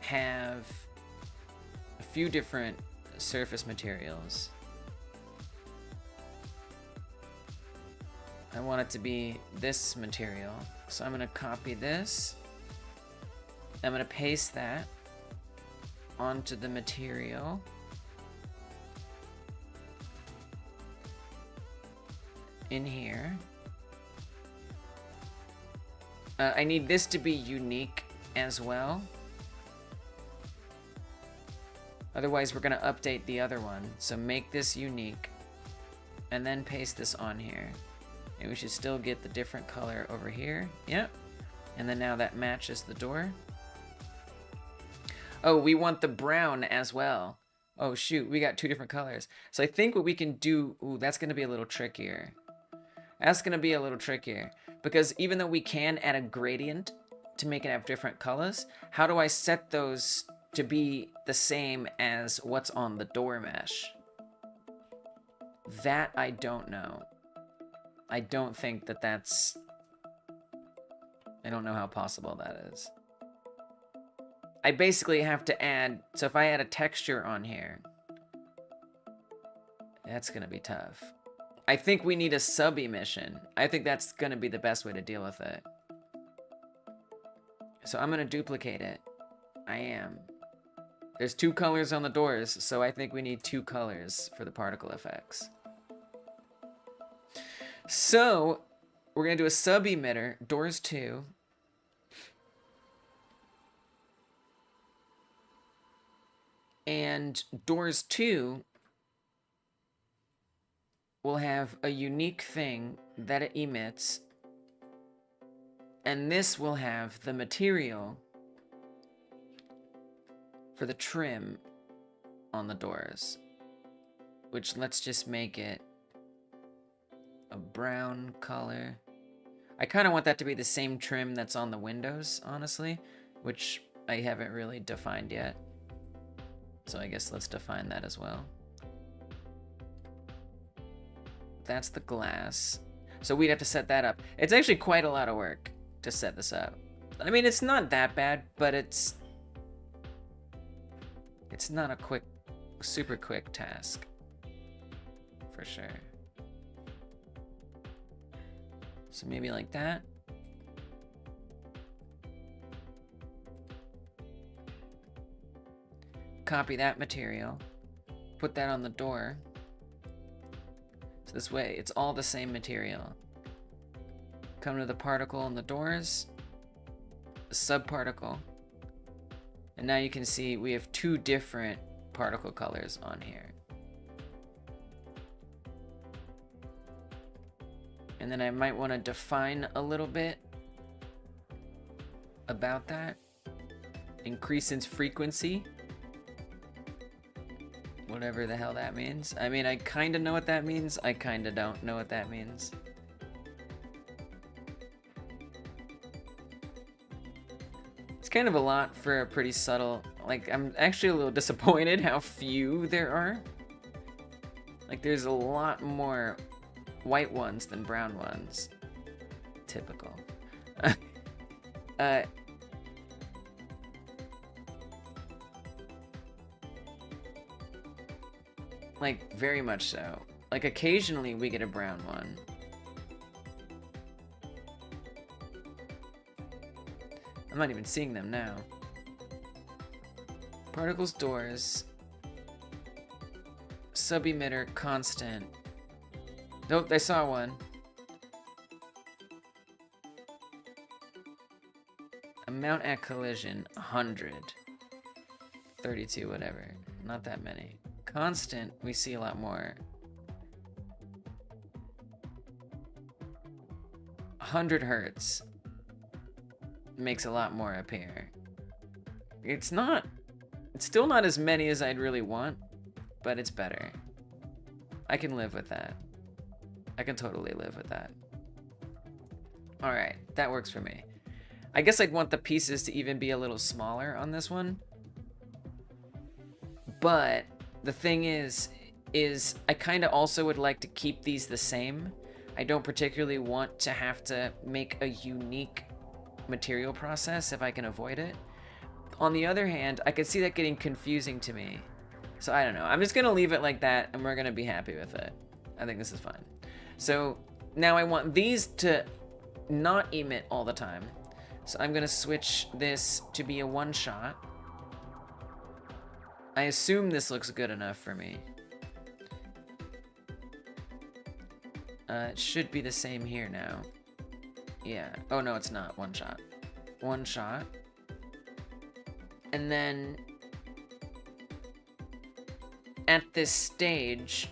[SPEAKER 1] have a few different surface materials. I want it to be this material. So I'm gonna copy this. I'm gonna paste that onto the material. In here. I need this to be unique as well. Otherwise, we're gonna update the other one. So make this unique and then paste this on here. And we should still get the different color over here. Yep. And then now that matches the door. Oh, we want the brown as well. Oh shoot, we got two different colors. So I think what we can do, ooh, that's gonna be a little trickier. That's gonna be a little trickier. Because even though we can add a gradient to make it have different colors, how do I set those to be the same as what's on the door mesh? That I don't know. I don't think that that's I don't know how possible that is. I basically have to add, so if I add a texture on here, that's gonna be tough. I think we need a sub emission. I think that's gonna be the best way to deal with it. So I'm gonna duplicate it. I am. There's 2 colors on the doors, so I think we need 2 colors for the particle effects. So we're gonna do a sub emitter, doors 2. And doors 2 will have a unique thing that it emits. And this will have the material for the trim on the doors. Which, let's just make it a brown color. I kind of want that to be the same trim that's on the windows, honestly. Which I haven't really defined yet. So I guess let's define that as well. That's the glass. So we'd have to set that up. It's actually quite a lot of work to set this up. I mean, it's not that bad, but it's not a quick, super quick task. For sure. So maybe like that. Copy that material. Put that on the door. So this way, it's all the same material. Come to the particle on the doors. The subparticle. And now you can see we have 2 different particle colors on here. And then I might want to define a little bit about that. Increase its frequency. Whatever the hell that means. I mean, I kind of know what that means. I kind of don't know what that means. It's kind of a lot for a pretty subtle... Like, I'm actually a little disappointed how few there are. Like, there's a lot more white ones than brown ones. Typical. Like, very much so. Like, occasionally we get a brown one. I'm not even seeing them now. Particles, doors. Sub-emitter, constant. Nope, I saw one. Amount at collision, 100. 32, whatever. Not that many. Constant, we see a lot more. 100 hertz makes a lot more appear. It's still not as many as I'd really want, but it's better. I can live with that. I can totally live with that. Alright, that works for me. I guess I'd want the pieces to even be a little smaller on this one. But the thing is I kind of also would like to keep these the same. I don't particularly want to have to make a unique material process if I can avoid it. On the other hand, I could see that getting confusing to me. So I don't know. I'm just going to leave it like that, and we're going to be happy with it. I think this is fine. So now I want these to not emit all the time. So I'm going to switch this to be a one-shot. I assume this looks good enough for me. It should be the same here now. Yeah. Oh, no, it's not. One shot. One shot. And then at this stage,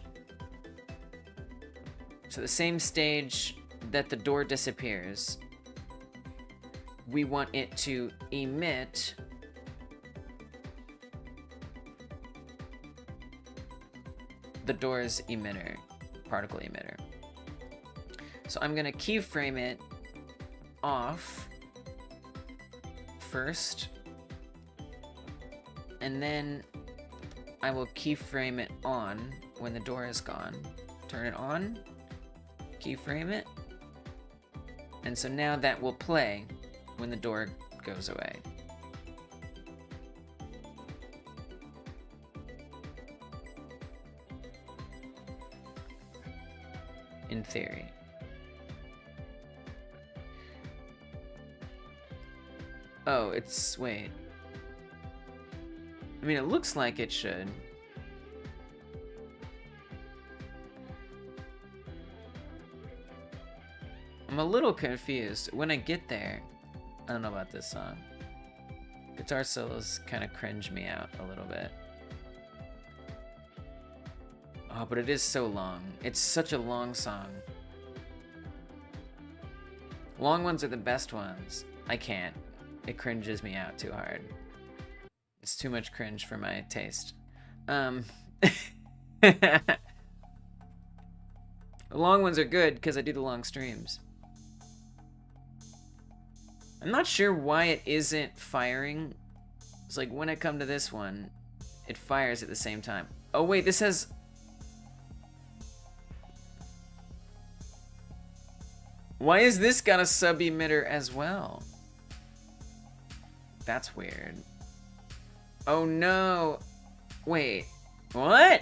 [SPEAKER 1] so the same stage that the door disappears, we want it to emit the door's emitter, particle emitter. So I'm gonna keyframe it off first, and then I will keyframe it on when the door is gone. Turn it on, keyframe it, and so now that will play. when the door goes away. In theory. Oh, it's... wait. I mean, it looks like it should. I'm a little confused. When I get there, I don't know about this song. Guitar solos kind of cringe me out a little bit. Oh, but it is so long. It's such a long song. Long ones are the best ones. I can't. It cringes me out too hard. It's too much cringe for my taste. The long ones are good because I do the long streams. I'm not sure why it isn't firing. It's like when I come to this one, it fires at the same time. Oh wait, this has... Why is this got a sub emitter as well? That's weird. Oh no. Wait, what?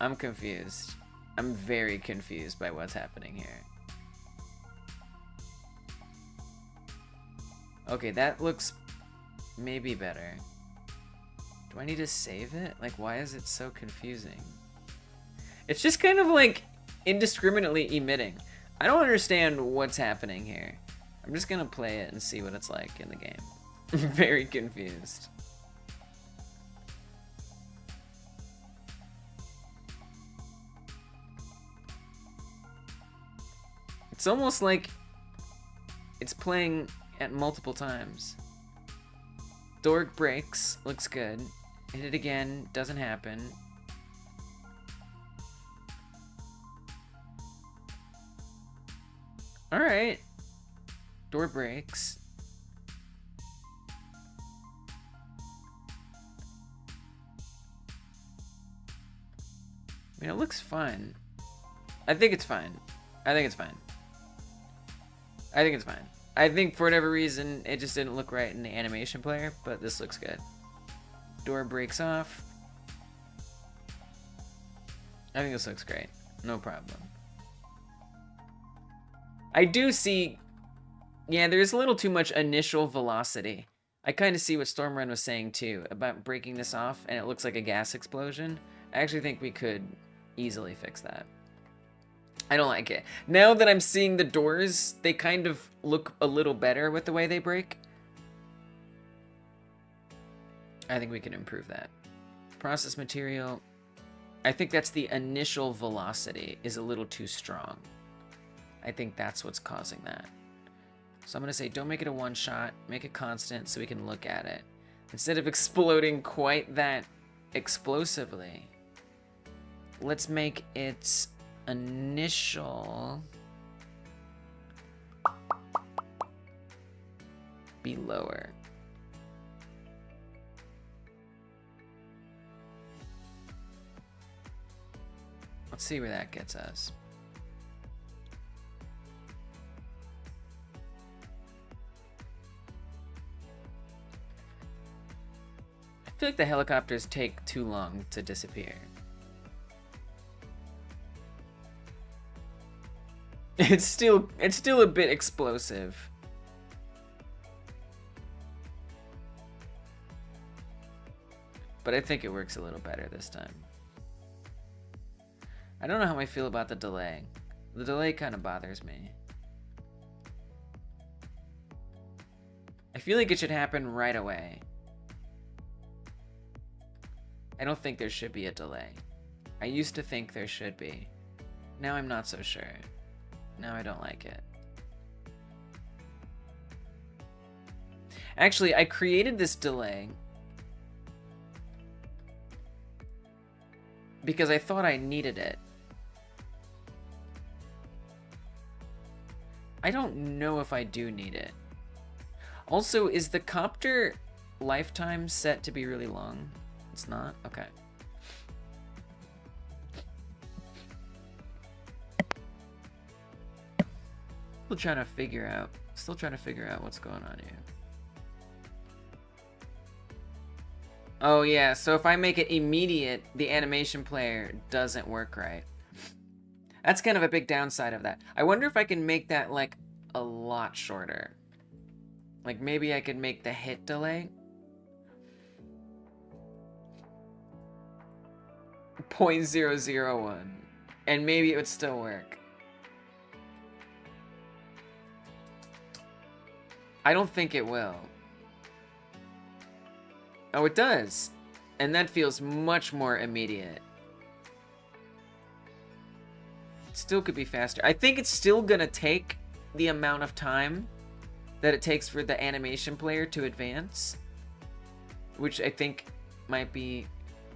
[SPEAKER 1] I'm confused. I'm very confused by what's happening here. Okay, that looks maybe better. Do I need to save it? Like, why is it so confusing? It's just kind of like indiscriminately emitting. I don't understand what's happening here. I'm just gonna play it and see what it's like in the game. I'm very confused. It's almost like it's playing at multiple times. Door breaks, looks good. Hit it again, doesn't happen. Alright. Door breaks. I mean, it looks fine. I think it's fine. I think it's fine. I think it's fine. I think for whatever reason, it just didn't look right in the animation player, but this looks good. Door breaks off. I think this looks great. No problem. I do see... Yeah, there's a little too much initial velocity. I kind of see what Stormrun was saying too, about breaking this off and it looks like a gas explosion. I actually think we could easily fix that. I don't like it. Now that I'm seeing the doors, they kind of look a little better with the way they break. I think we can improve that. Process material. I think that's the initial velocity is a little too strong. I think that's what's causing that. So I'm going to say don't make it a one shot, make it constant so we can look at it. Instead of exploding quite that explosively, let's make its initial be lower. Let's see where that gets us. I feel like the helicopters take too long to disappear. It's still a bit explosive. But I think it works a little better this time. I don't know how I feel about the delay. The delay kind of bothers me. I feel like it should happen right away. I don't think there should be a delay. I used to think there should be. Now I'm not so sure. Now I don't like it. Actually, I created this delay because I thought I needed it. I don't know if I do need it. Also, is the copter lifetime set to be really long? It's not? Okay. We're trying to figure out Still trying to figure out what's going on here. Oh yeah, so if I make it immediate, the animation player doesn't work right. That's kind of a big downside of that. I wonder if I can make that like a lot shorter. Like maybe I could make the hit delay 0.001 and maybe it would still work. I don't think it will. Oh, it does. And that feels much more immediate. Still could be faster. I think it's still gonna take the amount of time that it takes for the animation player to advance, which I think might be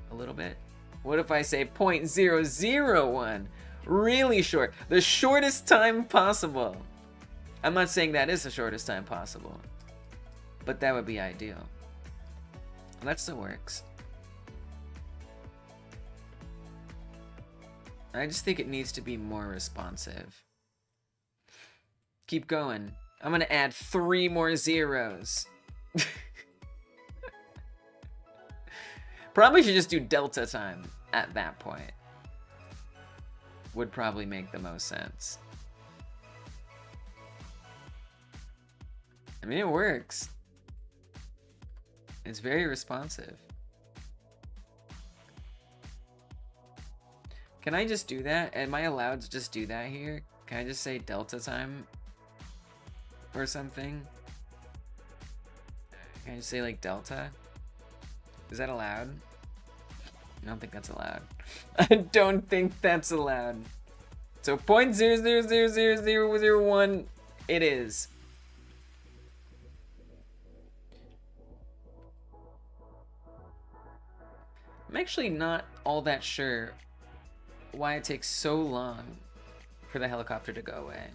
[SPEAKER 1] a little bit. What if I say 0.001? Really short. The shortest time possible. I'm not saying that is the shortest time possible, but that would be ideal. That still works. I just think it needs to be more responsive. Keep going. I'm gonna add 3 more zeros. Probably should just do delta time at that point. Would probably make the most sense. I mean, it works. It's very responsive. Can I just do that? Am I allowed to just do that here? Can I just say delta time or something? Can I just say like delta? Is that allowed? I don't think that's allowed. I don't think that's allowed. So 0.0000001 it is. I'm actually not all that sure why it takes so long for the helicopter to go away.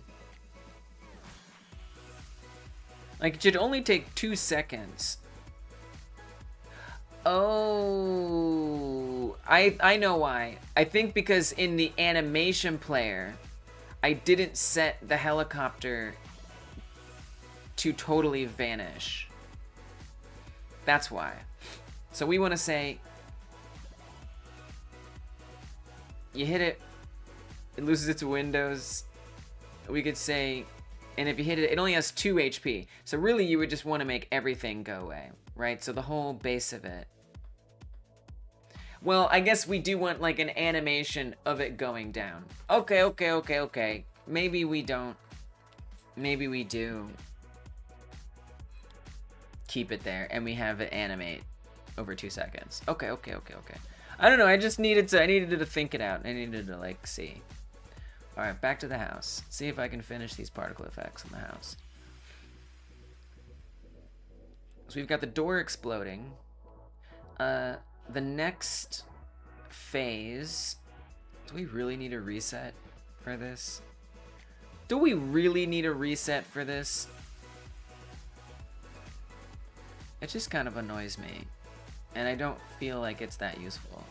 [SPEAKER 1] Like, it should only take 2 seconds. Oh, I know why. I think because in the animation player, I didn't set the helicopter to totally vanish. That's why. So we want to say, you hit it, it loses its windows. We could say, and if you hit it, it only has 2 HP. So really you would just want to make everything go away, right? So the whole base of it. Well, I guess we do want like an animation of it going down. Okay. Maybe we don't. Maybe we do. Keep it there and we have it animate over 2 seconds. Okay. I don't know, I needed to think it out. I needed to like see. All right, back to the house. See if I can finish these particle effects in the house. So we've got the door exploding. The next phase, do we really need a reset for this? Do we really need a reset for this? It just kind of annoys me. And I don't feel like it's that useful.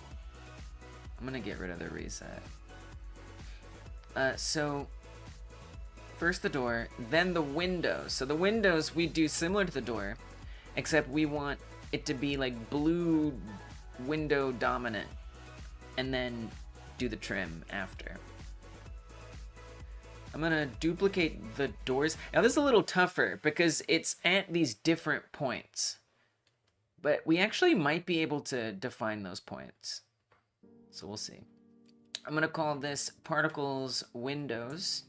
[SPEAKER 1] I'm gonna get rid of the reset. So first the door, then the windows. So the windows we do similar to the door, except we want it to be like blue window dominant, and then do the trim after. I'm gonna duplicate the doors. Now this is a little tougher because it's at these different points. But we actually might be able to define those points. So we'll see. I'm going to call this particles windows.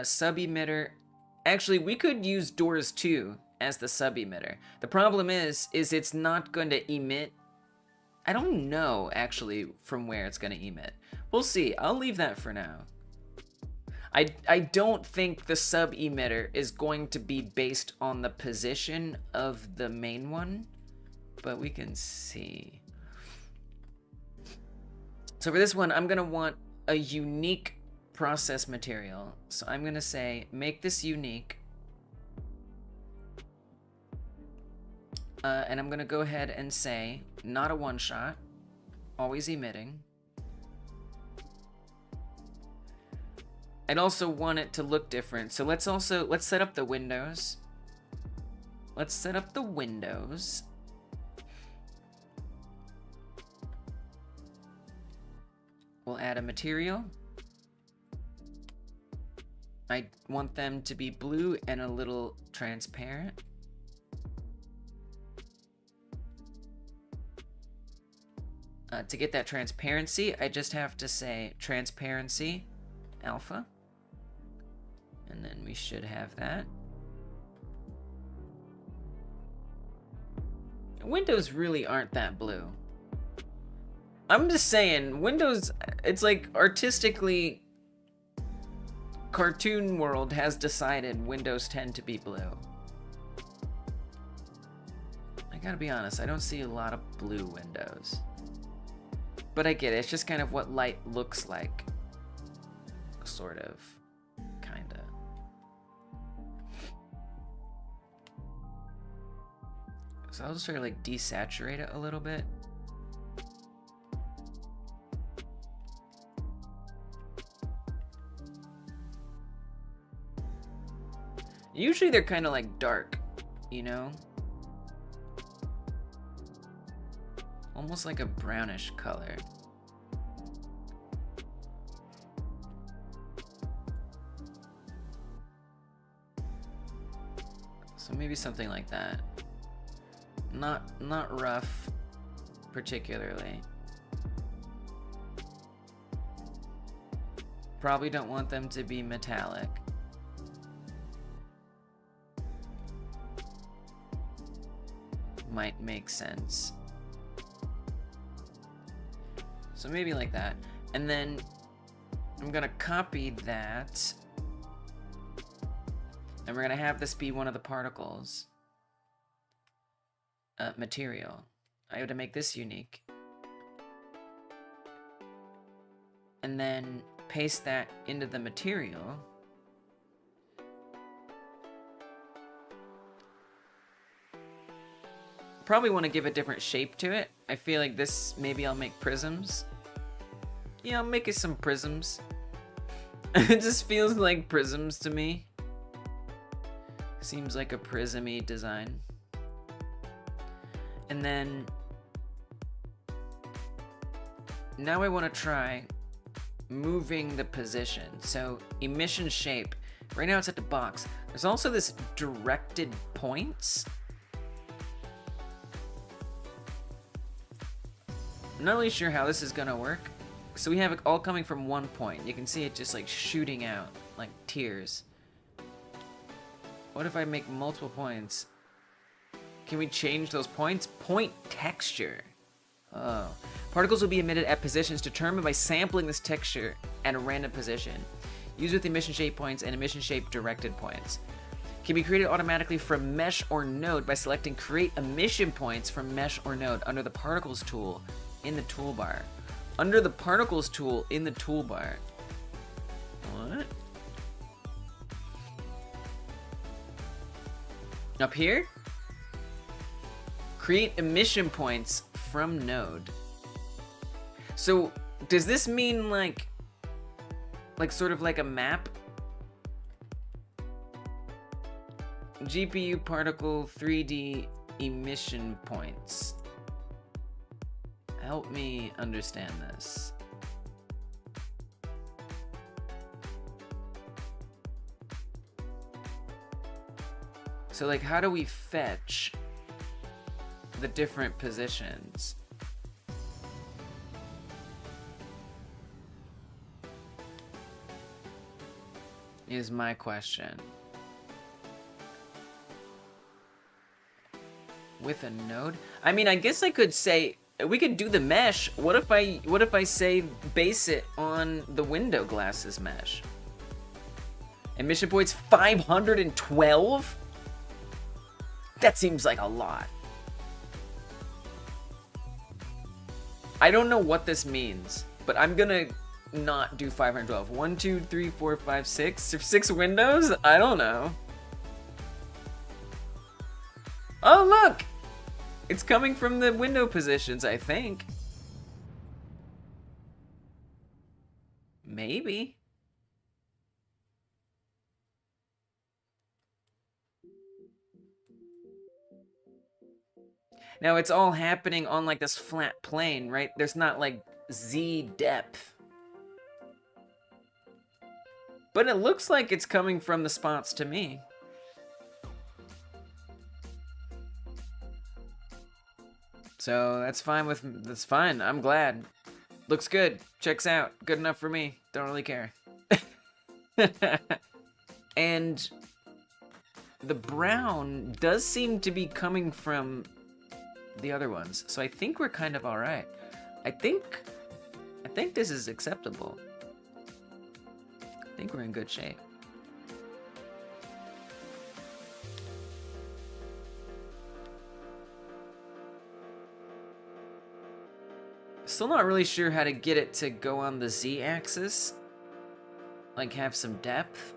[SPEAKER 1] Sub emitter. Actually, we could use doors too as the sub emitter. The problem is it's not going to emit. I don't know actually from where it's going to emit. We'll see. I'll leave that for now. I don't think the sub emitter is going to be based on the position of the main one, but we can see. So for this one, I'm gonna want a unique process material. So I'm gonna say, make this unique. And I'm gonna go ahead and say, not a one shot, always emitting. I'd also want it to look different. So let's set up the windows. Let's set up the windows. We'll add a material. I want them to be blue and a little transparent. To get that transparency, I just have to say transparency alpha. And then we should have that. Windows really aren't that blue. I'm just saying, Windows, it's like artistically, Cartoon World has decided Windows tend to be blue. I gotta be honest, I don't see a lot of blue windows. But I get it, it's just kind of what light looks like. Sort of. Kinda. So I'll just sort of like desaturate it a little bit. Usually they're kind of like dark, you know? Almost like a brownish color. So maybe something like that. Not rough, particularly. Probably don't want them to be metallic. Might make sense. So maybe like that. And then I'm gonna copy that. And we're gonna have this be one of the particles. Material. I have to make this unique. And then paste that into the material. Probably want to give a different shape to it. I feel like this, maybe I'll make prisms. Yeah, I'll make it some prisms. It just feels like prisms to me. Seems like a prism-y design. And then now I want to try moving the position. So emission shape, right now it's at the box. There's also this directed points. I'm not really sure how this is gonna work. So we have it all coming from one point. You can see it just like shooting out like tears. What if I make multiple points? Can we change those points? Point texture. Oh. Particles will be emitted at positions determined by sampling this texture at a random position. Use with emission shape points and emission shape directed points. Can be created automatically from mesh or node by selecting create emission points from mesh or node under the particles tool in the toolbar. Under the particles tool in the toolbar. What? Up here? Create emission points from node. So, does this mean like sort of like a map? GPU particle 3D emission points. Help me understand this. So like, how do we fetch the different positions? Is my question. With a node? I mean, I guess I could say we could do the mesh. What if I say base it on the window glasses mesh? Emission points 512? That seems like a lot. I don't know what this means, but I'm gonna not do 512. 1, 2, 3, 4, 5, 6. 6 windows? I don't know. Oh, look! It's coming from the window positions, I think. Maybe. Now it's all happening on like this flat plane, right? There's not like Z depth. But it looks like it's coming from the spots to me. So that's fine. I'm glad. Looks good. Checks out. Good enough for me. Don't really care. And the brown does seem to be coming from the other ones. So I think we're kind of all right. I think this is acceptable. I think we're in good shape. Still not really sure how to get it to go on the Z-axis. Like, have some depth.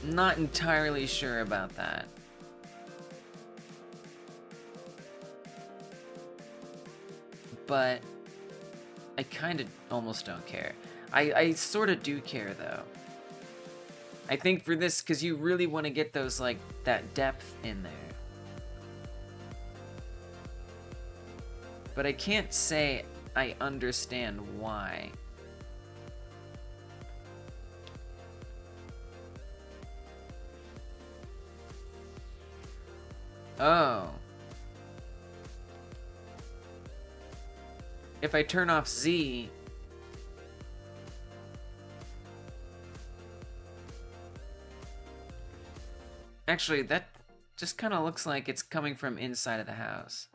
[SPEAKER 1] Not entirely sure about that. But I kind of almost don't care. I sort of do care, though. I think for this, because you really want to get those, like, that depth in there. But I can't say I understand why. Oh. If I turn off Z... Actually, that just kind of looks like it's coming from inside of the house.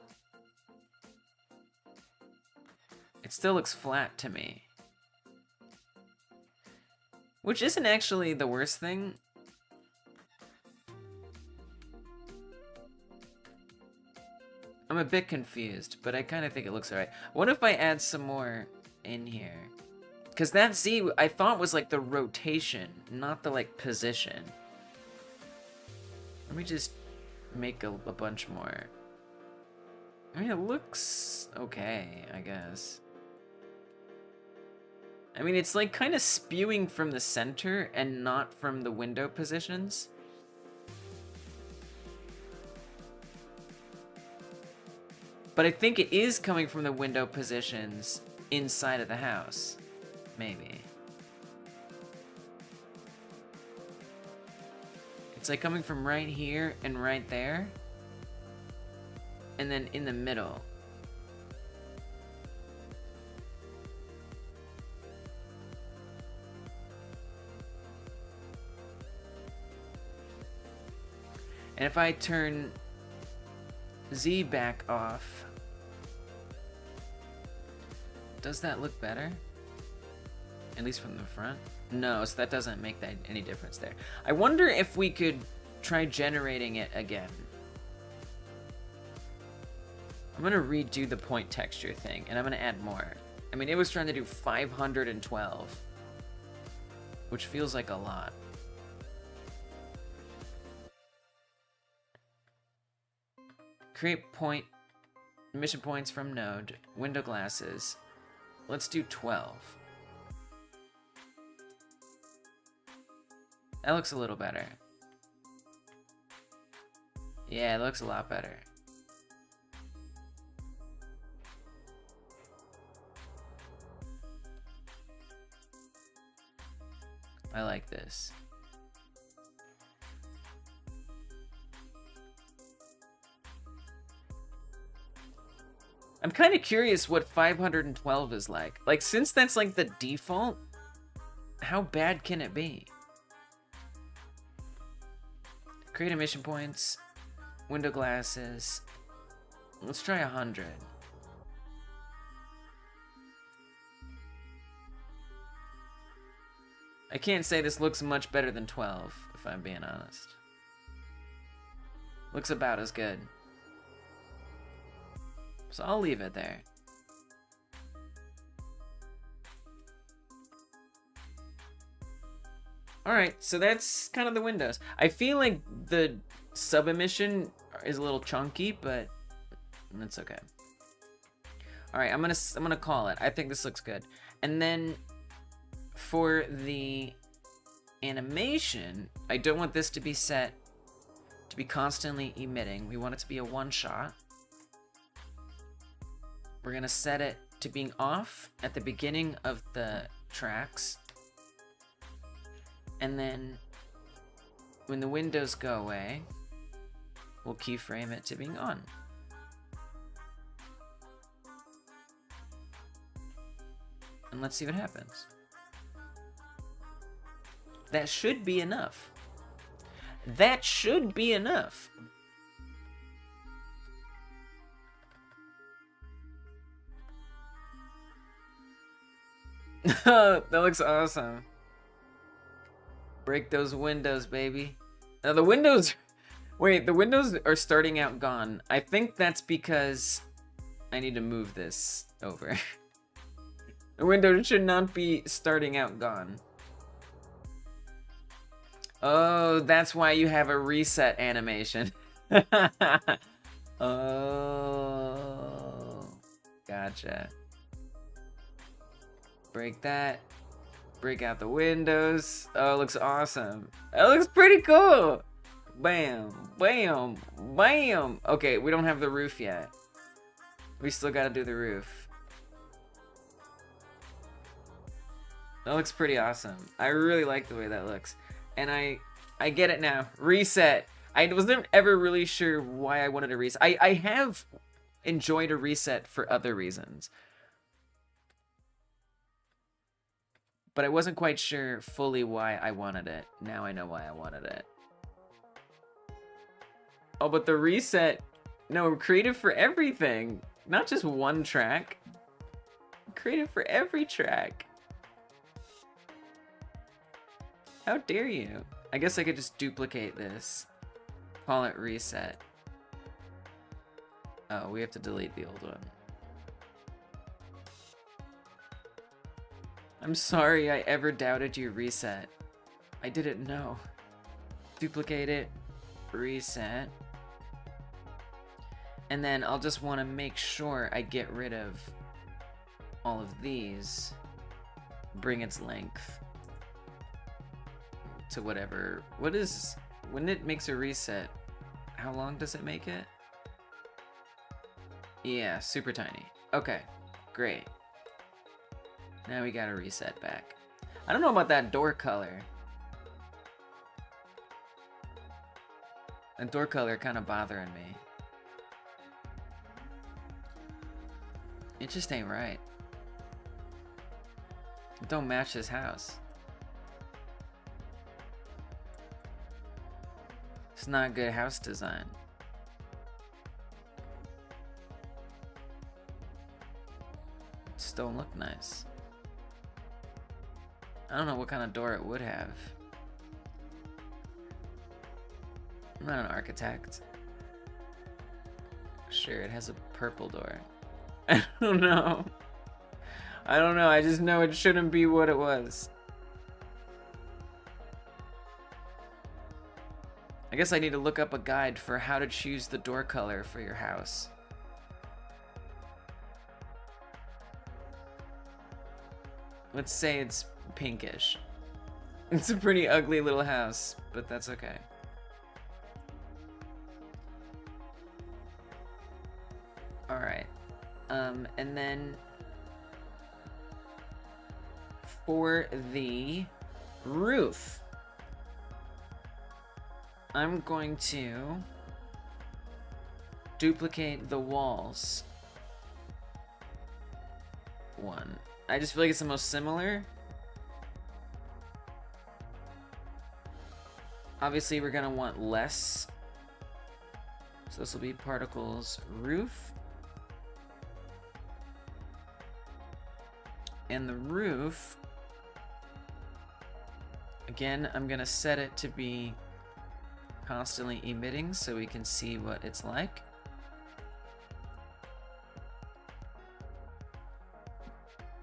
[SPEAKER 1] It still looks flat to me. Which isn't actually the worst thing. I'm a bit confused, but I kind of think it looks alright. What if I add some more in here? Because that Z I thought was like the rotation, not the like position. Let me just make a bunch more. I mean, it looks okay, I guess. I mean, it's like kind of spewing from the center and not from the window positions. But I think it is coming from the window positions inside of the house. Maybe. It's like coming from right here and right there. And then in the middle. And if I turn Z back off, does that look better? At least from the front? No, so that doesn't make that any difference there. I wonder if we could try generating it again. I'm gonna redo the point texture thing, and I'm gonna add more. I mean, it was trying to do 512, which feels like a lot. Create point, mission points from node, window glasses. Let's do 12. That looks a little better. Yeah, it looks a lot better. I like this. I'm kind of curious what 512 is like. Like, since that's like the default, how bad can it be? Create emission points, window glasses. Let's try 100. I can't say this looks much better than 12, if I'm being honest. Looks about as good. So I'll leave it there. Alright, so that's kind of the windows. I feel like the sub-emission is a little chunky, but that's okay. Alright, I'm gonna call it. I think this looks good. And then for the animation, I don't want this to be set to be constantly emitting. We want it to be a one-shot. We're gonna set it to being off at the beginning of the tracks. And then when the windows go away, we'll keyframe it to being on. And let's see what happens. That should be enough. That should be enough. That looks awesome. Break those windows, baby. Now the windows... Wait, the windows are starting out gone. I think that's because I need to move this over. The windows should not be starting out gone. Oh, that's why you have a reset animation. Oh, gotcha. Break that. Break out the windows. Oh, it looks awesome. That looks pretty cool. Bam, bam, bam. Okay, we don't have the roof yet. We still gotta do the roof. That looks pretty awesome. I really like the way that looks. And I get it now. Reset. I wasn't ever really sure why I wanted a reset. I have enjoyed a reset for other reasons. But I wasn't quite sure fully why I wanted it. Now I know why I wanted it. Oh, but the reset... No, creative for everything. Not just one track. Creative for every track. How dare you? I guess I could just duplicate this. Call it reset. Oh, we have to delete the old one. I'm sorry I ever doubted your reset. I didn't know. Duplicate it. Reset. And then I'll just want to make sure I get rid of all of these. Bring its length to whatever. What is... When it makes a reset, how long does it make it? Yeah, super tiny. Okay, great. Now we got a reset back. I don't know about that door color. That door color kind of bothering me. It just ain't right. It don't match his house. It's not good house design. It just don't look nice. I don't know what kind of door it would have. I'm not an architect. Sure, it has a purple door. I don't know. I don't know. I just know it shouldn't be what it was. I guess I need to look up a guide for how to choose the door color for your house. Let's say it's pinkish. It's a pretty ugly little house, but that's okay. Alright. And then for the roof, I'm going to duplicate the walls. One. I just feel like it's the most similar. Obviously, we're gonna want less. So this will be particles roof. And the roof, again, I'm gonna set it to be constantly emitting so we can see what it's like.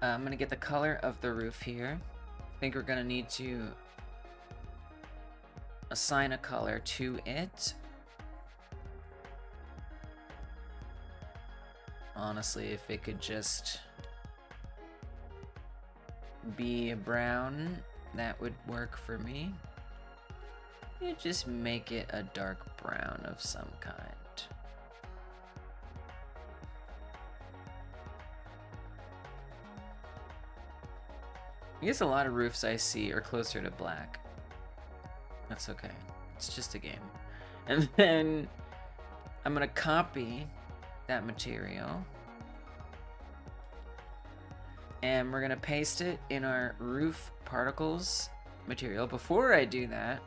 [SPEAKER 1] I'm gonna get the color of the roof here. I think we're gonna need to assign a color to it. Honestly, if it could just be brown, that would work for me. You just make it a dark brown. brown of some kind. I guess a lot of roofs I see are closer to black. That's okay. It's just a game. And then I'm gonna copy that material. And we're gonna paste it in our roof particles material. Before I do that,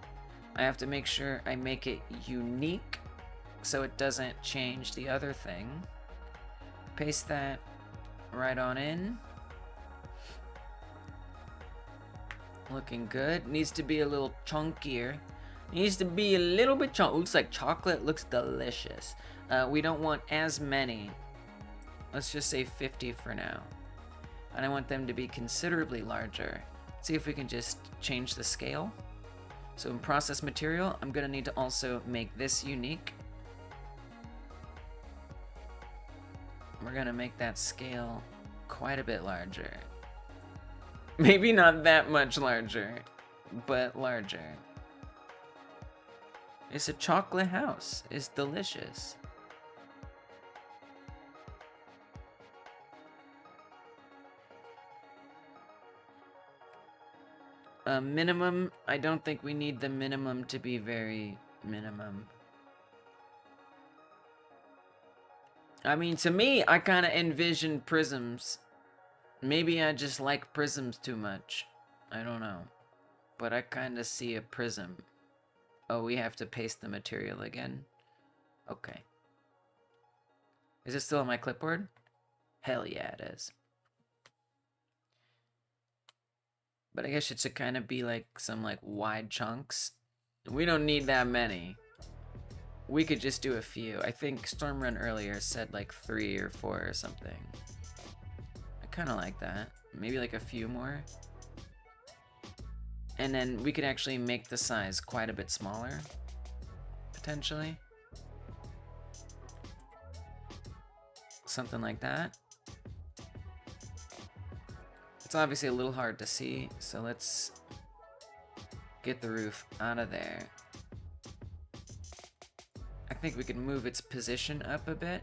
[SPEAKER 1] I have to make sure I make it unique so it doesn't change the other thing. Paste that right on in. Looking good. Needs to be a little chunkier. Needs to be a little bit chunky. Looks like chocolate. Looks delicious. We don't want as many. Let's just say 50 for now. And I want them to be considerably larger. Let's see if we can just change the scale. So in process material, I'm gonna need to also make this unique. We're gonna make that scale quite a bit larger. Maybe not that much larger, but larger. It's a chocolate house. It's delicious. Minimum, I don't think we need the minimum to be very minimum. I mean, to me, I kind of envision prisms. Maybe I just like prisms too much. I don't know. But I kind of see a prism. Oh, we have to paste the material again? Okay. Is it still on my clipboard? Hell yeah, it is. But I guess it should kind of be like some like wide chunks. We don't need that many. We could just do a few. I think Stormrun earlier said like 3 or 4 or something. I kind of like that. Maybe like a few more. And then we could actually make the size quite a bit smaller. Potentially. Something like that. It's obviously a little hard to see, so let's get the roof out of there. I think we can move its position up a bit.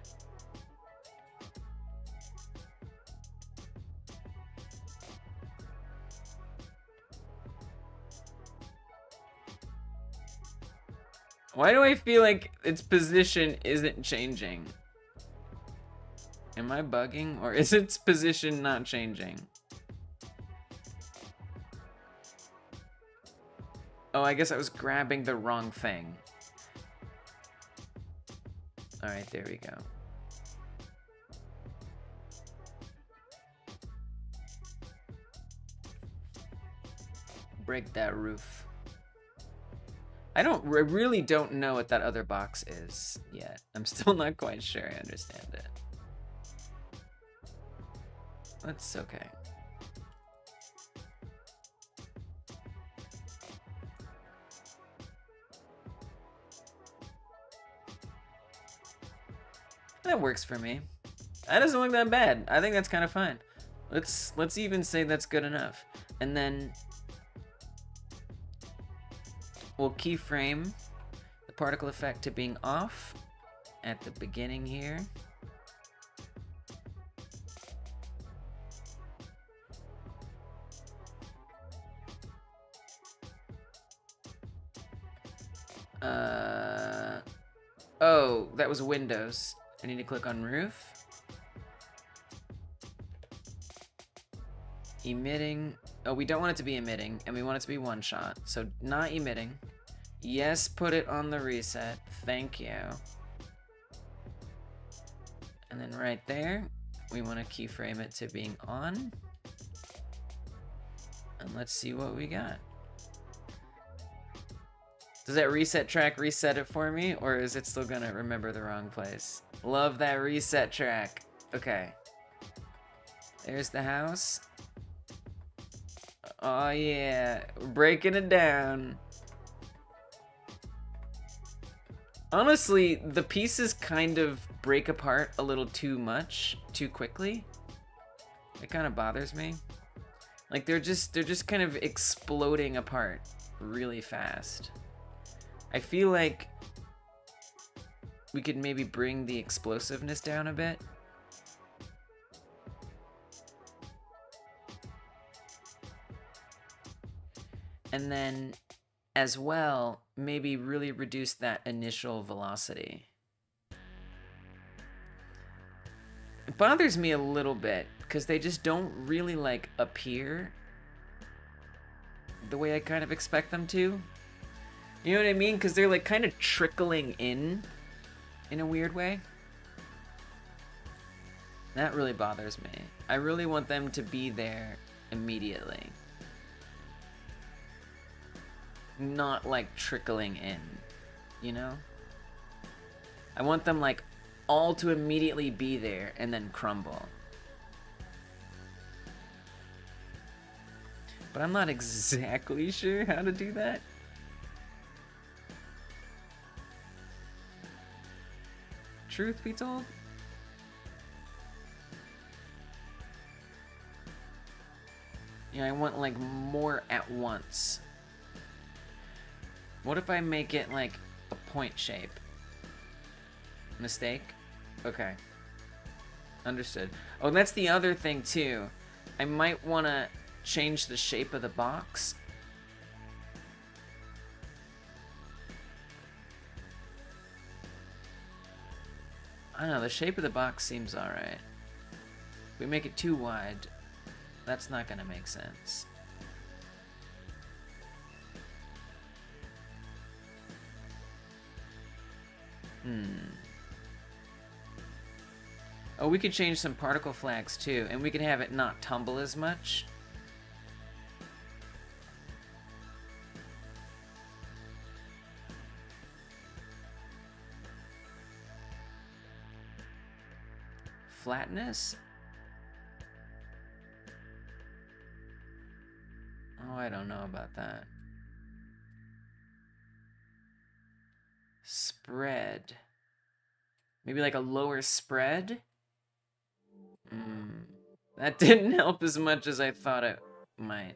[SPEAKER 1] Why do I feel like its position isn't changing? Am I bugging, or is its position not changing? Oh, I guess I was grabbing the wrong thing. Alright, there we go. Break that roof. I really don't know what that other box is yet. I'm still not quite sure I understand it. That's okay. That works for me. That doesn't look that bad. I think that's kind of fine. Let's even say that's good enough. And then we'll keyframe the particle effect to being off at the beginning here. Oh, that was Windows. I need to click on roof. Emitting. Oh, we don't want it to be emitting, and we want it to be one shot. So not emitting. Yes, put it on the reset. Thank you. And then right there, we want to keyframe it to being on. And let's see what we got. Does that reset track reset it for me, or is it still gonna remember the wrong place? Love that reset track. Okay. There's the house. Oh yeah, breaking it down. Honestly, the pieces kind of break apart a little too much, too quickly. It kind of bothers me. Like they're just kind of exploding apart really fast. I feel like we could maybe bring the explosiveness down a bit. And then, as well, maybe really reduce that initial velocity. It bothers me a little bit, because they just don't really, like, appear the way I kind of expect them to. You know what I mean? Because they're, like, kind of trickling in a weird way. That really bothers me. I really want them to be there immediately. Not, like, trickling in, you know? I want them, like, all to immediately be there and then crumble. But I'm not exactly sure how to do that. Truth be told. Yeah, I want, like, more at once. What if I make it, like, a point shape? Mistake? Okay. Understood. Oh, that's the other thing, too. I might want to change the shape of the box. I don't know, the shape of the box seems alright. If we make it too wide, that's not gonna make sense. Oh, we could change some particle flags too, and we could have it not tumble as much. Flatness? Oh, I don't know about that. Spread. Maybe like a lower spread? That didn't help as much as I thought it might.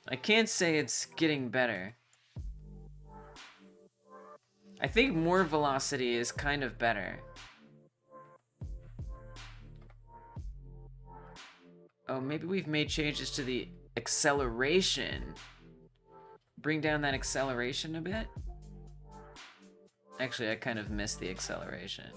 [SPEAKER 1] I can't say it's getting better. I think more velocity is kind of better. Oh, maybe we've made changes to the acceleration. Bring down that acceleration a bit. Actually, I kind of missed the acceleration.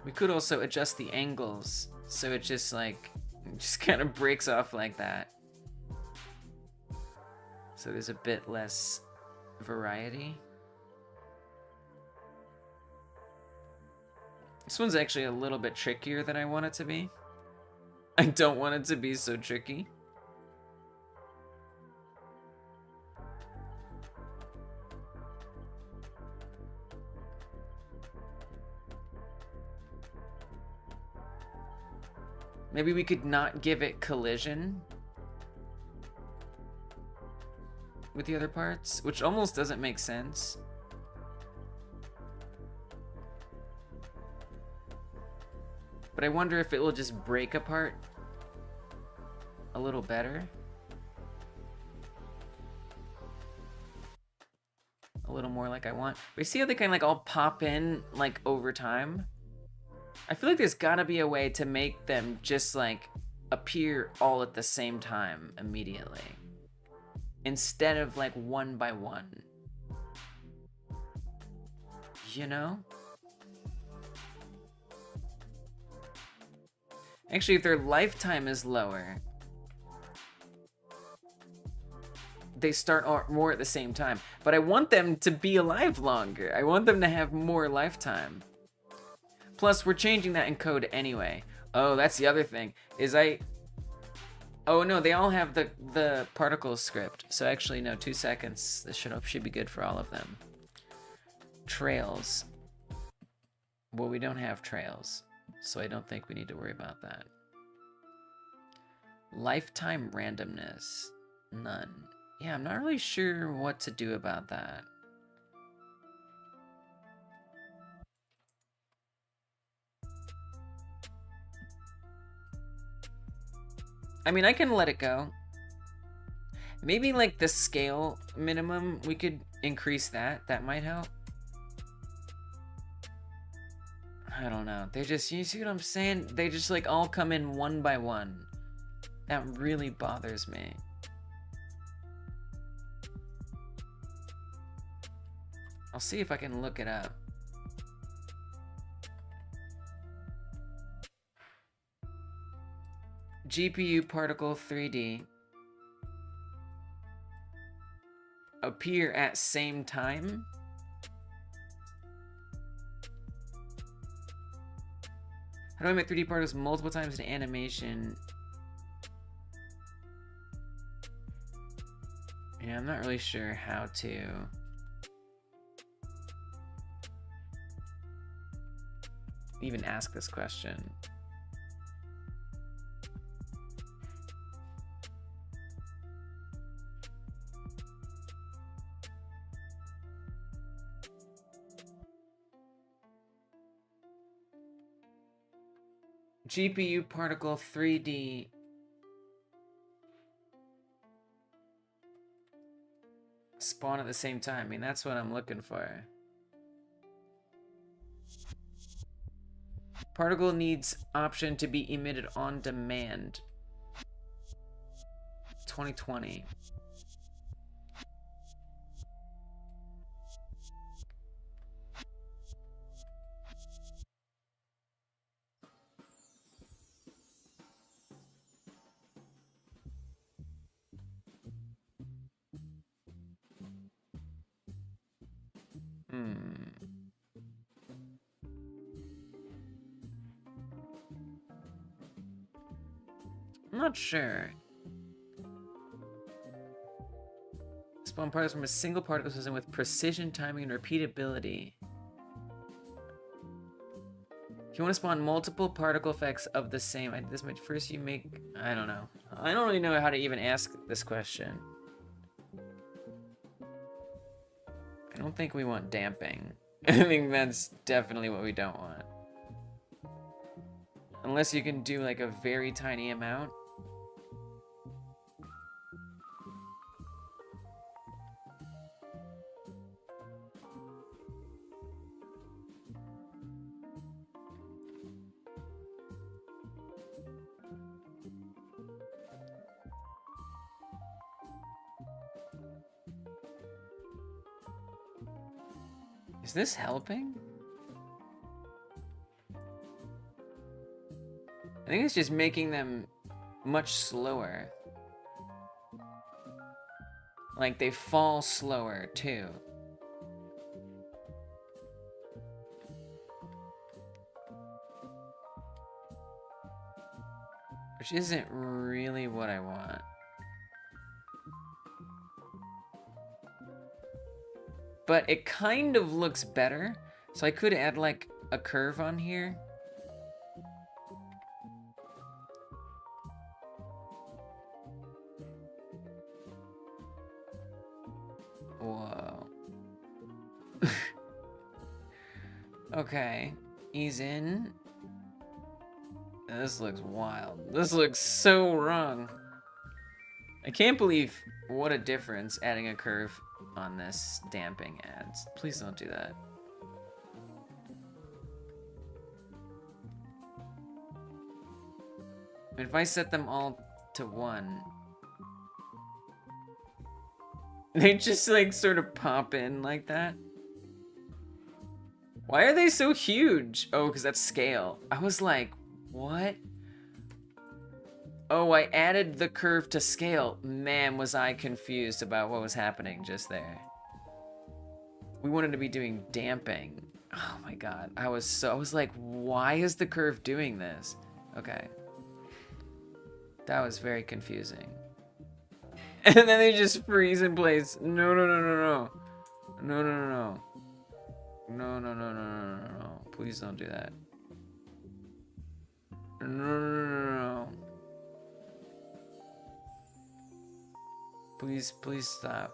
[SPEAKER 1] We could also adjust the angles so it just like, just kind of breaks off like that. So there's a bit less variety. This one's actually a little bit trickier than I want it to be. I don't want it to be so tricky. Maybe we could not give it collision with the other parts, which almost doesn't make sense. But I wonder if it will just break apart a little better. A little more like I want. We see how they kind of like all pop in like over time. I feel like there's gotta be a way to make them just like appear all at the same time immediately, instead of like one by one. You know? Actually, if their lifetime is lower, they start more at the same time. But I want them to be alive longer. I want them to have more lifetime. Plus, we're changing that in code anyway. Oh, that's the other thing. Oh no, they all have the particle script. So actually, no, 2 seconds. This should be good for all of them. Trails. Well, we don't have trails, so I don't think we need to worry about that. Lifetime randomness. None. Yeah, I'm not really sure what to do about that. I mean, I can let it go. Maybe like the scale minimum, we could increase that. That might help. I don't know. They just, you see what I'm saying? They just like all come in one by one. That really bothers me. I'll see if I can look it up. GPU particle 3D appear at same time. How do I make 3D particles multiple times in animation? Yeah, I'm not really sure how to. Even ask this question. GPU particle 3D spawn at the same time. I mean, that's what I'm looking for. Particle needs option to be emitted on demand. 2020. I'm not sure. Spawn particles from a single particle system with precision, timing, and repeatability. If you want to spawn multiple particle effects of the same, this might first you make. I don't know. I don't really know how to even ask this question. I don't think we want damping. I think that's definitely what we don't want. Unless you can do like a very tiny amount. Is this helping? I think it's just making them much slower. Like they fall slower too. Which isn't really what I want. But it kind of looks better. So I could add like a curve on here. Whoa. Okay. Ease in. This looks wild. This looks so wrong. I can't believe what a difference adding a curve on this damping adds. Please don't do that. I mean, if I set them all to 1, they just like sort of pop in like that. Why are they so huge? Oh, because that's scale. I was like, what? Oh, I added the curve to scale. Man, was I confused about what was happening just there. We wanted to be doing damping. Oh my god. I was like, why is the curve doing this? Okay. That was very confusing. And then they just freeze in place. No, no, no, no, no. No, no, no, no. No, no, no, no, no, no, no. Please don't do that. No, no, no, no, no. Please, please stop.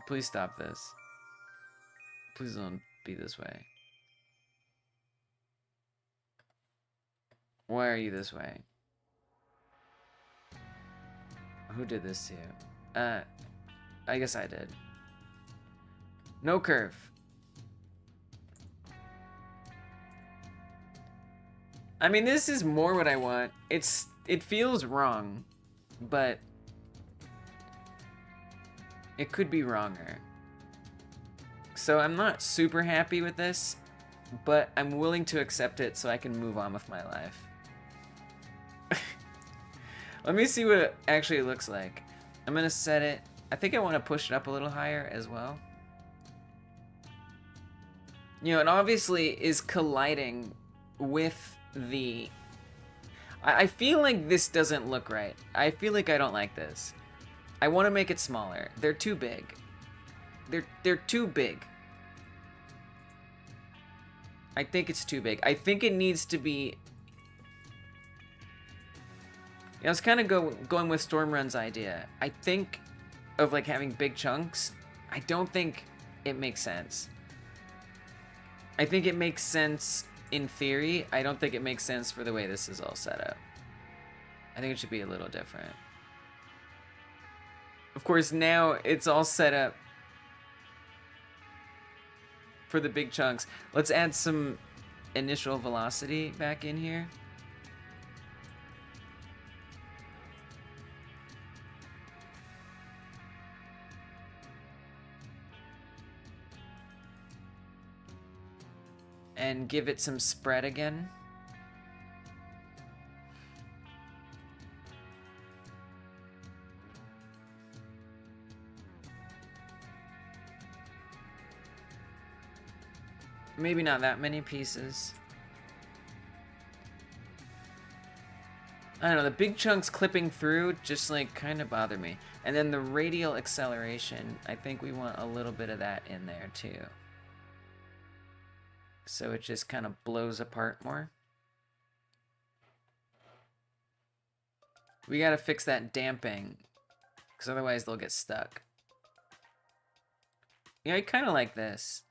[SPEAKER 1] Please stop this. Please don't be this way. Why are you this way? Who did this to you? I guess I did. No curve. I mean, this is more what I want. It feels wrong, but it could be wronger. So I'm not super happy with this, but I'm willing to accept it so I can move on with my life. Let me see what it actually looks like. I'm gonna set it, I think I want to push it up a little higher as well. You know, it obviously is colliding with the... I feel like this doesn't look right. I feel like I don't like this. I want to make it smaller. They're too big. They're too big. I think it's too big. I think it needs to be... You know, I was kind of going with Stormrun's idea. I think of like having big chunks. I don't think it makes sense. I think it makes sense in theory. I don't think it makes sense for the way this is all set up. I think it should be a little different. Of course, now it's all set up for the big chunks. Let's add some initial velocity back in here. And give it some spread again. Maybe not that many pieces. I don't know, the big chunks clipping through just like kind of bother me. And then the radial acceleration, I think we want a little bit of that in there too. So it just kind of blows apart more. We gotta fix that damping, because otherwise they'll get stuck. Yeah, I kind of like this.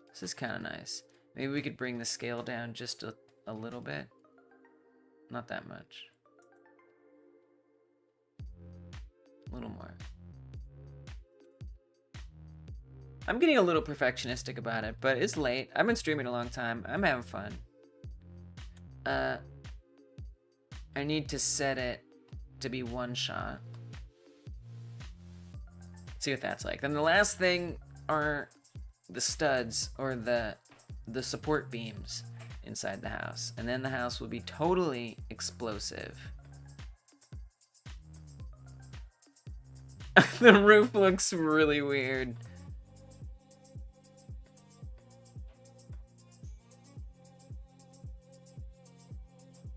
[SPEAKER 1] This is kind of nice. Maybe we could bring the scale down just a little bit. Not that much. A little more. I'm getting a little perfectionistic about it, but it's late. I've been streaming a long time. I'm having fun. I need to set it to be one shot. See what that's like. Then the last thing are the studs, or the support beams inside the house. And then the house will be totally explosive. The roof looks really weird.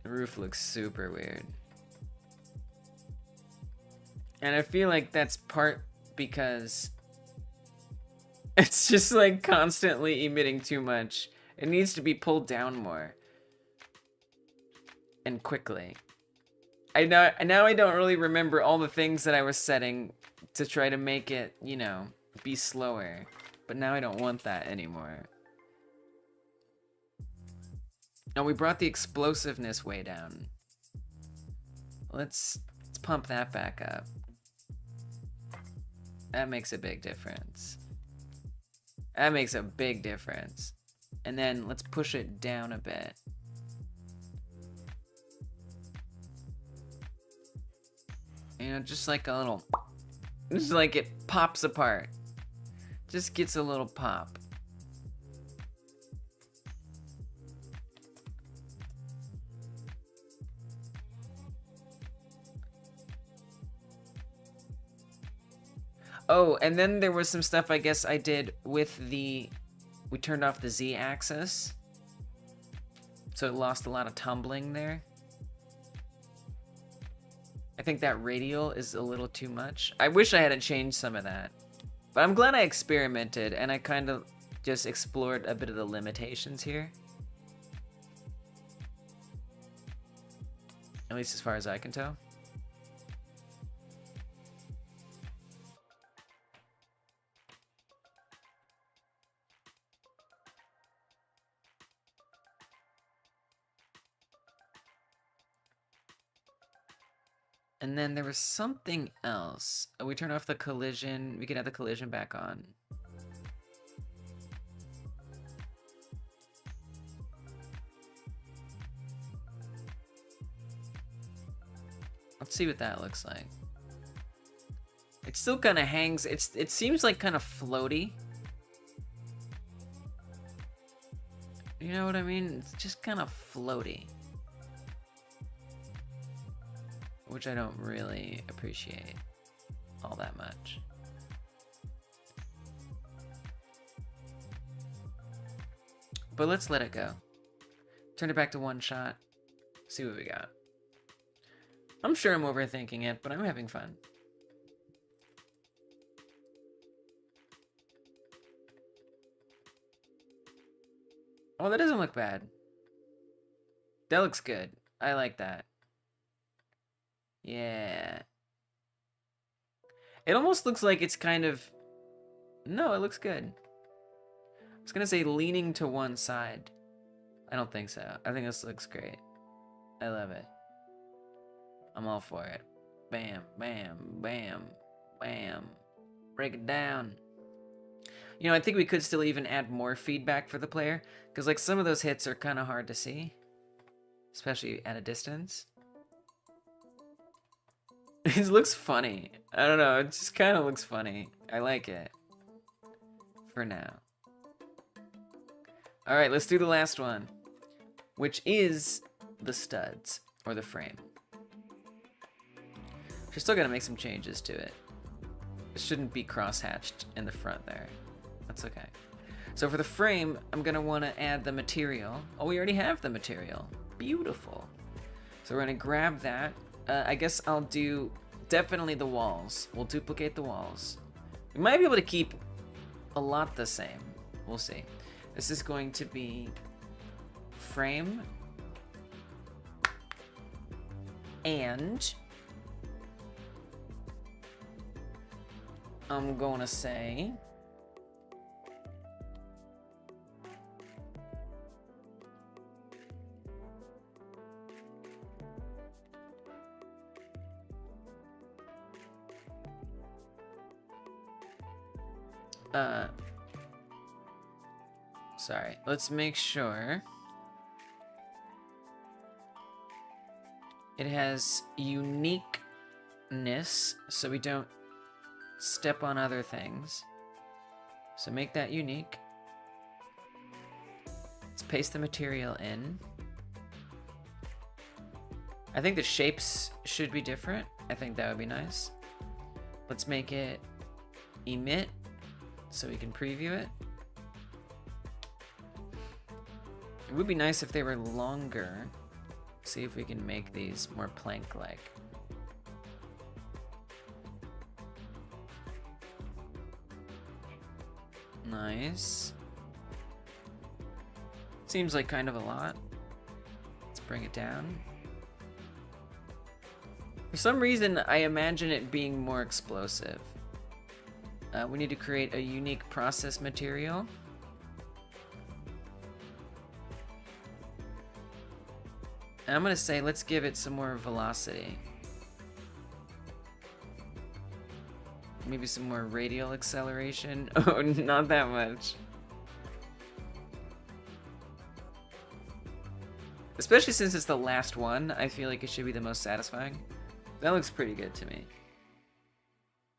[SPEAKER 1] The roof looks super weird. And I feel like that's part because it's just like constantly emitting too much. It needs to be pulled down more. And quickly. Now I don't really remember all the things that I was setting to try to make it, you know, be slower. But now I don't want that anymore. Now we brought the explosiveness way down. Let's pump that back up. That makes a big difference. That makes a big difference. And then let's push it down a bit. You know, just like a little... Just like it pops apart. Just gets a little pop. Oh, and then there was some stuff I guess I did with the... We turned off the Z-axis. So it lost a lot of tumbling there. I think that radial is a little too much. I wish I hadn't changed some of that. But I'm glad I experimented and I kind of just explored a bit of the limitations here. At least as far as I can tell. And then there was something else. Oh, we turn off the collision. We can have the collision back on. Let's see what that looks like. It still kind of hangs. It seems like kind of floaty. You know what I mean? It's just kind of floaty. Which I don't really appreciate all that much. But let's let it go. Turn it back to one shot. See what we got. I'm sure I'm overthinking it, but I'm having fun. Oh, that doesn't look bad. That looks good. I like that. Yeah. It almost looks like it's kind of... No, it looks good. I was gonna say leaning to one side. I don't think so. I think this looks great. I love it. I'm all for it. Bam, bam, bam, bam. Break it down. You know, I think we could still even add more feedback for the player, because like some of those hits are kind of hard to see, especially at a distance. It looks funny. I don't know, it just kind of looks funny. I like it. For now. Alright, let's do the last one, which is the studs, or the frame. We're still gonna make some changes to it. It shouldn't be cross-hatched in the front there. That's okay. So for the frame, I'm gonna wanna add the material. Oh, we already have the material. Beautiful. So we're gonna grab that. I guess I'll do definitely the walls. We'll duplicate the walls. We might be able to keep a lot the same. We'll see. This is going to be frame and I'm gonna say sorry, let's make sure it has uniqueness so we don't step on other things. So make that unique. Let's paste the material in. I think the shapes should be different. I think that would be nice. Let's make it emit so we can preview it. It would be nice if they were longer. See if we can make these more plank-like. Nice. Seems like kind of a lot. Let's bring it down. For some reason, I imagine it being more explosive. We need to create a unique process material. And I'm gonna say, let's give it some more velocity. Maybe some more radial acceleration. Oh, not that much. Especially since it's the last one, I feel like it should be the most satisfying. That looks pretty good to me.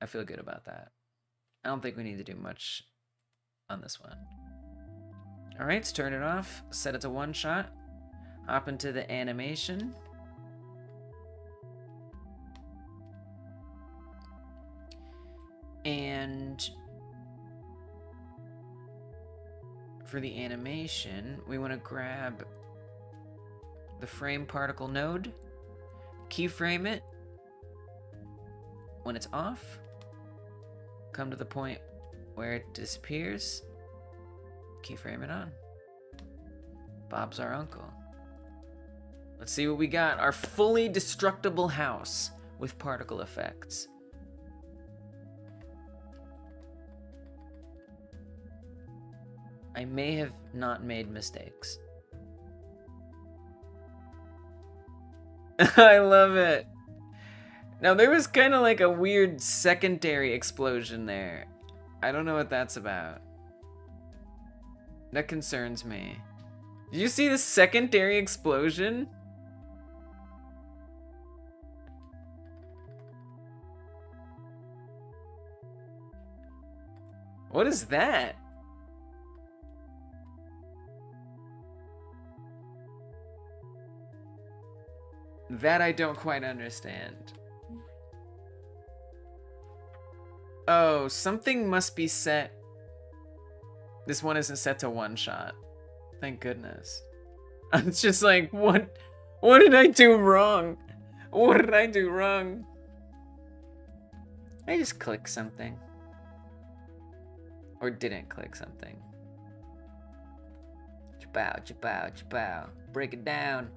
[SPEAKER 1] I feel good about that. I don't think we need to do much on this one. Alright, let's turn it off. Set it to one shot. Hop into the animation. And for the animation, we want to grab the frame particle node, keyframe it when it's off, come to the point where it disappears, keyframe it on. Bob's our uncle. Let's see what we got. Our fully destructible house with particle effects. I may have not made mistakes. I love it. Now, there was kind of like a weird secondary explosion there. I don't know what that's about. That concerns me. Did you see the secondary explosion? What is that? That I don't quite understand. Oh, something must be set. This one isn't set to one shot. Thank goodness. It's just like, what did I do wrong? What did I do wrong? I just clicked something. Or didn't click something. Chapow, chapow, chapow. Break it down.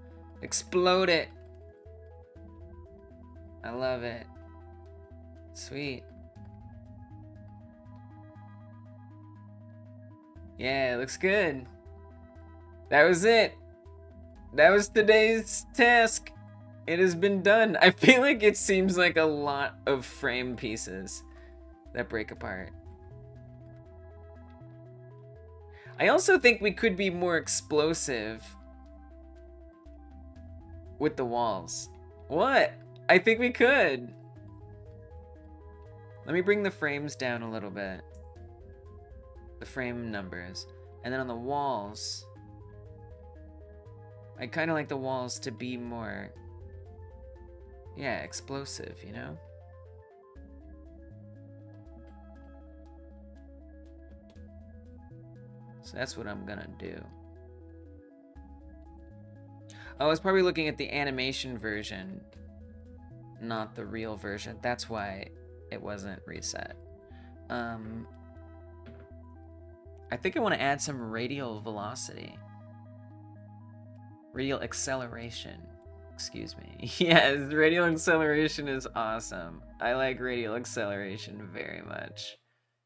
[SPEAKER 1] Explode it. I love it. Sweet. Yeah, it looks good. That was it. That was today's task. It has been done. I feel like it seems like a lot of frame pieces that break apart. I also think we could be more explosive with the walls. What? I think we could. Let me bring the frames down a little bit. The frame numbers. And then on the walls, I kind of like the walls to be more, yeah, explosive, you know? So that's what I'm gonna do. I was probably looking at the animation version, not the real version. That's why it wasn't reset. I think I want to add some radial velocity. Radial acceleration. Excuse me. Yes, radial acceleration is awesome. I like radial acceleration very much.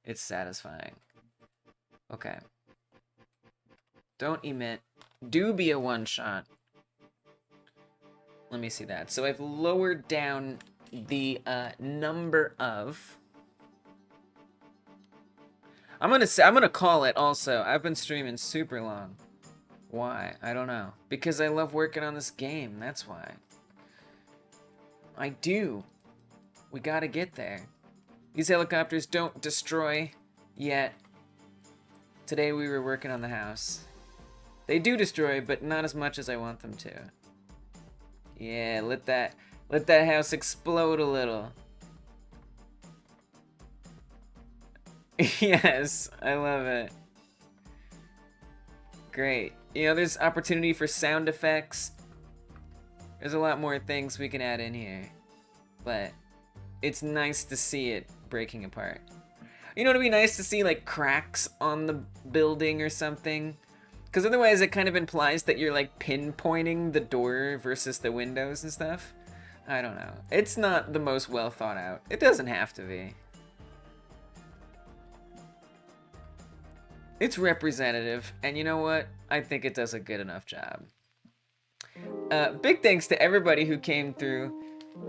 [SPEAKER 1] It's satisfying. Okay. Don't emit. Do be a one-shot. Let me see that. So I've lowered down the number of... I'm gonna call it also. I've been streaming super long. Why? I don't know. Because I love working on this game. That's why. I do. We gotta get there. These helicopters don't destroy yet. Today we were working on the house. They do destroy, but not as much as I want them to. Yeah, let that house explode a little. Yes, I love it. Great. You know, there's opportunity for sound effects. There's a lot more things we can add in here. But it's nice to see it breaking apart. You know, it'd be nice to see, like, cracks on the building or something. Because otherwise it kind of implies that you're, like, pinpointing the door versus the windows and stuff. I don't know. It's not the most well thought out. It doesn't have to be. It's representative, and you know what? I think it does a good enough job. Big thanks to everybody who came through,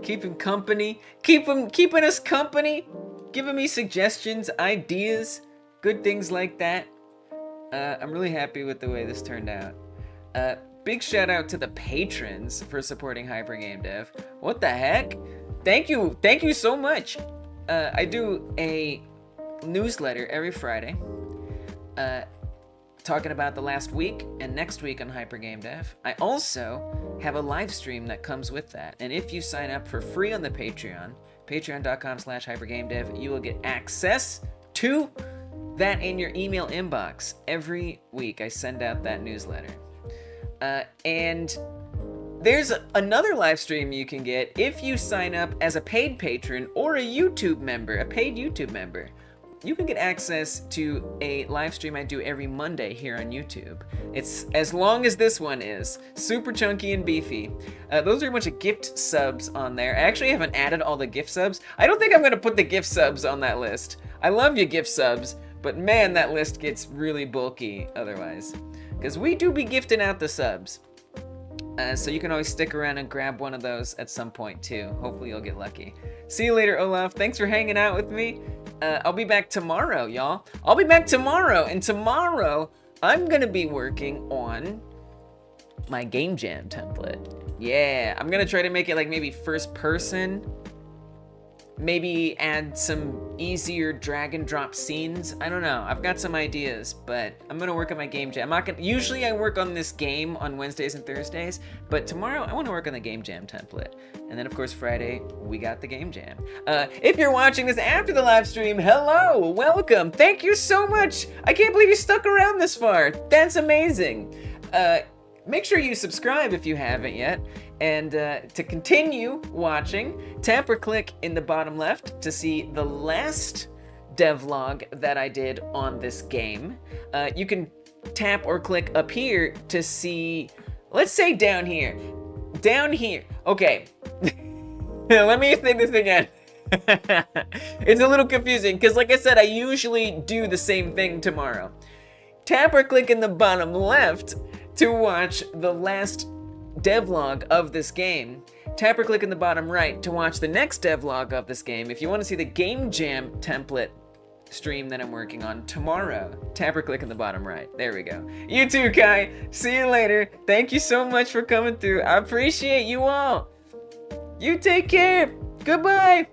[SPEAKER 1] keeping company, keeping us company, giving me suggestions, ideas, good things like that. I'm really happy with the way this turned out. Big shout out to the patrons for supporting Hyper Gamedev. What the heck? Thank you so much. I do a newsletter every Friday. Talking about the last week and next week on Hyper Gamedev. I also have a live stream that comes with that. And if you sign up for free on the Patreon, patreon.com/hypergamedev, you will get access to that in your email inbox. Every week I send out that newsletter. And there's another live stream you can get if you sign up as a paid patron or a YouTube member, a paid YouTube member. You can get access to a live stream I do every Monday here on YouTube. It's as long as this one is. Super chunky and beefy. Those are a bunch of gift subs on there. I actually haven't added all the gift subs. I don't think I'm gonna put the gift subs on that list. I love you gift subs, but man, that list gets really bulky otherwise. Because we do be gifting out the subs. So you can always stick around and grab one of those at some point too. Hopefully you'll get lucky. See you later, Olaf. Thanks for hanging out with me. I'll be back tomorrow, y'all. I'll be back tomorrow, and tomorrow I'm gonna be working on my game jam template. Yeah, I'm gonna try to make it like maybe first person. Maybe add some easier drag and drop scenes. I don't know. I've got some ideas, but I'm gonna work on my game jam. I'm not gonna. Usually I work on this game on Wednesdays and Thursdays, but tomorrow I want to work on the game jam template. And then of course Friday we got the game jam. If you're watching this after the live stream, hello, welcome. Thank you so much. I can't believe you stuck around this far. That's amazing. Make sure you subscribe if you haven't yet. And to continue watching, tap or click in the bottom left to see the last devlog that I did on this game. You can tap or click up here to see, let's say down here. Down here. Okay. Let me say this again. It's a little confusing because like I said, I usually do the same thing tomorrow. Tap or click in the bottom left to watch the last devlog of this game. Tap or click in the bottom right to watch the next devlog of this game. If you want to see the game jam template stream that I'm working on tomorrow, tap or click in the bottom right. There we go. You too, Kai. See you later. Thank you so much for coming through. I appreciate you all. You take care. Goodbye.